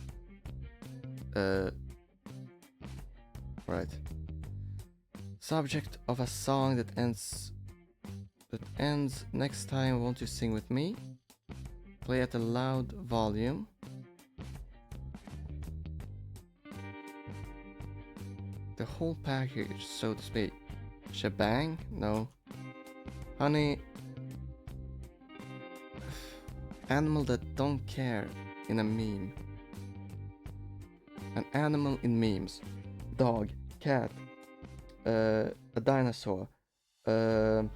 Speaker 1: Right. Subject of a song that ends next time. Won't you sing with me? Play at a loud volume. The whole package, so to speak. Shebang? No. Honey. Animal that don't care in a meme. An animal in memes. Dog, cat, a dinosaur. No,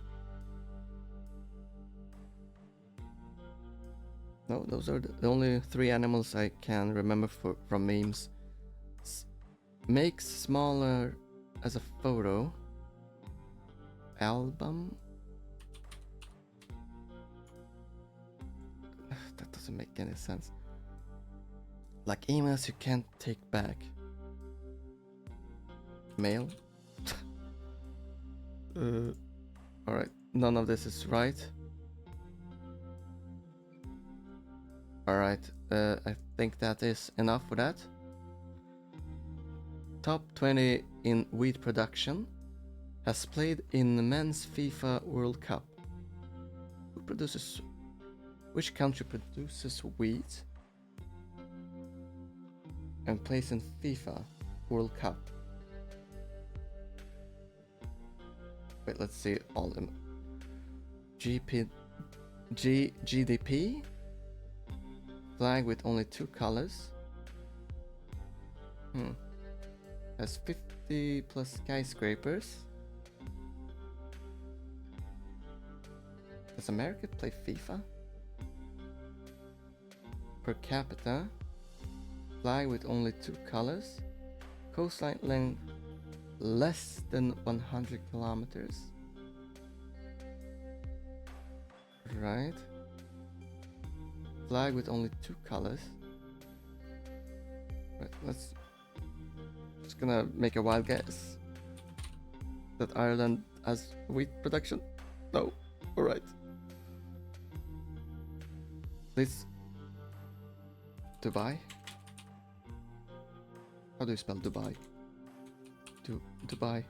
Speaker 1: those are the only three animals I can remember from memes. Make smaller as a photo. Album. That doesn't make any sense. Like emails you can't take back. Mail. Alright, none of this is right. Alright, I think that is enough for that. Top 20 in wheat production. Has played in the men's FIFA World Cup. Who produces... Which country produces wheat and plays in FIFA World Cup? Wait, let's see all of them. GDP? Flag with only 2 colors. Has 50 plus skyscrapers. Does America play FIFA? Per capita. Flag with only 2 colors. Coastline length less than 100 kilometers. Right. Flag with only 2 colors. Right, let's just gonna make a wild guess that Ireland has wheat production. No. Alright. Please. Dubai. How do you spell Dubai? Dubai.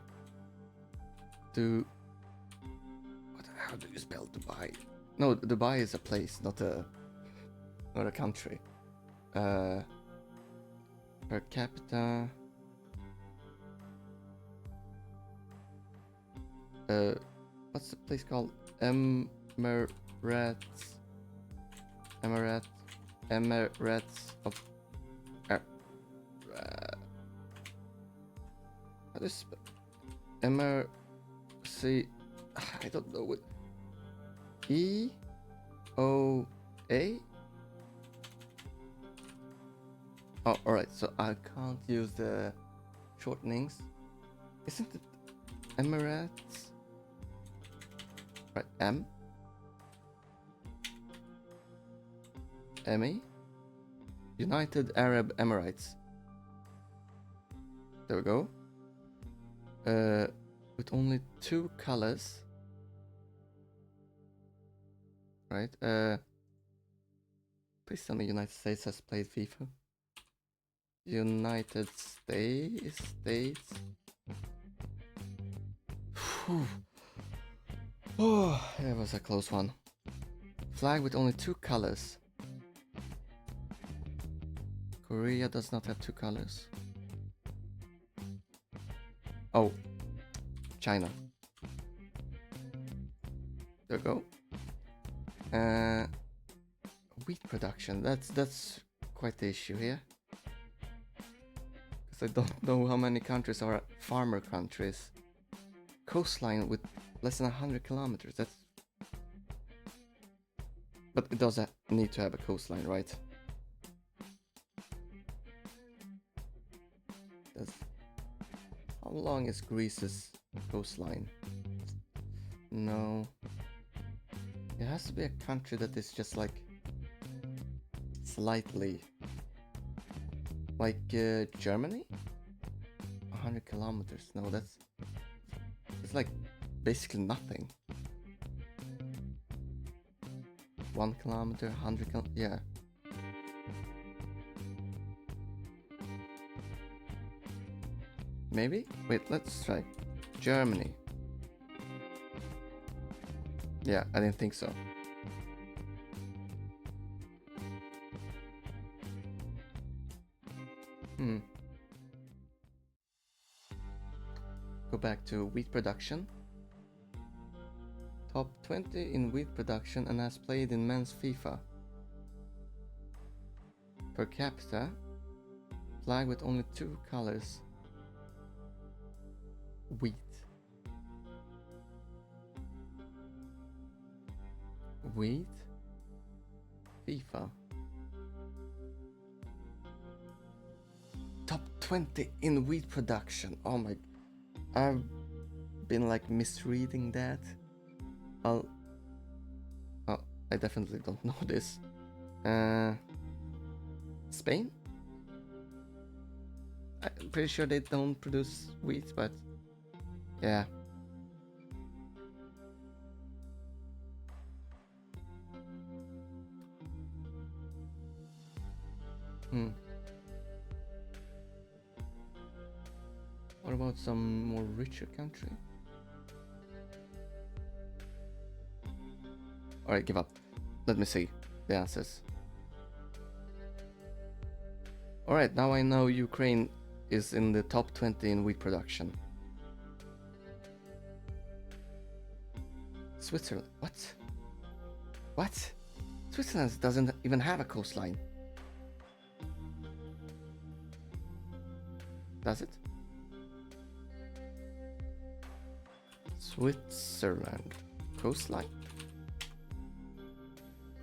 Speaker 1: How do you spell Dubai? No, Dubai is a place, not a country. Per capita. What's the place called? Emirates of how do you spell I don't know what. EOA. Oh, alright, so I can't use the shortenings. Isn't it Emirates? Right, EMI? United Arab Emirates. There we go. With only 2 colors. Right, please tell me United States has played FIFA. United States. Whew. Oh, that was a close one. Flag with only 2 colors. Korea does not have 2 colors. Oh, China. There we go. Wheat production. That's quite the issue here. Because I don't know how many countries are farmer countries. Coastline with less than 100 kilometers. That's. But it does need to have a coastline, right? How long is Greece's coastline? No. It has to be a country that is just like slightly like Germany? 100 kilometers. No, it's like basically nothing. 1 kilometer, 100 kilometers, yeah. Maybe? Wait, let's try. Germany. Yeah, I didn't think so. Go back to wheat production. Top 20 in wheat production and has played in men's FIFA. Per capita. Flag with only 2 colors. Wheat. Wheat. FIFA. Top 20 in wheat production. Oh my. I've been like misreading that. Oh, I definitely don't know this. Spain? I'm pretty sure they don't produce wheat, but yeah. What about some more richer country? Alright, give up. Let me see the answers. Alright, now I know Ukraine is in the top 20 in wheat production. Switzerland. What? What? Switzerland doesn't even have a coastline. Does it? Switzerland. Coastline?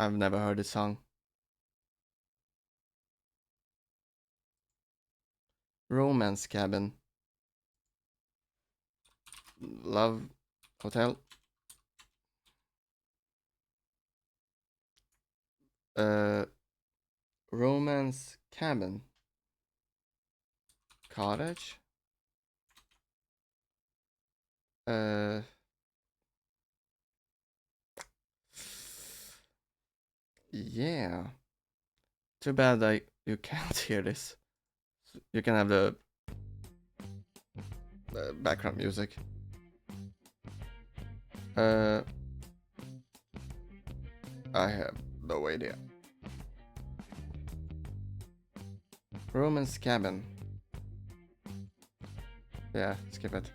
Speaker 1: I've never heard this song. Romance Cabin. Love Hotel. Romance Cabin. Cottage. Yeah. Too bad you can't hear this. You can have the background music. I have no idea. Romance Cabin. Yeah, skip it.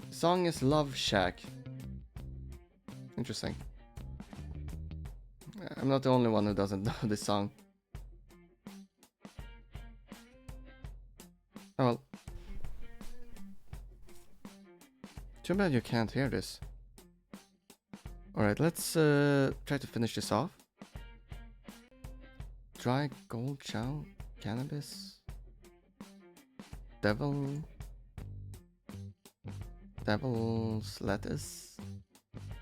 Speaker 1: The song is Love Shack. Interesting. I'm not the only one who doesn't know this song. Oh well. Too bad you can't hear this. Alright, let's try to finish this off. Dry gold chow, cannabis, devil's lettuce,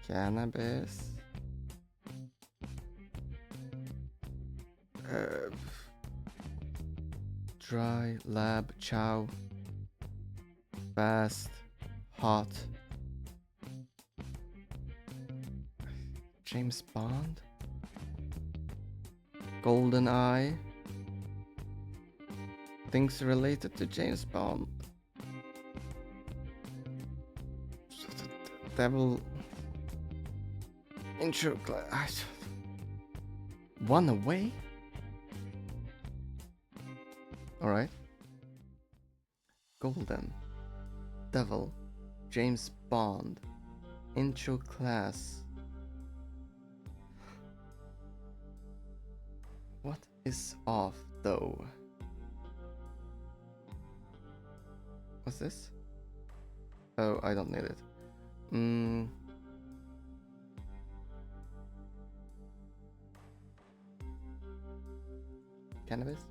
Speaker 1: cannabis, dry lab chow, fast, hot, James Bond, Golden Eye, things related to James Bond, devil, intro class, one away. Alright. Golden, Devil, James Bond, intro class. What is off though? What's this? Oh, I don't need it. Cannabis?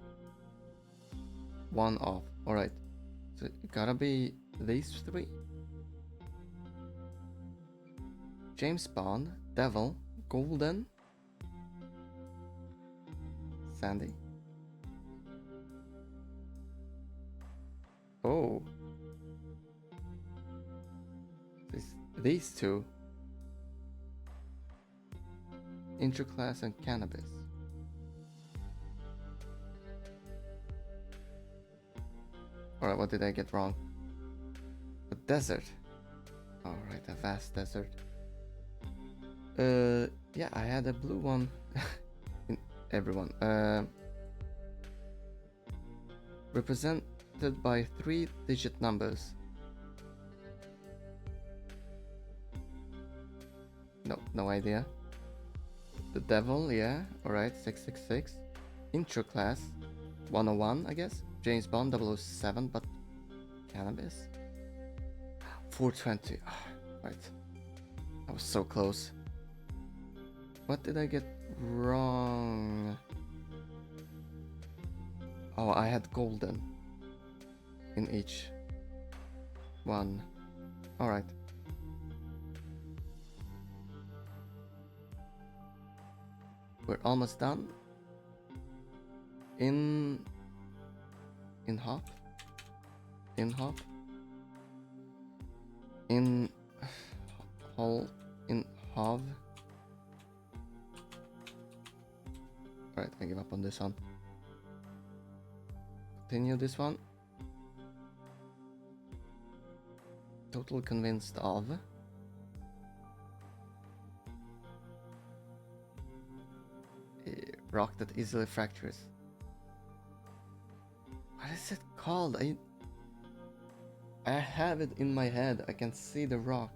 Speaker 1: One off. Alright. So it gotta be these three. James Bond, Devil, Golden, Sandy. Oh. These two. Intro class and cannabis. Alright, what did I get wrong? A desert. Alright, a vast desert. Yeah, I had a blue one in everyone. Represented by 3-digit numbers. No idea. The devil, yeah, alright, 666. Intro class, 101, I guess. James Bond, 007, but cannabis? 420, right. I was so close. What did I get wrong? Oh, I had golden in each one. Alright. We're almost done. In hop. In hop. In hole. In hov. Alright, I give up on this one. Continue this one. Total convinced of. Rock that easily fractures. What is it called? I have it in my head. I can see the rock.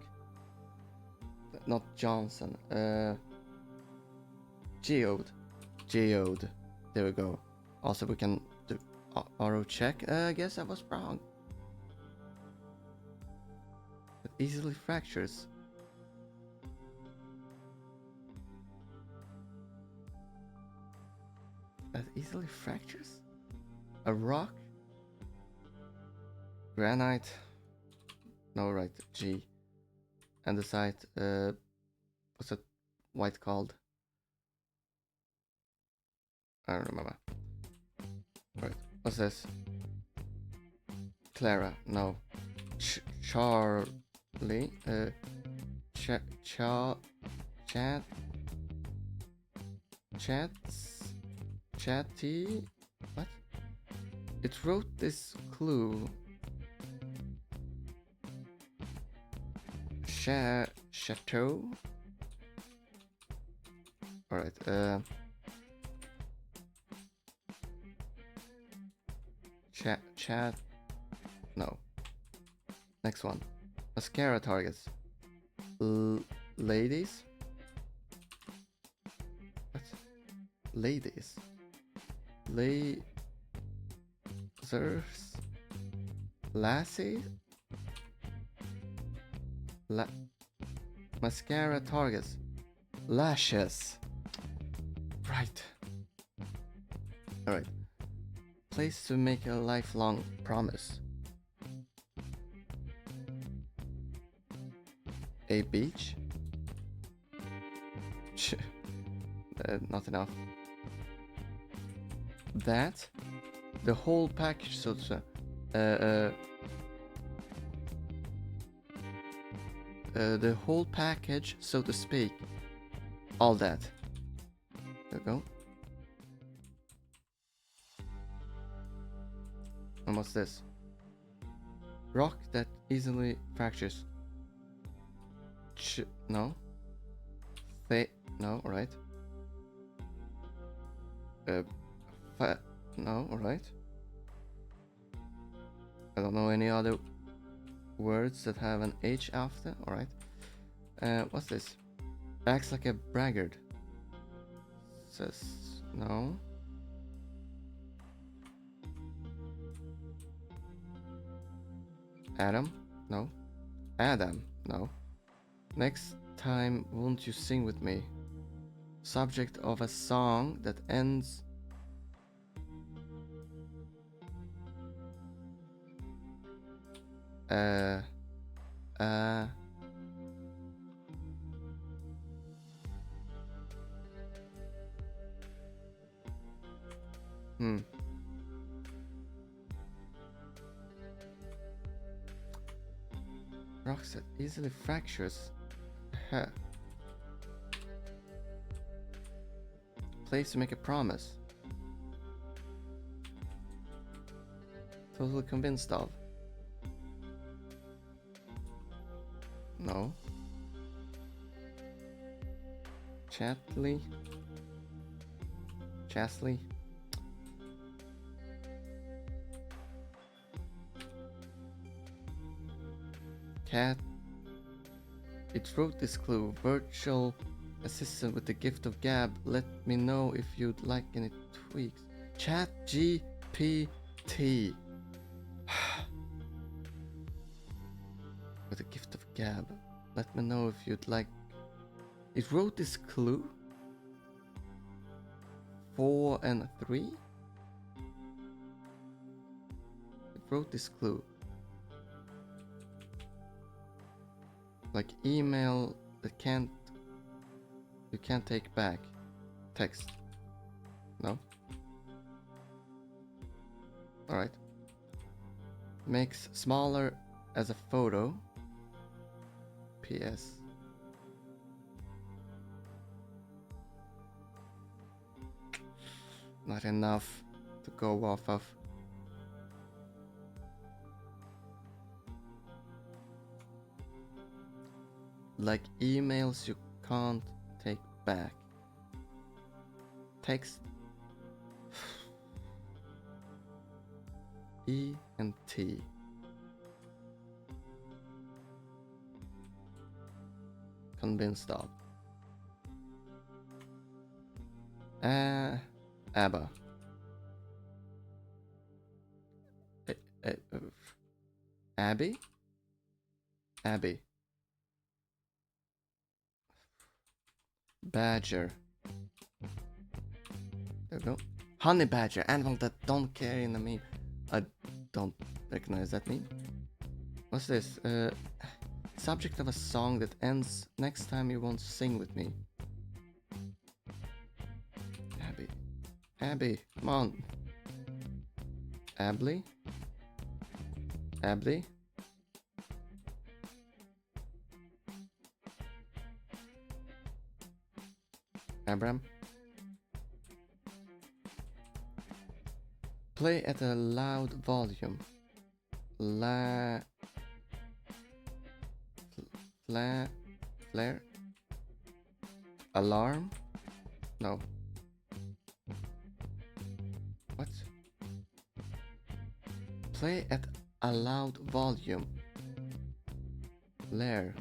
Speaker 1: Not Johnson. Geode. Geode. There we go. Also, we can do auto check. I guess I was wrong. It easily fractures. that easily fractures? A rock? Granite? No, right, G. Andesite, what's that white called? I don't remember. Right, what's this? Clara, no. Charlie, Chatty, what? It wrote this clue. Chateau. All right. Chat. No. Next one. Mascara targets. Ladies. What? Ladies. Lasers. Lassie. Mascara targets. Lashes. Right. Alright. Place to make a lifelong promise. A beach? Not enough. That? The whole package, so to the whole package, so to speak. All that. There we go. And what's this? Rock that easily fractures. No. No, alright. No, alright. I don't know any other words that have an H after, alright. What's this? Acts like a braggart. Says no. Adam? No. Adam? No. Next time, won't you sing with me? Subject of a song that ends. Rocks that easily fractures. Place to make a promise. Totally convinced of. No. Chatley. Chasley. Cat. It wrote this clue. Virtual assistant with the gift of gab. Let me know if you'd like any tweaks. Chat GPT. With the gift of gab. Let me know if you'd like. It wrote this clue. 4 and 3. It wrote this clue. Like email that you can't take back. Text. No? Alright. Makes smaller as a photo. PS. Not enough to go off of. Like emails you can't take back. Text. E and T. Convinced of. ABBA. Abby? Abby. Badger. There we go. Honey badger, animal that don't care in the meme. I don't recognize that meme. What's this? Subject of a song that ends next time you want to sing with me. Abby. Abby, come on. Abby? Abby? Abram? Play at a loud volume. Flare? Alarm? No. What? Play at a loud volume. Flare.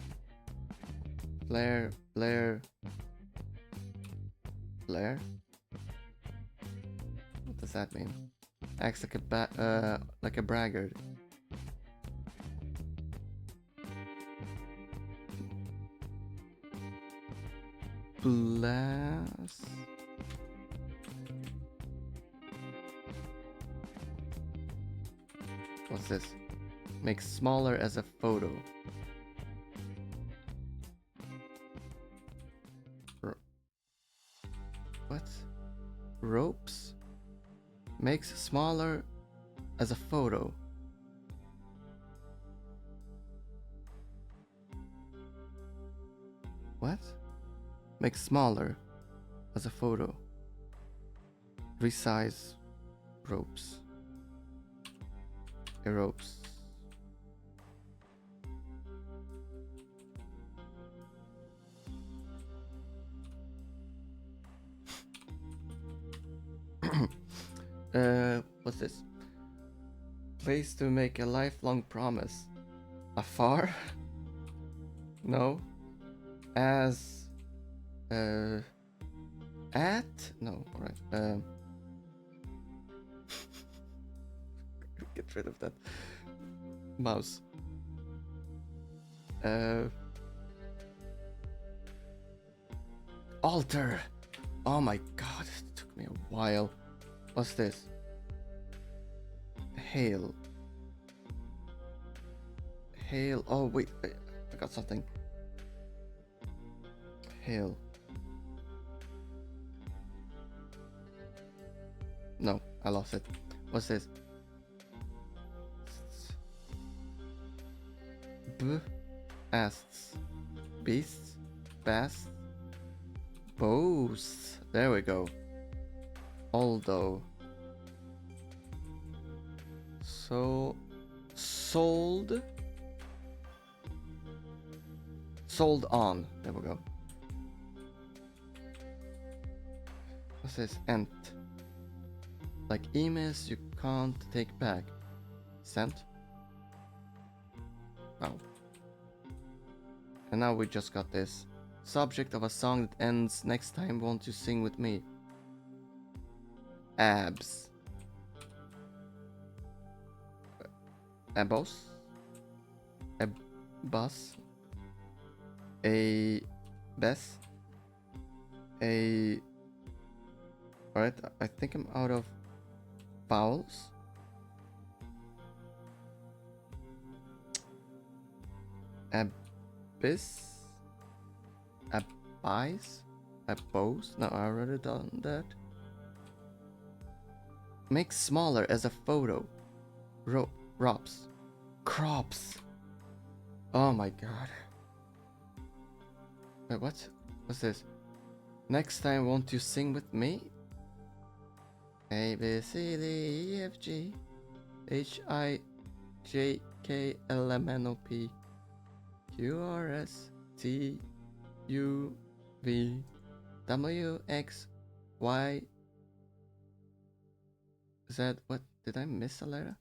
Speaker 1: What does that mean? Acts like a braggart. Blast. What's this? Make smaller as a photo. What? Ropes? Makes smaller as a photo. What? Make smaller as a photo. Resize ropes. Ropes. What's this? Place to make a lifelong promise. Afar? No. As at? No, alright. Get rid of that mouse. Alter. Oh my god, it took me a while. What's this? Hail. Hail. Oh wait, I got something. Hail. No, I lost it. What's this? Asts. Beasts. Basts. Bows. There we go. Although. So. Sold. Sold on. There we go. What's this? Ent. Like emails you can't take back. Sent. Oh. And now we just got this. Subject of a song that ends next time won't you sing with me? Abs. Abos. A bus. A bess. A. Alright, I think I'm out of vowels. Abyss. Abyss. Abose. No, I already done that. Make smaller as a photo. Rops. Crops. Oh my god. Wait, what? What's this? Next time won't you sing with me? A, B, C, D, E, F, G, H, I, J, K, L, M, N, O, P, Q, R, S, T, U, V, W, X, Y, Z. What? Did I miss a letter?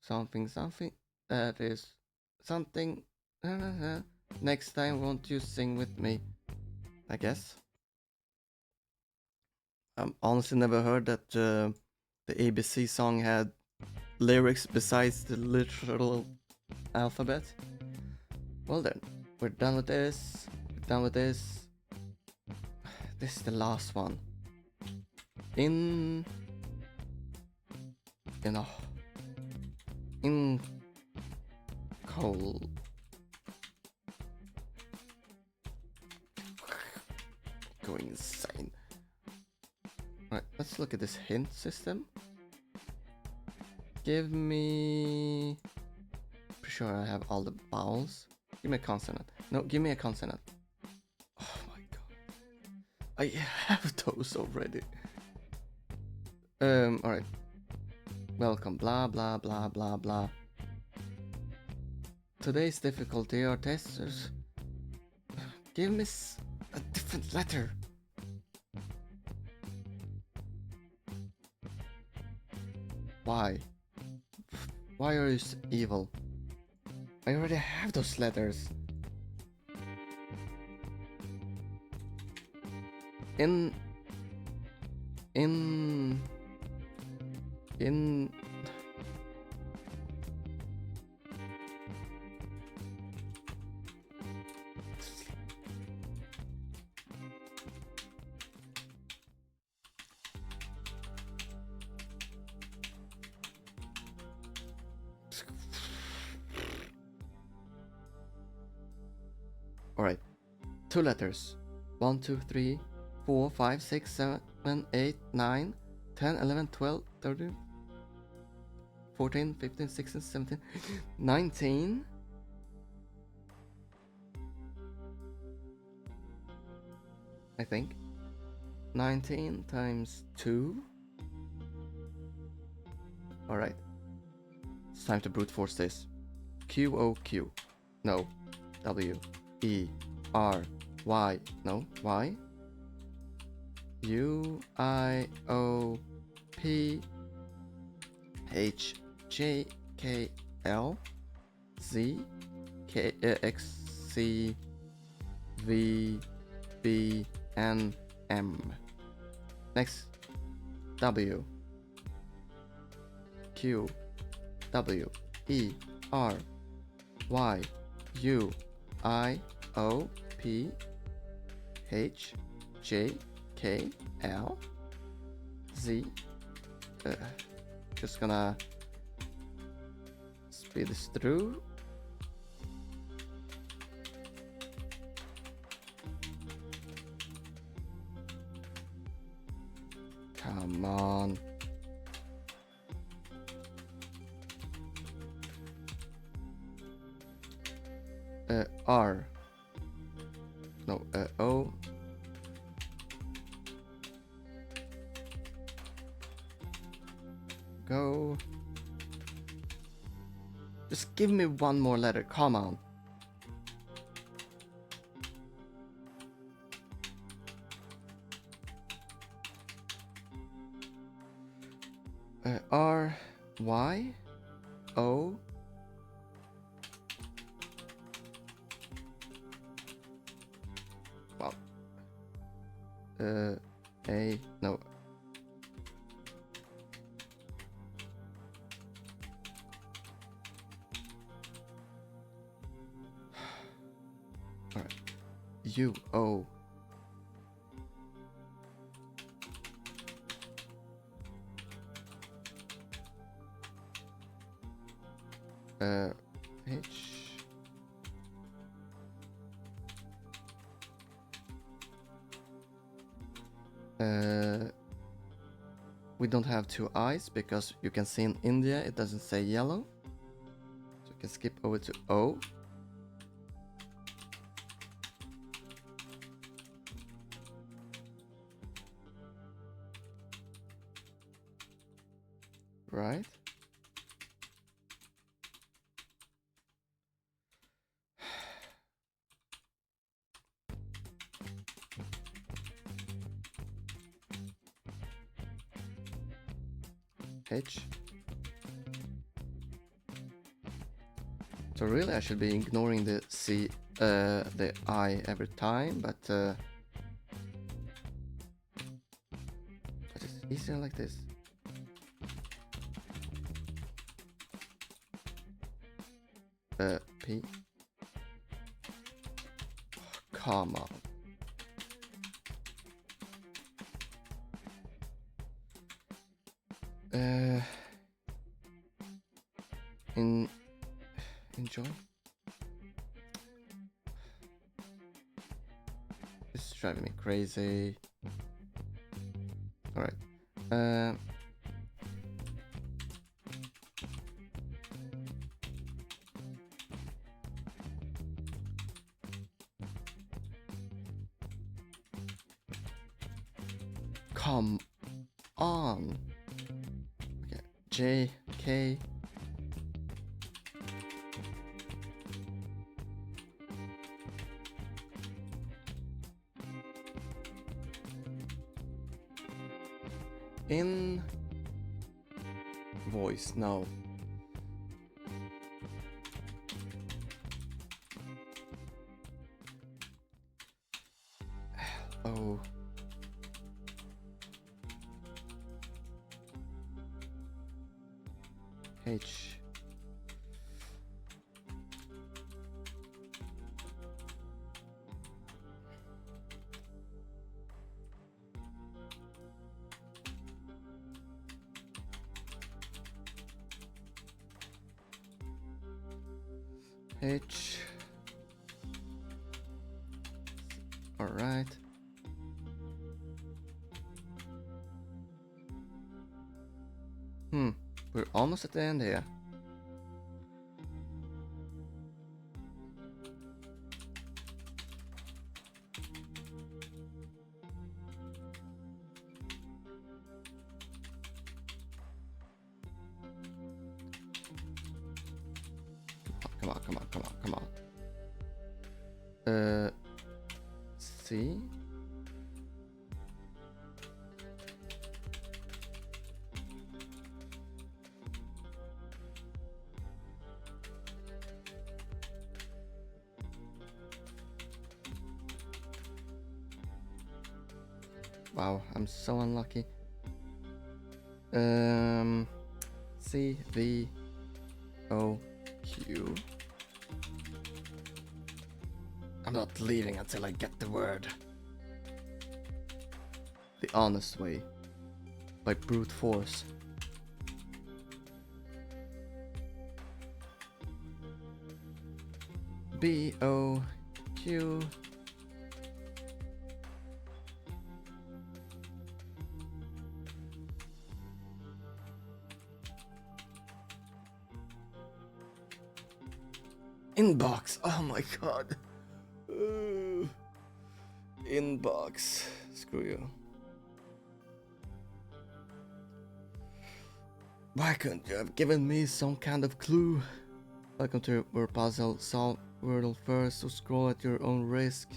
Speaker 1: Something. That is something. Next time won't you sing with me? I guess. Honestly never heard that the ABC song had lyrics besides the literal alphabet. Well then, we're done with this. We're done with this. This is the last one. In coal. Going insane. Right, let's look at this hint system. Give me... Pretty sure I have all the vowels. Give me a consonant. No, give me a consonant. Oh my god. I have those already. Alright. Welcome, blah blah blah blah blah. Today's difficulty are testers. Give me a different letter. Why? Why are you evil? I already have those letters. In Alright, 2 letters. 1, 2, 3, 4, 5, 6, 7, 8, 9, 10, 11, 12, 13, 14, 15, 16, 17, 19. I think. 19 times 2. Alright. It's time to brute force this. QOQ. No. W. E. R. Y. No. Y. U. I. O. P. H. J. K. L. Z. K. X. C. V. B. N. M. Next. W. Q. W. E. R. Y. U. I. O. P. H. J. K. L. Z. Just gonna speed this through. Come on. R. No, O. Go. Just give me one more letter, come on. R. Y. O. Well. A. No. Alright. U. O. H. We don't have 2 eyes because you can see in India it doesn't say yellow. So we can skip over to O. Right. H. So really I should be ignoring the C, the I every time, but it's easier like this. P. Oh, come on. Enjoy. This is driving me crazy. All right. Come on. Okay. J K. In voice, no. Oh. H. H. All right. We're almost at the end here. Come on, come on, come on, come on. C. Wow, I'm so unlucky. C V O Q. I'm not leaving until I get the word. The honest way. By brute force. B O Q. Inbox. Oh my god. Inbox. Screw you. Why couldn't you have given me some kind of clue? Welcome to your puzzle. Solve Wordle first or scroll at your own risk.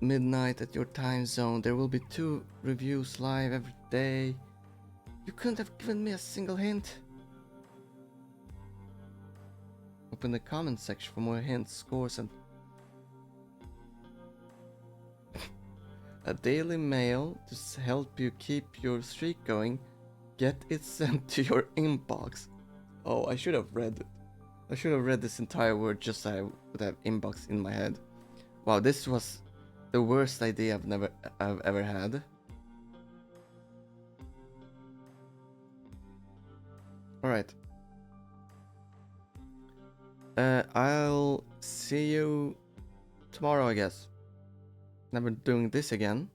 Speaker 1: Midnight at your time zone. There will be 2 reviews live every day. You couldn't have given me a single hint. Open the comment section for more hints, scores, and a daily mail to help you keep your streak going. Get it sent to your inbox. Oh, I should have read it. I should have read this entire word just so I would have inbox in my head. Wow, this was the worst idea I've ever had. All right. I'll see you tomorrow, I guess. Never doing this again.